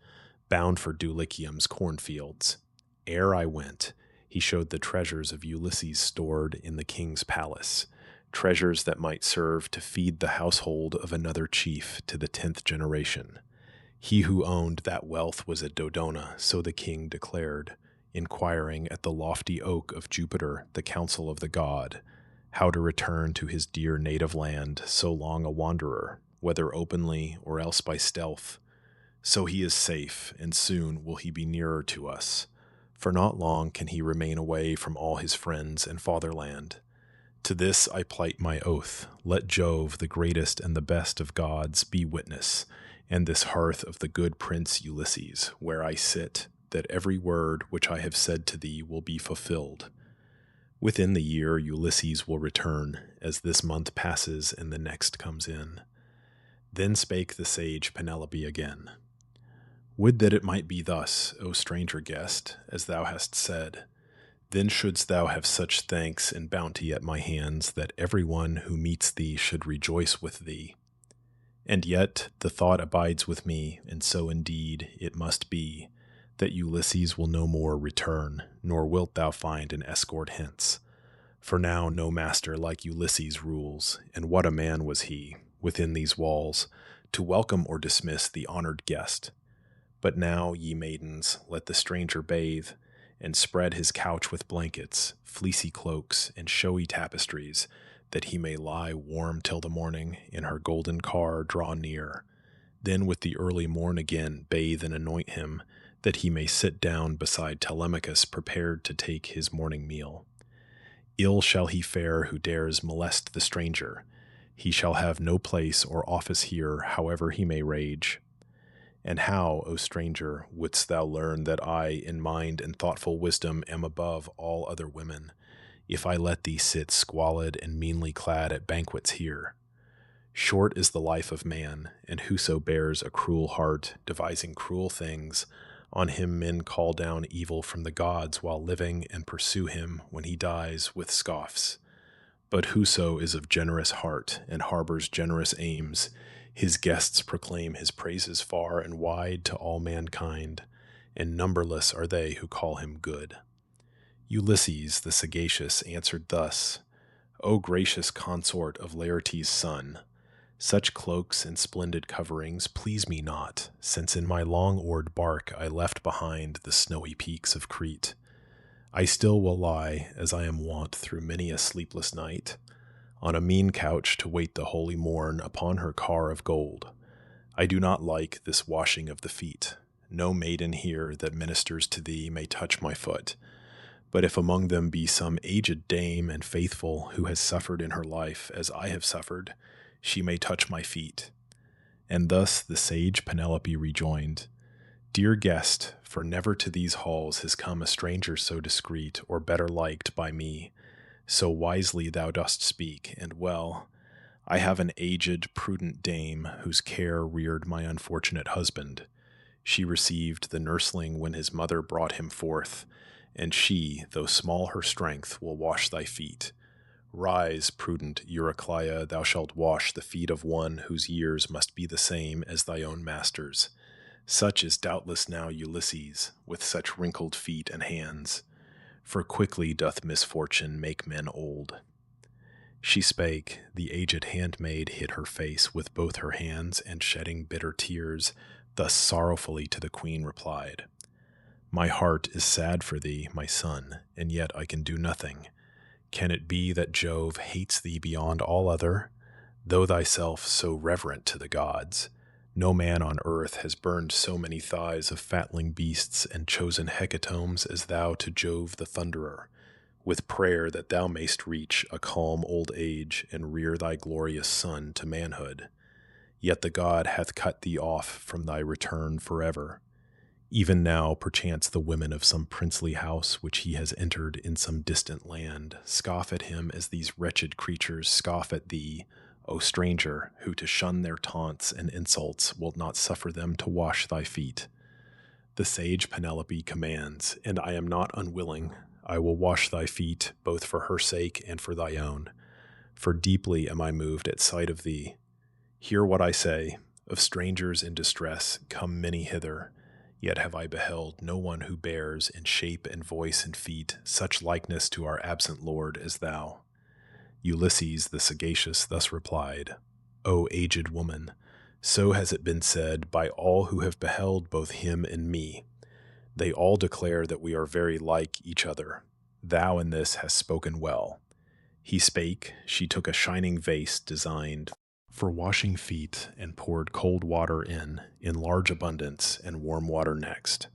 bound for Dulichium's cornfields. Ere I went, he showed the treasures of Ulysses stored in the king's palace, treasures that might serve to feed the household of another chief to the 10th generation. He who owned that wealth was at Dodona, so the king declared, inquiring at the lofty oak of Jupiter, the counsel of the god, how to return to his dear native land, so long a wanderer, whether openly or else by stealth. So he is safe, and soon will he be nearer to us, for not long can he remain away from all his friends and fatherland. To this I plight my oath, let Jove, the greatest and the best of gods, be witness, and this hearth of the good prince Ulysses, where I sit, that every word which I have said to thee will be fulfilled. Within the year Ulysses will return, as this month passes and the next comes in. Then spake the sage Penelope again. Would that it might be thus, O stranger guest, as thou hast said. Then shouldst thou have such thanks and bounty at my hands that every one who meets thee should rejoice with thee. And yet the thought abides with me, and so indeed it must be, that Ulysses will no more return, nor wilt thou find an escort hence. For now no master like Ulysses rules, and what a man was he, within these walls, to welcome or dismiss the honored guest. But now, ye maidens, let the stranger bathe, and spread his couch with blankets, fleecy cloaks, and showy tapestries, that he may lie warm till the morning, in her golden car draw near. Then with the early morn again bathe and anoint him, that he may sit down beside Telemachus prepared to take his morning meal. Ill shall he fare who dares molest the stranger. He shall have no place or office here, however he may rage. And how, O stranger, wouldst thou learn that I, in mind and thoughtful wisdom, am above all other women, if I let thee sit squalid and meanly clad at banquets here? Short is the life of man, and whoso bears a cruel heart, devising cruel things, on him men call down evil from the gods while living, and pursue him, when he dies, with scoffs. But whoso is of generous heart, and harbors generous aims, his guests proclaim his praises far and wide to all mankind, and numberless are they who call him good. Ulysses the sagacious answered thus, O gracious consort of Laertes' son, such cloaks and splendid coverings please me not, since in my long-oared bark I left behind the snowy peaks of Crete. I still will lie, as I am wont through many a sleepless night, on a mean couch to wait the holy morn upon her car of gold. I do not like this washing of the feet. No maiden here that ministers to thee may touch my foot. But if among them be some aged dame and faithful who has suffered in her life as I have suffered, she may touch my feet. And thus the sage Penelope rejoined, Dear guest, for never to these halls has come a stranger so discreet or better liked by me. So wisely thou dost speak, and well. I have an aged, prudent dame whose care reared my unfortunate husband. She received the nursling when his mother brought him forth, and she, though small her strength, will wash thy feet. Rise, prudent Eurycleia, thou shalt wash the feet of one whose years must be the same as thy own master's. Such is doubtless now Ulysses, with such wrinkled feet and hands. For quickly doth misfortune make men old. She spake, the aged handmaid hid her face with both her hands, and shedding bitter tears, thus sorrowfully to the queen replied, My heart is sad for thee, my son, and yet I can do nothing. Can it be that Jove hates thee beyond all other? Though thyself so reverent to the gods, no man on earth has burned so many thighs of fatling beasts and chosen hecatombs as thou to Jove the Thunderer, with prayer that thou mayst reach a calm old age and rear thy glorious son to manhood. Yet the god hath cut thee off from thy return forever. Even now, perchance the women of some princely house which he has entered in some distant land scoff at him as these wretched creatures scoff at thee, O stranger, who to shun their taunts and insults wilt not suffer them to wash thy feet. The sage Penelope commands, and I am not unwilling. I will wash thy feet, both for her sake and for thy own. For deeply am I moved at sight of thee. Hear what I say. Of strangers in distress come many hither, yet have I beheld no one who bears in shape and voice and feet such likeness to our absent lord as thou. Ulysses the sagacious thus replied, O aged woman, so has it been said by all who have beheld both him and me. They all declare that we are very like each other. Thou in this hast spoken well. He spake, she took a shining vase designed for washing feet, and poured cold water in large abundance, and warm water next.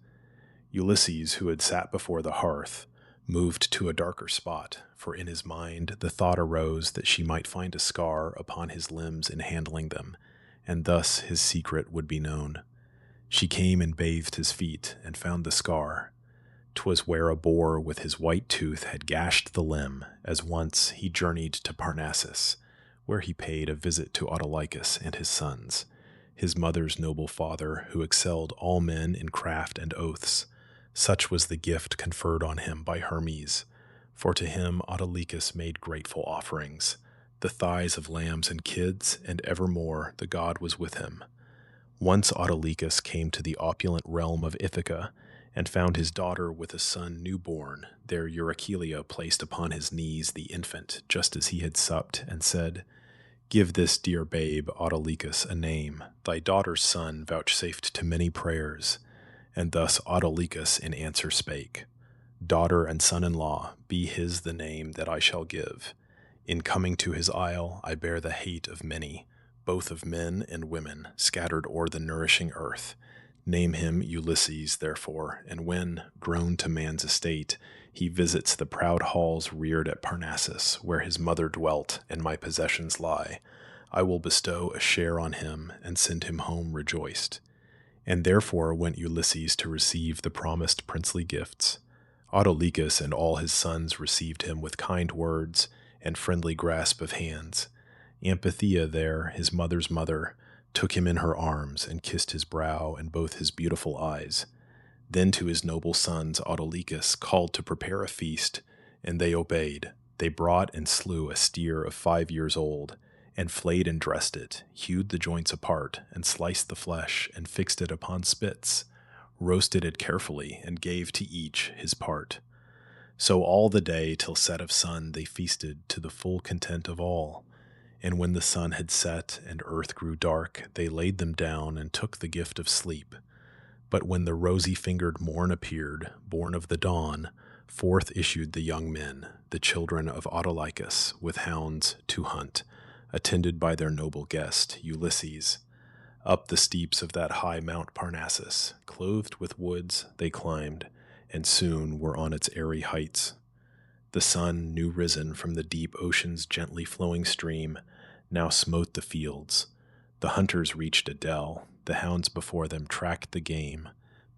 Ulysses, who had sat before the hearth, moved to a darker spot, for in his mind the thought arose that she might find a scar upon his limbs in handling them, and thus his secret would be known. She came and bathed his feet, and found the scar. 'Twas where a boar with his white tooth had gashed the limb, as once he journeyed to Parnassus, where he paid a visit to Autolycus and his sons, his mother's noble father, who excelled all men in craft and oaths. Such was the gift conferred on him by Hermes, for to him Autolycus made grateful offerings, the thighs of lambs and kids, and evermore the god was with him. Once Autolycus came to the opulent realm of Ithaca, and found his daughter with a son newborn. There Eurycleia placed upon his knees the infant, just as he had supped, and said, "Give this dear babe, Autolycus, a name. Thy daughter's son vouchsafed to many prayers." And thus Autolycus in answer spake, "Daughter and son-in-law, be his the name that I shall give. In coming to his isle, I bear the hate of many, both of men and women, scattered o'er the nourishing earth. Name him Ulysses, therefore, and when, grown to man's estate, he visits the proud halls reared at Parnassus, where his mother dwelt and my possessions lie, I will bestow a share on him and send him home rejoiced." And therefore went Ulysses to receive the promised princely gifts. Autolycus and all his sons received him with kind words and friendly grasp of hands. Amphithea there, his mother's mother, took him in her arms and kissed his brow and both his beautiful eyes. Then to his noble sons Autolycus called to prepare a feast, and they obeyed. They brought and slew a steer of 5 years old, and flayed and dressed it, hewed the joints apart, and sliced the flesh, and fixed it upon spits, roasted it carefully, and gave to each his part. So all the day till set of sun they feasted to the full content of all. And when the sun had set and earth grew dark, they laid them down and took the gift of sleep. But when the rosy-fingered morn appeared, born of the dawn, forth issued the young men, the children of Autolycus, with hounds to hunt, attended by their noble guest, Ulysses. Up the steeps of that high Mount Parnassus, clothed with woods, they climbed, and soon were on its airy heights. The sun, new risen from the deep ocean's gently flowing stream, now smote the fields. The hunters reached a dell. The hounds before them tracked the game.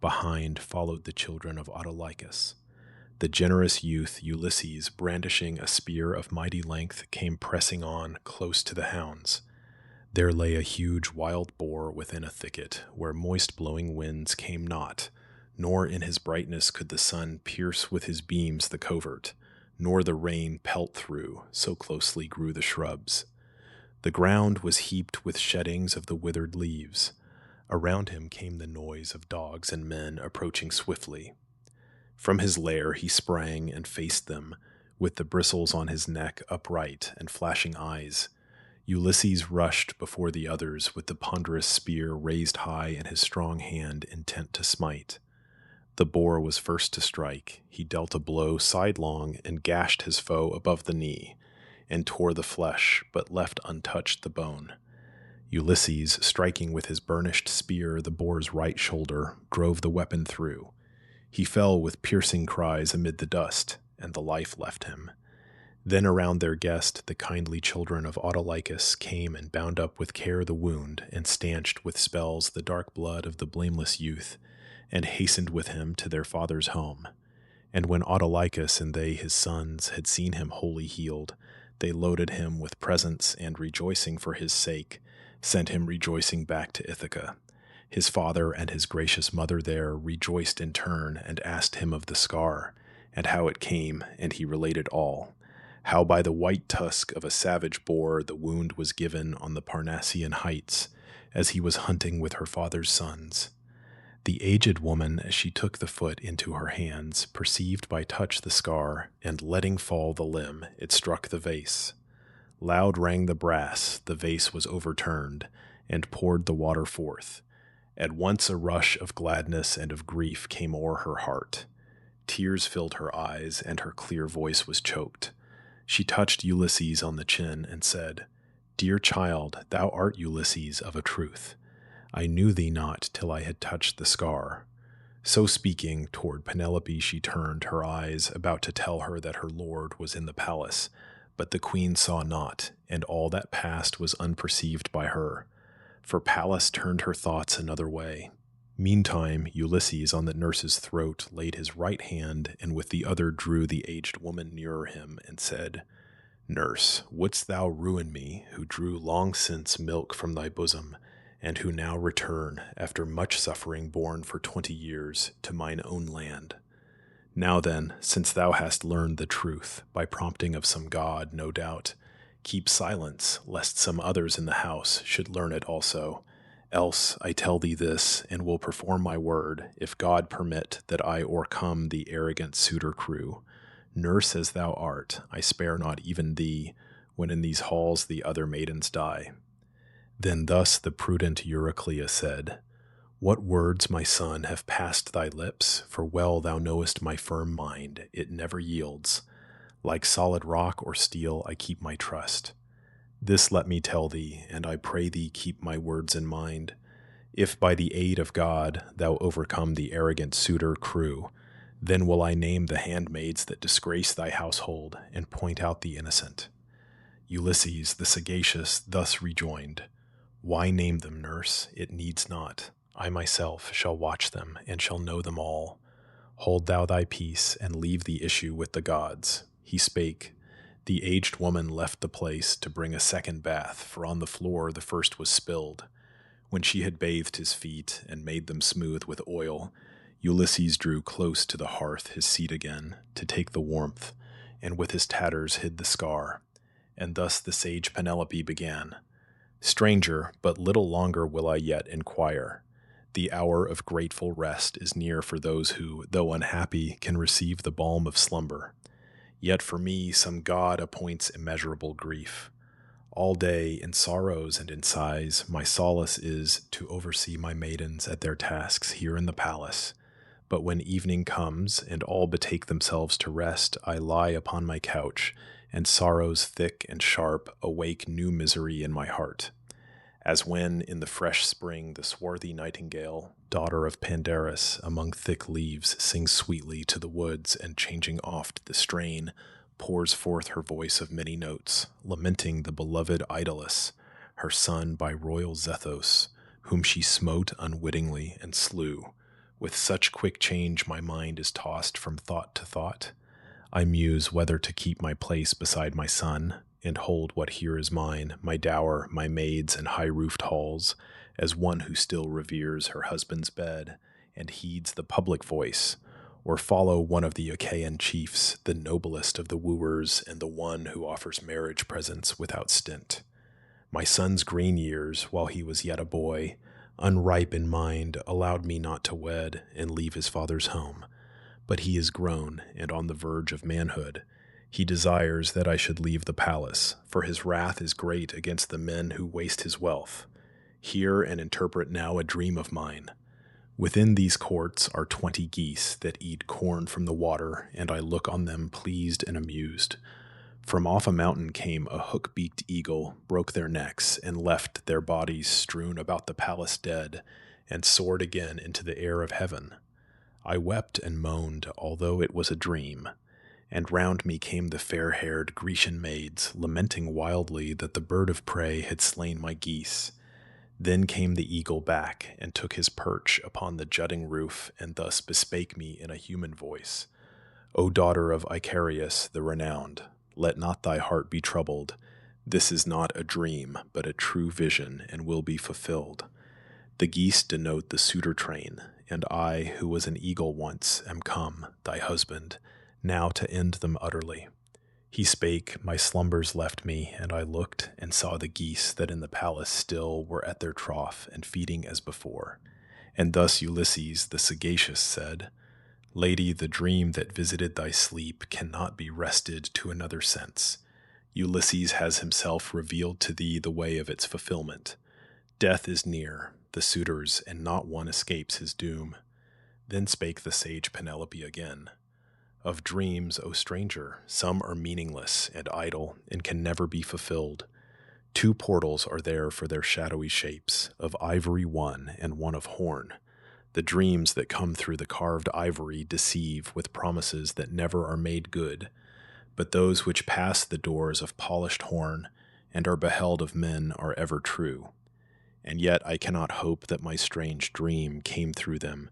Behind followed the children of Autolycus. The generous youth Ulysses, brandishing a spear of mighty length, came pressing on close to the hounds. There lay a huge wild boar within a thicket, where moist blowing winds came not, nor in his brightness could the sun pierce with his beams the covert, nor the rain pelt through, so closely grew the shrubs. The ground was heaped with sheddings of the withered leaves. Around him came the noise of dogs and men approaching swiftly. From his lair he sprang and faced them, with the bristles on his neck upright and flashing eyes. Ulysses rushed before the others with the ponderous spear raised high in his strong hand, intent to smite. The boar was first to strike. He dealt a blow sidelong and gashed his foe above the knee, and tore the flesh, but left untouched the bone. Ulysses, striking with his burnished spear the boar's right shoulder, drove the weapon through. He fell with piercing cries amid the dust, and the life left him. Then around their guest the kindly children of Autolycus came and bound up with care the wound, and stanched with spells the dark blood of the blameless youth, and hastened with him to their father's home. And when Autolycus and they his sons had seen him wholly healed, they loaded him with presents, and rejoicing for his sake, sent him rejoicing back to Ithaca. His father and his gracious mother there rejoiced in turn, and asked him of the scar, and how it came, and he related all. How by the white tusk of a savage boar the wound was given on the Parnassian heights, as he was hunting with her father's sons. The aged woman, as she took the foot into her hands, perceived by touch the scar, and letting fall the limb, it struck the vase. Loud rang the brass, the vase was overturned, and poured the water forth. At once a rush of gladness and of grief came o'er her heart. Tears filled her eyes, and her clear voice was choked. She touched Ulysses on the chin, and said, "Dear child, thou art Ulysses of a truth. I knew thee not till I had touched the scar." So speaking, toward Penelope she turned her eyes, about to tell her that her lord was in the palace, but the queen saw not, and all that passed was unperceived by her, for Pallas turned her thoughts another way. Meantime Ulysses on the nurse's throat laid his right hand, and with the other drew the aged woman nearer him, and said, "Nurse, wouldst thou ruin me, who drew long since milk from thy bosom, and who now return, after much suffering borne for 20 years, to mine own land? Now then, since thou hast learned the truth, by prompting of some god, no doubt, Keep silence, lest some others in the house should learn it also. Else I tell thee this, and will perform my word, if God permit that I o'ercome the arrogant suitor crew. Nurse as thou art, I spare not even thee, when in these halls the other maidens die. Then thus the prudent Eurycleia said, What words, my son, have passed thy lips? For well thou knowest my firm mind, it never yields. Like solid rock or steel I keep my trust. This let me tell thee, and I pray thee keep my words in mind. If by the aid of God thou overcome the arrogant suitor crew, then will I name the handmaids that disgrace thy household, and point out the innocent. Ulysses the sagacious thus rejoined, Why name them, nurse? It needs not. I myself shall watch them, and shall know them all. Hold thou thy peace, and leave the issue with the gods. He spake. The aged woman left the place to bring a second bath, for on the floor the first was spilled. When she had bathed his feet, and made them smooth with oil, Ulysses drew close to the hearth his seat again, to take the warmth, and with his tatters hid the scar. And thus the sage Penelope began, Stranger, but little longer will I yet inquire. The hour of grateful rest is near for those who, though unhappy, can receive the balm of slumber. Yet for me some god appoints immeasurable grief. All day, in sorrows and in sighs, my solace is to oversee my maidens at their tasks here in the palace. But when evening comes, and all betake themselves to rest, I lie upon my couch, and sorrows thick and sharp awake new misery in my heart. As when, in the fresh spring, the swarthy nightingale, daughter of Pandarus, among thick leaves, sings sweetly to the woods, and changing oft the strain, pours forth her voice of many notes, lamenting the beloved Idols, her son by royal Zethos, whom she smote unwittingly and slew. With such quick change my mind is tossed from thought to thought. I muse whether to keep my place beside my son, and hold what here is mine, my dower, my maids, and high-roofed halls, as one who still reveres her husband's bed, and heeds the public voice, or follow one of the Achaean chiefs, the noblest of the wooers, and the one who offers marriage presents without stint. My son's green years, while he was yet a boy, unripe in mind, allowed me not to wed and leave his father's home. But he is grown, and on the verge of manhood. He desires that I should leave the palace, for his wrath is great against the men who waste his wealth. Hear and interpret now a dream of mine. Within these courts are 20 geese that eat corn from the water, and I look on them pleased and amused. From off a mountain came a hook-beaked eagle, broke their necks, and left their bodies strewn about the palace dead, and soared again into the air of heaven. I wept and moaned, although it was a dream. And round me came the fair-haired Grecian maids, lamenting wildly that the bird of prey had slain my geese. Then came the eagle back, and took his perch upon the jutting roof, and thus bespake me in a human voice. O daughter of Icarius the renowned, let not thy heart be troubled. This is not a dream, but a true vision, and will be fulfilled. The geese denote the suitor train, and I, who was an eagle once, am come, thy husband, now to end them utterly. He spake, my slumbers left me, and I looked, and saw the geese that in the palace still were at their trough, and feeding as before. And thus Ulysses the sagacious said, Lady, the dream that visited thy sleep cannot be wrested to another sense. Ulysses has himself revealed to thee the way of its fulfillment. Death is near, the suitors, and not one escapes his doom. Then spake the sage Penelope again. Of dreams, O stranger, some are meaningless and idle, and can never be fulfilled. 2 portals are there for their shadowy shapes, of ivory one, and one of horn. The dreams that come through the carved ivory deceive with promises that never are made good, but those which pass the doors of polished horn, and are beheld of men, are ever true. And yet I cannot hope that my strange dream came through them,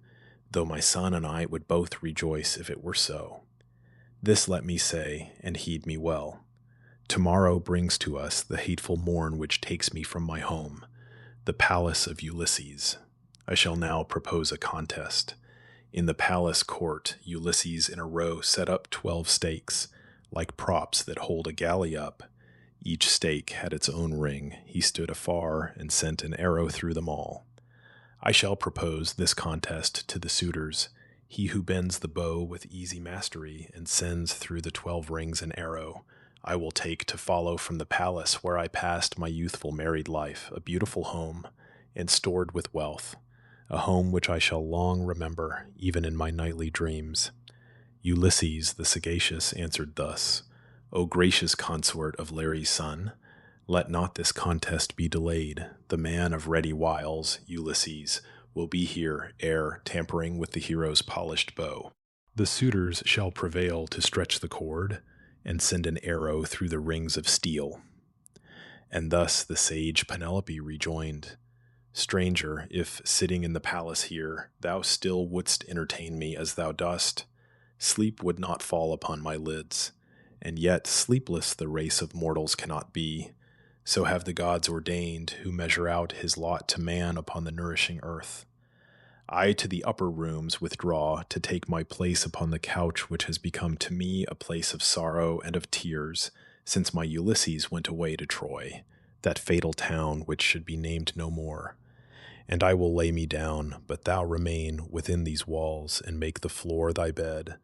though my son and I would both rejoice if it were so. This let me say, and heed me well. Tomorrow brings to us the hateful morn which takes me from my home, the palace of Ulysses. I shall now propose a contest. In the palace court, Ulysses in a row set up 12 stakes, like props that hold a galley up. Each stake had its own ring. He stood afar and sent an arrow through them all. I shall propose this contest to the suitors. He who bends the bow with easy mastery and sends through the 12 rings an arrow, I will take to follow from the palace where I passed my youthful married life, a beautiful home, and stored with wealth, a home which I shall long remember, even in my nightly dreams. Ulysses the sagacious answered thus, O gracious consort of Lares' son, let not this contest be delayed. The man of ready wiles, Ulysses, will be here ere tampering with the hero's polished bow. The suitors shall prevail to stretch the cord and send an arrow through the rings of steel. And thus the sage Penelope rejoined, Stranger, if sitting in the palace here, thou still wouldst entertain me as thou dost, sleep would not fall upon my lids, and yet sleepless the race of mortals cannot be. So have the gods ordained, who measure out his lot to man upon the nourishing earth. I to the upper rooms withdraw to take my place upon the couch which has become to me a place of sorrow and of tears, since my Ulysses went away to Troy, that fatal town which should be named no more. And I will lay me down, but thou remain within these walls, and make the floor thy bed,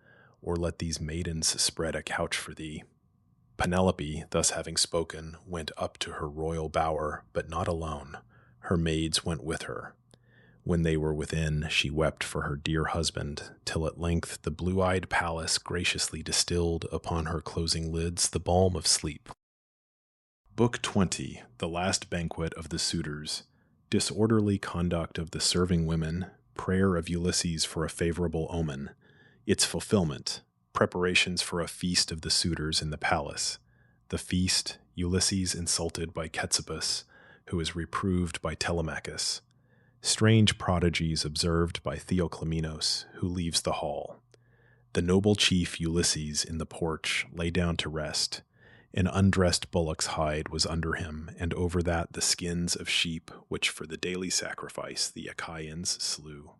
or let these maidens spread a couch for thee. Penelope, thus having spoken, went up to her royal bower, but not alone. Her maids went with her. When they were within, she wept for her dear husband, till at length the blue-eyed Pallas graciously distilled upon her closing lids the balm of sleep. Book 20, The Last Banquet of the Suitors. Disorderly conduct of the serving women, prayer of Ulysses for a favorable omen, its fulfillment, preparations for a feast of the suitors in the palace. The feast, Ulysses insulted by Xerxes, who is reproved by Telemachus. Strange prodigies observed by Theoclymenos, who leaves the hall. The noble chief Ulysses in the porch lay down to rest. An undressed bullock's hide was under him, and over that the skins of sheep, which for the daily sacrifice the Achaeans slew.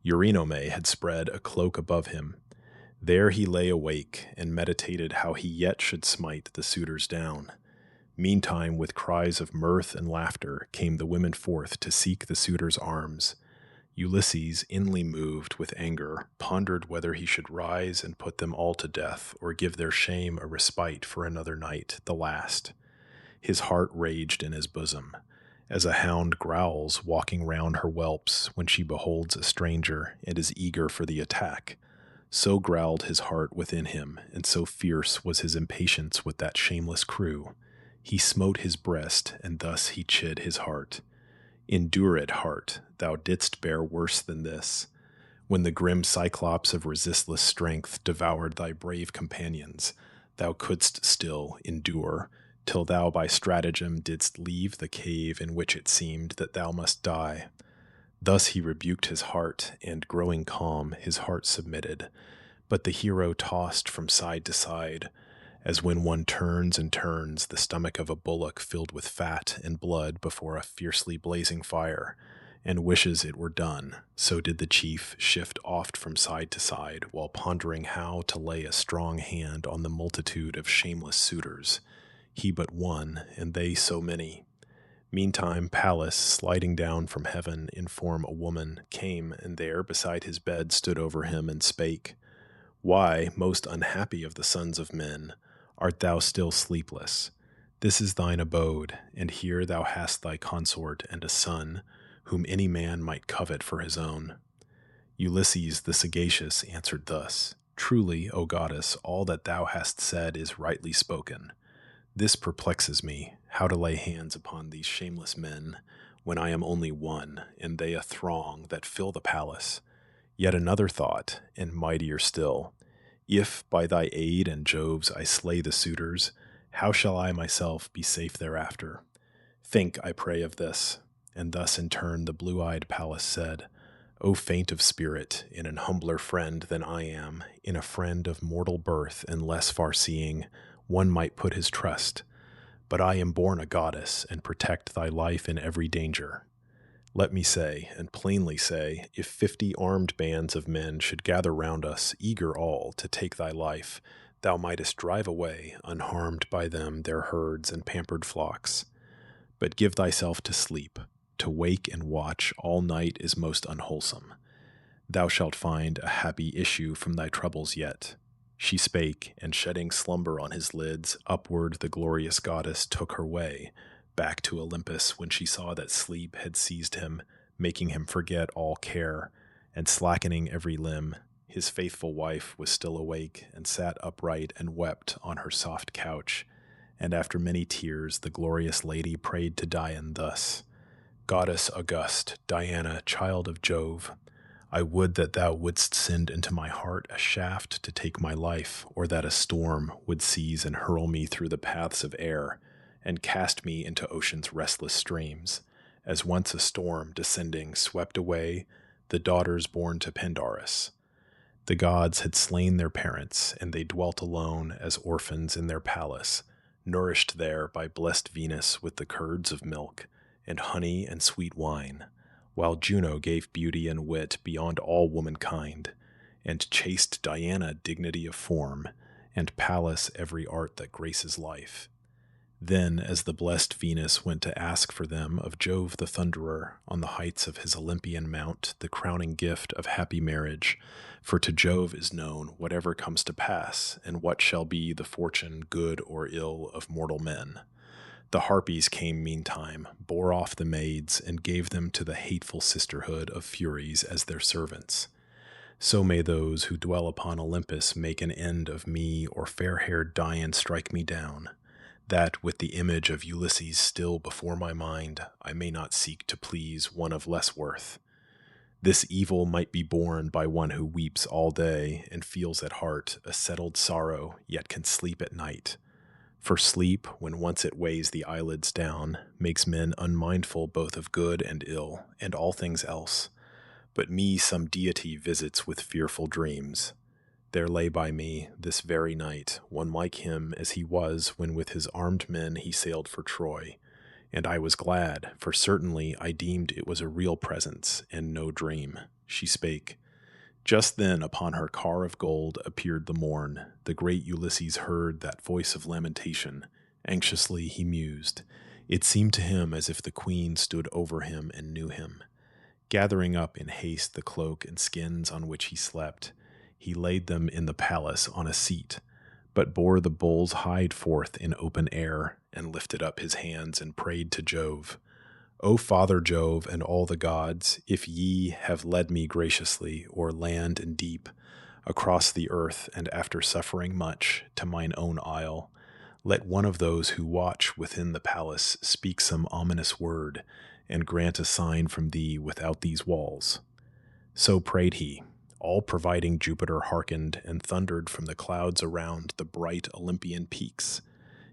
Eurycleia had spread a cloak above him. There he lay awake, and meditated how he yet should smite the suitors down. Meantime, with cries of mirth and laughter, came the women forth to seek the suitors' arms. Ulysses, inly moved with anger, pondered whether he should rise and put them all to death, or give their shame a respite for another night, the last. His heart raged in his bosom, as a hound growls walking round her whelps when she beholds a stranger and is eager for the attack. So growled his heart within him, and so fierce was his impatience with that shameless crew. He smote his breast, and thus he chid his heart. Endure it, heart, thou didst bear worse than this, when the grim Cyclops of resistless strength devoured thy brave companions. Thou couldst still endure, till thou by stratagem didst leave the cave in which it seemed that thou must die. Thus he rebuked his heart, and growing calm, his heart submitted. But the hero tossed from side to side, as when one turns and turns the stomach of a bullock filled with fat and blood before a fiercely blazing fire, and wishes it were done. So did the chief shift oft from side to side, while pondering how to lay a strong hand on the multitude of shameless suitors. He but one, and they so many. Meantime Pallas, sliding down from heaven in form a woman, came, and there beside his bed stood over him, and spake, Why, most unhappy of the sons of men, art thou still sleepless? This is thine abode, and here thou hast thy consort and a son, whom any man might covet for his own. Ulysses the sagacious answered thus, Truly, O goddess, all that thou hast said is rightly spoken. This perplexes me, how to lay hands upon these shameless men, when I am only one, and they a throng that fill the palace. Yet another thought, and mightier still. If by thy aid and Jove's I slay the suitors, how shall I myself be safe thereafter? Think, I pray, of this. And thus in turn the blue-eyed Pallas said, O faint of spirit, in an humbler friend than I am, in a friend of mortal birth and less far-seeing, one might put his trust. But I am born a goddess, and protect thy life in every danger. Let me say, and plainly say, if 50 armed bands of men should gather round us, eager all to take thy life, thou mightest drive away, unharmed by them, their herds and pampered flocks. But give thyself to sleep. To wake and watch all night is most unwholesome. Thou shalt find a happy issue from thy troubles yet. She spake, and shedding slumber on his lids, upward the glorious goddess took her way, back to Olympus when she saw that sleep had seized him, making him forget all care, and slackening every limb. His faithful wife was still awake, and sat upright and wept on her soft couch. And after many tears, the glorious lady prayed to Dian thus: Goddess august, Diana, child of Jove, I would that thou wouldst send into my heart a shaft to take my life, or that a storm would seize and hurl me through the paths of air, and cast me into ocean's restless streams, as once a storm, descending, swept away the daughters born to Pandarus. The gods had slain their parents, and they dwelt alone as orphans in their palace, nourished there by blessed Venus with the curds of milk, and honey and sweet wine, while Juno gave beauty and wit beyond all womankind, and chaste Diana dignity of form, and Pallas every art that graces life. Then, as the blessed Venus went to ask for them of Jove the Thunderer on the heights of his Olympian mount the crowning gift of happy marriage, for to Jove is known whatever comes to pass, and what shall be the fortune, good or ill, of mortal men. The Harpies came meantime, bore off the maids, and gave them to the hateful sisterhood of Furies as their servants. So may those who dwell upon Olympus make an end of me, or fair-haired Dian strike me down, that with the image of Ulysses still before my mind, I may not seek to please one of less worth. This evil might be borne by one who weeps all day, and feels at heart a settled sorrow, yet can sleep at night. For sleep, when once it weighs the eyelids down, makes men unmindful both of good and ill, and all things else. But me some deity visits with fearful dreams. There lay by me, this very night, one like him as he was when with his armed men he sailed for Troy. And I was glad, for certainly I deemed it was a real presence, and no dream. She spake. Just then upon her car of gold appeared the morn. The great Ulysses heard that voice of lamentation. Anxiously he mused. It seemed to him as if the queen stood over him and knew him. Gathering up in haste the cloak and skins on which he slept, he laid them in the palace on a seat, but bore the bull's hide forth in open air, and lifted up his hands and prayed to Jove. O Father Jove and all the gods, if ye have led me graciously o'er land and deep, across the earth, and after suffering much, to mine own isle, let one of those who watch within the palace speak some ominous word, and grant a sign from thee without these walls. So prayed he. All providing Jupiter hearkened, and thundered from the clouds around the bright Olympian peaks.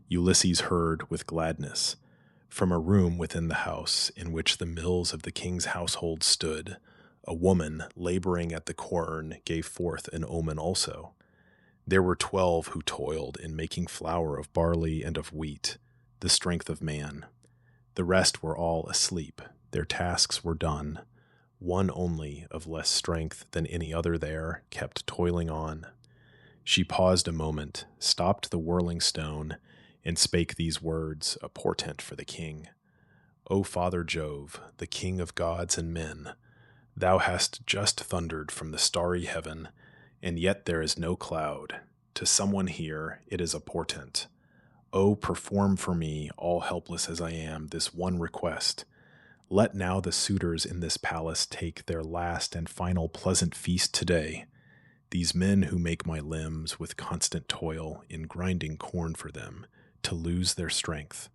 Ulysses heard with gladness. From a room within the house, in which the mills of the king's household stood, a woman, laboring at the quern, gave forth an omen also. There were 12 who toiled in making flour of barley and of wheat, the strength of man. The rest were all asleep, their tasks were done. One only, of less strength than any other there, kept toiling on. She paused a moment, stopped the whirling stone, and spake these words, a portent for the king. O Father Jove, the king of gods and men, thou hast just thundered from the starry heaven, and yet there is no cloud. To someone here it is a portent. O perform for me, all helpless as I am, this one request. Let now the suitors in this palace take their last and final pleasant feast today. These men who make my limbs with constant toil in grinding corn for them, to lose their strength.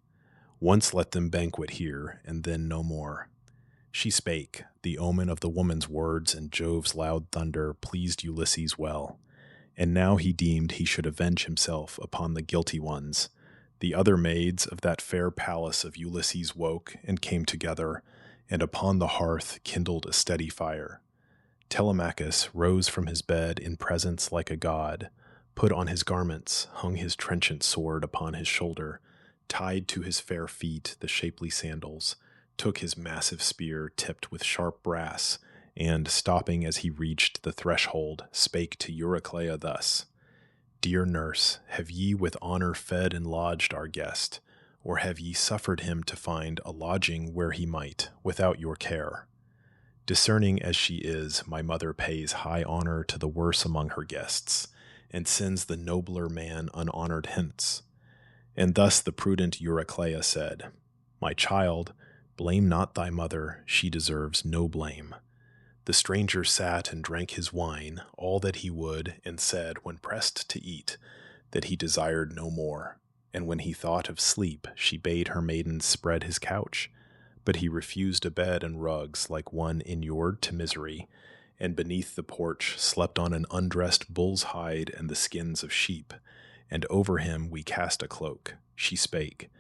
Once let them banquet here, and then no more. She spake. The omen of the woman's words and Jove's loud thunder pleased Ulysses well, and now he deemed he should avenge himself upon the guilty ones. The other maids of that fair palace of Ulysses woke and came together, and upon the hearth kindled a steady fire. Telemachus rose from his bed in presence like a god, put on his garments, hung his trenchant sword upon his shoulder, tied to his fair feet the shapely sandals, took his massive spear tipped with sharp brass, and, stopping as he reached the threshold, spake to Eurycleia thus: Dear nurse, have ye with honor fed and lodged our guest, or have ye suffered him to find a lodging where he might, without your care? Discerning as she is, my mother pays high honor to the worse among her guests, and sends the nobler man unhonored hence. And thus the prudent Eurycleia said, My child, blame not thy mother, she deserves no blame. The stranger sat and drank his wine, all that he would, and said, when pressed to eat, that he desired no more. And when he thought of sleep, she bade her maidens spread his couch. But he refused a bed and rugs like one inured to misery, and beneath the porch slept on an undressed bull's hide and the skins of sheep. And over him we cast a cloak. She spake.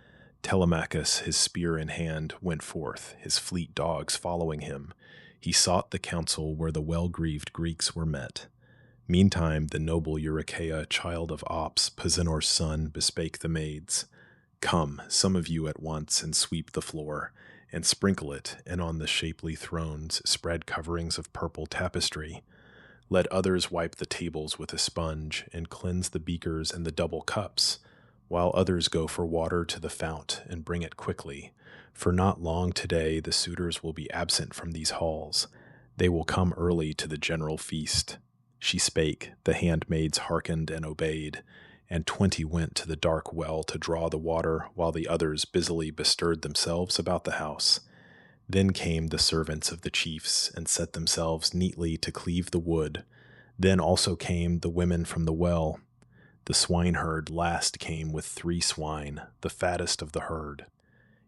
Telemachus, his spear in hand, went forth, his fleet dogs following him. He sought the council where the well-grieved Greeks were met. Meantime the noble Eurycleia, child of Ops, Pisinor's son, bespake the maids. Come, some of you at once, and sweep the floor, and sprinkle it, and on the shapely thrones spread coverings of purple tapestry. Let others wipe the tables with a sponge, and cleanse the beakers and the double cups, while others go for water to the fount, and bring it quickly. For not long today the suitors will be absent from these halls. They will come early to the general feast. She spake, the handmaids hearkened and obeyed, and 20 went to the dark well to draw the water, while the others busily bestirred themselves about the house. Then came the servants of the chiefs, and set themselves neatly to cleave the wood. Then also came the women from the well. The swineherd last came with 3 swine, the fattest of the herd.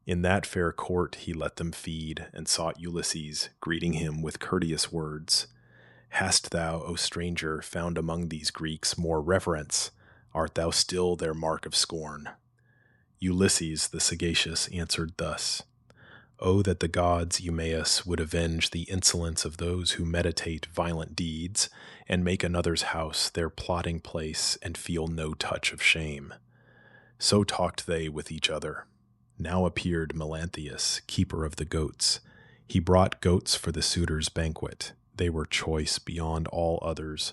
In that fair court he let them feed, and sought Ulysses, greeting him with courteous words. Hast thou, O stranger, found among these Greeks more reverence? Art thou still their mark of scorn? Ulysses the sagacious answered thus. O that the gods, Eumaeus, would avenge the insolence of those who meditate violent deeds, and make another's house their plotting place, and feel no touch of shame. So talked they with each other. Now appeared Melanthius, keeper of the goats. He brought goats for the suitors' banquet. They were choice beyond all others.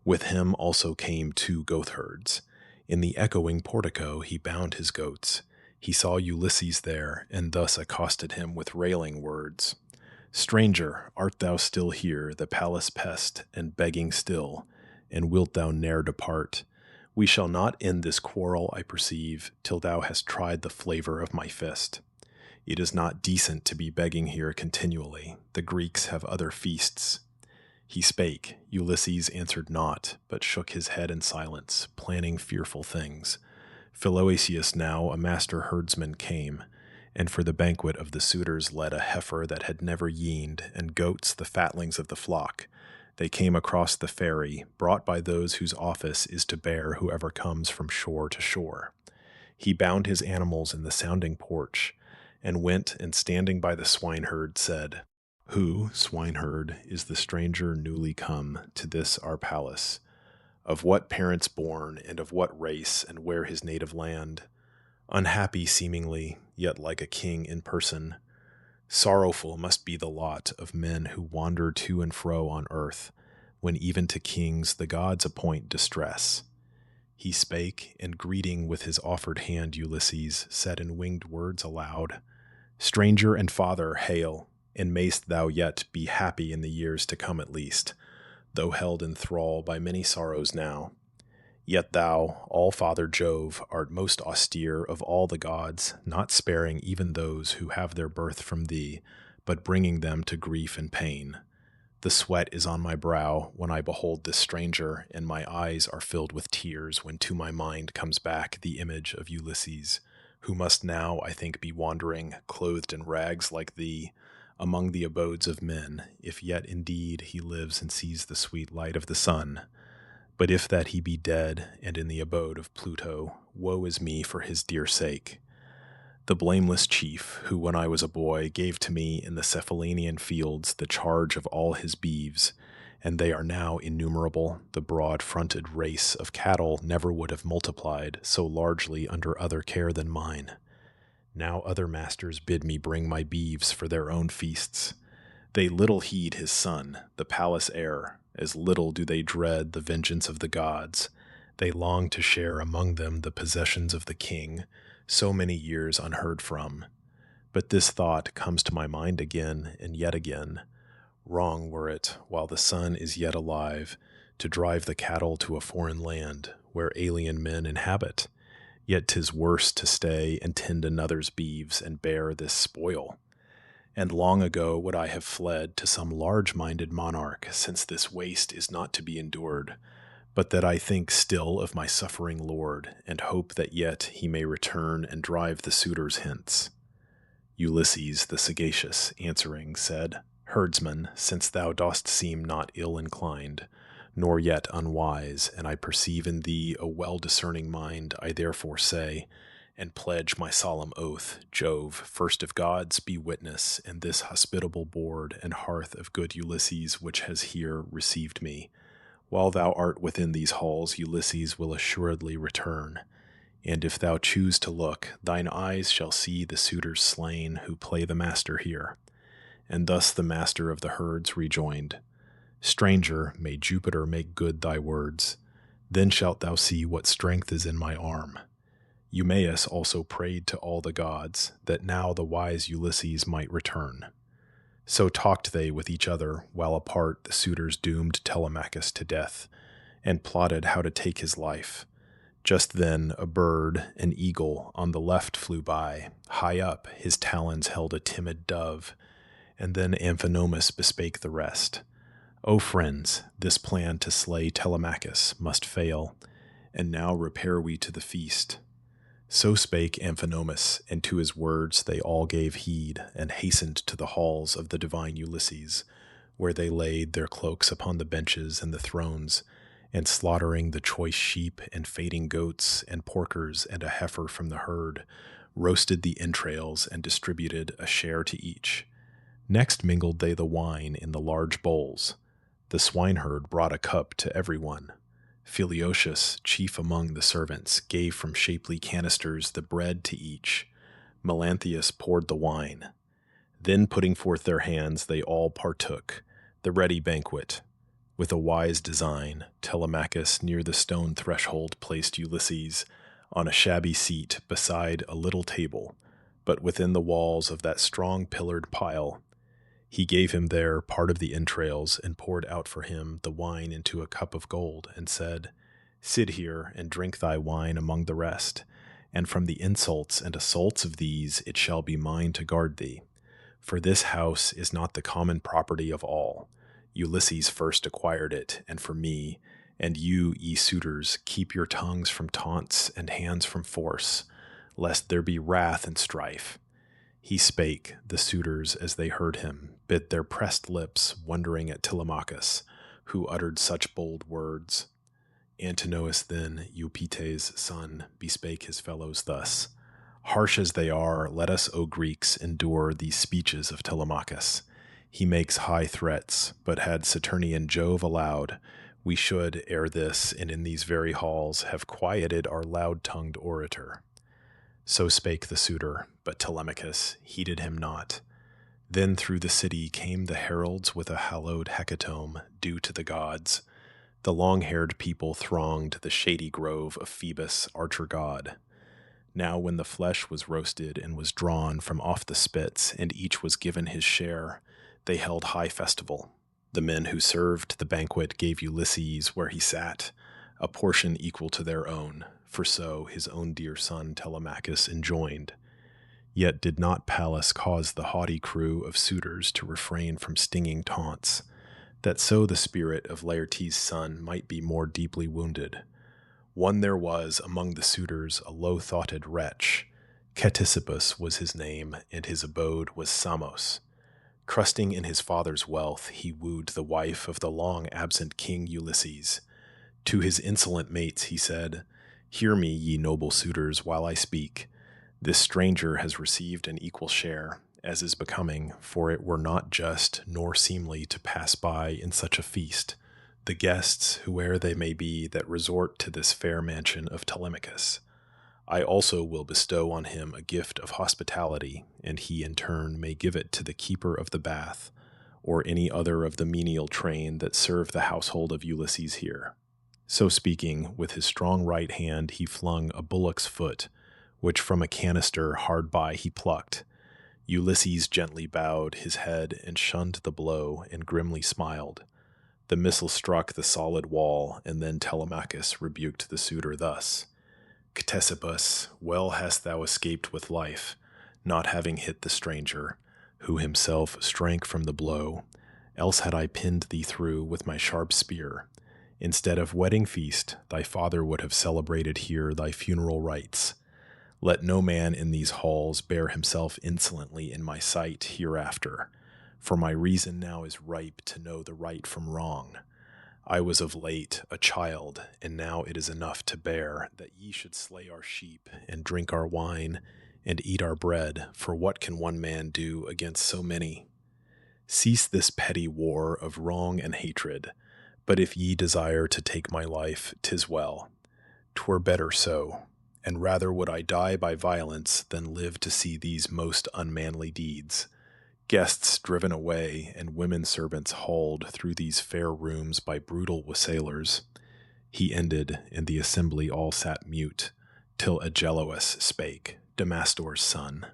With him also came 2 goatherds. In the echoing portico he bound his goats. He saw Ulysses there, and thus accosted him with railing words. Stranger, art thou still here, the palace pest, and begging still, and wilt thou ne'er depart? We shall not end this quarrel, I perceive, till thou hast tried the flavor of my fist. It is not decent to be begging here continually. The Greeks have other feasts. He spake. Ulysses answered not, but shook his head in silence, planning fearful things. Philoetius now, a master herdsman, came, and for the banquet of the suitors led a heifer that had never yeaned, and goats the fatlings of the flock. They came across the ferry, brought by those whose office is to bear whoever comes from shore to shore. He bound his animals in the sounding porch, and went, and standing by the swineherd, said, Who, swineherd, is the stranger newly come to this our palace? Of what parents born, and of what race, and where his native land? Unhappy seemingly, yet like a king in person. Sorrowful must be the lot of men who wander to and fro on earth, when even to kings the gods appoint distress. He spake, and greeting with his offered hand Ulysses, said in winged words aloud, Stranger and father, hail, and mayst thou yet be happy in the years to come at least, though held in thrall by many sorrows now. Yet thou, all-father Jove, art most austere of all the gods, not sparing even those who have their birth from thee, but bringing them to grief and pain. The sweat is on my brow when I behold this stranger, and my eyes are filled with tears when to my mind comes back the image of Ulysses, who must now, I think, be wandering, clothed in rags like thee, among the abodes of men, if yet indeed he lives and sees the sweet light of the sun. But if that he be dead, and in the abode of Pluto, woe is me for his dear sake. The blameless chief, who when I was a boy gave to me in the Cephallenian fields the charge of all his beeves, and they are now innumerable, the broad-fronted race of cattle never would have multiplied so largely under other care than mine. Now other masters bid me bring my beeves for their own feasts. They little heed his son, the palace heir, as little do they dread the vengeance of the gods. They long to share among them the possessions of the king, so many years unheard from. But this thought comes to my mind again and yet again. Wrong were it, while the son is yet alive, to drive the cattle to a foreign land, where alien men inhabit. Yet 'tis worse to stay and tend another's beeves and bear this spoil. And long ago would I have fled to some large-minded monarch, since this waste is not to be endured, but that I think still of my suffering lord, and hope that yet he may return and drive the suitors hence. Ulysses the sagacious, answering, said, Herdsman, since thou dost seem not ill-inclined, nor yet unwise, and I perceive in thee a well-discerning mind, I therefore say, and pledge my solemn oath, Jove, first of gods, be witness, and this hospitable board and hearth of good Ulysses which has here received me. While thou art within these halls, Ulysses will assuredly return. And if thou choose to look, thine eyes shall see the suitors slain who play the master here. And thus the master of the herds rejoined, Stranger, may Jupiter make good thy words. Then shalt thou see what strength is in my arm. Eumaeus also prayed to all the gods, that now the wise Ulysses might return. So talked they with each other, while apart the suitors doomed Telemachus to death, and plotted how to take his life. Just then a bird, an eagle, on the left flew by. High up his talons held a timid dove, and then Amphinomus bespake the rest. O friends, this plan to slay Telemachus must fail, and now repair we to the feast. So spake Amphinomus, and to his words they all gave heed, and hastened to the halls of the divine Ulysses, where they laid their cloaks upon the benches and the thrones, and slaughtering the choice sheep and fading goats and porkers and a heifer from the herd, roasted the entrails and distributed a share to each. Next mingled they the wine in the large bowls. The swineherd brought a cup to everyone. Philiotius, chief among the servants, gave from shapely canisters the bread to each. Melanthius poured the wine. Then putting forth their hands, they all partook, the ready banquet. With a wise design, Telemachus near the stone threshold placed Ulysses on a shabby seat beside a little table, but within the walls of that strong pillared pile. He gave him there part of the entrails and poured out for him the wine into a cup of gold and said, Sit here and drink thy wine among the rest, and from the insults and assaults of these it shall be mine to guard thee. For this house is not the common property of all. Ulysses first acquired it, and for me, and you, ye suitors, keep your tongues from taunts and hands from force, lest there be wrath and strife. He spake, the suitors, as they heard him, bit their pressed lips, wondering at Telemachus, who uttered such bold words. Antinous then, Eupetes' son, bespake his fellows thus, Harsh as they are, let us, O Greeks, endure these speeches of Telemachus. He makes high threats, but had Saturnian Jove allowed, we should, ere this, and in these very halls, have quieted our loud-tongued orator. So spake the suitor, but Telemachus heeded him not. Then through the city came the heralds with a hallowed hecatomb due to the gods. The long-haired people thronged the shady grove of Phoebus, archer god. Now when the flesh was roasted and was drawn from off the spits, and each was given his share, they held high festival. The men who served the banquet gave Ulysses, where he sat, a portion equal to their own, for so his own dear son Telemachus enjoined. Yet did not Pallas cause the haughty crew of suitors to refrain from stinging taunts, that so the spirit of Laertes' son might be more deeply wounded. One there was among the suitors a low-thoughted wretch. Ctesippus was his name, and his abode was Samos. Crusting in his father's wealth, he wooed the wife of the long-absent King Ulysses. To his insolent mates he said, Hear me, ye noble suitors, while I speak. This stranger has received an equal share, as is becoming, for it were not just nor seemly to pass by in such a feast the guests, whoe'er they may be, that resort to this fair mansion of Telemachus. I also will bestow on him a gift of hospitality, and he in turn may give it to the keeper of the bath, or any other of the menial train that serve the household of Ulysses here. So speaking, with his strong right hand he flung a bullock's foot, which from a canister hard by he plucked. Ulysses gently bowed his head and shunned the blow and grimly smiled. The missile struck the solid wall, and then Telemachus rebuked the suitor thus: Ctesippus, well hast thou escaped with life, not having hit the stranger, who himself shrank from the blow. Else had I pinned thee through with my sharp spear. Instead of wedding feast, thy father would have celebrated here thy funeral rites. Let no man in these halls bear himself insolently in my sight hereafter, for my reason now is ripe to know the right from wrong. I was of late a child, and now it is enough to bear that ye should slay our sheep, and drink our wine, and eat our bread, for what can one man do against so many? Cease this petty war of wrong and hatred, but if ye desire to take my life, 'tis well. 'Twere better so, and rather would I die by violence than live to see these most unmanly deeds. Guests driven away, and women servants hauled through these fair rooms by brutal wassailers. He ended, and the assembly all sat mute, till Agelaus spake, Damastor's son.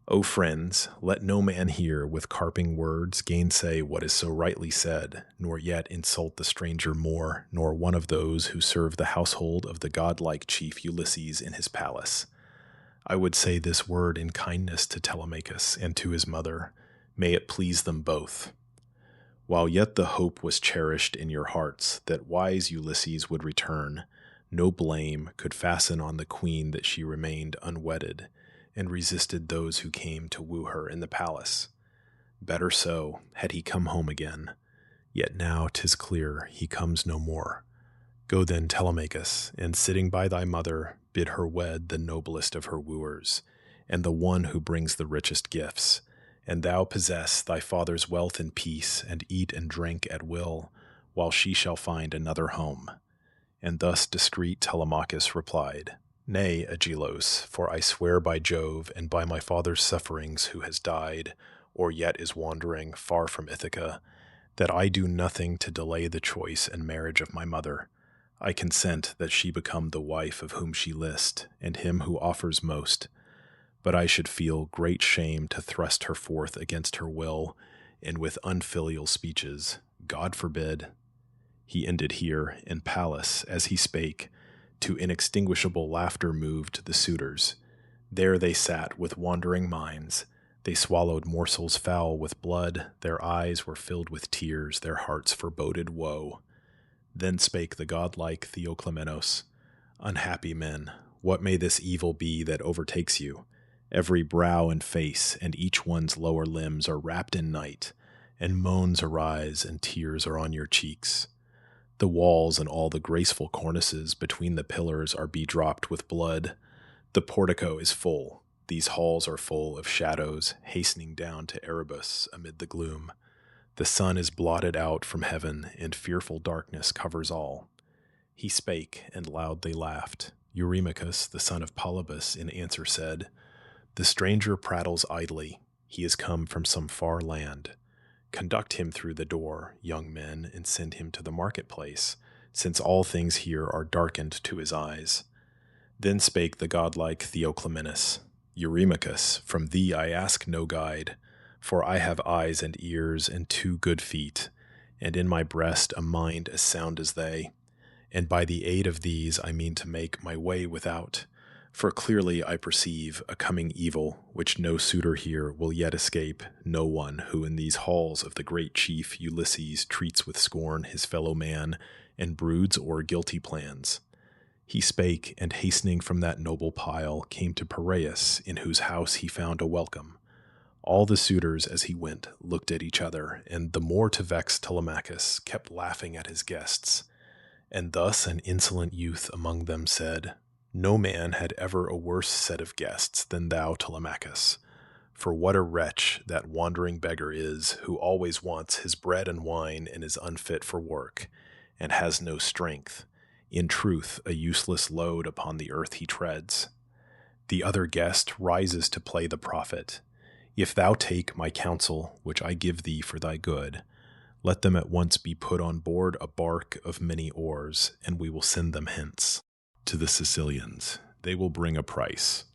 O friends, let no man here with carping words gainsay what is so rightly said, nor yet insult the stranger more, nor one of those who serve the household of the godlike chief Ulysses in his palace. I would say this word in kindness to Telemachus and to his mother. May it please them both. While yet the hope was cherished in your hearts that wise Ulysses would return, no blame could fasten on the queen that she remained unwedded, and resisted those who came to woo her in the palace. Better so, had he come home again. Yet now 'tis clear he comes no more. Go then, Telemachus, and sitting by thy mother, bid her wed the noblest of her wooers, and the one who brings the richest gifts. And thou possess thy father's wealth in peace, and eat and drink at will, while she shall find another home. And thus discreet Telemachus replied, Nay, Agelaus, for I swear by Jove and by my father's sufferings who has died, or yet is wandering far from Ithaca, that I do nothing to delay the choice and marriage of my mother. I consent that she become the wife of whom she list, and him who offers most. But I should feel great shame to thrust her forth against her will, and with unfilial speeches. God forbid. He ended here, and Pallas, as he spake, to inextinguishable laughter moved the suitors. There they sat with wandering minds. They swallowed morsels foul with blood, their eyes were filled with tears, their hearts foreboded woe. Then spake the godlike Theoclymenos, Unhappy men, what may this evil be that overtakes you? Every brow and face, and each one's lower limbs are wrapped in night, and moans arise, and tears are on your cheeks. The walls and all the graceful cornices between the pillars are bedropped with blood. The portico is full. These halls are full of shadows, hastening down to Erebus amid the gloom. The sun is blotted out from heaven, and fearful darkness covers all. He spake, and loudly laughed. Eurymachus, the son of Polybus, in answer said, The stranger prattles idly. He is come from some far land. Conduct him through the door, young men, and send him to the marketplace, since all things here are darkened to his eyes. Then spake the godlike Theoclymenus, Eurymachus, from thee I ask no guide, for I have eyes and ears and 2 good feet, and in my breast a mind as sound as they, and by the aid of these I mean to make my way without. For clearly I perceive a coming evil, which no suitor here will yet escape, no one who in these halls of the great chief Ulysses treats with scorn his fellow man, and broods o'er guilty plans. He spake, and hastening from that noble pile, came to Piraeus, in whose house he found a welcome. All the suitors as he went looked at each other, and the more to vex Telemachus, kept laughing at his guests. And thus an insolent youth among them said, No man had ever a worse set of guests than thou, Telemachus. For what a wretch that wandering beggar is, who always wants his bread and wine and is unfit for work, and has no strength. In truth, a useless load upon the earth he treads. The other guest rises to play the prophet. If thou take my counsel, which I give thee for thy good, Let them at once be put on board a bark of many oars, and we will send them hence. To the Sicilians, they will bring a price.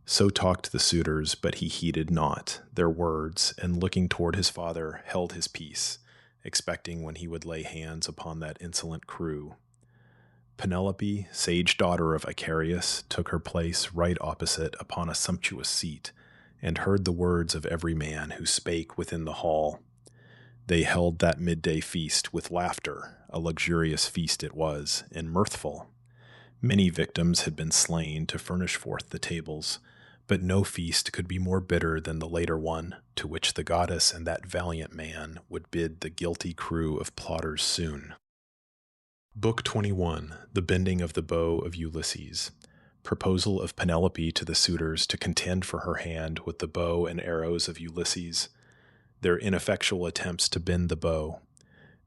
So talked the suitors, but he heeded not their words, and looking toward his father, held his peace, expecting when he would lay hands upon that insolent crew. Penelope, sage daughter of Icarius, took her place right opposite upon a sumptuous seat, and heard the words of every man who spake within the hall. They held that midday feast with laughter, a luxurious feast it was, and mirthful. Many victims had been slain to furnish forth the tables, but no feast could be more bitter than the later one, to which the goddess and that valiant man would bid the guilty crew of plotters soon. Book 21, The Bending of the Bow of Ulysses. Proposal of Penelope to the suitors to contend for her hand with the bow and arrows of Ulysses. Their ineffectual attempts to bend the bow.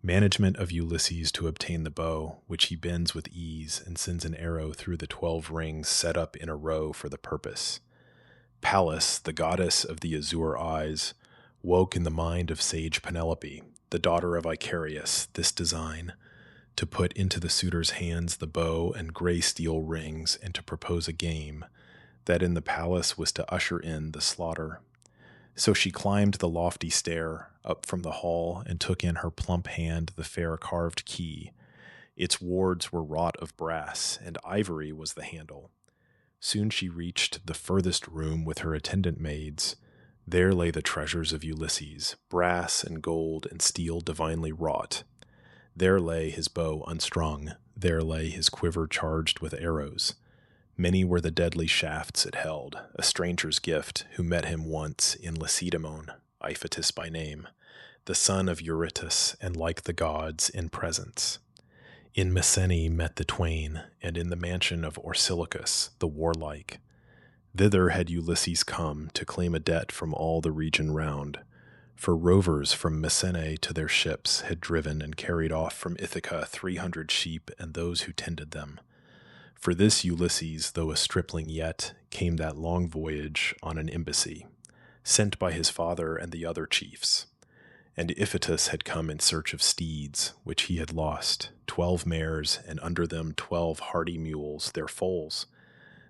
Management of Ulysses to obtain the bow, which he bends with ease and sends an arrow through the 12 rings set up in a row for the purpose. Pallas, the goddess of the azure eyes, woke in the mind of sage Penelope, the daughter of Icarius, this design, to put into the suitors' hands the bow and gray steel rings, and to propose a game, that in the palace was to usher in the slaughter. So she climbed the lofty stair up from the hall, and took in her plump hand the fair carved key. Its wards were wrought of brass, and ivory was the handle. Soon she reached the furthest room with her attendant maids. There lay the treasures of Ulysses, brass and gold and steel divinely wrought. There lay his bow unstrung, there lay his quiver charged with arrows. Many were the deadly shafts it held, a stranger's gift, who met him once in Lacedaemon, Iphitus by name, the son of Eurytus, and like the gods, in presence. In Mycenae met the twain, and in the mansion of Orsilochus, the warlike. Thither had Ulysses come to claim a debt from all the region round, for rovers from Mycenae to their ships had driven and carried off from Ithaca 300 sheep and those who tended them. For this Ulysses, though a stripling yet, came that long voyage on an embassy, sent by his father and the other chiefs. And Iphitus had come in search of steeds, which he had lost, 12 mares, and under them 12 hardy mules, their foals.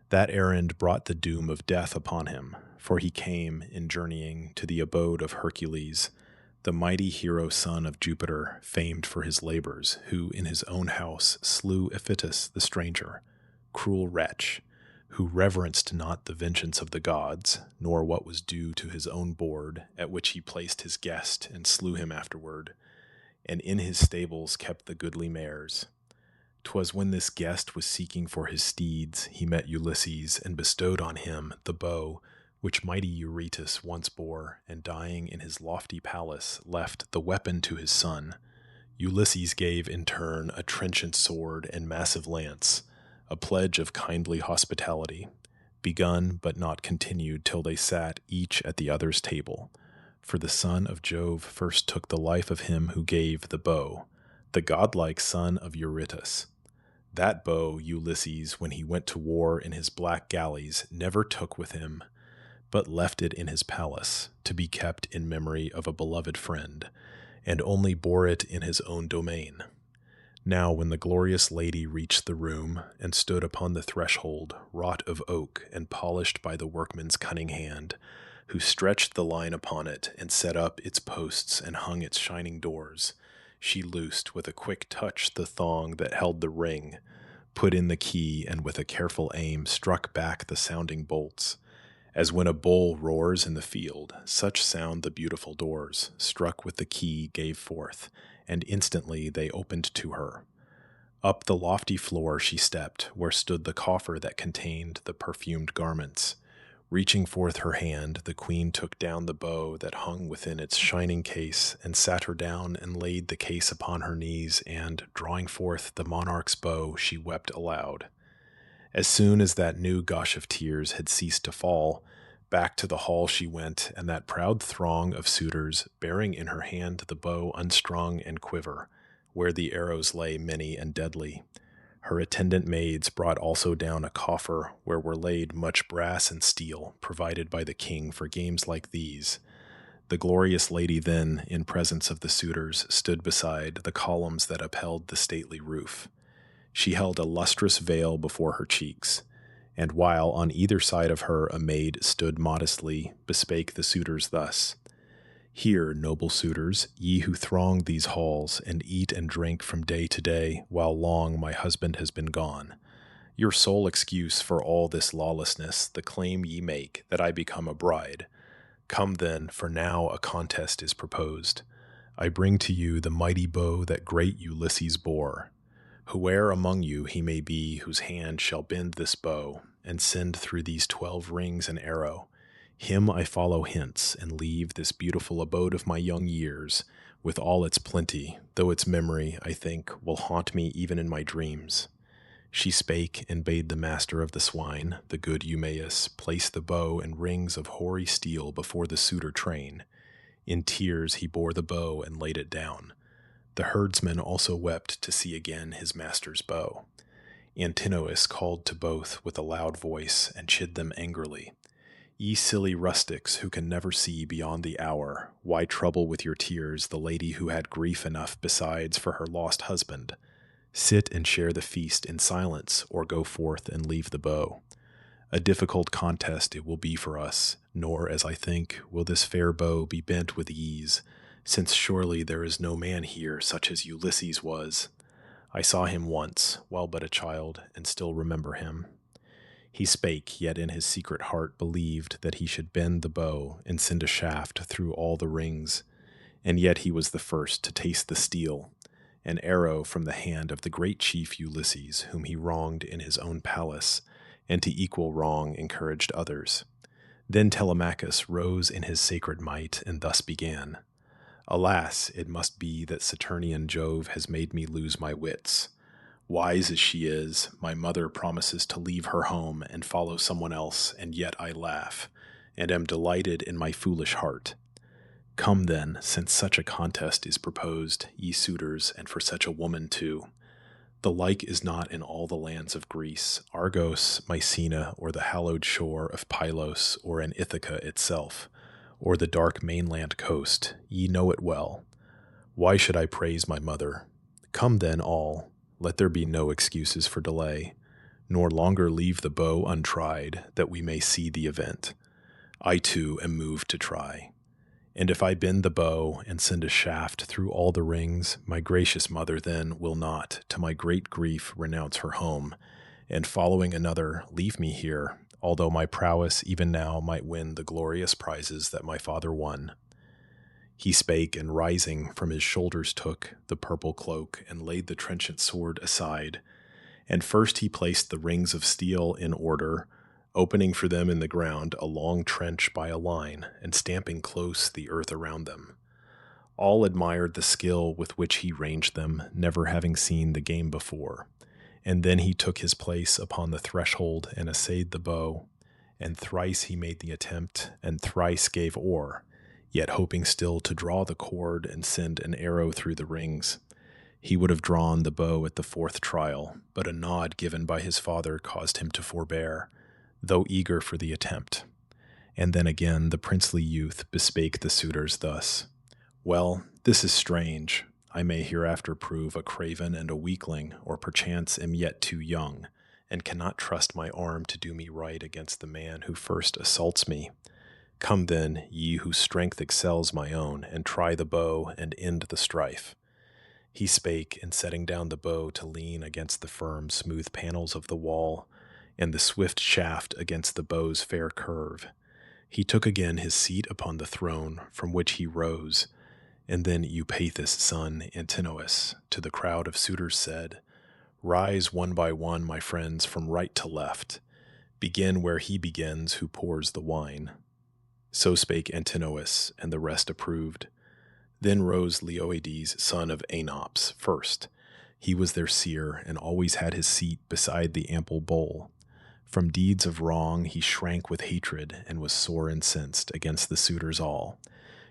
That errand brought the doom of death upon him, for he came, in journeying, to the abode of Hercules, the mighty hero son of Jupiter, famed for his labors, who in his own house slew Iphitus the stranger, cruel wretch, who reverenced not the vengeance of the gods, nor what was due to his own board, at which he placed his guest, and slew him afterward, and in his stables kept the goodly mares. 'Twas when this guest was seeking for his steeds, he met Ulysses, and bestowed on him the bow, which mighty Eurytus once bore, and dying in his lofty palace, left the weapon to his son. Ulysses gave in turn a trenchant sword and massive lance, a pledge of kindly hospitality, begun but not continued till they sat each at the other's table. For the son of Jove first took the life of him who gave the bow, the godlike son of Eurytus. That bow Ulysses, when he went to war in his black galleys, never took with him, but left it in his palace, to be kept in memory of a beloved friend, and only bore it in his own domain. Now when the glorious lady reached the room, and stood upon the threshold, wrought of oak, and polished by the workman's cunning hand, who stretched the line upon it, and set up its posts, and hung its shining doors, she loosed with a quick touch the thong that held the ring, put in the key, and with a careful aim struck back the sounding bolts. As when a bull roars in the field, such sound the beautiful doors, struck with the key, gave forth, and instantly they opened to her. Up the lofty floor she stepped, where stood the coffer that contained the perfumed garments. Reaching forth her hand, the queen took down the bow that hung within its shining case, and sat her down and laid the case upon her knees, and, drawing forth the monarch's bow, she wept aloud. As soon as that new gush of tears had ceased to fall, back to the hall she went, and that proud throng of suitors, bearing in her hand the bow unstrung and quiver, where the arrows lay many and deadly. Her attendant maids brought also down a coffer, where were laid much brass and steel, provided by the king for games like these. The glorious lady then, in presence of the suitors, stood beside the columns that upheld the stately roof. She held a lustrous veil before her cheeks, and while on either side of her a maid stood modestly, bespake the suitors thus: "Hear, noble suitors, ye who throng these halls, and eat and drink from day to day, while long my husband has been gone. Your sole excuse for all this lawlessness, the claim ye make that I become a bride. Come then, for now a contest is proposed. I bring to you the mighty bow that great Ulysses bore. Whoe'er among you he may be whose hand shall bend this bow, and send through these 12 rings an arrow, him I follow hence, and leave this beautiful abode of my young years, with all its plenty, though its memory, I think, will haunt me even in my dreams." She spake, and bade the master of the swine, the good Eumaeus, place the bow and rings of hoary steel before the suitor train. In tears he bore the bow and laid it down. The herdsman also wept to see again his master's bow. Antinous called to both with a loud voice, and chid them angrily. "Ye silly rustics, who can never see beyond the hour, why trouble with your tears the lady who had grief enough besides for her lost husband? Sit and share the feast in silence, or go forth and leave the bow. A difficult contest it will be for us, nor, as I think, will this fair bow be bent with ease, since surely there is no man here such as Ulysses was. I saw him once, while but a child, and still remember him." He spake, yet in his secret heart believed that he should bend the bow and send a shaft through all the rings, and yet he was the first to taste the steel, an arrow from the hand of the great chief Ulysses, whom he wronged in his own palace, and to equal wrong encouraged others. Then Telemachus rose in his sacred might, and thus began: "Alas, it must be that Saturnian Jove has made me lose my wits. Wise as she is, my mother promises to leave her home and follow someone else, and yet I laugh, and am delighted in my foolish heart. Come then, since such a contest is proposed, ye suitors, and for such a woman too. The like is not in all the lands of Greece, Argos, Mycena, or the hallowed shore of Pylos, or in Ithaca itself, or the dark mainland coast. Ye know it well. Why should I praise my mother? Come then all, let there be no excuses for delay, nor longer leave the bow untried, that we may see the event. I too am moved to try. And if I bend the bow and send a shaft through all the rings, my gracious mother then will not, to my great grief, renounce her home, and following another, leave me here, although my prowess even now might win the glorious prizes that my father won." He spake, and rising from his shoulders took the purple cloak, and laid the trenchant sword aside. And first he placed the rings of steel in order, opening for them in the ground a long trench by a line, and stamping close the earth around them. All admired the skill with which he ranged them, never having seen the game before. And then he took his place upon the threshold and essayed the bow, and thrice he made the attempt, and thrice gave o'er, yet hoping still to draw the cord and send an arrow through the rings. He would have drawn the bow at the 4th trial, but a nod given by his father caused him to forbear, though eager for the attempt. And then again the princely youth bespake the suitors thus: "Well, this is strange. I may hereafter prove a craven and a weakling, or perchance am yet too young, and cannot trust my arm to do me right against the man who first assaults me. Come then, ye whose strength excels my own, and try the bow and end the strife." He spake, and setting down the bow to lean against the firm, smooth panels of the wall, and the swift shaft against the bow's fair curve, he took again his seat upon the throne, from which he rose, and then Eupathus' son, Antinous, to the crowd of suitors said: "Rise one by one, my friends, from right to left. Begin where he begins who pours the wine." So spake Antinous, and the rest approved. Then rose Leoides, son of Anops, first. He was their seer, and always had his seat beside the ample bowl. From deeds of wrong he shrank with hatred, and was sore incensed against the suitors all.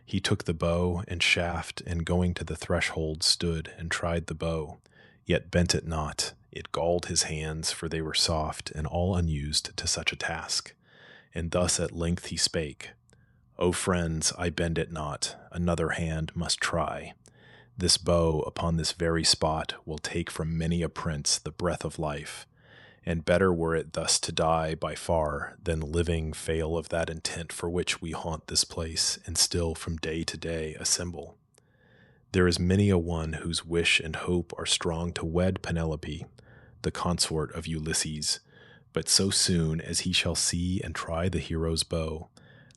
He took the bow and shaft, and going to the threshold stood and tried the bow, yet bent it not. It galled his hands, for they were soft and all unused to such a task. And thus at length he spake: O friends, I bend it not, another hand must try. This bow upon this very spot will take from many a prince the breath of life, and better were it thus to die by far than living fail of that intent for which we haunt this place and still from day to day assemble. There is many a one whose wish and hope are strong to wed Penelope, the consort of Ulysses, but so soon as he shall see and try the hero's bow,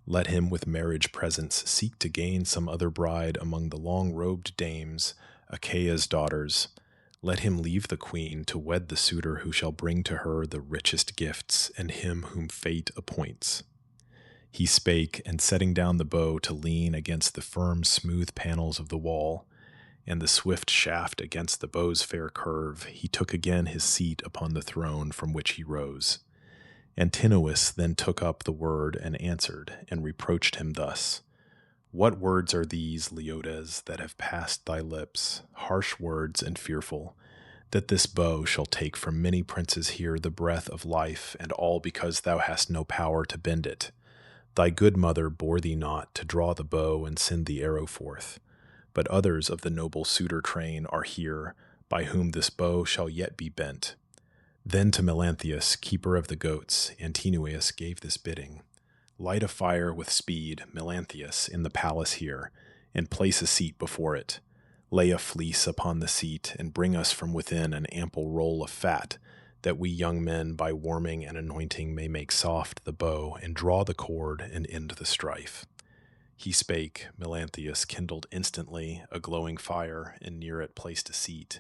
let him with marriage presents seek to gain some other bride among the long-robed dames, Achaea's daughters. Let him leave the queen to wed the suitor who shall bring to her the richest gifts and him whom fate appoints. He spake, and setting down the bow to lean against the firm smooth panels of the wall, and the swift shaft against the bow's fair curve, he took again his seat upon the throne from which he rose. Antinous then took up the word and answered, and reproached him thus. What words are these, Leodes, that have passed thy lips, harsh words and fearful, that this bow shall take from many princes here the breath of life, and all because thou hast no power to bend it? Thy good mother bore thee not to draw the bow and send the arrow forth, but others of the noble suitor train are here, by whom this bow shall yet be bent. Then to Melanthius, keeper of the goats, Antinous gave this bidding. Light a fire with speed, Melanthius, in the palace here, and place a seat before it. Lay a fleece upon the seat, and bring us from within an ample roll of fat, that we young men by warming and anointing may make soft the bow, and draw the cord, and end the strife. He spake, Melanthius kindled instantly a glowing fire, and near it placed a seat,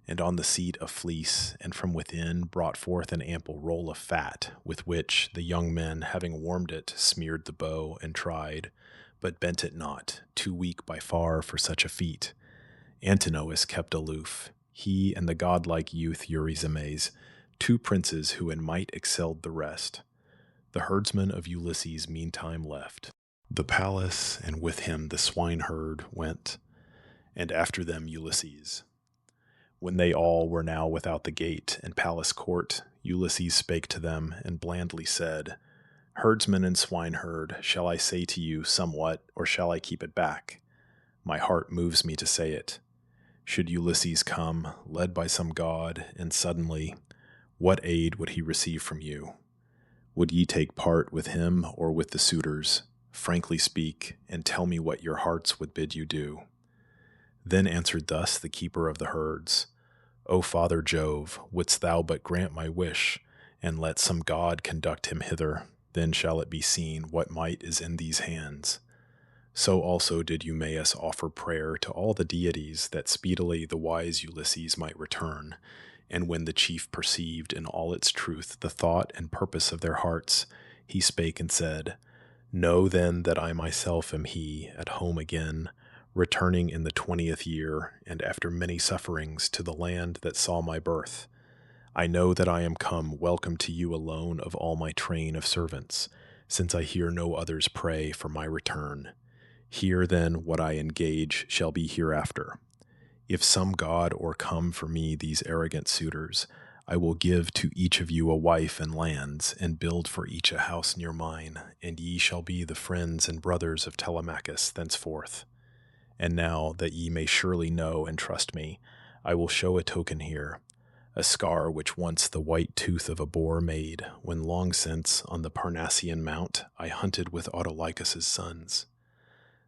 and on the seat a fleece, and from within brought forth an ample roll of fat, with which the young men, having warmed it, smeared the bow, and tried, but bent it not, too weak by far for such a feat. Antinous kept aloof, he and the godlike youth Eurycleia, two princes who in might excelled the rest. The herdsman of Ulysses meantime left the palace, and with him the swineherd went, and after them Ulysses. When they all were now without the gate and palace court, Ulysses spake to them, and blandly said, Herdsman and swineherd, shall I say to you somewhat, or shall I keep it back? My heart moves me to say it. Should Ulysses come, led by some god, and suddenly, what aid would he receive from you? Would ye take part with him or with the suitors? Frankly speak, and tell me what your hearts would bid you do. Then answered thus the keeper of the herds, O Father Jove, wouldst thou but grant my wish, and let some god conduct him hither, then shall it be seen what might is in these hands. So also did Eumaeus offer prayer to all the deities that speedily the wise Ulysses might return, and when the chief perceived in all its truth the thought and purpose of their hearts, he spake and said, Know then that I myself am he, at home again, returning in the 20th year, and after many sufferings, to the land that saw my birth. I know that I am come welcome to you alone of all my train of servants, since I hear no others pray for my return. Hear then what I engage shall be hereafter. If some god o'ercome for me these arrogant suitors, I will give to each of you a wife and lands, and build for each a house near mine, and ye shall be the friends and brothers of Telemachus thenceforth. And now, that ye may surely know and trust me, I will show a token here, a scar which once the white tooth of a boar made, when long since, on the Parnassian mount, I hunted with Autolycus' sons.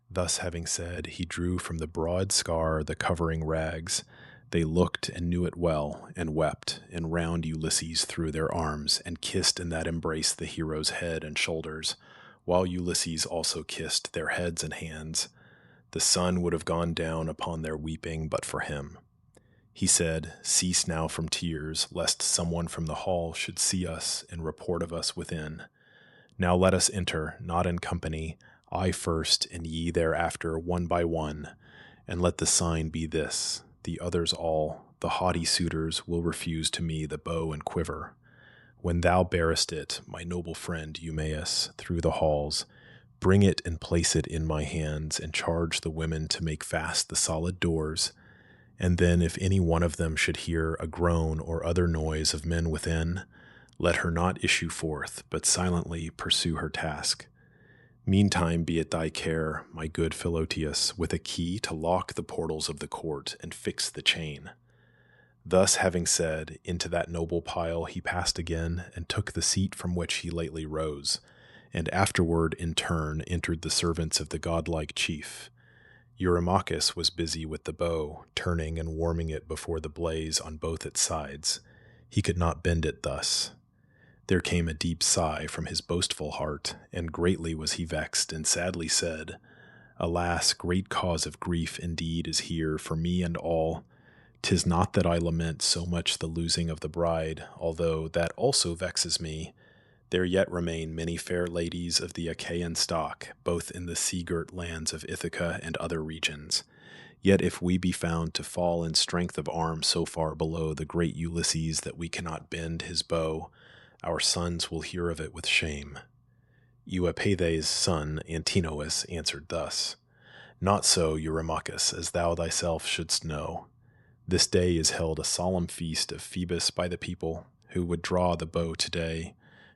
Thus having said, he drew from the broad scar the covering rags. They looked and knew it well, and wept, and round Ulysses threw their arms, and kissed in that embrace the hero's head and shoulders, while Ulysses also kissed their heads and hands. The sun would have gone down upon their weeping but for him. He said, Cease now from tears, lest someone from the hall should see us and report of us within. Now let us enter, not in company, I first, and ye thereafter, one by one, and let the sign be this, the others all, the haughty suitors, will refuse to me the bow and quiver. When thou bearest it, my noble friend Eumaeus, through the halls, bring it and place it in my hands, and charge the women to make fast the solid doors. And then if any one of them should hear a groan or other noise of men within, let her not issue forth, but silently pursue her task. Meantime be it thy care, my good Philotius, with a key to lock the portals of the court and fix the chain. Thus having said, into that noble pile he passed again, and took the seat from which he lately rose, and afterward in turn entered the servants of the godlike chief. Eurymachus was busy with the bow, turning and warming it before the blaze on both its sides. He could not bend it thus. There came a deep sigh from his boastful heart, and greatly was he vexed, and sadly said, Alas, great cause of grief indeed is here for me and all. 'Tis not that I lament so much the losing of the bride, although that also vexes me. There yet remain many fair ladies of the Achaean stock, both in the sea-girt lands of Ithaca and other regions. Yet if we be found to fall in strength of arm so far below the great Ulysses that we cannot bend his bow, our sons will hear of it with shame. Eupaedes' son Antinous answered thus, Not so, Eurymachus, as thou thyself shouldst know. This day is held a solemn feast of Phoebus by the people, who would draw the bow today.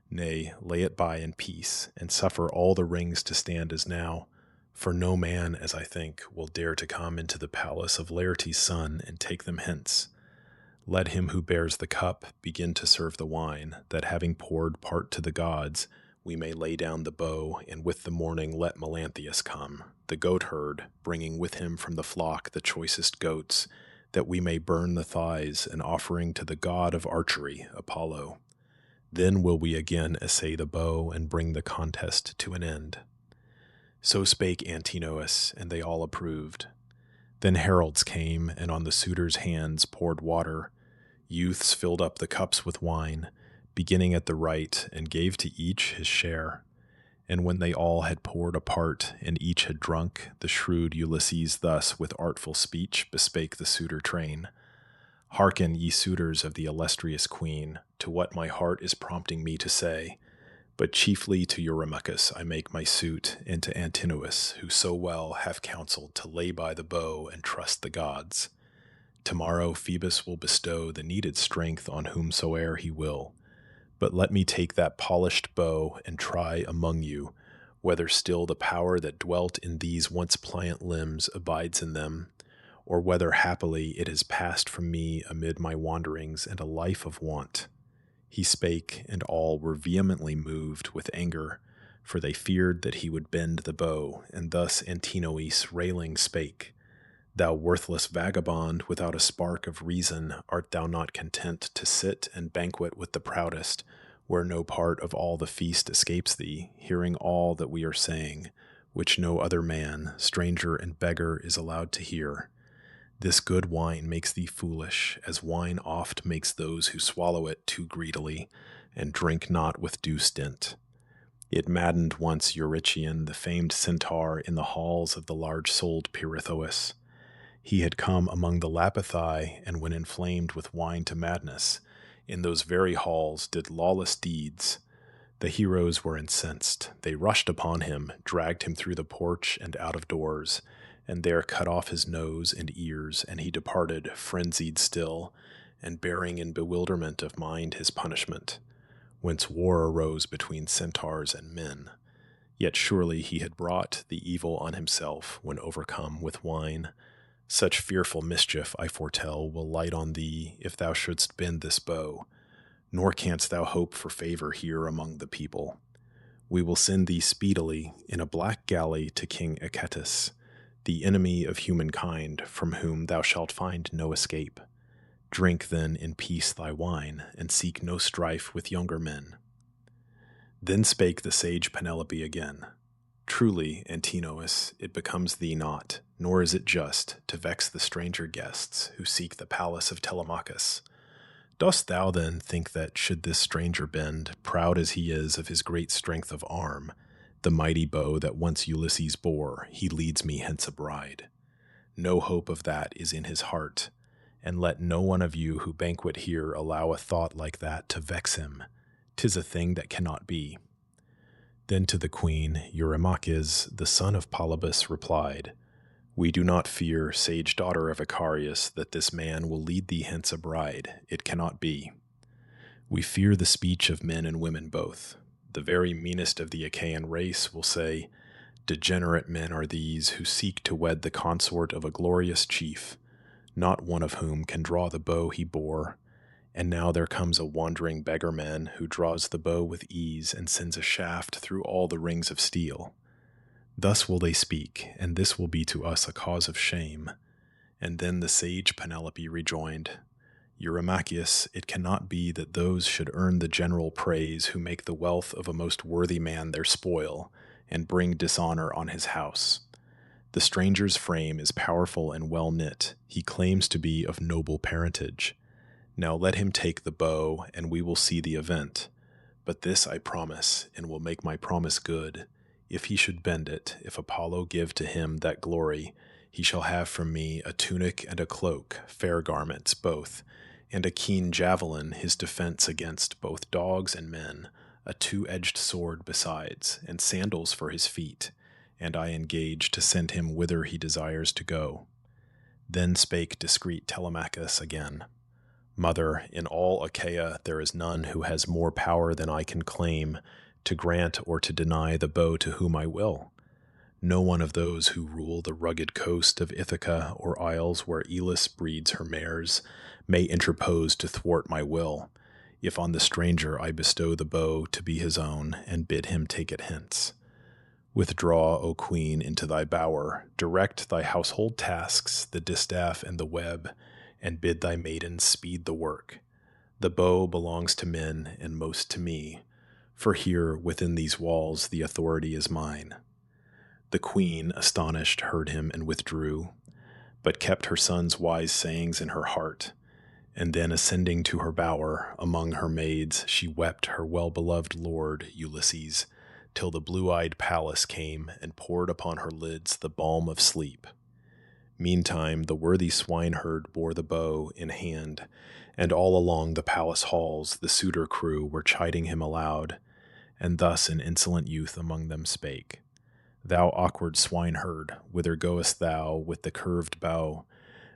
Nay, lay it by in peace, and suffer all the rings to stand as now, for no man, as I think, will dare to come into the palace of Laertes' son and take them hence. Let him who bears the cup begin to serve the wine, that having poured part to the gods, we may lay down the bow, and with the morning let Melanthius come, the goatherd, bringing with him from the flock the choicest goats, that we may burn the thighs, an offering to the god of archery, Apollo. Then will we again essay the bow and bring the contest to an end. So spake Antinous, and they all approved. Then heralds came, and on the suitors' hands poured water. Youths filled up the cups with wine, beginning at the right, and gave to each his share. And when they all had poured apart, and each had drunk, the shrewd Ulysses thus with artful speech bespake the suitor train. Hearken, ye suitors of the illustrious queen, to what my heart is prompting me to say, but chiefly to Eurymachus I make my suit, and to Antinous, who so well have counselled to lay by the bow and trust the gods. Tomorrow Phoebus will bestow the needed strength on whomsoe'er he will. But let me take that polished bow and try among you, whether still the power that dwelt in these once pliant limbs abides in them, or whether happily it has passed from me amid my wanderings and a life of want. He spake, and all were vehemently moved with anger, for they feared that he would bend the bow, and thus Antinous railing spake, Thou worthless vagabond, without a spark of reason, art thou not content to sit and banquet with the proudest, where no part of all the feast escapes thee, hearing all that we are saying, which no other man, stranger and beggar, is allowed to hear? This good wine makes thee foolish, as wine oft makes those who swallow it too greedily, and drink not with due stint. It maddened once Eurycleia, the famed centaur, in the halls of the large-souled Pirithous. He had come among the Lapithae, and when inflamed with wine to madness, in those very halls did lawless deeds. The heroes were incensed. They rushed upon him, dragged him through the porch and out of doors, and there cut off his nose and ears, and he departed, frenzied still, and bearing in bewilderment of mind his punishment, whence war arose between centaurs and men. Yet surely he had brought the evil on himself when overcome with wine. Such fearful mischief, I foretell, will light on thee if thou shouldst bend this bow, nor canst thou hope for favor here among the people. We will send thee speedily in a black galley to King Achates, the enemy of humankind, from whom thou shalt find no escape. Drink then in peace thy wine, and seek no strife with younger men. Then spake the sage Penelope again, Truly, Antinous, it becomes thee not, nor is it just, to vex the stranger guests who seek the palace of Telemachus. Dost thou then think that, should this stranger bend, proud as he is of his great strength of arm, the mighty bow that once Ulysses bore, he leads me hence a bride? No hope of that is in his heart, and let no one of you who banquet here allow a thought like that to vex him. 'Tis a thing that cannot be. Then to the queen, Eurymachus, the son of Polybus, replied, We do not fear, sage daughter of Icarius, that this man will lead thee hence a bride. It cannot be. We fear the speech of men and women both. The very meanest of the Achaean race will say, Degenerate men are these who seek to wed the consort of a glorious chief, not one of whom can draw the bow he bore. And now there comes a wandering beggarman who draws the bow with ease and sends a shaft through all the rings of steel. Thus will they speak, and this will be to us a cause of shame. And then the sage Penelope rejoined, Eumaeus, it cannot be that those should earn the general praise who make the wealth of a most worthy man their spoil, and bring dishonor on his house. The stranger's frame is powerful and well knit. He claims to be of noble parentage. Now let him take the bow, and we will see the event. But this I promise, and will make my promise good. If he should bend it, if Apollo give to him that glory, he shall have from me a tunic and a cloak, fair garments both, and a keen javelin, his defense against both dogs and men, a two-edged sword besides, and sandals for his feet, and I engage to send him whither he desires to go. Then spake discreet Telemachus again, Mother, in all Achaia there is none who has more power than I can claim, to grant or to deny the bow to whom I will. No one of those who rule the rugged coast of Ithaca or isles where Irus breeds her mares may interpose to thwart my will, if on the stranger I bestow the bow to be his own, and bid him take it hence. Withdraw, O queen, into thy bower, direct thy household tasks, the distaff and the web, and bid thy maidens speed the work. The bow belongs to men, and most to me, for here, within these walls, the authority is mine. The queen, astonished, heard him and withdrew, but kept her son's wise sayings in her heart. And then ascending to her bower, among her maids, she wept her well-beloved lord, Ulysses, till the blue-eyed Pallas came and poured upon her lids the balm of sleep. Meantime, the worthy swineherd bore the bow in hand, and all along the palace halls the suitor crew were chiding him aloud, and thus an insolent youth among them spake. Thou awkward swineherd, whither goest thou with the curved bow?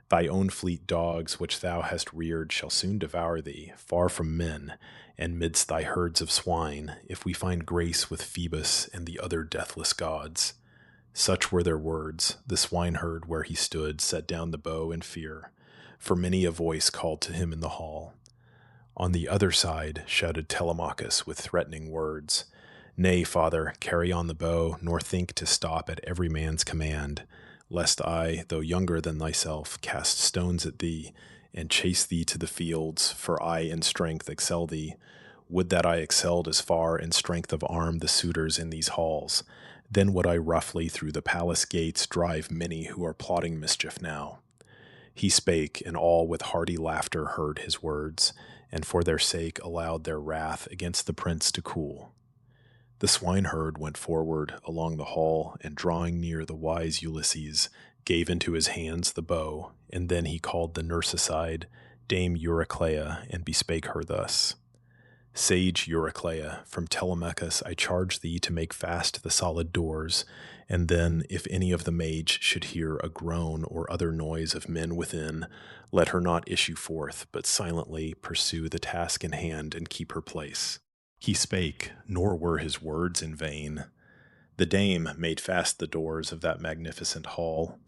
Thy own fleet dogs which thou hast reared shall soon devour thee, far from men, and midst thy herds of swine, if we find grace with Phoebus and the other deathless gods. Such were their words. The swineherd, where he stood, set down the bow in fear, for many a voice called to him in the hall. On the other side shouted Telemachus with threatening words, Nay, father, carry on the bow, nor think to stop at every man's command, lest I, though younger than thyself, cast stones at thee, and chase thee to the fields, for I in strength excel thee. Would that I excelled as far in strength of arm the suitors in these halls. Then would I roughly through the palace gates drive many who are plotting mischief now. He spake, and all with hearty laughter heard his words, and for their sake allowed their wrath against the prince to cool. The swineherd went forward along the hall, and drawing near the wise Ulysses, gave into his hands the bow, and then he called the nurse aside, Dame Eurycleia, and bespake her thus. Sage Eurycleia, from Telemachus I charge thee to make fast the solid doors, and then, if any of the maids should hear a groan or other noise of men within, let her not issue forth, but silently pursue the task in hand and keep her place. He spake, nor were his words in vain. The dame made fast the doors of that magnificent hall,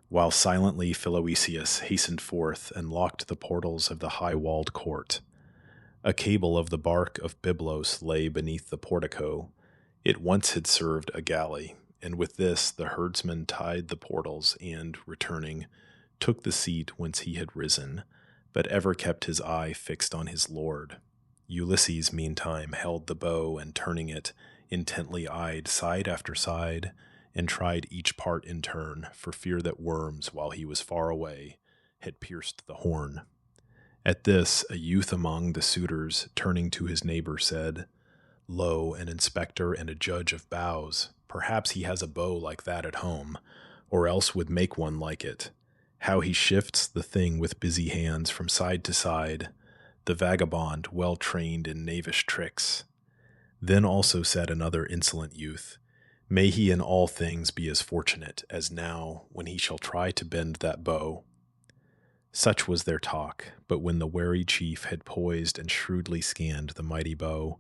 while silently Eurycleia hastened forth and locked the portals of the high-walled court. A cable of the bark of Byblos lay beneath the portico. It once had served a galley, and with this the herdsman tied the portals and, returning, took the seat whence he had risen, but ever kept his eye fixed on his lord. Ulysses, meantime, held the bow, and turning it, intently eyed side after side, and tried each part in turn, for fear that worms, while he was far away, had pierced the horn. At this, a youth among the suitors, turning to his neighbor, said, Lo, an inspector and a judge of bows. Perhaps he has a bow like that at home, or else would make one like it. How he shifts the thing with busy hands from side to side, the vagabond, well trained in knavish tricks. Then also said another insolent youth, May he in all things be as fortunate as now, when he shall try to bend that bow. Such was their talk, but when the wary chief had poised and shrewdly scanned the mighty bow,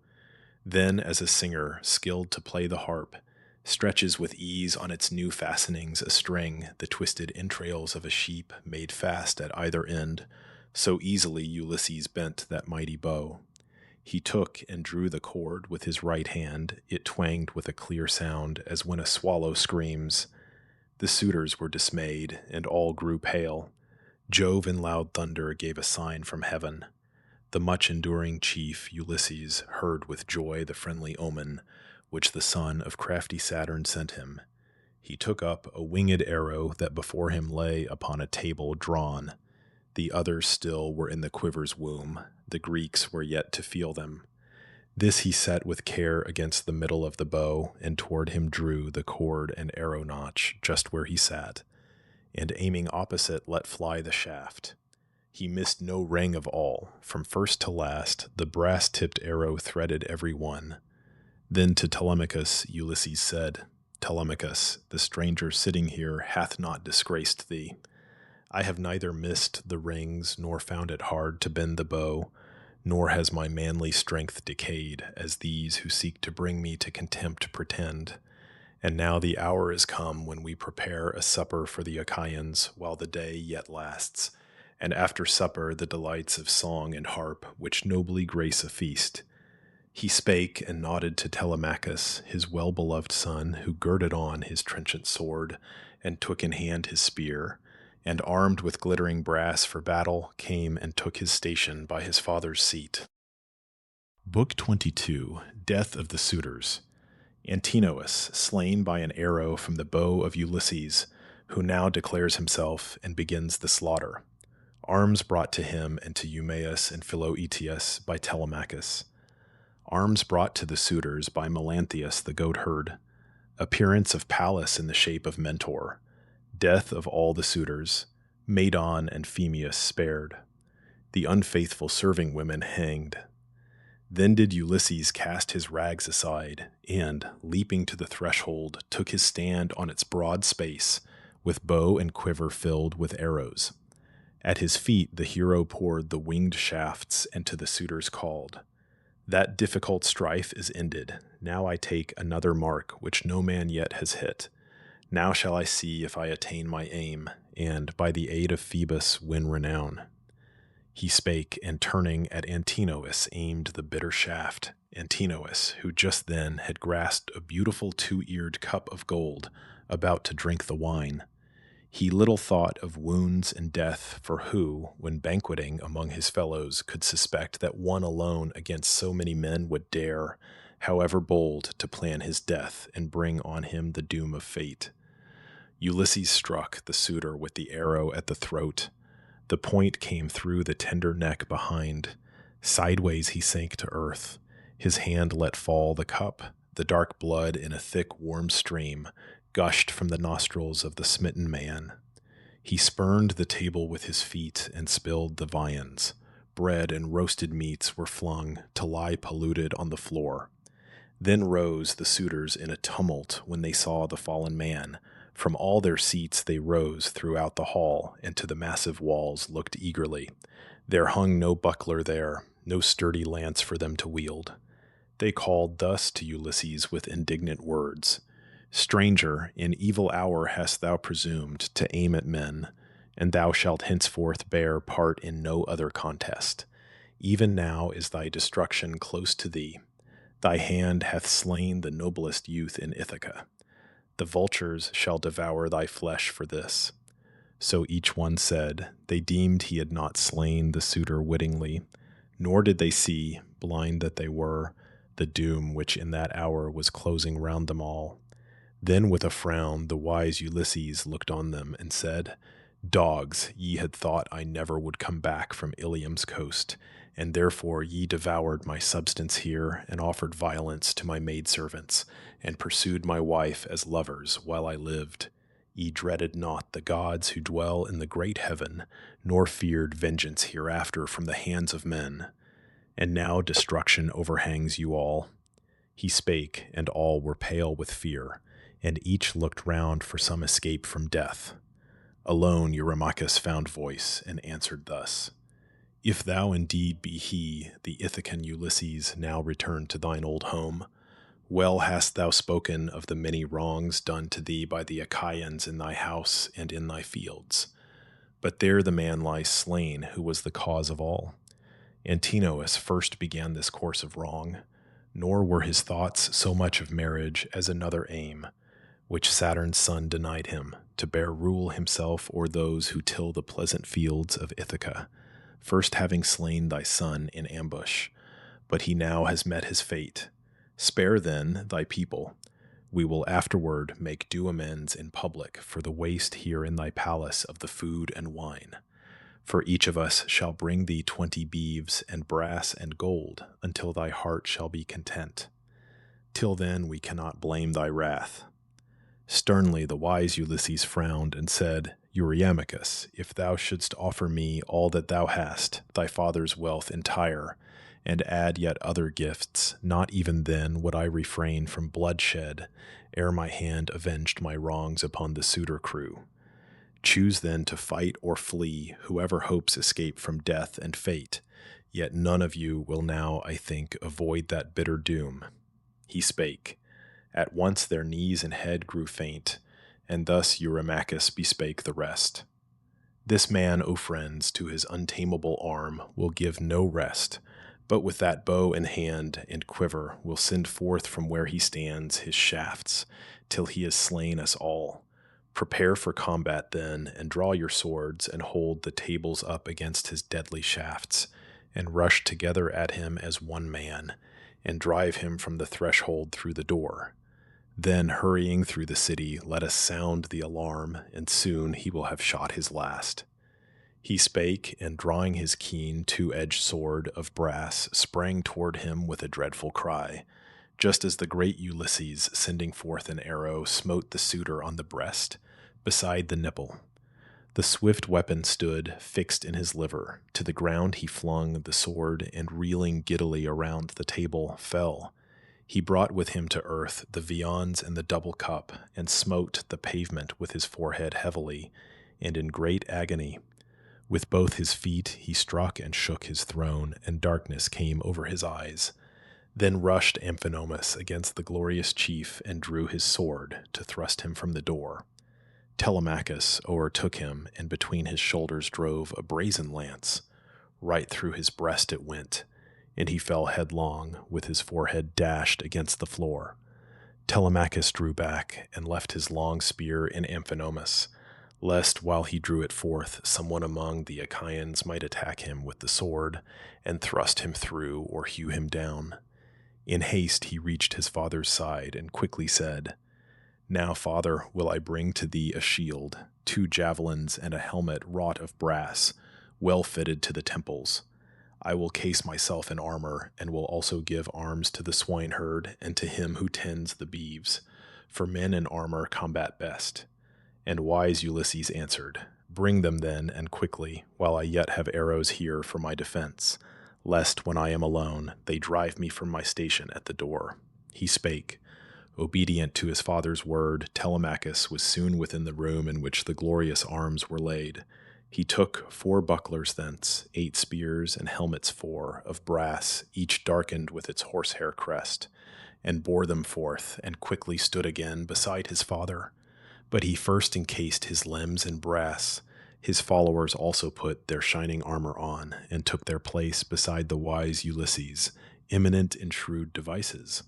then as a singer, skilled to play the harp, stretches with ease on its new fastenings a string, the twisted entrails of a sheep made fast at either end, so easily Ulysses bent that mighty bow. He took and drew the cord with his right hand. It twanged with a clear sound, as when a swallow screams. The suitors were dismayed, and all grew pale. Jove in loud thunder gave a sign from heaven. The much-enduring chief, Ulysses, heard with joy the friendly omen, which the son of crafty Saturn sent him. He took up a winged arrow that before him lay upon a table drawn. The others still were in the quiver's womb. The Greeks were yet to feel them. This he set with care against the middle of the bow, and toward him drew the cord and arrow notch just where he sat, and aiming opposite let fly the shaft. He missed no ring of all. From first to last, the brass-tipped arrow threaded every one. Then to Telemachus Ulysses said, Telemachus, the stranger sitting here hath not disgraced thee. I have neither missed the rings, nor found it hard to bend the bow, nor has my manly strength decayed, as these who seek to bring me to contempt pretend. And now the hour is come when we prepare a supper for the Achaeans, while the day yet lasts, and after supper the delights of song and harp, which nobly grace a feast. He spake and nodded to Telemachus, his well-beloved son, who girded on his trenchant sword, and took in hand his spear, and armed with glittering brass for battle, came and took his station by his father's seat. Book 22, Death of the Suitors. Antinous, slain by an arrow from the bow of Ulysses, who now declares himself and begins the slaughter. Arms brought to him and to Eumaeus and Philoetius by Telemachus. Arms brought to the suitors by Melanthius the goatherd. Appearance of Pallas in the shape of Mentor. Death of all the suitors. Medon and Phemius spared. The unfaithful serving women hanged. Then did Ulysses cast his rags aside, and, leaping to the threshold, took his stand on its broad space, with bow and quiver filled with arrows. At his feet the hero poured the winged shafts, and to the suitors called, That difficult strife is ended. Now I take another mark which no man yet has hit. Now shall I see if I attain my aim, and by the aid of Phoebus win renown. He spake, and turning at Antinous aimed the bitter shaft. Antinous, who just then had grasped a beautiful two-eared cup of gold, about to drink the wine. He little thought of wounds and death, for who, when banqueting among his fellows, could suspect that one alone against so many men would dare, however bold, to plan his death and bring on him the doom of fate. Ulysses struck the suitor with the arrow at the throat. The point came through the tender neck behind. Sideways he sank to earth. His hand let fall the cup. The dark blood in a thick, warm stream gushed from the nostrils of the smitten man. He spurned the table with his feet and spilled the viands. Bread and roasted meats were flung to lie polluted on the floor. Then rose the suitors in a tumult when they saw the fallen man. From all their seats they rose throughout the hall, and to the massive walls looked eagerly. There hung no buckler there, no sturdy lance for them to wield. They called thus to Ulysses with indignant words, Stranger, in evil hour hast thou presumed to aim at men, and thou shalt henceforth bear part in no other contest. Even now is thy destruction close to thee. Thy hand hath slain the noblest youth in Ithaca. The vultures shall devour thy flesh for this. So each one said. They deemed he had not slain the suitor wittingly, nor did they see, blind that they were, the doom which in that hour was closing round them all. Then with a frown the wise Ulysses looked on them and said, Dogs, ye had thought I never would come back from Ilium's coast, and therefore ye devoured my substance here, and offered violence to my maidservants, and pursued my wife as lovers while I lived. Ye dreaded not the gods who dwell in the great heaven, nor feared vengeance hereafter from the hands of men. And now destruction overhangs you all. He spake, and all were pale with fear, and each looked round for some escape from death. Alone Eurymachus found voice, and answered thus, If thou indeed be he, the Ithacan Ulysses, now return to thine old home, Well hast thou spoken of the many wrongs done to thee by the Achaeans in thy house and in thy fields. But there the man lies slain who was the cause of all. Antinous first began this course of wrong, nor were his thoughts so much of marriage as another aim, which Saturn's son denied him, to bear rule himself o'er those who till the pleasant fields of Ithaca, first having slain thy son in ambush. But he now has met his fate. Spare then thy people. We will afterward make due amends in public for the waste here in thy palace of the food and wine. For each of us shall bring thee 20 beeves and brass and gold, until thy heart shall be content. Till then we cannot blame thy wrath. Sternly the wise Ulysses frowned and said, Eurymachus, if thou shouldst offer me all that thou hast, thy father's wealth entire, and add yet other gifts, not even then would I refrain from bloodshed, ere my hand avenged my wrongs upon the suitor crew. Choose then to fight or flee, whoever hopes escape from death and fate, yet none of you will now, I think, avoid that bitter doom. He spake. At once their knees and head grew faint, and thus Eurymachus bespake the rest. This man, O friends, to his untamable arm will give no rest, but with that bow in hand and quiver will send forth from where he stands his shafts, till he has slain us all. Prepare for combat then, and draw your swords, and hold the tables up against his deadly shafts, and rush together at him as one man, and drive him from the threshold through the door. Then, hurrying through the city, let us sound the alarm, and soon he will have shot his last. He spake, and drawing his keen 2-edged sword of brass, sprang toward him with a dreadful cry, just as the great Ulysses, sending forth an arrow, smote the suitor on the breast, beside the nipple. The swift weapon stood, fixed in his liver. To the ground he flung the sword, and reeling giddily around the table, fell. He brought with him to earth the viands and the double cup, and smote the pavement with his forehead heavily, and in great agony. With both his feet he struck and shook his throne, and darkness came over his eyes. Then rushed Amphinomus against the glorious chief, and drew his sword to thrust him from the door. Telemachus o'ertook him, and between his shoulders drove a brazen lance. Right through his breast it went, and he fell headlong, with his forehead dashed against the floor. Telemachus drew back, and left his long spear in Amphinomus, lest while he drew it forth, someone among the Achaeans might attack him with the sword, and thrust him through or hew him down. In haste he reached his father's side, and quickly said, Now, father, will I bring to thee a shield, 2 javelins, and a helmet wrought of brass, well fitted to the temples. I will case myself in armor, and will also give arms to the swineherd and to him who tends the beeves, for men in armor combat best. And wise Ulysses answered, Bring them then, and quickly, while I yet have arrows here for my defense, lest when I am alone they drive me from my station at the door. He spake. Obedient to his father's word, Telemachus was soon within the room in which the glorious arms were laid. He took 4 bucklers thence, 8 spears, and helmets 4, of brass, each darkened with its horsehair crest, and bore them forth, and quickly stood again beside his father. But he first encased his limbs in brass. His followers also put their shining armor on, and took their place beside the wise Ulysses, eminent in shrewd devices.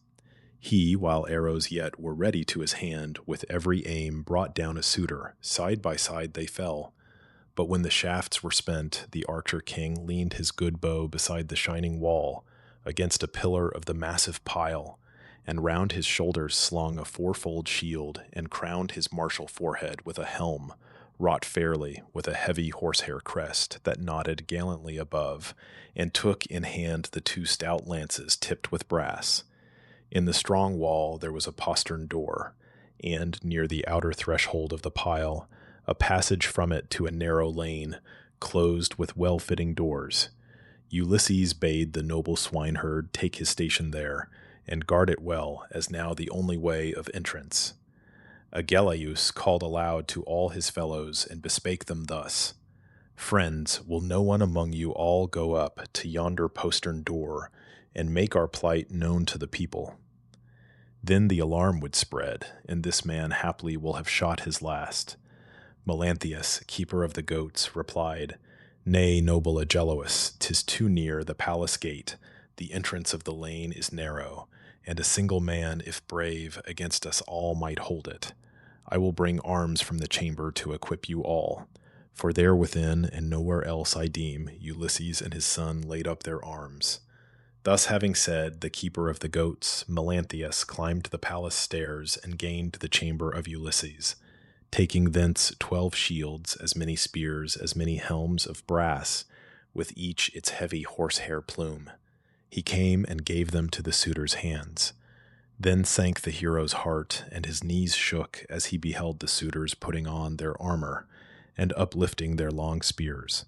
He, while arrows yet were ready to his hand, with every aim brought down a suitor. Side by side they fell. But when the shafts were spent, the archer king leaned his good bow beside the shining wall, against a pillar of the massive pile, and round his shoulders slung a 4-fold shield, and crowned his martial forehead with a helm, wrought fairly, with a heavy horsehair crest that nodded gallantly above, and took in hand the 2 stout lances tipped with brass. In the strong wall there was a postern door, and near the outer threshold of the pile, a passage from it to a narrow lane, closed with well-fitting doors. Ulysses bade the noble swineherd take his station there, and guard it well, as now the only way of entrance. Eumaeus called aloud to all his fellows, and bespake them thus, Friends, will no one among you all go up to yonder postern door, and make our plight known to the people? Then the alarm would spread, and this man haply will have shot his last. Melanthius, keeper of the goats, replied, Nay, noble Agellous, 'tis too near the palace gate. The entrance of the lane is narrow, and a single man, if brave, against us all might hold it. I will bring arms from the chamber to equip you all. For there within, and nowhere else I deem, Ulysses and his son laid up their arms. Thus having said, the keeper of the goats, Melanthius, climbed the palace stairs and gained the chamber of Ulysses, taking thence 12 shields, as many spears, as many helms of brass, with each its heavy horsehair plume. He came and gave them to the suitors' hands. Then sank the hero's heart, and his knees shook as he beheld the suitors putting on their armor and uplifting their long spears.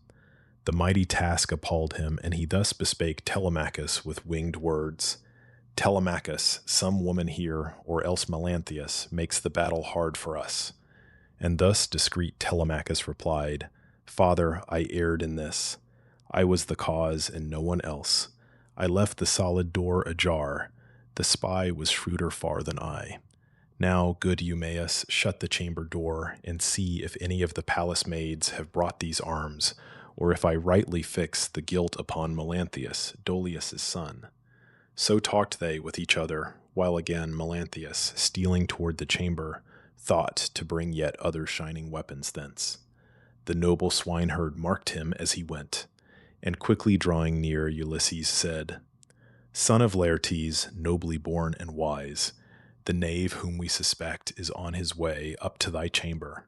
The mighty task appalled him, and he thus bespake Telemachus with winged words. Telemachus, some woman here, or else Melanthius, makes the battle hard for us. And thus discreet Telemachus replied, Father, I erred in this. I was the cause, and no one else. I left the solid door ajar. The spy was shrewder far than I. Now, good Eumaeus, shut the chamber door, and see if any of the palace maids have brought these arms, or if I rightly fix the guilt upon Melanthius, Dolius' son. So talked they with each other, while again Melanthius, stealing toward the chamber, thought to bring yet other shining weapons thence. The noble swineherd marked him as he went, and quickly drawing near, Ulysses said, Son of Laertes, nobly born and wise, the knave whom we suspect is on his way up to thy chamber.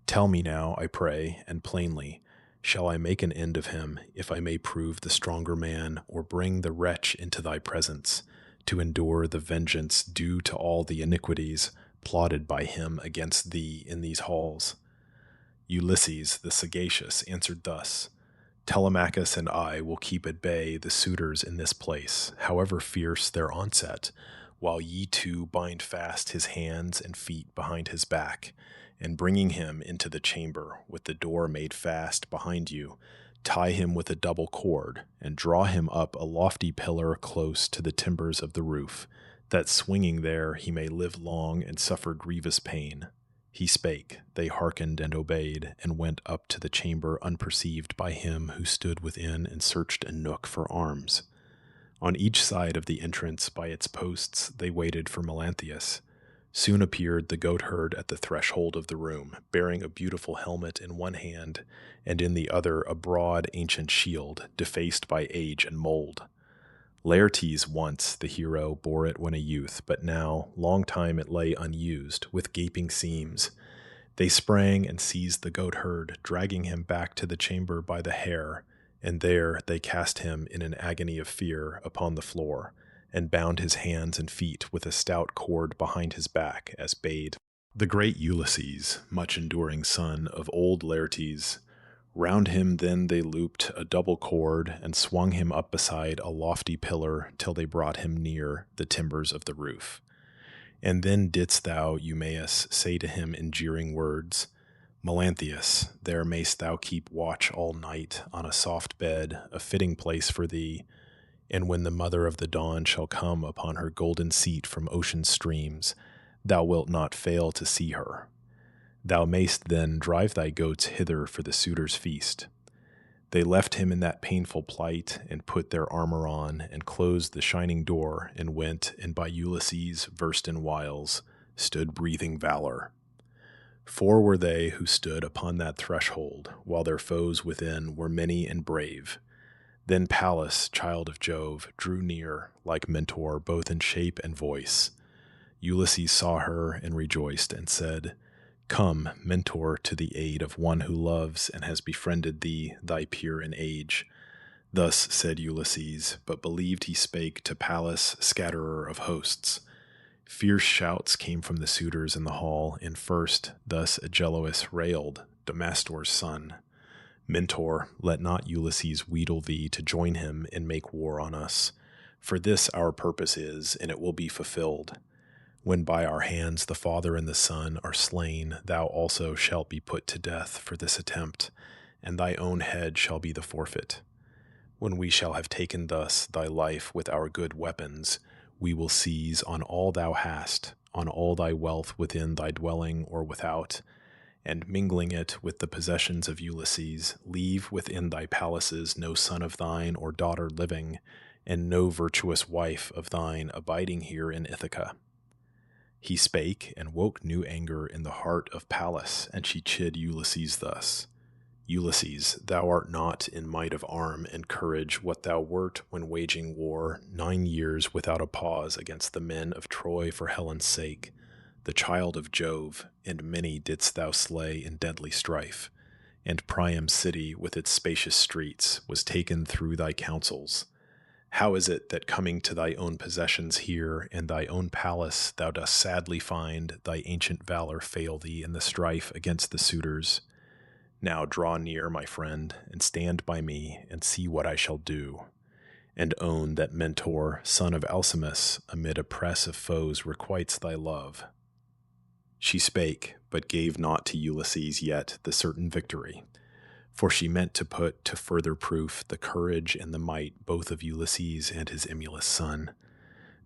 Tell me now, I pray, and plainly, shall I make an end of him, if I may prove the stronger man, or bring the wretch into thy presence, to endure the vengeance due to all the iniquities plotted by him against thee in these halls? Ulysses, the sagacious, answered thus, Telemachus and I will keep at bay the suitors in this place, however fierce their onset, while ye two bind fast his hands and feet behind his back, and bringing him into the chamber with the door made fast behind you, tie him with a double cord, and draw him up a lofty pillar close to the timbers of the roof, that swinging there he may live long and suffer grievous pain. He spake, they hearkened and obeyed, and went up to the chamber unperceived by him who stood within and searched a nook for arms. On each side of the entrance by its posts they waited for Melanthius. Soon appeared the goatherd at the threshold of the room, bearing a beautiful helmet in one hand, and in the other a broad ancient shield, defaced by age and mold. Laertes once, the hero, bore it when a youth, but now, long time it lay unused, with gaping seams. They sprang and seized the goatherd, dragging him back to the chamber by the hair, and there they cast him in an agony of fear upon the floor, and bound his hands and feet with a stout cord behind his back, as bade the great Ulysses, much enduring son of old Laertes. Round him then they looped a double cord, and swung him up beside a lofty pillar till they brought him near the timbers of the roof. And then didst thou, Eumaeus, say to him in jeering words, Melanthius, there mayst thou keep watch all night on a soft bed, a fitting place for thee, and when the mother of the dawn shall come upon her golden seat from ocean's streams, thou wilt not fail to see her. Thou mayst then drive thy goats hither for the suitors' feast. They left him in that painful plight, and put their armor on, and closed the shining door, and went, and by Ulysses, versed in wiles, stood breathing valor. 4 were they who stood upon that threshold, while their foes within were many and brave. Then Pallas, child of Jove, drew near, like Mentor both in shape and voice. Ulysses saw her and rejoiced, and said, Come, Mentor, to the aid of one who loves and has befriended thee, thy peer in age. Thus said Ulysses, but believed he spake to Pallas, scatterer of hosts. Fierce shouts came from the suitors in the hall, and first thus Agellous railed, Damastor's son. Mentor, let not Ulysses wheedle thee to join him and make war on us, for this our purpose is, and it will be fulfilled. When by our hands the father and the son are slain, thou also shalt be put to death for this attempt, and thy own head shall be the forfeit. When we shall have taken thus thy life with our good weapons, we will seize on all thou hast, on all thy wealth within thy dwelling or without, and mingling it with the possessions of Ulysses, leave within thy palaces no son of thine or daughter living, and no virtuous wife of thine abiding here in Ithaca. He spake, and woke new anger in the heart of Pallas, and she chid Ulysses thus: Ulysses, thou art not in might of arm and courage what thou wert when waging war 9 years without a pause against the men of Troy for Helen's sake, the child of Jove, and many didst thou slay in deadly strife, and Priam's city with its spacious streets was taken through thy counsels. How is it that coming to thy own possessions here and thy own palace thou dost sadly find thy ancient valor fail thee in the strife against the suitors? Now draw near, my friend, and stand by me, and see what I shall do, and own that Mentor, son of Alcimus, amid a press of foes requites thy love. She spake, but gave not to Ulysses yet the certain victory, for she meant to put to further proof the courage and the might both of Ulysses and his emulous son.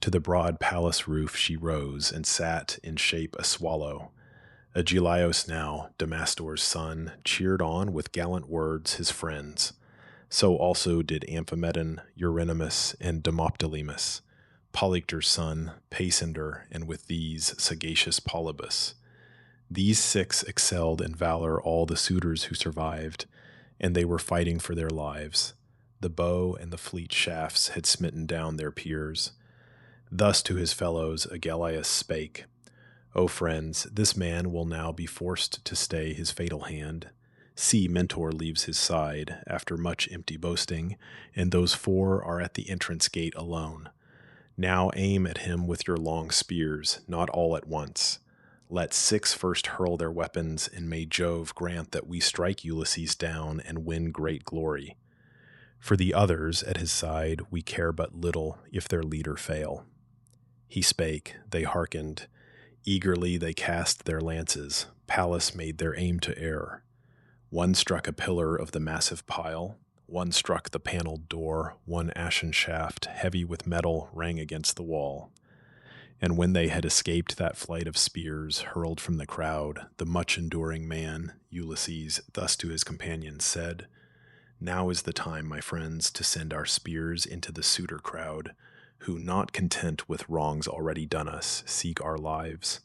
To the broad palace roof she rose, and sat in shape a swallow. Eurycleia now, Damastor's son, cheered on with gallant words his friends. So also did Amphimedon, Eurynomus, and Demoptolemus, Polyctor's son, Pacinder, and with these sagacious Polybus. These 6 excelled in valor all the suitors who survived, and they were fighting for their lives. The bow and the fleet shafts had smitten down their peers. Thus to his fellows Eurycleia spake: O friends, this man will now be forced to stay his fatal hand. See, Mentor leaves his side, after much empty boasting, and those 4 are at the entrance gate alone. Now aim at him with your long spears, not all at once. Let 6 first hurl their weapons, and may Jove grant that we strike Ulysses down and win great glory. For the others at his side we care but little if their leader fail. He spake, they hearkened. Eagerly they cast their lances. Pallas made their aim to err. One struck a pillar of the massive pile, one struck the paneled door, one ashen shaft, heavy with metal, rang against the wall. And when they had escaped that flight of spears hurled from the crowd, the much-enduring man, Ulysses, thus to his companions said: Now is the time, my friends, to send our spears into the suitor crowd, who, not content with wrongs already done us, seek our lives.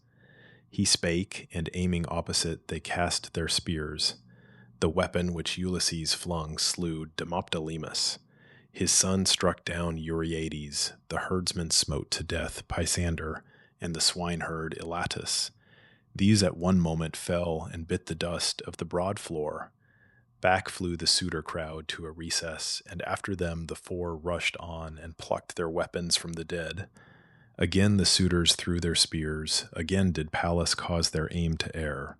He spake, and aiming opposite, they cast their spears. The weapon which Ulysses flung slew Demoptolemus. His son struck down Euryades, the herdsman smote to death Pisander, and the swineherd Elatus. These at one moment fell and bit the dust of the broad floor. Back flew the suitor crowd to a recess, and after them the 4 rushed on and plucked their weapons from the dead. Again the suitors threw their spears, again did Pallas cause their aim to err.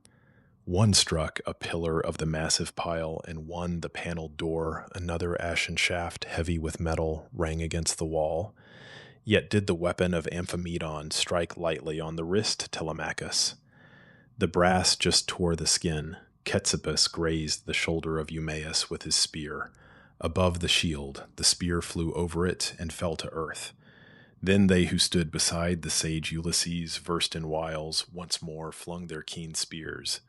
One struck a pillar of the massive pile, and one the paneled door, another ashen shaft heavy with metal rang against the wall. Yet did the weapon of Amphimedon strike lightly on the wrist Telemachus. The brass just tore the skin. Xerxes grazed the shoulder of Eumaeus with his spear. Above the shield, the spear flew over it and fell to earth. Then they who stood beside the sage Ulysses, versed in wiles, once more flung their keen spears.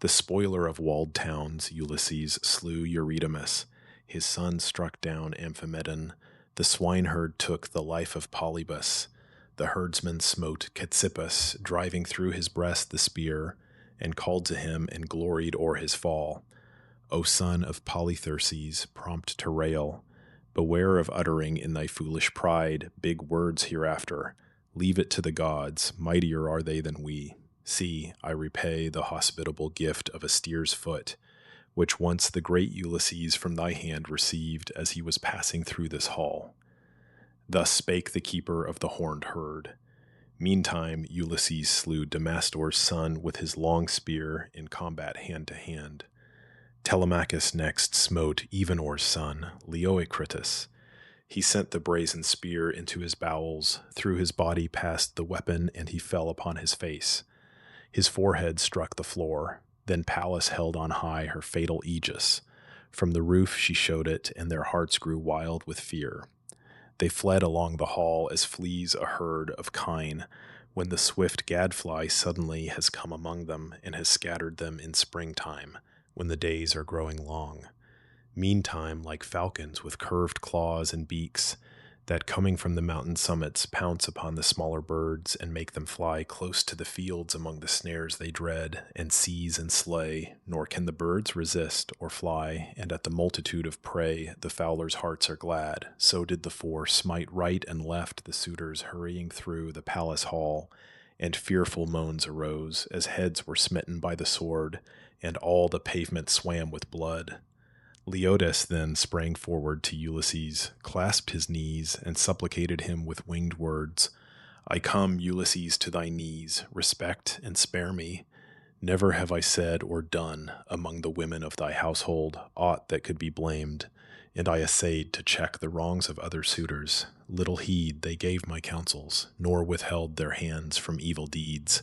The spoiler of walled towns, Ulysses, slew Eurynomus. His son struck down Amphimedon. The swineherd took the life of Polybus. The herdsman smote Xerxes, driving through his breast the spear, and called to him and gloried o'er his fall. O son of Polytherses, prompt to rail, beware of uttering in thy foolish pride big words hereafter. Leave it to the gods, mightier are they than we. See, I repay the hospitable gift of a steer's foot, which once the great Ulysses from thy hand received as he was passing through this hall. Thus spake the keeper of the horned herd. Meantime Ulysses slew Damastor's son with his long spear in combat hand to hand. Telemachus next smote Evenor's son, Leocritus. He sent the brazen spear into his bowels, through his body passed the weapon, and he fell upon his face. His forehead struck the floor. Then Pallas held on high her fatal aegis. From the roof she showed it, and their hearts grew wild with fear. They fled along the hall as flees a herd of kine, when the swift gadfly suddenly has come among them and has scattered them in springtime, when the days are growing long. Meantime, like falcons with curved claws and beaks, that coming from the mountain summits pounce upon the smaller birds and make them fly close to the fields among the snares they dread, and seize and slay, nor can the birds resist or fly, and at the multitude of prey the fowlers' hearts are glad. So did the four smite right and left the suitors hurrying through the palace hall, and fearful moans arose, as heads were smitten by the sword, and all the pavement swam with blood. Leodes then sprang forward to Ulysses, clasped his knees, and supplicated him with winged words. I come, Ulysses, to thy knees, respect and spare me. Never have I said or done, among the women of thy household, aught that could be blamed, and I essayed to check the wrongs of other suitors. Little heed they gave my counsels, nor withheld their hands from evil deeds,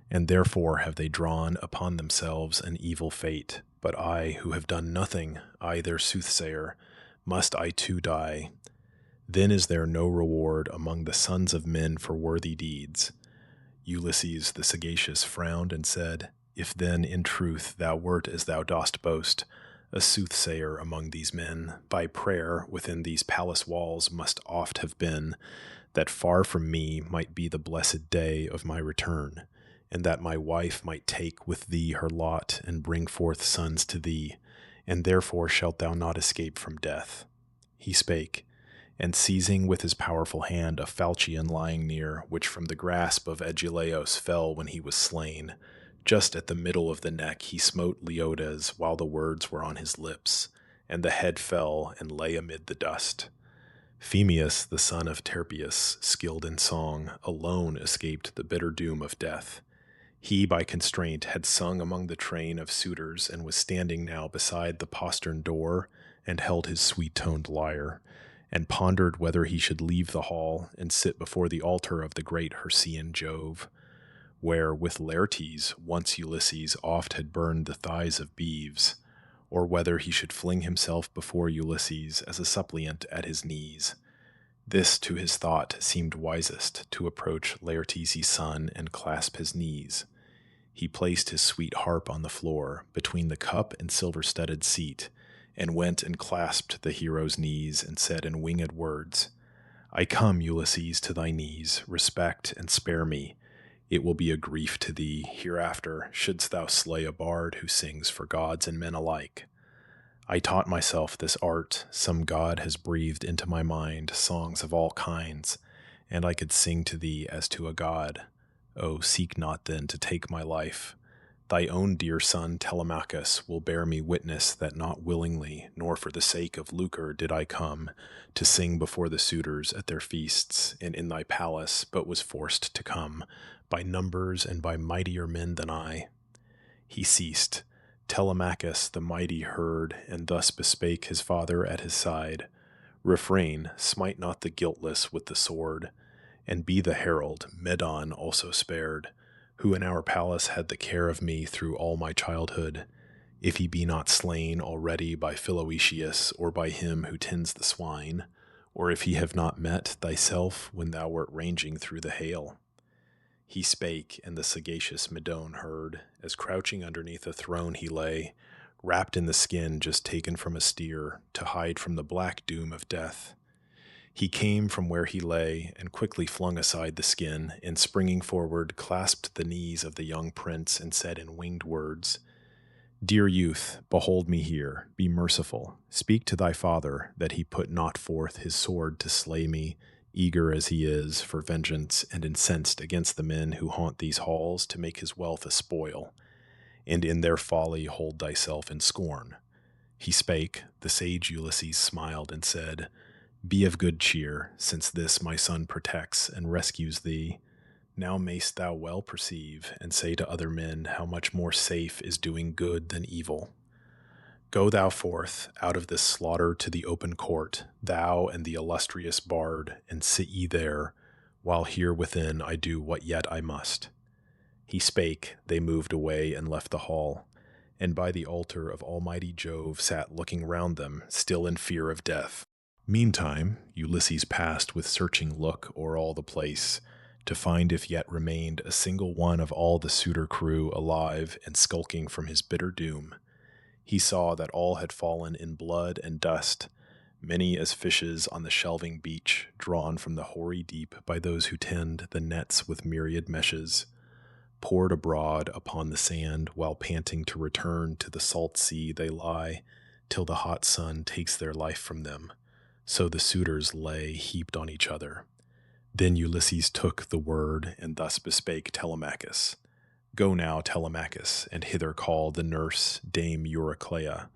and therefore have they drawn upon themselves an evil fate. But I, who have done nothing, I their soothsayer, must I too die? Then is there no reward among the sons of men for worthy deeds? Ulysses the sagacious frowned and said, If then in truth thou wert as thou dost boast, a soothsayer among these men, thy prayer within these palace walls must oft have been, that far from me might be the blessed day of my return, and that my wife might take with thee her lot, and bring forth sons to thee, and therefore shalt thou not escape from death. He spake, and seizing with his powerful hand a falchion lying near, which from the grasp of Agelaus fell when he was slain, just at the middle of the neck he smote Leodes while the words were on his lips, and the head fell and lay amid the dust. Eumaeus, the son of Terpius, skilled in song, alone escaped the bitter doom of death. He, by constraint, had sung among the train of suitors, and was standing now beside the postern door, and held his sweet-toned lyre, and pondered whether he should leave the hall, and sit before the altar of the great Hercean Jove, where with Laertes once Ulysses oft had burned the thighs of beeves, or whether he should fling himself before Ulysses as a suppliant at his knees. This to his thought seemed wisest, to approach Laertes' son and clasp his knees. He placed his sweet harp on the floor, between the cup and silver-studded seat, and went and clasped the hero's knees, and said in winged words, I come, Ulysses, to thy knees, respect and spare me. It will be a grief to thee, hereafter, shouldst thou slay a bard who sings for gods and men alike. I taught myself this art, some god has breathed into my mind songs of all kinds, and I could sing to thee as to a god. Oh, seek not then to take my life. Thy own dear son Telemachus will bear me witness that not willingly, nor for the sake of lucre did I come, to sing before the suitors at their feasts, and in thy palace, but was forced to come, by numbers and by mightier men than I. He ceased. Telemachus the mighty heard, and thus bespake his father at his side, Refrain, smite not the guiltless with the sword, and be the herald, Medon also spared, who in our palace had the care of me through all my childhood, if he be not slain already by Philoetius, or by him who tends the swine, or if he have not met thyself when thou wert ranging through the hail. He spake, and the sagacious Medon heard, as crouching underneath a throne he lay, wrapped in the skin just taken from a steer, to hide from the black doom of death. He came from where he lay, and quickly flung aside the skin, and springing forward, clasped the knees of the young prince, and said in winged words, Dear youth, behold me here, be merciful, speak to thy father, that he put not forth his sword to slay me, eager as he is for vengeance, and incensed against the men who haunt these halls to make his wealth a spoil, and in their folly hold thyself in scorn. He spake, the sage Ulysses smiled and said, Be of good cheer, since this my son protects and rescues thee. Now mayst thou well perceive, and say to other men how much more safe is doing good than evil. Go thou forth, out of this slaughter to the open court, thou and the illustrious bard, and sit ye there, while here within I do what yet I must. He spake, they moved away and left the hall, and by the altar of almighty Jove sat looking round them, still in fear of death. Meantime, Ulysses passed with searching look o'er all the place, to find if yet remained a single one of all the suitor crew alive and skulking from his bitter doom. He saw that all had fallen in blood and dust, many as fishes on the shelving beach, drawn from the hoary deep by those who tend the nets with myriad meshes, poured abroad upon the sand, while panting to return to the salt sea they lie, till the hot sun takes their life from them. So the suitors lay heaped on each other. Then Ulysses took the word, and thus bespake Telemachus. Go now, Telemachus, and hither call the nurse, Dame Eurycleia.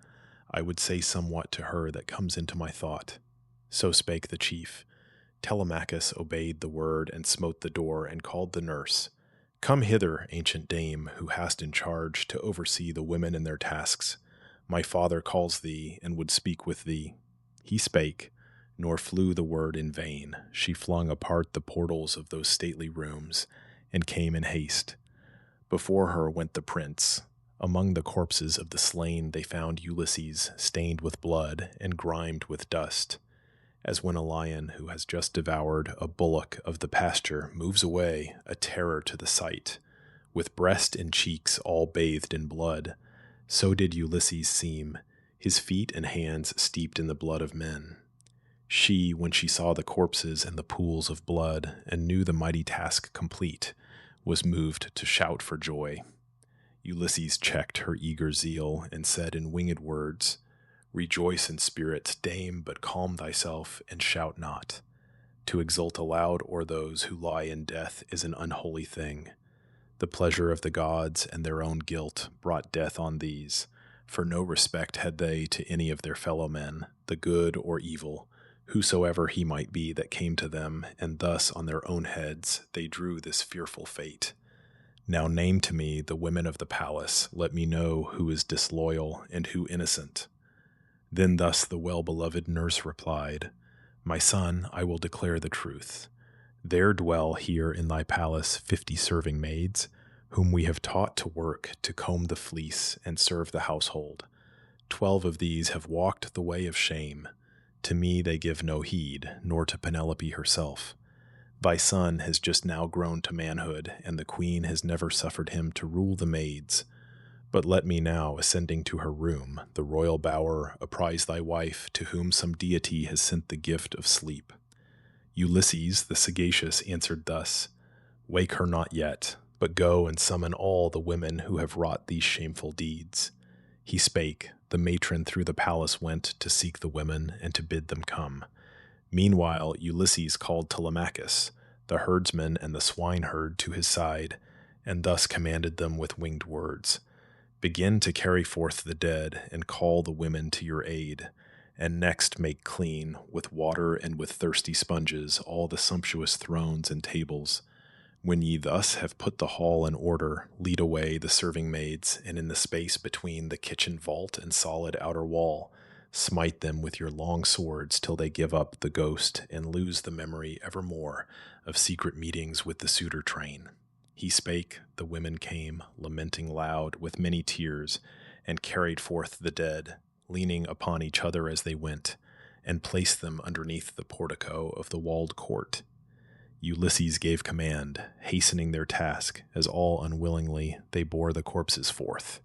I would say somewhat to her that comes into my thought. So spake the chief. Telemachus obeyed the word, and smote the door, and called the nurse. Come hither, ancient dame, who hast in charge to oversee the women and their tasks. My father calls thee, and would speak with thee. He spake, nor flew the word in vain. She flung apart the portals of those stately rooms, and came in haste. Before her went the prince. Among the corpses of the slain they found Ulysses, stained with blood and grimed with dust, as when a lion who has just devoured a bullock of the pasture moves away, a terror to the sight, with breast and cheeks all bathed in blood. So did Ulysses seem, his feet and hands steeped in the blood of men. She, when she saw the corpses and the pools of blood, and knew the mighty task complete, was moved to shout for joy. Ulysses checked her eager zeal, and said in winged words, Rejoice in spirit, dame, but calm thyself, and shout not. To exult aloud o'er those who lie in death is an unholy thing. The pleasure of the gods and their own guilt brought death on these, for no respect had they to any of their fellow men, the good or evil, whosoever he might be that came to them, and thus on their own heads they drew this fearful fate. Now name to me the women of the palace, let me know who is disloyal and who innocent. Then thus the well-beloved nurse replied, My son, I will declare the truth. There dwell here in thy palace 50 serving maids, whom we have taught to work, to comb the fleece, and serve the household. 12 of these have walked the way of shame. To me they give no heed, nor to Penelope herself. Thy son has just now grown to manhood, and the queen has never suffered him to rule the maids. But let me now, ascending to her room, the royal bower, apprise thy wife, to whom some deity has sent the gift of sleep. Ulysses, the sagacious, answered thus, Wake her not yet, but go and summon all the women who have wrought these shameful deeds. He spake. The matron through the palace went to seek the women and to bid them come. Meanwhile, Ulysses called Telemachus, the herdsman and the swineherd, to his side, and thus commanded them with winged words. Begin to carry forth the dead, and call the women to your aid, and next make clean, with water and with thirsty sponges, all the sumptuous thrones and tables. When ye thus have put the hall in order, lead away the serving maids, and in the space between the kitchen vault and solid outer wall, smite them with your long swords till they give up the ghost and lose the memory evermore of secret meetings with the suitor train. He spake, the women came, lamenting loud with many tears, and carried forth the dead, leaning upon each other as they went, and placed them underneath the portico of the walled court. Ulysses gave command, hastening their task, as all unwillingly they bore the corpses forth.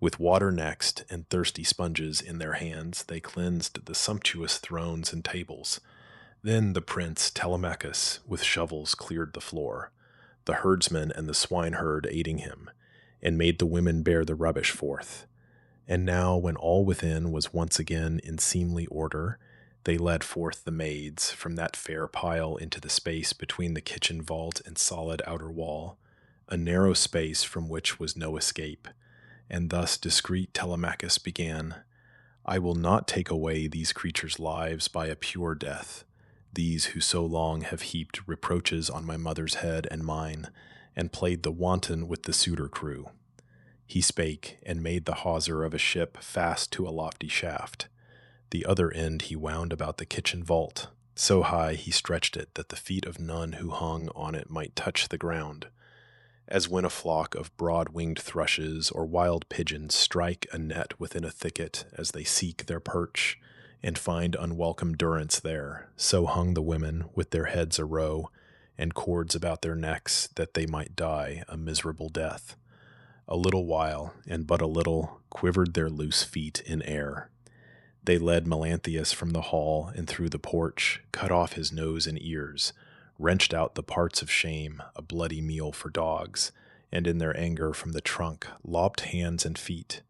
With water next, and thirsty sponges in their hands, they cleansed the sumptuous thrones and tables. Then the prince Telemachus with shovels cleared the floor, the herdsman and the swineherd aiding him, and made the women bear the rubbish forth. And now, when all within was once again in seemly order, they led forth the maids from that fair pile into the space between the kitchen vault and solid outer wall, a narrow space from which was no escape. And thus discreet Telemachus began, I will not take away these creatures' lives by a pure death, these who so long have heaped reproaches on my mother's head and mine, and played the wanton with the suitor crew. He spake, and made the hawser of a ship fast to a lofty shaft. The other end he wound about the kitchen vault. So high he stretched it that the feet of none who hung on it might touch the ground. As when a flock of broad-winged thrushes or wild pigeons strike a net within a thicket as they seek their perch, and find unwelcome durance there. So hung the women with their heads a row, and cords about their necks, that they might die a miserable death. A little while, and but a little, quivered their loose feet in air. They led Melanthius from the hall and through the porch, cut off his nose and ears, wrenched out the parts of shame, a bloody meal for dogs, and in their anger from the trunk lopped hands and feet.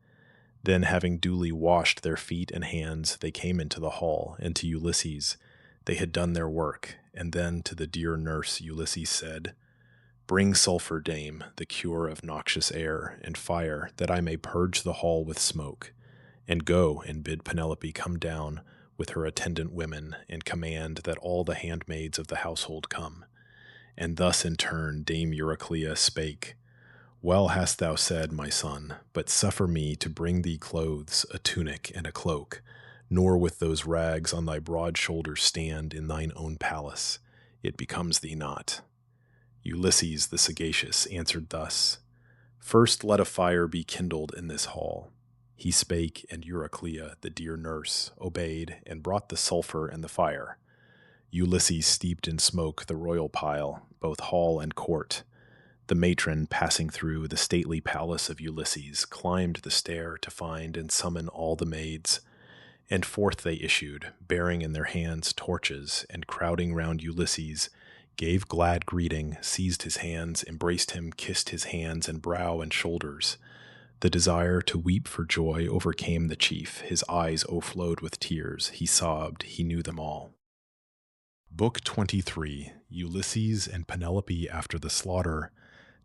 Then, having duly washed their feet and hands, they came into the hall, and to Ulysses they had done their work, and then to the dear nurse Ulysses said, "Bring sulphur, dame, the cure of noxious air, and fire, that I may purge the hall with smoke. And go and bid Penelope come down with her attendant women, and command that all the handmaids of the household come." And thus in turn Dame Eurycleia spake, "Well hast thou said, my son, but suffer me to bring thee clothes, a tunic and a cloak, nor with those rags on thy broad shoulders stand in thine own palace. It becomes thee not." Ulysses the sagacious answered thus, "First let a fire be kindled in this hall." He spake, and Eurycleia, the dear nurse, obeyed, and brought the sulphur and the fire. Ulysses steeped in smoke the royal pile, both hall and court. The matron, passing through the stately palace of Ulysses, climbed the stair to find and summon all the maids. And forth they issued, bearing in their hands torches, and crowding round Ulysses, gave glad greeting, seized his hands, embraced him, kissed his hands and brow and shoulders. The desire to weep for joy overcame the chief. His eyes o'erflowed with tears. He sobbed. He knew them all. Book 23, Ulysses and Penelope after the slaughter.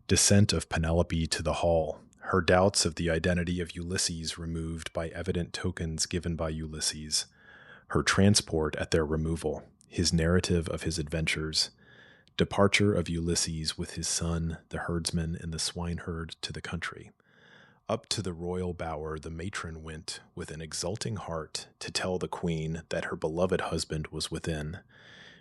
Descent of Penelope to the hall. Her doubts of the identity of Ulysses removed by evident tokens given by Ulysses. Her transport at their removal. His narrative of his adventures. Departure of Ulysses with his son, the herdsman and the swineherd, to the country. Up to the royal bower the matron went with an exulting heart to tell the queen that her beloved husband was within.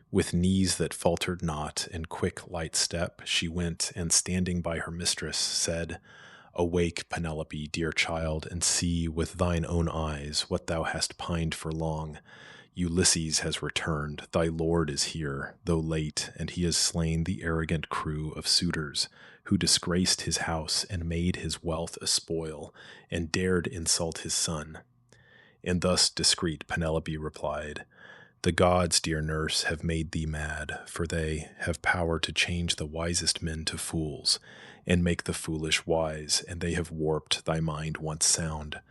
With knees that faltered not and quick light step she went, and standing by her mistress said, "Awake, Penelope, dear child, and see with thine own eyes what thou hast pined for long. Ulysses has returned, thy lord is here, though late, and he has slain the arrogant crew of suitors, who disgraced his house and made his wealth a spoil, and dared insult his son." And thus discreet Penelope replied, "The gods, dear nurse, have made thee mad, for they have power to change the wisest men to fools, and make the foolish wise, and they have warped thy mind once sound.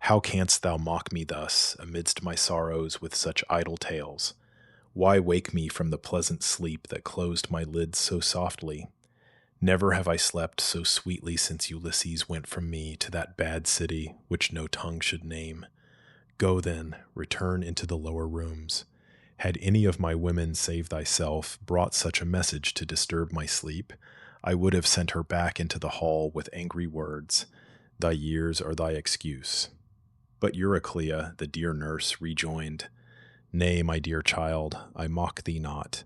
How canst thou mock me thus, amidst my sorrows, with such idle tales? Why wake me from the pleasant sleep that closed my lids so softly? Never have I slept so sweetly since Ulysses went from me to that bad city which no tongue should name. Go then, return into the lower rooms. Had any of my women save thyself brought such a message to disturb my sleep, I would have sent her back into the hall with angry words. Thy years are thy excuse." But Eurycleia, the dear nurse, rejoined, "Nay, my dear child, I mock thee not.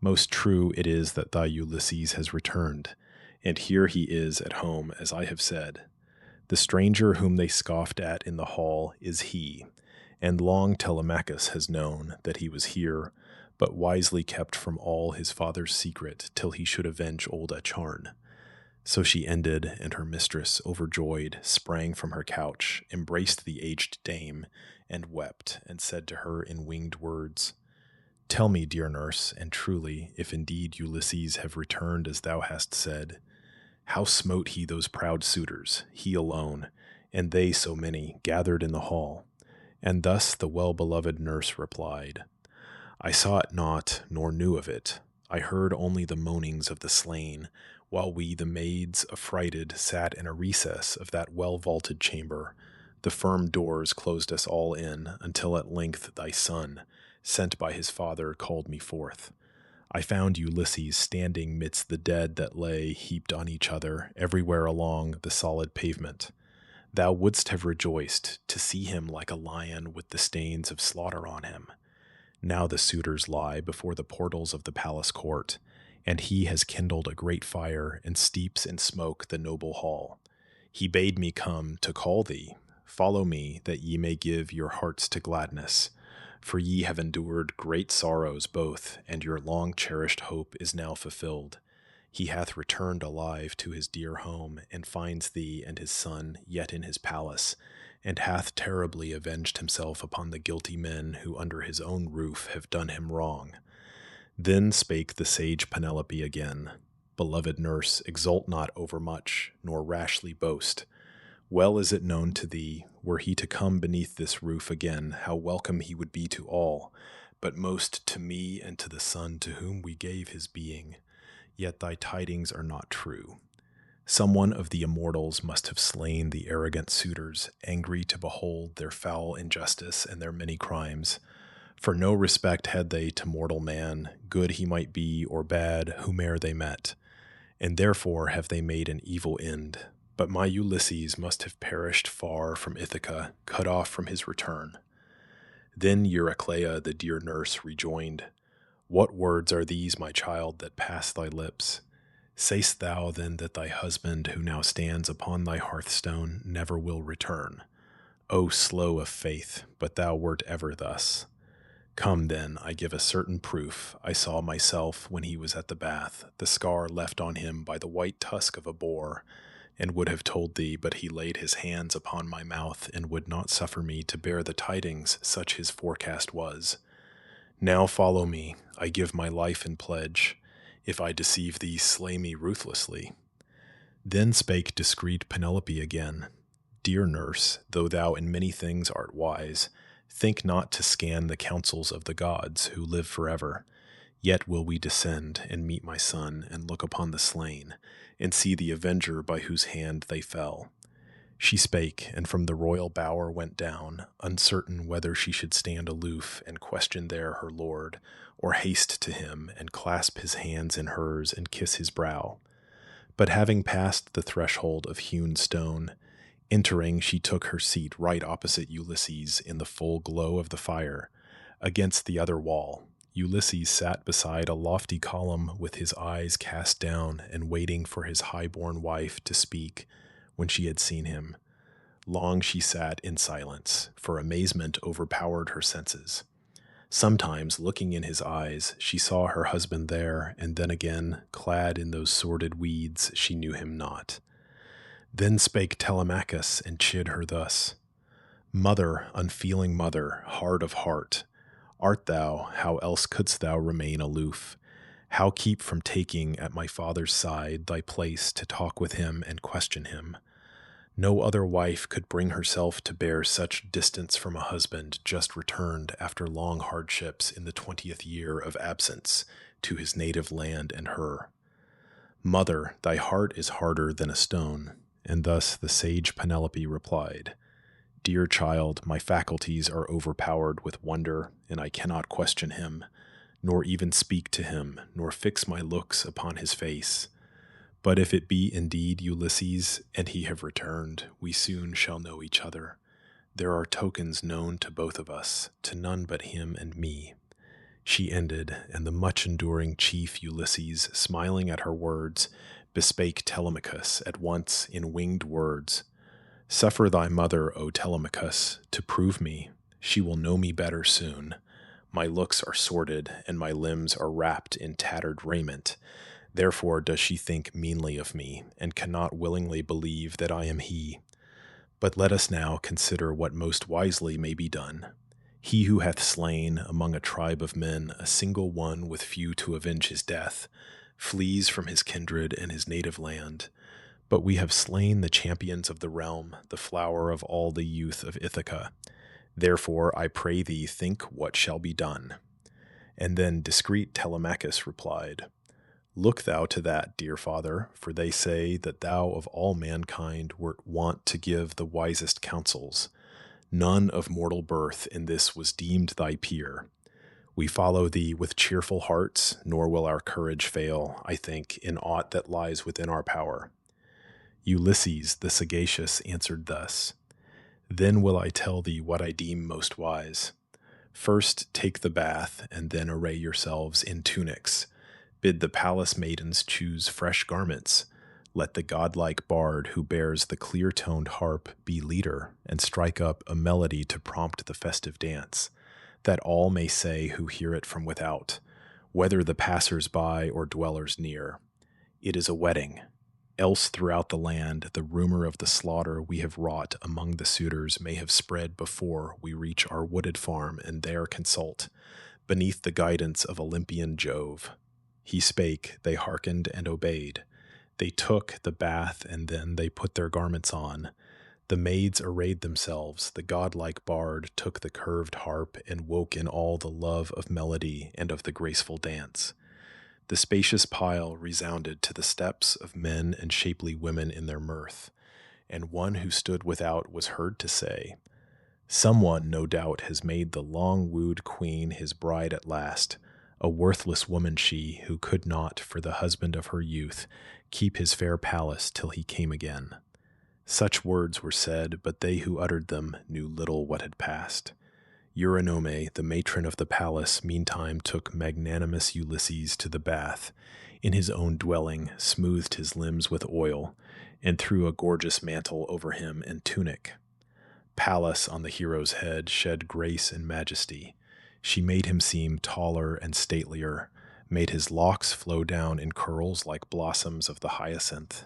Most true it is that thy Ulysses has returned, and here he is at home, as I have said. The stranger whom they scoffed at in the hall is he, and long Telemachus has known that he was here, but wisely kept from all his father's secret till he should avenge old Acharn." So she ended, and her mistress, overjoyed, sprang from her couch, embraced the aged dame, and wept, and said to her in winged words, "Tell me, dear nurse, and truly, if indeed Ulysses have returned as thou hast said, how smote he those proud suitors, he alone, and they so many, gathered in the hall?" And thus the well-beloved nurse replied, "I saw it not, nor knew of it. I heard only the moanings of the slain, while we, the maids, affrighted, sat in a recess of that well-vaulted chamber. The firm doors closed us all in, until at length thy son, sent by his father, called me forth. I found Ulysses standing midst the dead that lay heaped on each other, everywhere along the solid pavement. Thou wouldst have rejoiced to see him like a lion with the stains of slaughter on him. Now the suitors lie before the portals of the palace court, and he has kindled a great fire and steeps in smoke the noble hall. He bade me come to call thee. Follow me, that ye may give your hearts to gladness. For ye have endured great sorrows both, and your long-cherished hope is now fulfilled. He hath returned alive to his dear home, and finds thee and his son yet in his palace, and hath terribly avenged himself upon the guilty men who under his own roof have done him wrong. Then spake the sage Penelope again, Beloved nurse, exult not overmuch, nor rashly boast. Well is it known to thee, were he to come beneath this roof again, how welcome he would be to all, but most to me and to the son to whom we gave his being. Yet thy tidings are not true. Someone of the immortals must have slain the arrogant suitors, angry to behold their foul injustice and their many crimes. For no respect had they to mortal man, good he might be or bad, whome'er they met. And therefore have they made an evil end. But my Ulysses must have perished far from Ithaca, cut off from his return. Then Eurycleia, the dear nurse, rejoined, What words are these, my child, that pass thy lips? Say'st thou then that thy husband, who now stands upon thy hearthstone, never will return? O slow of faith, but thou wert ever thus. Come then, I give a certain proof. I saw myself, when he was at the bath, the scar left on him by the white tusk of a boar, and would have told thee, but he laid his hands upon my mouth, and would not suffer me to bear the tidings, such his forecast was. Now follow me, I give my life in pledge. If I deceive thee, slay me ruthlessly. Then spake discreet Penelope again, Dear nurse, though thou in many things art wise, think not to scan the counsels of the gods, who live forever. Yet will we descend, and meet my son, and look upon the slain, and see the avenger by whose hand they fell. She spake, and from the royal bower went down, uncertain whether she should stand aloof and question there her lord, or haste to him and clasp his hands in hers and kiss his brow. But having passed the threshold of hewn stone, entering she took her seat right opposite Ulysses in the full glow of the fire, against the other wall. Ulysses sat beside a lofty column with his eyes cast down and waiting for his high-born wife to speak when she had seen him. Long she sat in silence, for amazement overpowered her senses. Sometimes, looking in his eyes, she saw her husband there, and then again, clad in those sordid weeds, she knew him not. Then spake Telemachus and chid her thus, Mother, unfeeling mother, hard of heart, art thou, how else couldst thou remain aloof? How keep from taking at my father's side thy place to talk with him and question him? No other wife could bring herself to bear such distance from a husband just returned after long hardships in the 20th year of absence to his native land and her. Mother, thy heart is harder than a stone. And thus the sage Penelope replied, Dear child, my faculties are overpowered with wonder, and I cannot question him, nor even speak to him, nor fix my looks upon his face. But if it be indeed Ulysses, and he have returned, we soon shall know each other. There are tokens known to both of us, to none but him and me. She ended, and the much-enduring chief Ulysses, smiling at her words, bespake Telemachus at once in winged words. Suffer thy mother, O Telemachus, to prove me. She will know me better soon. My looks are sordid, and my limbs are wrapped in tattered raiment. Therefore does she think meanly of me, and cannot willingly believe that I am he. But let us now consider what most wisely may be done. He who hath slain among a tribe of men a single one with few to avenge his death, flees from his kindred and his native land. But we have slain the champions of the realm, the flower of all the youth of Ithaca. Therefore I pray thee think what shall be done. And then discreet Telemachus replied, Look thou to that, dear father, for they say that thou of all mankind wert wont to give the wisest counsels. None of mortal birth in this was deemed thy peer. We follow thee with cheerful hearts, nor will our courage fail, I think, in aught that lies within our power. Ulysses the sagacious answered thus, Then will I tell thee what I deem most wise. First take the bath, and then array yourselves in tunics. Bid the palace maidens choose fresh garments. Let the godlike bard who bears the clear-toned harp be leader, and strike up a melody to prompt the festive dance. that all may say who hear it from without, whether the passers-by or dwellers near. It is a wedding. Else throughout the land the rumor of the slaughter we have wrought among the suitors may have spread before we reach our wooded farm and there consult, beneath the guidance of Olympian Jove. He spake, they hearkened and obeyed. They took the bath and then they put their garments on. The maids arrayed themselves, the godlike bard took the curved harp and woke in all the love of melody and of the graceful dance. The spacious pile resounded to the steps of men and shapely women in their mirth, and one who stood without was heard to say, "Someone, no doubt, has made the long-wooed queen his bride at last, a worthless woman she, who could not, for the husband of her youth, keep his fair palace till he came again." Such words were said, but they who uttered them knew little what had passed. Eurycleia, the matron of the palace, meantime took magnanimous Ulysses to the bath, in his own dwelling, smoothed his limbs with oil, and threw a gorgeous mantle over him and tunic. Pallas on the hero's head shed grace and majesty. She made him seem taller and statelier, made his locks flow down in curls like blossoms of the hyacinth.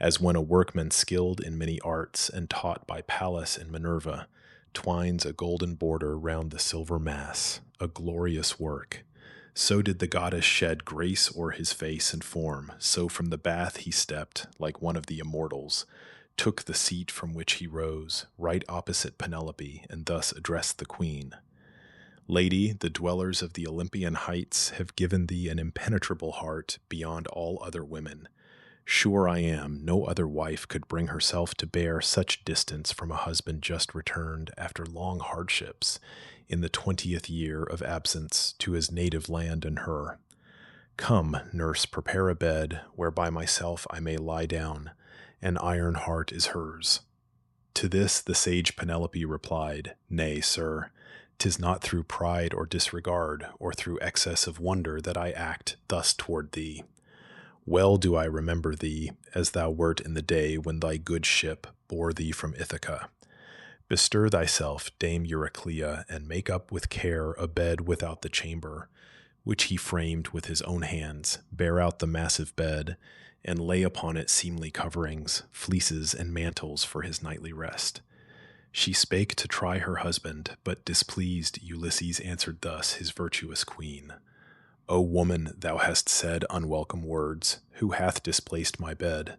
As when a workman skilled in many arts and taught by Pallas and Minerva twines a golden border round the silver mass, a glorious work. So did the goddess shed grace o'er his face and form, so from the bath he stepped, like one of the immortals, took the seat from which he rose, right opposite Penelope, and thus addressed the queen. "Lady, the dwellers of the Olympian heights have given thee an impenetrable heart beyond all other women. Sure I am, no other wife could bring herself to bear such distance from a husband just returned after long hardships, in the 20th year of absence to his native land and her. Come, nurse, prepare a bed, where by myself I may lie down. An iron heart is hers." To this the sage Penelope replied, "Nay, sir, 'tis not through pride or disregard, or through excess of wonder that I act thus toward thee. Well do I remember thee, as thou wert in the day when thy good ship bore thee from Ithaca. Bestir thyself, Dame Eurycleia, and make up with care a bed without the chamber, which he framed with his own hands. Bear out the massive bed, and lay upon it seemly coverings, fleeces, and mantles for his nightly rest." She spake to try her husband, but displeased Ulysses answered thus his virtuous queen, "O woman, thou hast said unwelcome words. Who hath displaced my bed?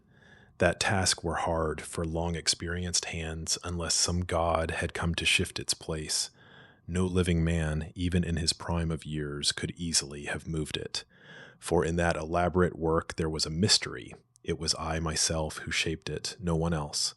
That task were hard for long-experienced hands, unless some god had come to shift its place. No living man, even in his prime of years, could easily have moved it. For in that elaborate work there was a mystery. It was I myself who shaped it, no one else.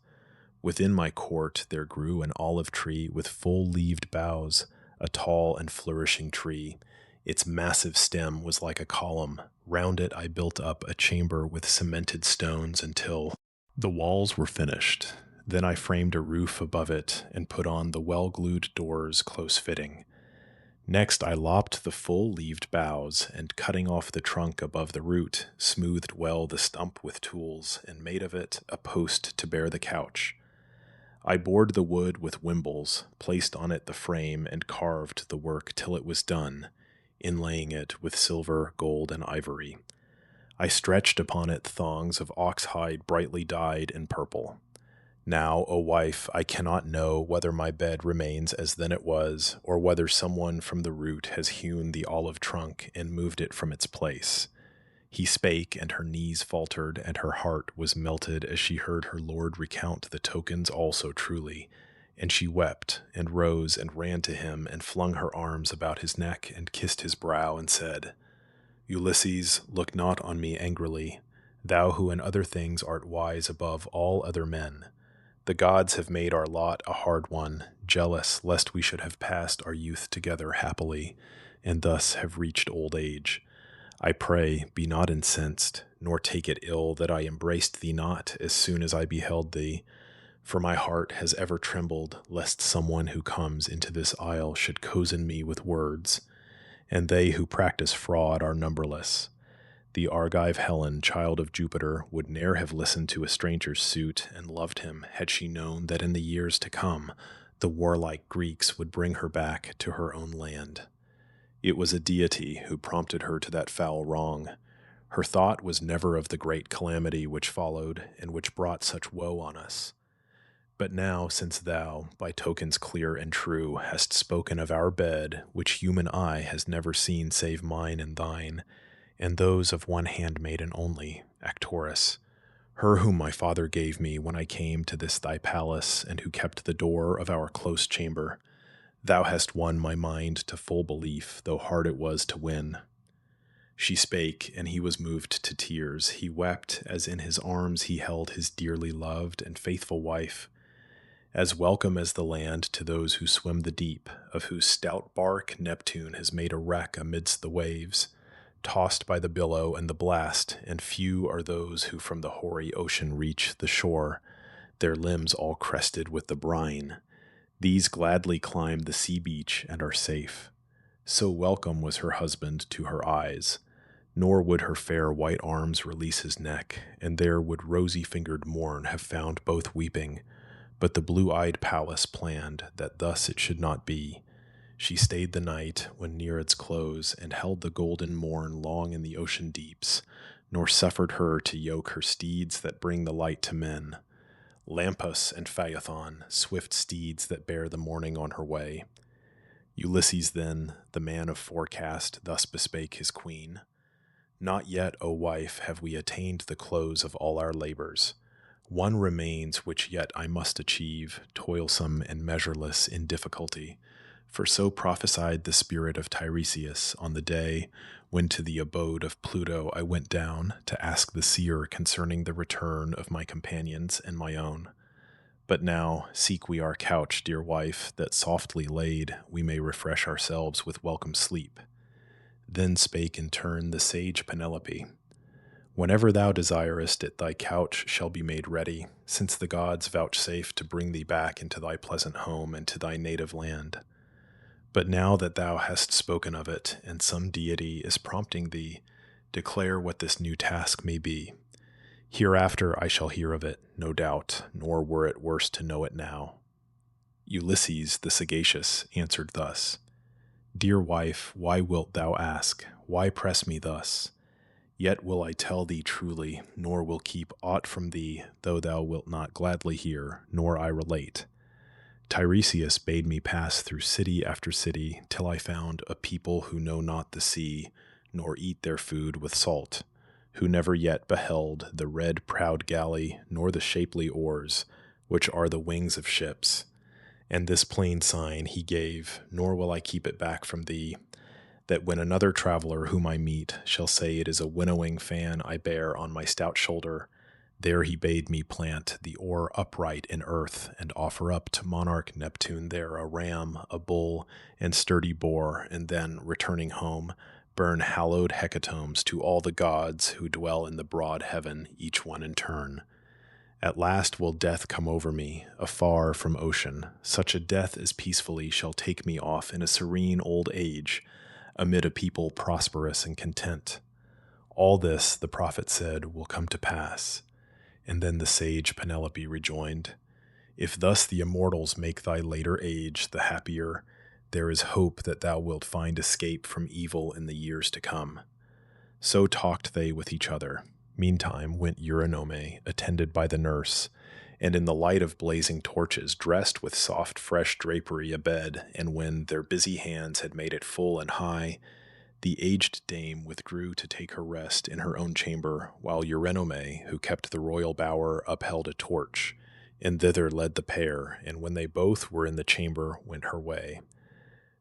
Within my court there grew an olive tree with full-leaved boughs, a tall and flourishing tree. Its massive stem was like a column. Round it I built up a chamber with cemented stones until the walls were finished. Then I framed a roof above it and put on the well-glued doors close-fitting. Next I lopped the full-leaved boughs, and cutting off the trunk above the root, smoothed well the stump with tools, and made of it a post to bear the couch. I bored the wood with wimbles, placed on it the frame, and carved the work till it was done, inlaying it with silver, gold, and ivory. I stretched upon it thongs of ox-hide brightly dyed in purple. Now, O wife, I cannot know whether my bed remains as then it was, or whether someone from the root has hewn the olive trunk and moved it from its place." He spake, and her knees faltered, and her heart was melted as she heard her lord recount the tokens all so truly. And she wept, and rose, and ran to him, and flung her arms about his neck, and kissed his brow, and said, "Ulysses, look not on me angrily, thou who in other things art wise above all other men. The gods have made our lot a hard one, jealous lest we should have passed our youth together happily, and thus have reached old age. I pray, be not incensed, nor take it ill that I embraced thee not as soon as I beheld thee, for my heart has ever trembled lest someone who comes into this isle should cozen me with words, and they who practice fraud are numberless. The Argive Helen, child of Jupiter, would ne'er have listened to a stranger's suit and loved him had she known that in the years to come The warlike Greeks would bring her back to her own land. It was a deity who prompted her to that foul wrong. Her thought was never of the great calamity which followed and which brought such woe on us. But now, since thou, by tokens clear and true, hast spoken of our bed, which human eye has never seen save mine and thine, and those of one handmaiden only, Actorus, her whom my father gave me when I came to this thy palace, and who kept the door of our close chamber, thou hast won my mind to full belief, though hard it was to win. She spake, and he was moved to tears. He wept, as in his arms he held his dearly loved and faithful wife, as welcome as the land to those who swim the deep, of whose stout bark Neptune has made a wreck amidst the waves, tossed by the billow and the blast, and few are those who from the hoary ocean reach the shore, their limbs all crested with the brine. These gladly climb the sea beach and are safe. So welcome was her husband to her eyes, nor would her fair white arms release his neck, and there would rosy-fingered morn have found both weeping. But the blue-eyed Pallas planned that thus it should not be. She stayed the night when near its close, and held the golden morn long in the ocean deeps, nor suffered her to yoke her steeds that bring the light to men. Lampus and Phaethon, swift steeds that bear the morning on her way. Ulysses then, the man of forecast, thus bespake his queen. Not yet, O wife, have we attained the close of all our labors. One remains which yet I must achieve, toilsome and measureless in difficulty. For so prophesied the spirit of Tiresias on the day when to the abode of Pluto I went down to ask the seer concerning the return of my companions and my own. But now seek we our couch, dear wife, that softly laid we may refresh ourselves with welcome sleep. Then spake in turn the sage Penelope, whenever thou desirest it, thy couch shall be made ready, since the gods vouchsafe to bring thee back into thy pleasant home and to thy native land. But now that thou hast spoken of it, and some deity is prompting thee, declare what this new task may be. Hereafter I shall hear of it, no doubt, nor were it worse to know it now. Ulysses the sagacious answered thus, Dear wife, why wilt thou ask? Why press me thus? Yet will I tell thee truly, nor will keep aught from thee, though thou wilt not gladly hear, nor I relate. Tiresias bade me pass through city after city, till I found a people who know not the sea, nor eat their food with salt, who never yet beheld the red proud galley, nor the shapely oars, which are the wings of ships. And this plain sign he gave, nor will I keep it back from thee, that when another traveler whom I meet shall say it is a winnowing fan I bear on my stout shoulder, there he bade me plant the oar upright in earth, and offer up to monarch Neptune there a ram, a bull, and sturdy boar, and then, returning home, burn hallowed hecatombs to all the gods who dwell in the broad heaven, each one in turn. At last will death come over me, afar from ocean, such a death as peacefully shall take me off in a serene old age, amid a people prosperous and content. All this, the prophet said, will come to pass. And then the sage Penelope rejoined, If thus the immortals make thy later age the happier, there is hope that thou wilt find escape from evil in the years to come. So talked they with each other. Meantime went Eurycleia, attended by the nurse, and in the light of blazing torches, dressed with soft fresh drapery abed, and when their busy hands had made it full and high, the aged dame withdrew to take her rest in her own chamber, while Eurycleia, who kept the royal bower, upheld a torch, and thither led the pair, and when they both were in the chamber, went her way.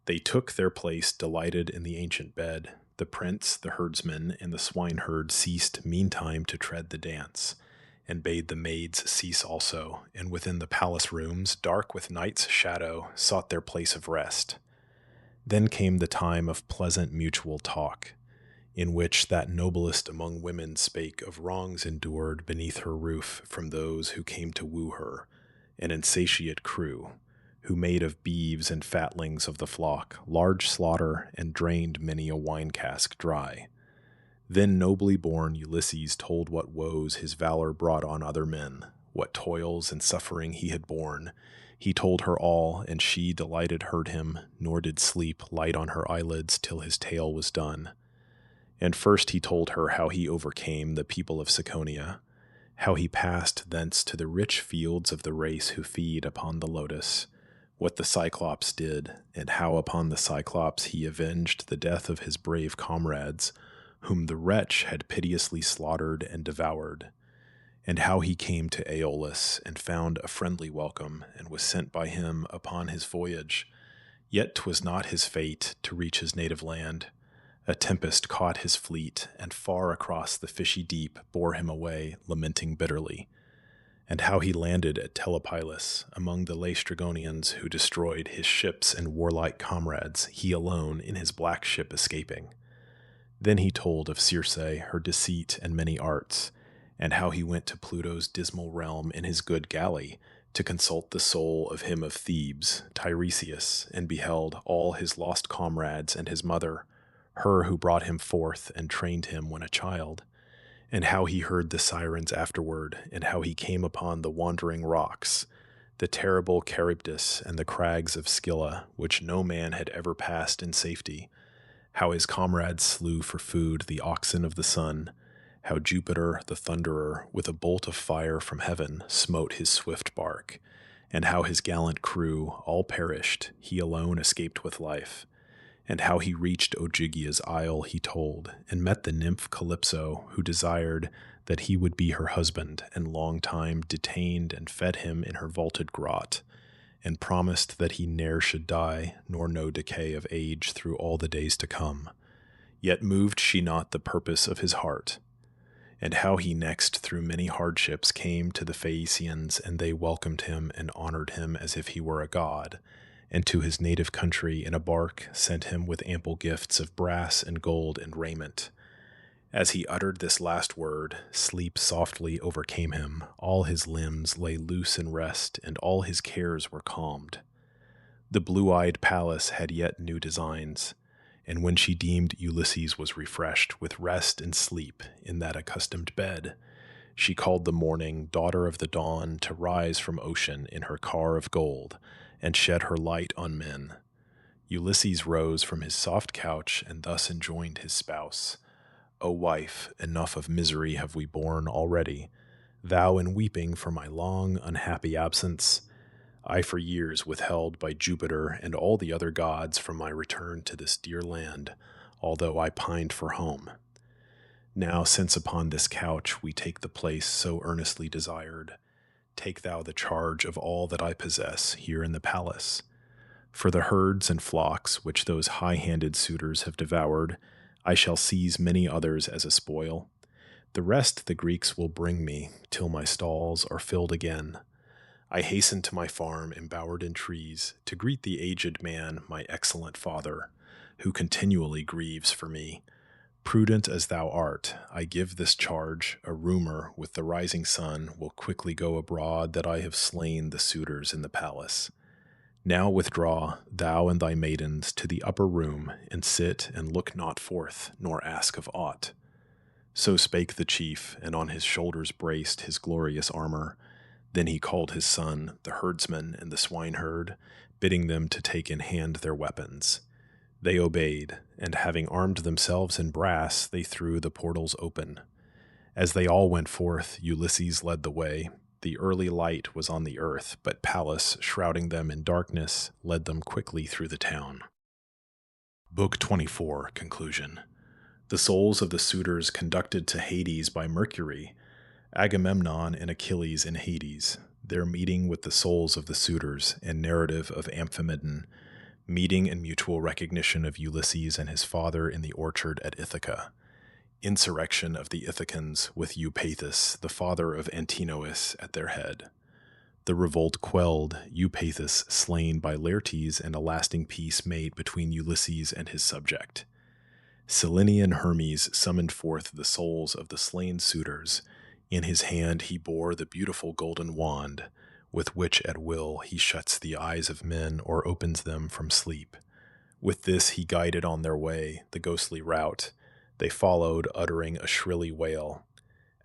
They took their place delighted in the ancient bed. The prince, the herdsman, and the swineherd ceased meantime to tread the dance, and bade the maids cease also, and within the palace rooms, dark with night's shadow, sought their place of rest. Then came the time of pleasant mutual talk, in which that noblest among women spake of wrongs endured beneath her roof from those who came to woo her, an insatiate crew, who made of beeves and fatlings of the flock large slaughter and drained many a wine cask dry. Then nobly born Ulysses told what woes his valor brought on other men, what toils and suffering he had borne. He told her all, and she delighted heard him, nor did sleep light on her eyelids till his tale was done. And first he told her how he overcame the people of Ciconia, how he passed thence to the rich fields of the race who feed upon the lotus, what the Cyclops did, and how upon the Cyclops he avenged the death of his brave comrades, whom the wretch had pitilessly slaughtered and devoured, and how he came to Aeolus and found a friendly welcome, and was sent by him upon his voyage. Yet 'twas not his fate to reach his native land. A tempest caught his fleet, and far across the fishy deep bore him away, lamenting bitterly. And how he landed at Telemachus among the Laestrygonians, who destroyed his ships and warlike comrades, he alone in his black ship escaping. Then he told of Circe, her deceit and many arts, and how he went to Pluto's dismal realm in his good galley to consult the soul of him of Thebes, Tiresias, and beheld all his lost comrades and his mother, her who brought him forth and trained him when a child, and how he heard the Sirens afterward, and how he came upon the wandering rocks, the terrible Charybdis and the crags of Scylla, which no man had ever passed in safety, how his comrades slew for food the oxen of the sun, how Jupiter the Thunderer, with a bolt of fire from heaven, smote his swift bark, and how his gallant crew all perished, he alone escaped with life, and how he reached Ogygia's isle he told, and met the nymph Calypso, who desired that he would be her husband, and long time detained and fed him in her vaulted grot, and promised that he ne'er should die, nor know decay of age through all the days to come. Yet moved she not the purpose of his heart. And how he next through many hardships came to the Phaeacians, and they welcomed him and honored him as if he were a god, and to his native country in a bark sent him with ample gifts of brass and gold and raiment. As he uttered this last word, sleep softly overcame him, all his limbs lay loose in rest, and all his cares were calmed. The blue-eyed Pallas had yet new designs, and when she deemed Ulysses was refreshed with rest and sleep in that accustomed bed, she called the morning daughter of the dawn to rise from ocean in her car of gold, and shed her light on men. Ulysses rose from his soft couch, and thus enjoined his spouse, O wife, enough of misery have we borne already, thou in weeping for my long, unhappy absence, I for years withheld by Jupiter and all the other gods from my return to this dear land, although I pined for home. Now, since upon this couch we take the place so earnestly desired, take thou the charge of all that I possess here in the palace. For the herds and flocks which those high-handed suitors have devoured, I shall seize many others as a spoil. The rest the Greeks will bring me, till my stalls are filled again. I hasten to my farm embowered in trees, to greet the aged man, my excellent father, who continually grieves for me. Prudent as thou art, I give this charge, a rumor with the rising sun will quickly go abroad that I have slain the suitors in the palace. Now withdraw, thou and thy maidens, to the upper room, and sit and look not forth, nor ask of aught. So spake the chief, and on his shoulders braced his glorious armor. Then he called his son, the herdsman and the swineherd, bidding them to take in hand their weapons. They obeyed, and having armed themselves in brass, they threw the portals open. As they all went forth, Ulysses led the way. The early light was on the earth, but Pallas, shrouding them in darkness, led them quickly through the town. Book 24, Conclusion. The souls of the suitors conducted to Hades by Mercury, Agamemnon and Achilles in Hades, their meeting with the souls of the suitors, and narrative of Amphimedon, meeting and mutual recognition of Ulysses and his father in the orchard at Ithaca, insurrection of the Ithacans with Eupathus, the father of Antinous, at their head, the revolt quelled, Eupathus slain by Laertes, and a lasting peace made between Ulysses and his subject. Cyllenian Hermes summoned forth the souls of the slain suitors. In his hand he bore the beautiful golden wand, with which at will he shuts the eyes of men or opens them from sleep. With this he guided on their way the ghostly route. They followed, uttering a shrilly wail.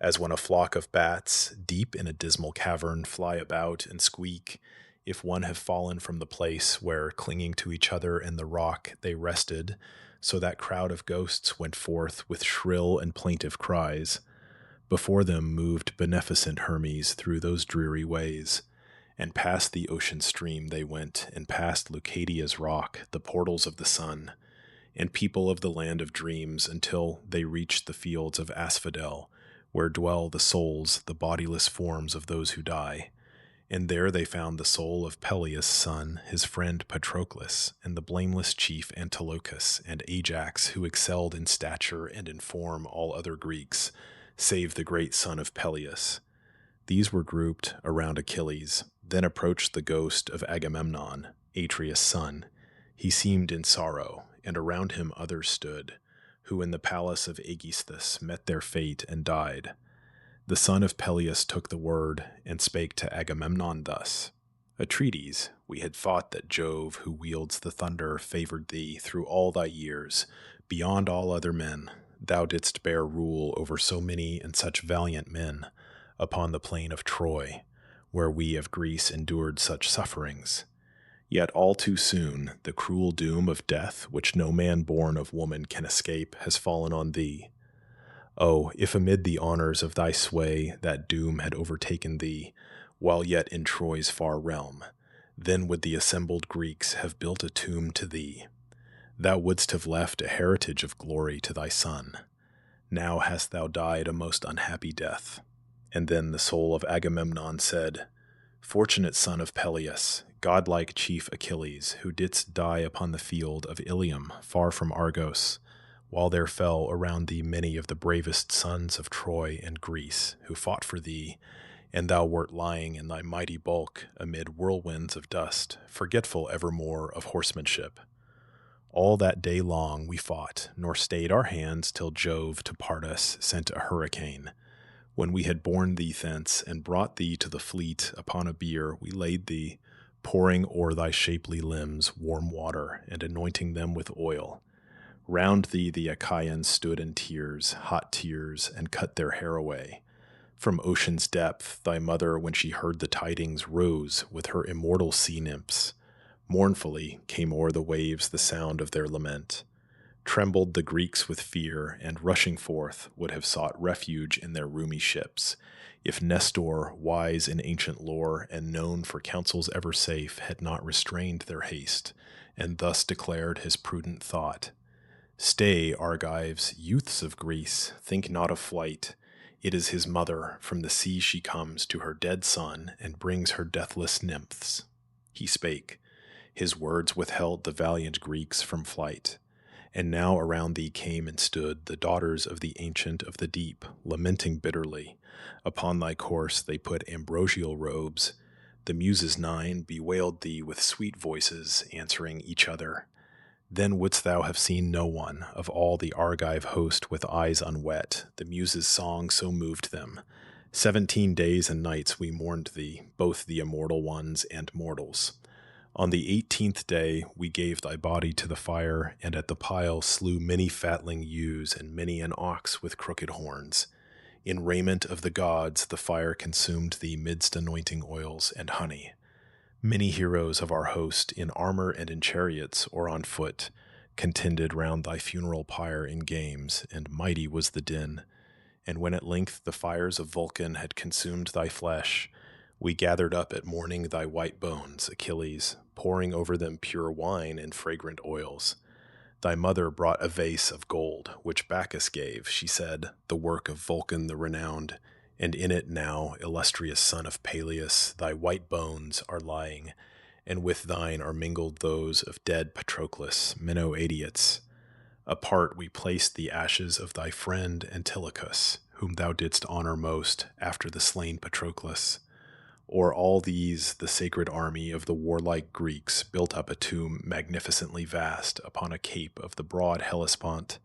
as when a flock of bats, deep in a dismal cavern, fly about and squeak, if one have fallen from the place where, clinging to each other in the rock, they rested, so that crowd of ghosts went forth with shrill and plaintive cries. Before them moved beneficent Hermes through those dreary ways, and past the ocean stream they went, and past Leucadia's rock, the portals of the sun, and people of the land of dreams, until they reached the fields of asphodel, where dwell the souls, the bodiless forms of those who die. And there they found the soul of Peleus' son, his friend Patroclus, and the blameless chief Antilochus, and Ajax, who excelled in stature and in form all other Greeks, save the great son of Peleus. These were grouped around Achilles. Then approached the ghost of Agamemnon, Atreus' son. He seemed in sorrow, and around him others stood, who in the palace of Aegisthus met their fate and died. The son of Peleus took the word, and spake to Agamemnon thus: Atrides, we had thought that Jove, who wields the thunder, favored thee through all thy years, beyond all other men. Thou didst bear rule over so many and such valiant men, upon the plain of Troy, where we of Greece endured such sufferings. Yet all too soon the cruel doom of death, which no man born of woman can escape, has fallen on thee. Oh, if amid the honors of thy sway that doom had overtaken thee, while yet in Troy's far realm, then would the assembled Greeks have built a tomb to thee. Thou wouldst have left a heritage of glory to thy son. Now hast thou died a most unhappy death. And then the soul of Agamemnon said, Fortunate son of Peleus, godlike chief Achilles, who didst die upon the field of Ilium, far from Argos, while there fell around thee many of the bravest sons of Troy and Greece, who fought for thee, and thou wert lying in thy mighty bulk amid whirlwinds of dust, forgetful evermore of horsemanship. All that day long we fought, nor stayed our hands till Jove to part us sent a hurricane. When we had borne thee thence, and brought thee to the fleet upon a bier, we laid thee, pouring o'er thy shapely limbs warm water, and anointing them with oil. Round thee the Achaeans stood in tears, hot tears, and cut their hair away. From ocean's depth thy mother, when she heard the tidings, rose with her immortal sea nymphs. Mournfully came o'er the waves the sound of their lament. Trembled the Greeks with fear, and rushing forth would have sought refuge in their roomy ships, if Nestor, wise in ancient lore and known for counsels ever safe, had not restrained their haste, and thus declared his prudent thought: Stay, Argives, youths of Greece, think not of flight. It is his mother, from the sea she comes to her dead son, and brings her deathless nymphs. He spake. His words withheld the valiant Greeks from flight. And now around thee came and stood the daughters of the Ancient of the Deep, lamenting bitterly. Upon thy corse they put ambrosial robes. The Muses 9 bewailed thee with sweet voices, answering each other. Then wouldst thou have seen no one of all the Argive host with eyes unwet, the Muses' song so moved them. 17 days and nights we mourned thee, both the immortal ones and mortals. On the 18th day we gave thy body to the fire, and at the pile slew many fatling ewes and many an ox with crooked horns. In raiment of the gods the fire consumed thee midst anointing oils and honey. Many heroes of our host, in armor and in chariots or on foot, contended round thy funeral pyre in games, and mighty was the din. And when at length the fires of Vulcan had consumed thy flesh, we gathered up at morning thy white bones, Achilles, pouring over them pure wine and fragrant oils. Thy mother brought a vase of gold, which Bacchus gave, she said, the work of Vulcan the renowned, and in it now, illustrious son of Peleus, thy white bones are lying, and with thine are mingled those of dead Patroclus, Menoetius. Apart we placed the ashes of thy friend Antilochus, whom thou didst honor most after the slain Patroclus. O'er all these the sacred army of the warlike Greeks built up a tomb magnificently vast upon a cape of the broad Hellespont,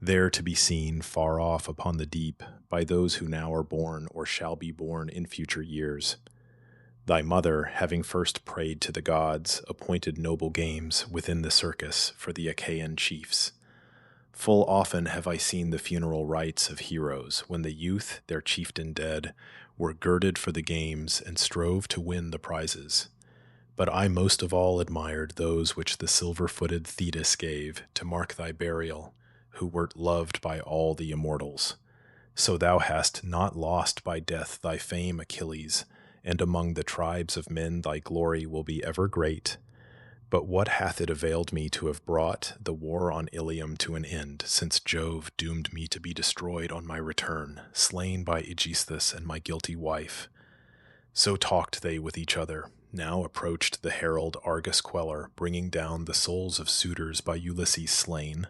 there to be seen far off upon the deep by those who now are born or shall be born in future years. Thy mother, having first prayed to the gods, appointed noble games within the circus for the Achaean chiefs. Full often have I seen the funeral rites of heroes, when the youth, their chieftain dead, were girded for the games and strove to win the prizes. But I most of all admired those which the silver-footed Thetis gave to mark thy burial, who wert loved by all the immortals. So thou hast not lost by death thy fame, Achilles, and among the tribes of men thy glory will be ever great. But what hath it availed me to have brought the war on Ilium to an end, since Jove doomed me to be destroyed on my return, slain by Aegisthus and my guilty wife? So talked they with each other. Now approached the herald Argus Queller, bringing down the souls of suitors by Ulysses slain.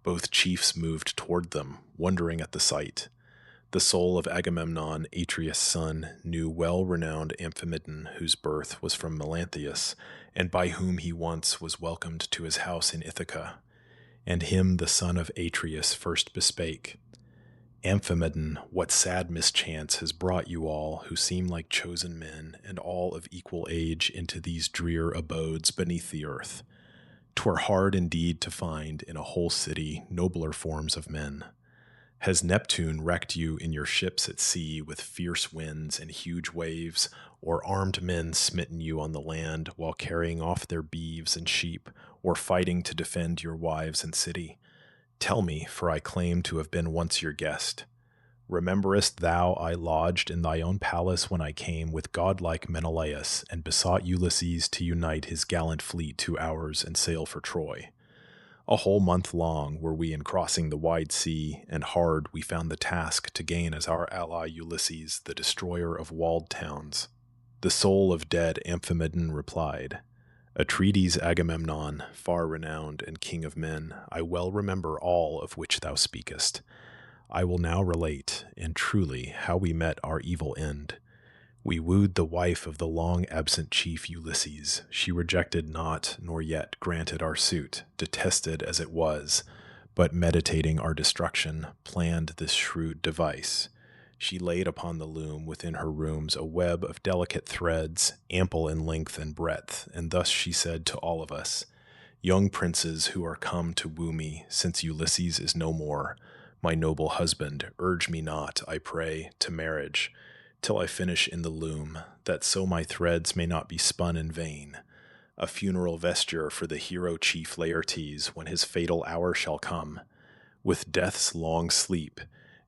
Both chiefs moved toward them, wondering at the sight. The soul of Agamemnon, Atreus' son, knew well-renowned Amphimedon, whose birth was from Melanthius, and by whom he once was welcomed to his house in Ithaca. And him the son of Atreus first bespake, Amphimedon, what sad mischance has brought you all, who seem like chosen men, and all of equal age, into these drear abodes beneath the earth? 'Twere hard indeed to find in a whole city nobler forms of men. Has Neptune wrecked you in your ships at sea with fierce winds and huge waves, or armed men smitten you on the land while carrying off their beeves and sheep, or fighting to defend your wives and city? Tell me, for I claim to have been once your guest. Rememberest thou I lodged in thy own palace when I came with godlike Menelaus and besought Ulysses to unite his gallant fleet to ours and sail for Troy? A whole month long were we in crossing the wide sea, and hard we found the task to gain as our ally Ulysses, the destroyer of walled towns. The soul of dead Amphimedon replied, Atrides Agamemnon, far renowned and king of men, I well remember all of which thou speakest. I will now relate, and truly, how we met our evil end. We wooed the wife of the long-absent chief Ulysses. She rejected not, nor yet granted our suit, detested as it was, but meditating our destruction, planned this shrewd device. She laid upon the loom within her rooms a web of delicate threads, ample in length and breadth, and thus she said to all of us, Young princes who are come to woo me, since Ulysses is no more, my noble husband, urge me not, I pray, to marriage, till I finish in the loom, that so my threads may not be spun in vain. A funeral vesture for the hero chief Laertes when his fatal hour shall come, with death's long sleep,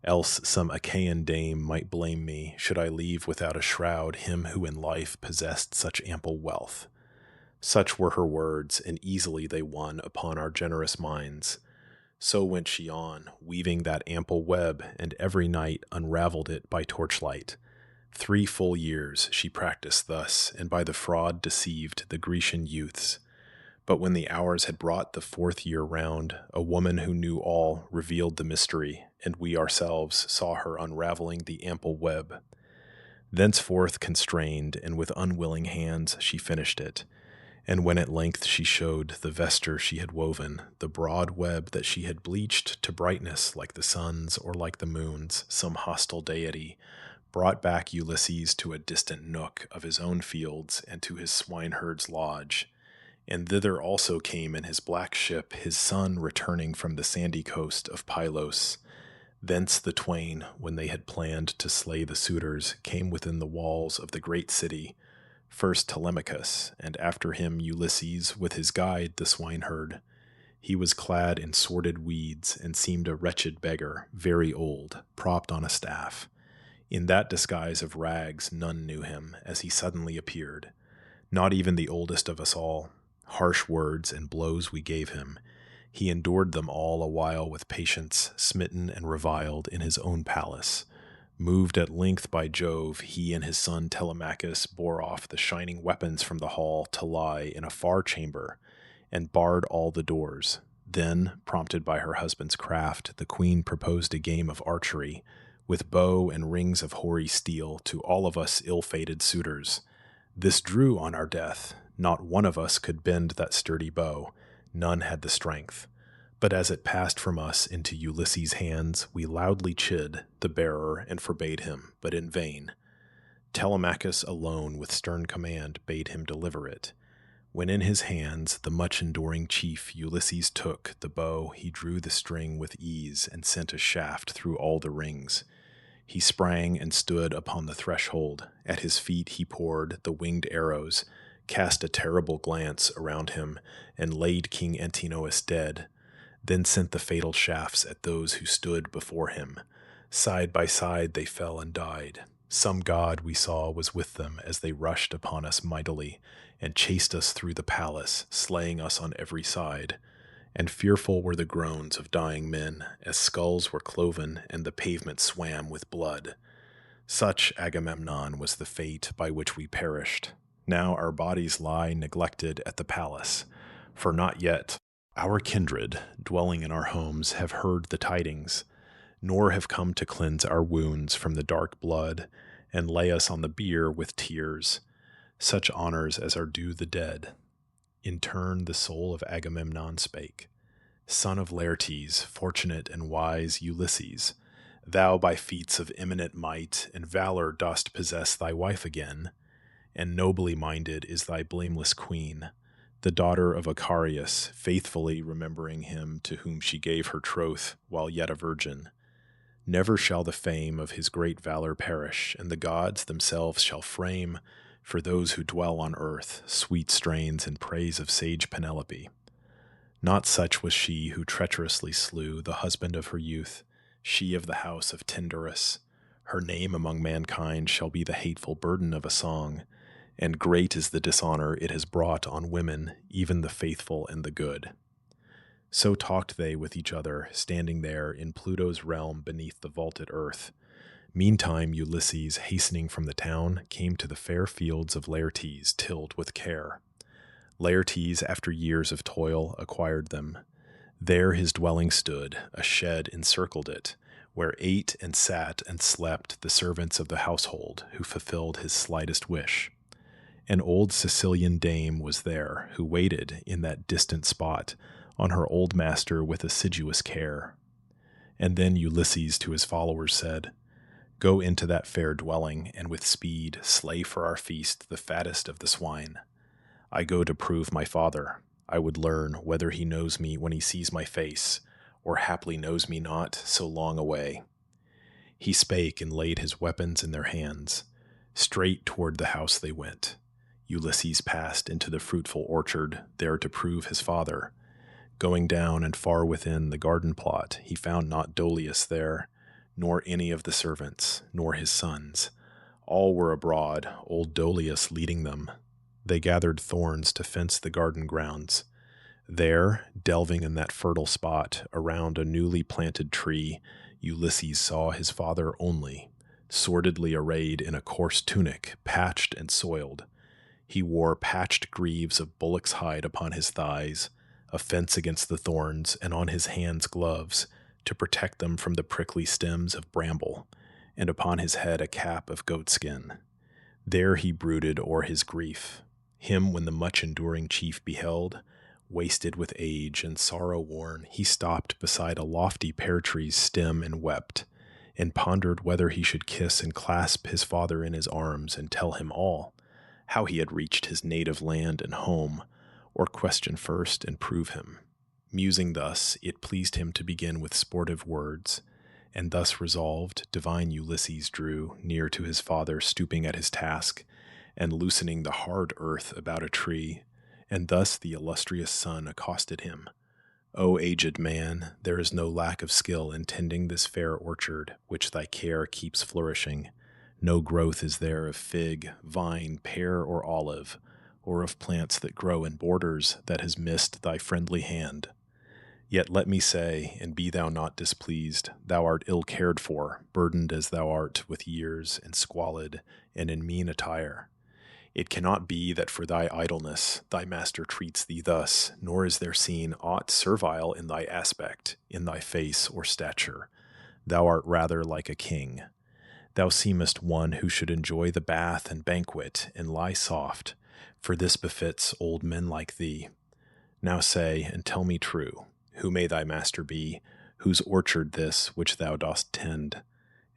else some Achaean dame might blame me, should I leave without a shroud him who in life possessed such ample wealth. Such were her words, and easily they won upon our generous minds. So went she on, weaving that ample web, and every night unraveled it by torchlight. 3 full years she practiced thus, and by the fraud deceived the Grecian youths. But when the hours had brought the 4th year round, a woman who knew all revealed the mystery, and we ourselves saw her unraveling the ample web. Thenceforth constrained, and with unwilling hands she finished it. And when at length she showed the vesture she had woven, the broad web that she had bleached to brightness like the sun's or like the moon's, some hostile deity, brought back Ulysses to a distant nook of his own fields and to his swineherd's lodge. And thither also came in his black ship his son returning from the sandy coast of Pylos. Thence the twain, when they had planned to slay the suitors, came within the walls of the great city, first Telemachus, and after him Ulysses with his guide the swineherd. He was clad in sordid weeds and seemed a wretched beggar, very old, propped on a staff. In that disguise of rags none knew him, as he suddenly appeared. Not even the oldest of us all. Harsh words and blows we gave him. He endured them all a while with patience, smitten and reviled in his own palace. Moved at length by Jove, he and his son Telemachus bore off the shining weapons from the hall to lie in a far chamber, and barred all the doors. Then, prompted by her husband's craft, the queen proposed a game of archery, with bow and rings of hoary steel, to all of us ill-fated suitors. This drew on our death. Not one of us could bend that sturdy bow. None had the strength. But as it passed from us into Ulysses' hands, we loudly chid the bearer and forbade him, but in vain. Telemachus alone with stern command bade him deliver it. When in his hands the much-enduring chief Ulysses took the bow, he drew the string with ease and sent a shaft through all the rings. He sprang and stood upon the threshold. At his feet he poured the winged arrows, cast a terrible glance around him, and laid King Antinous dead, then sent the fatal shafts at those who stood before him. Side by side they fell and died. Some god we saw was with them as they rushed upon us mightily, and chased us through the palace, slaying us on every side. And fearful were the groans of dying men, as skulls were cloven and the pavement swam with blood. Such, Agamemnon, was the fate by which we perished. Now our bodies lie neglected at the palace, for not yet our kindred, dwelling in our homes, have heard the tidings, nor have come to cleanse our wounds from the dark blood, and lay us on the bier with tears, such honors as are due the dead. In turn the soul of Agamemnon spake, Son of Laertes, fortunate and wise Ulysses, thou by feats of eminent might and valor dost possess thy wife again, and nobly minded is thy blameless queen, the daughter of Icarius, faithfully remembering him to whom she gave her troth while yet a virgin. Never shall the fame of his great valor perish, and the gods themselves shall frame, for those who dwell on earth, sweet strains in praise of sage Penelope. Not such was she who treacherously slew the husband of her youth, she of the house of Tyndarus. Her name among mankind shall be the hateful burden of a song, and great is the dishonor it has brought on women, even the faithful and the good. So talked they with each other, standing there in Pluto's realm beneath the vaulted earth. Meantime Ulysses, hastening from the town, came to the fair fields of Laertes, tilled with care. Laertes, after years of toil, acquired them. There his dwelling stood, a shed encircled it, where ate and sat and slept the servants of the household, who fulfilled his slightest wish. An old Sicilian dame was there, who waited in that distant spot on her old master with assiduous care. And then Ulysses to his followers said, Go into that fair dwelling, and with speed slay for our feast the fattest of the swine. I go to prove my father. I would learn whether he knows me when he sees my face, or haply knows me not, so long away. He spake and laid his weapons in their hands. Straight toward the house they went. Ulysses passed into the fruitful orchard, there to prove his father. Going down and far within the garden plot, he found not Dolius there, nor any of the servants, nor his sons. All were abroad, old Dolius leading them. They gathered thorns to fence the garden grounds. There, delving in that fertile spot, around a newly planted tree, Ulysses saw his father only, sordidly arrayed in a coarse tunic, patched and soiled. He wore patched greaves of bullock's hide upon his thighs, a fence against the thorns, and on his hands gloves, to protect them from the prickly stems of bramble, and upon his head a cap of goatskin. There he brooded o'er his grief. Him when the much-enduring chief beheld, wasted with age and sorrow-worn, he stopped beside a lofty pear-tree's stem and wept, and pondered whether he should kiss and clasp his father in his arms and tell him all, how he had reached his native land and home, or question first and prove him. Musing thus, it pleased him to begin with sportive words, and thus resolved, divine Ulysses drew near to his father, stooping at his task, and loosening the hard earth about a tree, and thus the illustrious son accosted him. O aged man, there is no lack of skill in tending this fair orchard, which thy care keeps flourishing. No growth is there of fig, vine, pear, or olive, or of plants that grow in borders that has missed thy friendly hand. Yet let me say, and be thou not displeased, thou art ill cared for, burdened as thou art with years, and squalid, and in mean attire. It cannot be that for thy idleness thy master treats thee thus, nor is there seen aught servile in thy aspect, in thy face or stature. Thou art rather like a king. Thou seemest one who should enjoy the bath and banquet, and lie soft, for this befits old men like thee. Now say, and tell me true, who may thy master be, whose orchard this which thou dost tend?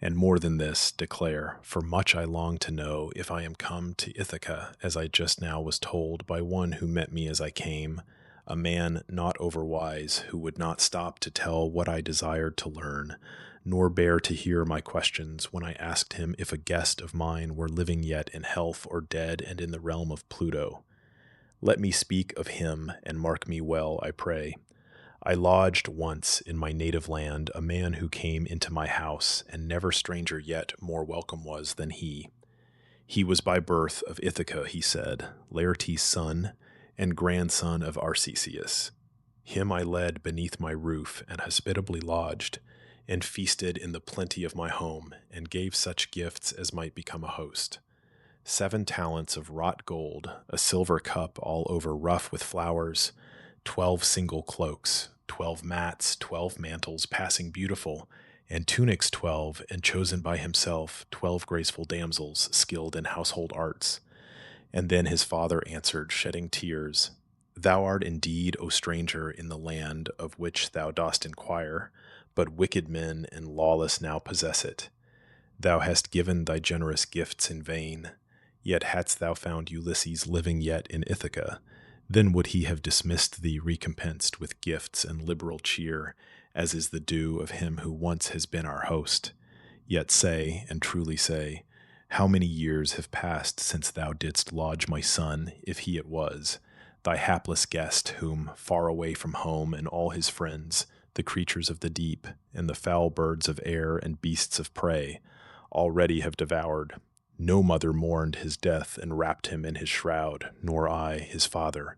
And more than this, declare, for much I long to know if I am come to Ithaca, as I just now was told by one who met me as I came, a man not overwise, who would not stop to tell what I desired to learn, nor bear to hear my questions when I asked him if a guest of mine were living yet in health or dead and in the realm of Pluto. Let me speak of him, and mark me well, I pray. I lodged once in my native land a man who came into my house, and never stranger yet more welcome was than he. He was by birth of Ithaca, he said, Laertes' son, and grandson of Arceisius. Him I led beneath my roof, and hospitably lodged, and feasted in the plenty of my home, and gave such gifts as might become a host. 7 talents of wrought gold, a silver cup all over rough with flowers, 12 single cloaks, 12 mats, 12 mantles passing beautiful, and tunics 12, and chosen by himself 12 graceful damsels skilled in household arts. And then his father answered, shedding tears, Thou art indeed, O stranger, in the land of which thou dost inquire, but wicked men and lawless now possess it. Thou hast given thy generous gifts in vain, yet hadst thou found Ulysses living yet in Ithaca, then would he have dismissed thee recompensed with gifts and liberal cheer, as is the due of him who once has been our host. Yet say, and truly say, how many years have passed since thou didst lodge my son, if he it was, thy hapless guest, whom, far away from home and all his friends, the creatures of the deep, and the foul birds of air and beasts of prey, already have devoured. No mother mourned his death and wrapped him in his shroud, nor I, his father,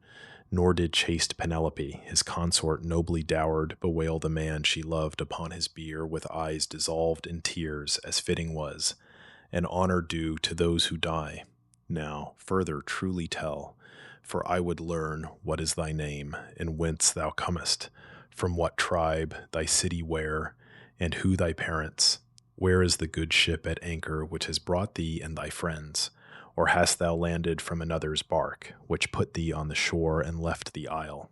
nor did chaste Penelope, his consort nobly dowered, bewail the man she loved upon his bier with eyes dissolved in tears, as fitting was, an honor due to those who die. Now, further truly tell, for I would learn what is thy name, and whence thou comest, from what tribe, thy city where, and who thy parents. Where is the good ship at anchor which has brought thee and thy friends? Or hast thou landed from another's bark, which put thee on the shore and left the isle?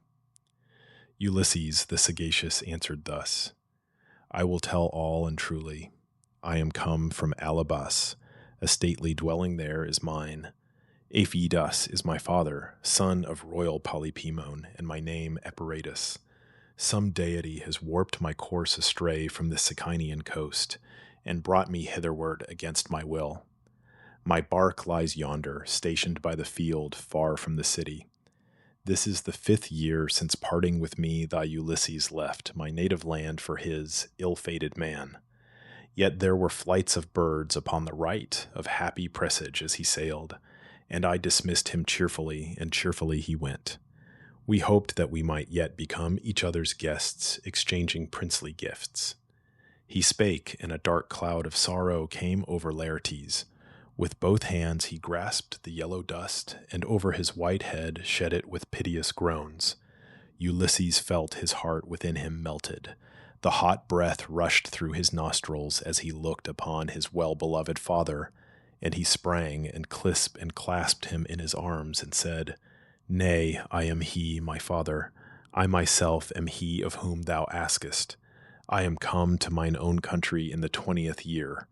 Ulysses the sagacious answered thus, I will tell all and truly. I am come from Alybas, a stately dwelling there is mine. Aphidas is my father, son of royal Polypemon, and my name Eperitus. Some deity has warped my course astray from the Sicinian coast, and brought me hitherward against my will. My bark lies yonder, stationed by the field, far from the city. This is the 5th year since parting with me thy Ulysses left my native land for his ill-fated man. Yet there were flights of birds upon the right of happy presage as he sailed, and I dismissed him cheerfully, and cheerfully he went. We hoped that we might yet become each other's guests, exchanging princely gifts. He spake, and a dark cloud of sorrow came over Laertes. With both hands he grasped the yellow dust, and over his white head shed it with piteous groans. Ulysses felt his heart within him melted. The hot breath rushed through his nostrils as he looked upon his well-beloved father, and he sprang and clasped him in his arms, and said, Nay, I am he, my father. I myself am he of whom thou askest. I am come to mine own country in the 20th year.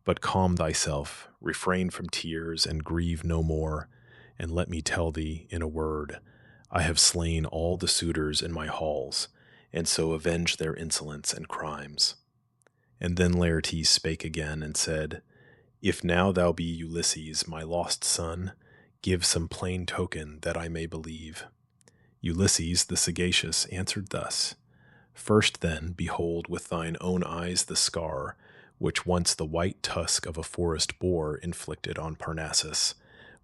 But calm thyself, refrain from tears, and grieve no more, and let me tell thee in a word, I have slain all the suitors in my halls, and so avenged their insolence and crimes. And then Laertes spake again, and said, If now thou be Ulysses, my lost son, give some plain token that I may believe. Ulysses the sagacious answered thus, First then behold with thine own eyes the scar, which once the white tusk of a forest boar inflicted on Parnassus,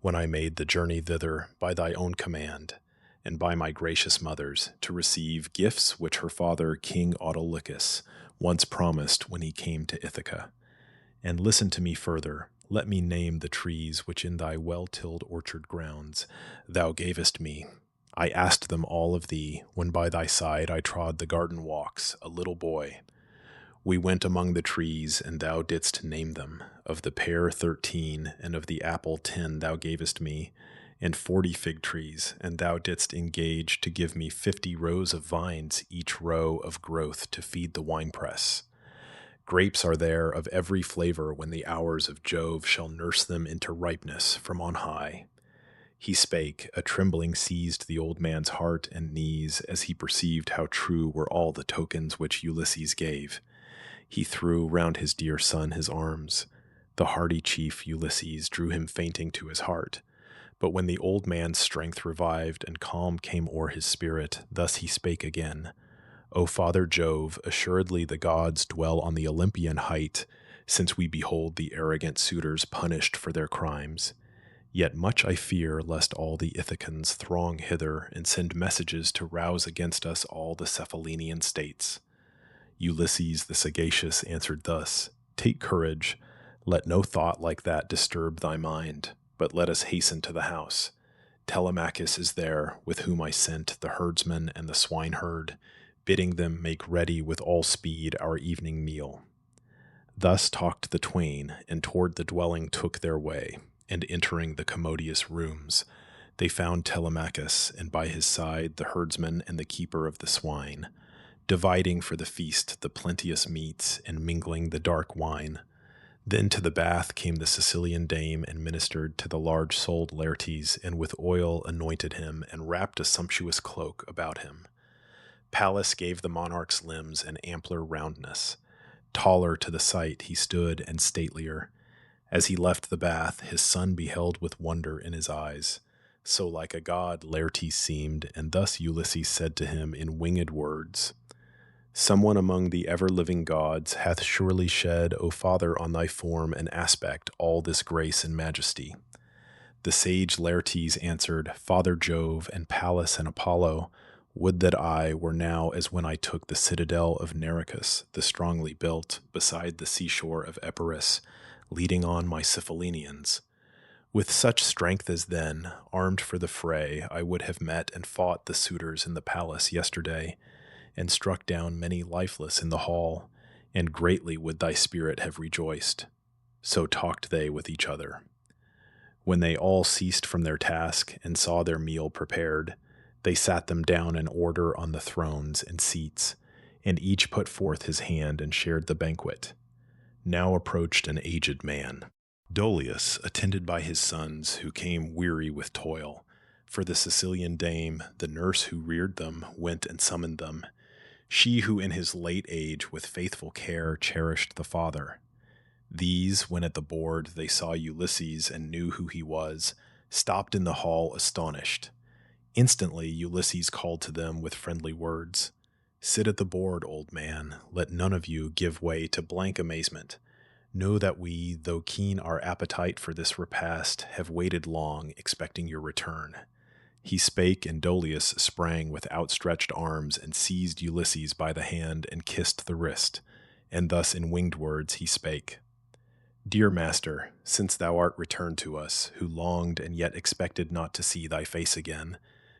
when I made the journey thither by thy own command, and by my gracious mother's, to receive gifts which her father King Autolycus once promised when he came to Ithaca. And listen to me further, let me name the trees which in thy well-tilled orchard grounds thou gavest me. I asked them all of thee, when by thy side I trod the garden walks, a little boy. We went among the trees, and thou didst name them. Of the pear 13, and of the apple 10 thou gavest me, and 40 fig trees, and thou didst engage to give me 50 rows of vines, each row of growth to feed the winepress. Grapes are there of every flavor when the hours of Jove shall nurse them into ripeness from on high. He spake, a trembling seized the old man's heart and knees as he perceived how true were all the tokens which Ulysses gave. He threw round his dear son his arms. The hardy chief Ulysses drew him fainting to his heart. But when the old man's strength revived and calm came o'er his spirit, thus he spake again. O Father Jove, assuredly the gods dwell on the Olympian height, since we behold the arrogant suitors punished for their crimes. Yet much I fear lest all the Ithacans throng hither and send messages to rouse against us all the Cephallenian states. Ulysses the sagacious answered thus, Take courage, let no thought like that disturb thy mind, but let us hasten to the house. Telemachus is there, with whom I sent the herdsman and the swineherd, bidding them make ready with all speed our evening meal. Thus talked the twain, and toward the dwelling took their way, and entering the commodious rooms, they found Telemachus, and by his side the herdsman and the keeper of the swine, dividing for the feast the plenteous meats and mingling the dark wine. Then to the bath came the Sicilian dame and ministered to the large-souled Laertes, and with oil anointed him and wrapped a sumptuous cloak about him. Pallas gave the monarch's limbs an ampler roundness. Taller to the sight he stood and statelier. As he left the bath, his son beheld with wonder in his eyes. So like a god Laertes seemed, and thus Ulysses said to him in winged words, Someone among the ever-living gods hath surely shed, O Father, on thy form and aspect all this grace and majesty. The sage Laertes answered, Father Jove and Pallas and Apollo, would that I were now as when I took the citadel of Nericus, the strongly built, beside the seashore of Epirus, leading on my Cephallenians. With such strength as then, armed for the fray, I would have met and fought the suitors in the palace yesterday, and struck down many lifeless in the hall, and greatly would thy spirit have rejoiced. So talked they with each other. When they all ceased from their task and saw their meal prepared, they sat them down in order on the thrones and seats, and each put forth his hand and shared the banquet. Now approached an aged man, Dolius, attended by his sons, who came weary with toil. For the Sicilian dame, the nurse who reared them, went and summoned them, she who in his late age with faithful care cherished the father. These, when at the board they saw Ulysses and knew who he was, stopped in the hall astonished. Instantly Ulysses called to them with friendly words, Sit at the board, old man, let none of you give way to blank amazement. Know that we, though keen our appetite for this repast, have waited long, expecting your return. He spake, and Dolius sprang with outstretched arms and seized Ulysses by the hand and kissed the wrist, and thus in winged words he spake. Dear master, since thou art returned to us, who longed and yet expected not to see thy face again,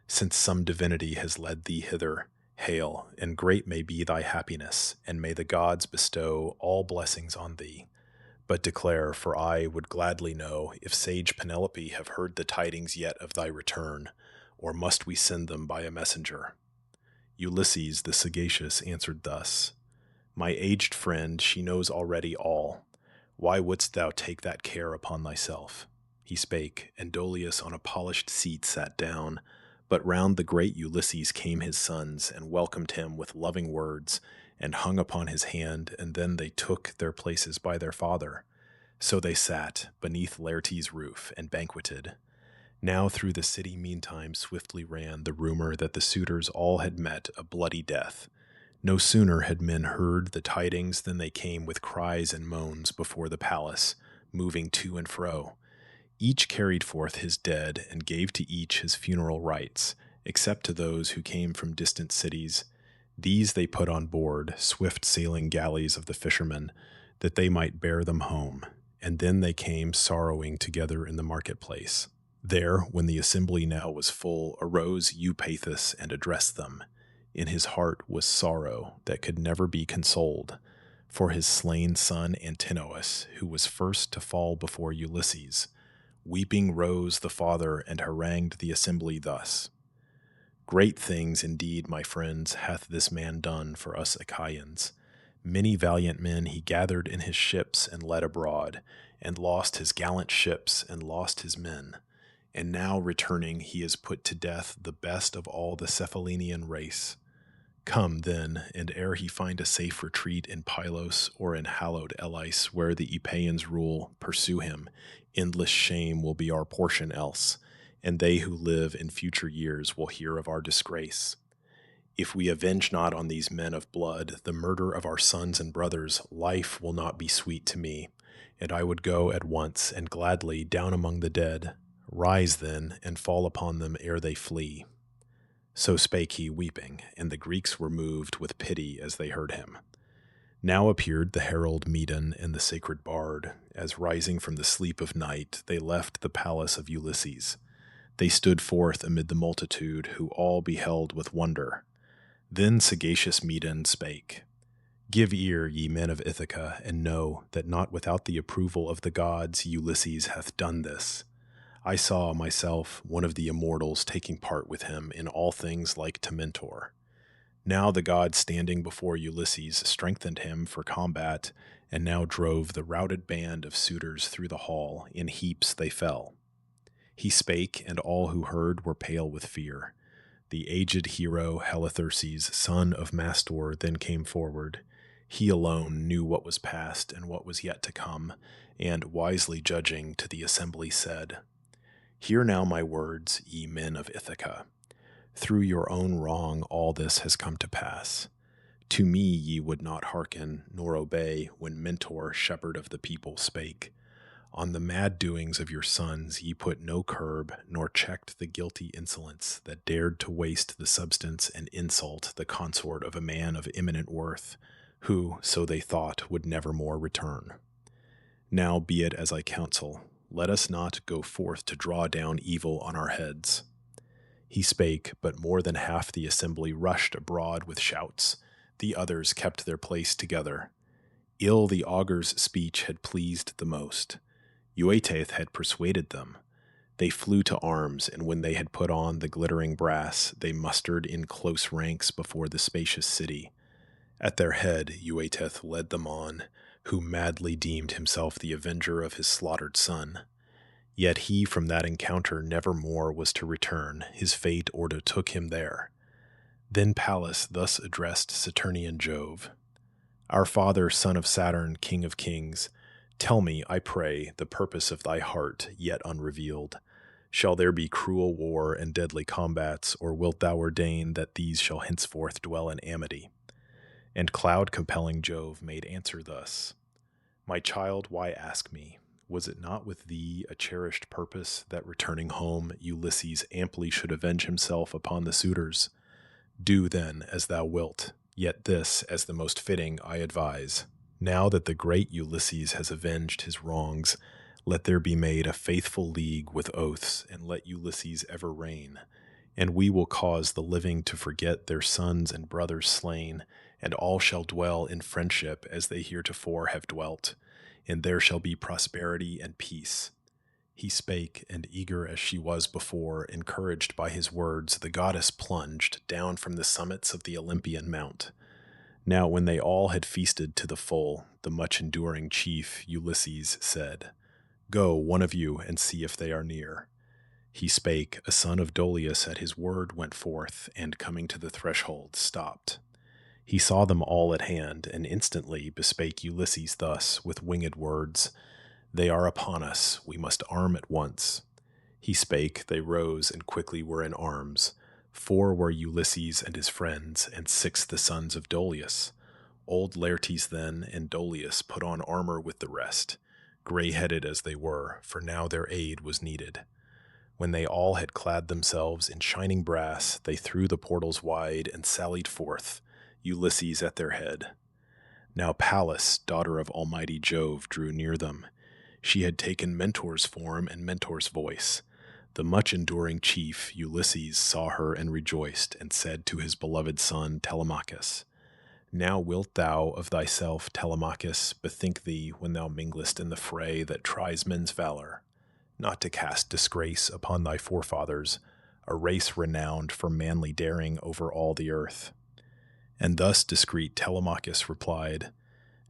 since some divinity has led thee hither, hail, and great may be thy happiness, and may the gods bestow all blessings on thee. But declare, for I would gladly know, if sage Penelope have heard the tidings yet of thy return, or must we send them by a messenger? Ulysses the sagacious answered thus, My aged friend, she knows already all. Why wouldst thou take that care upon thyself? He spake, and Dolius on a polished seat sat down, but round the great Ulysses came his sons, and welcomed him with loving words, and hung upon his hand, and then they took their places by their father. So they sat beneath Laertes' roof, and banqueted. Now through the city meantime swiftly ran the rumor that the suitors all had met a bloody death. No sooner had men heard the tidings than they came with cries and moans before the palace, moving to and fro. Each carried forth his dead and gave to each his funeral rites, except to those who came from distant cities. These they put on board swift sailing galleys of the fishermen, that they might bear them home, and then they came sorrowing together in the marketplace. There, when the assembly now was full, arose Eupaethus and addressed them. In his heart was sorrow that could never be consoled, for his slain son Antinous, who was first to fall before Ulysses. Weeping rose the father and harangued the assembly thus, Great things indeed, my friends, hath this man done for us Achaeans. Many valiant men he gathered in his ships and led abroad, and lost his gallant ships and lost his men. And now returning he has put to death the best of all the Cephallenian race. Come, then, and ere he find a safe retreat in Pylos or in hallowed Elis, where the Epeans rule, pursue him. Endless shame will be our portion else, and they who live in future years will hear of our disgrace. If we avenge not on these men of blood the murder of our sons and brothers, life will not be sweet to me, and I would go at once and gladly down among the dead. Rise then, and fall upon them ere they flee. So spake he, weeping, and the Greeks were moved with pity as they heard him. Now appeared the herald Medon and the sacred bard, as rising from the sleep of night they left the palace of Ulysses. They stood forth amid the multitude, who all beheld with wonder. Then sagacious Medon spake, Give ear, ye men of Ithaca, and know that not without the approval of the gods Ulysses hath done this. I saw myself one of the immortals taking part with him in all things like to Mentor. Now the gods standing before Ulysses strengthened him for combat, and now drove the routed band of suitors through the hall. In heaps they fell. He spake, and all who heard were pale with fear. The aged hero Halitherses, son of Mastor, then came forward. He alone knew what was past and what was yet to come, and, wisely judging, to the assembly said, Hear now my words, ye men of Ithaca. Through your own wrong all this has come to pass. To me ye would not hearken, nor obey, when Mentor, shepherd of the people, spake. On the mad doings of your sons ye put no curb, nor checked the guilty insolence that dared to waste the substance and insult the consort of a man of eminent worth, who, so they thought, would never more return. Now be it as I counsel. Let us not go forth to draw down evil on our heads. He spake, but more than half the assembly rushed abroad with shouts. The others kept their place together. Ill the augur's speech had pleased the most. Euaetes had persuaded them. They flew to arms, and when they had put on the glittering brass, they mustered in close ranks before the spacious city. At their head Euaetes led them on, who madly deemed himself the avenger of his slaughtered son. Yet he from that encounter never more was to return, his fate o'ertook him there. Then Pallas thus addressed Saturnian Jove, Our father, son of Saturn, king of kings, tell me, I pray, the purpose of thy heart, yet unrevealed. Shall there be cruel war and deadly combats, or wilt thou ordain that these shall henceforth dwell in amity? And cloud-compelling Jove made answer thus, My child, why ask me? Was it not with thee a cherished purpose that returning home Ulysses amply should avenge himself upon the suitors? Do then as thou wilt, yet this, as the most fitting, I advise. Now that the great Ulysses has avenged his wrongs, let there be made a faithful league with oaths, and let Ulysses ever reign. And we will cause the living to forget their sons and brothers slain, and all shall dwell in friendship as they heretofore have dwelt, and there shall be prosperity and peace. He spake, and eager as she was before, encouraged by his words, the goddess plunged down from the summits of the Olympian mount. Now when they all had feasted to the full, the much-enduring chief, Ulysses, said, Go, one of you, and see if they are near. He spake, a son of Dolius at his word went forth, and coming to the threshold, stopped. He saw them all at hand, and instantly bespake Ulysses thus, with winged words, They are upon us, we must arm at once. He spake, they rose, and quickly were in arms. 4 were Ulysses and his friends, and 6 the sons of Dolius. Old Laertes then and Dolius put on armor with the rest, gray-headed as they were, for now their aid was needed. When they all had clad themselves in shining brass, they threw the portals wide and sallied forth, Ulysses at their head. Now Pallas, daughter of almighty Jove, drew near them. She had taken Mentor's form and Mentor's voice. The much-enduring chief, Ulysses, saw her and rejoiced, and said to his beloved son Telemachus, Now wilt thou of thyself, Telemachus, bethink thee when thou minglest in the fray that tries men's valor, not to cast disgrace upon thy forefathers, a race renowned for manly daring over all the earth. And thus discreet Telemachus replied,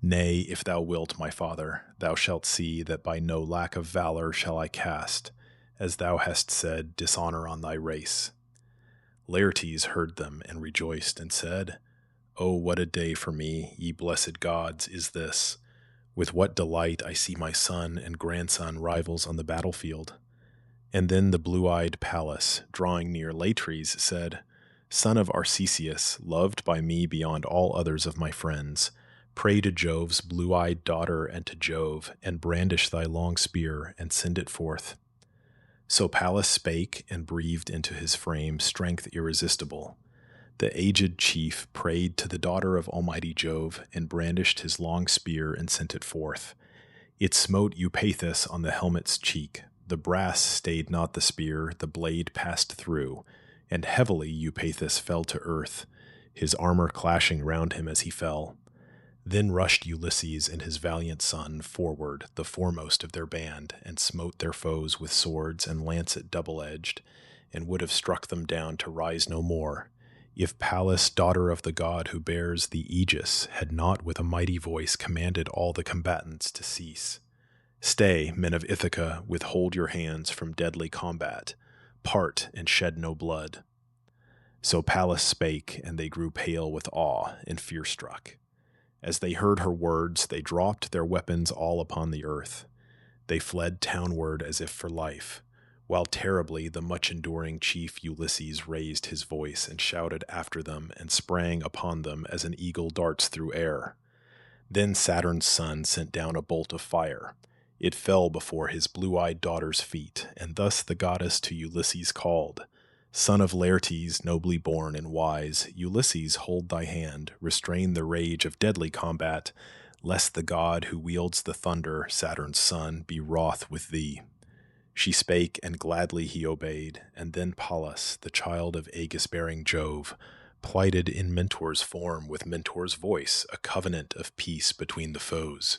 Nay, if thou wilt, my father, thou shalt see that by no lack of valor shall I cast, as thou hast said, dishonor on thy race. Laertes heard them and rejoiced and said, O what a day for me, ye blessed gods, is this! With what delight I see my son and grandson rivals on the battlefield. And then the blue-eyed Pallas, drawing near Laertes, said, Son of Arcesius, loved by me beyond all others of my friends, pray to Jove's blue-eyed daughter and to Jove, and brandish thy long spear, and send it forth. So Pallas spake, and breathed into his frame strength irresistible. The aged chief prayed to the daughter of almighty Jove, and brandished his long spear, and sent it forth. It smote Eupathus on the helmet's cheek. The brass stayed not the spear, the blade passed through, and heavily Eupathus fell to earth, his armor clashing round him as he fell. Then rushed Ulysses and his valiant son forward, the foremost of their band, and smote their foes with swords and lancet double-edged, and would have struck them down to rise no more, if Pallas, daughter of the god who bears the aegis, had not with a mighty voice commanded all the combatants to cease. Stay, men of Ithaca, withhold your hands from deadly combat. Part and shed no blood. So Pallas spake, and they grew pale with awe and fear-struck. As they heard her words, they dropped their weapons all upon the earth. They fled townward as if for life, while terribly the much-enduring chief Ulysses raised his voice and shouted after them and sprang upon them as an eagle darts through air. Then Saturn's son sent down a bolt of fire. It fell before his blue-eyed daughter's feet, and thus the goddess to Ulysses called, Son of Laertes, nobly born and wise, Ulysses, hold thy hand, restrain the rage of deadly combat, lest the god who wields the thunder, Saturn's son, be wroth with thee. She spake, and gladly he obeyed, and then Pallas, the child of aegis-bearing Jove, plighted in Mentor's form with Mentor's voice a covenant of peace between the foes.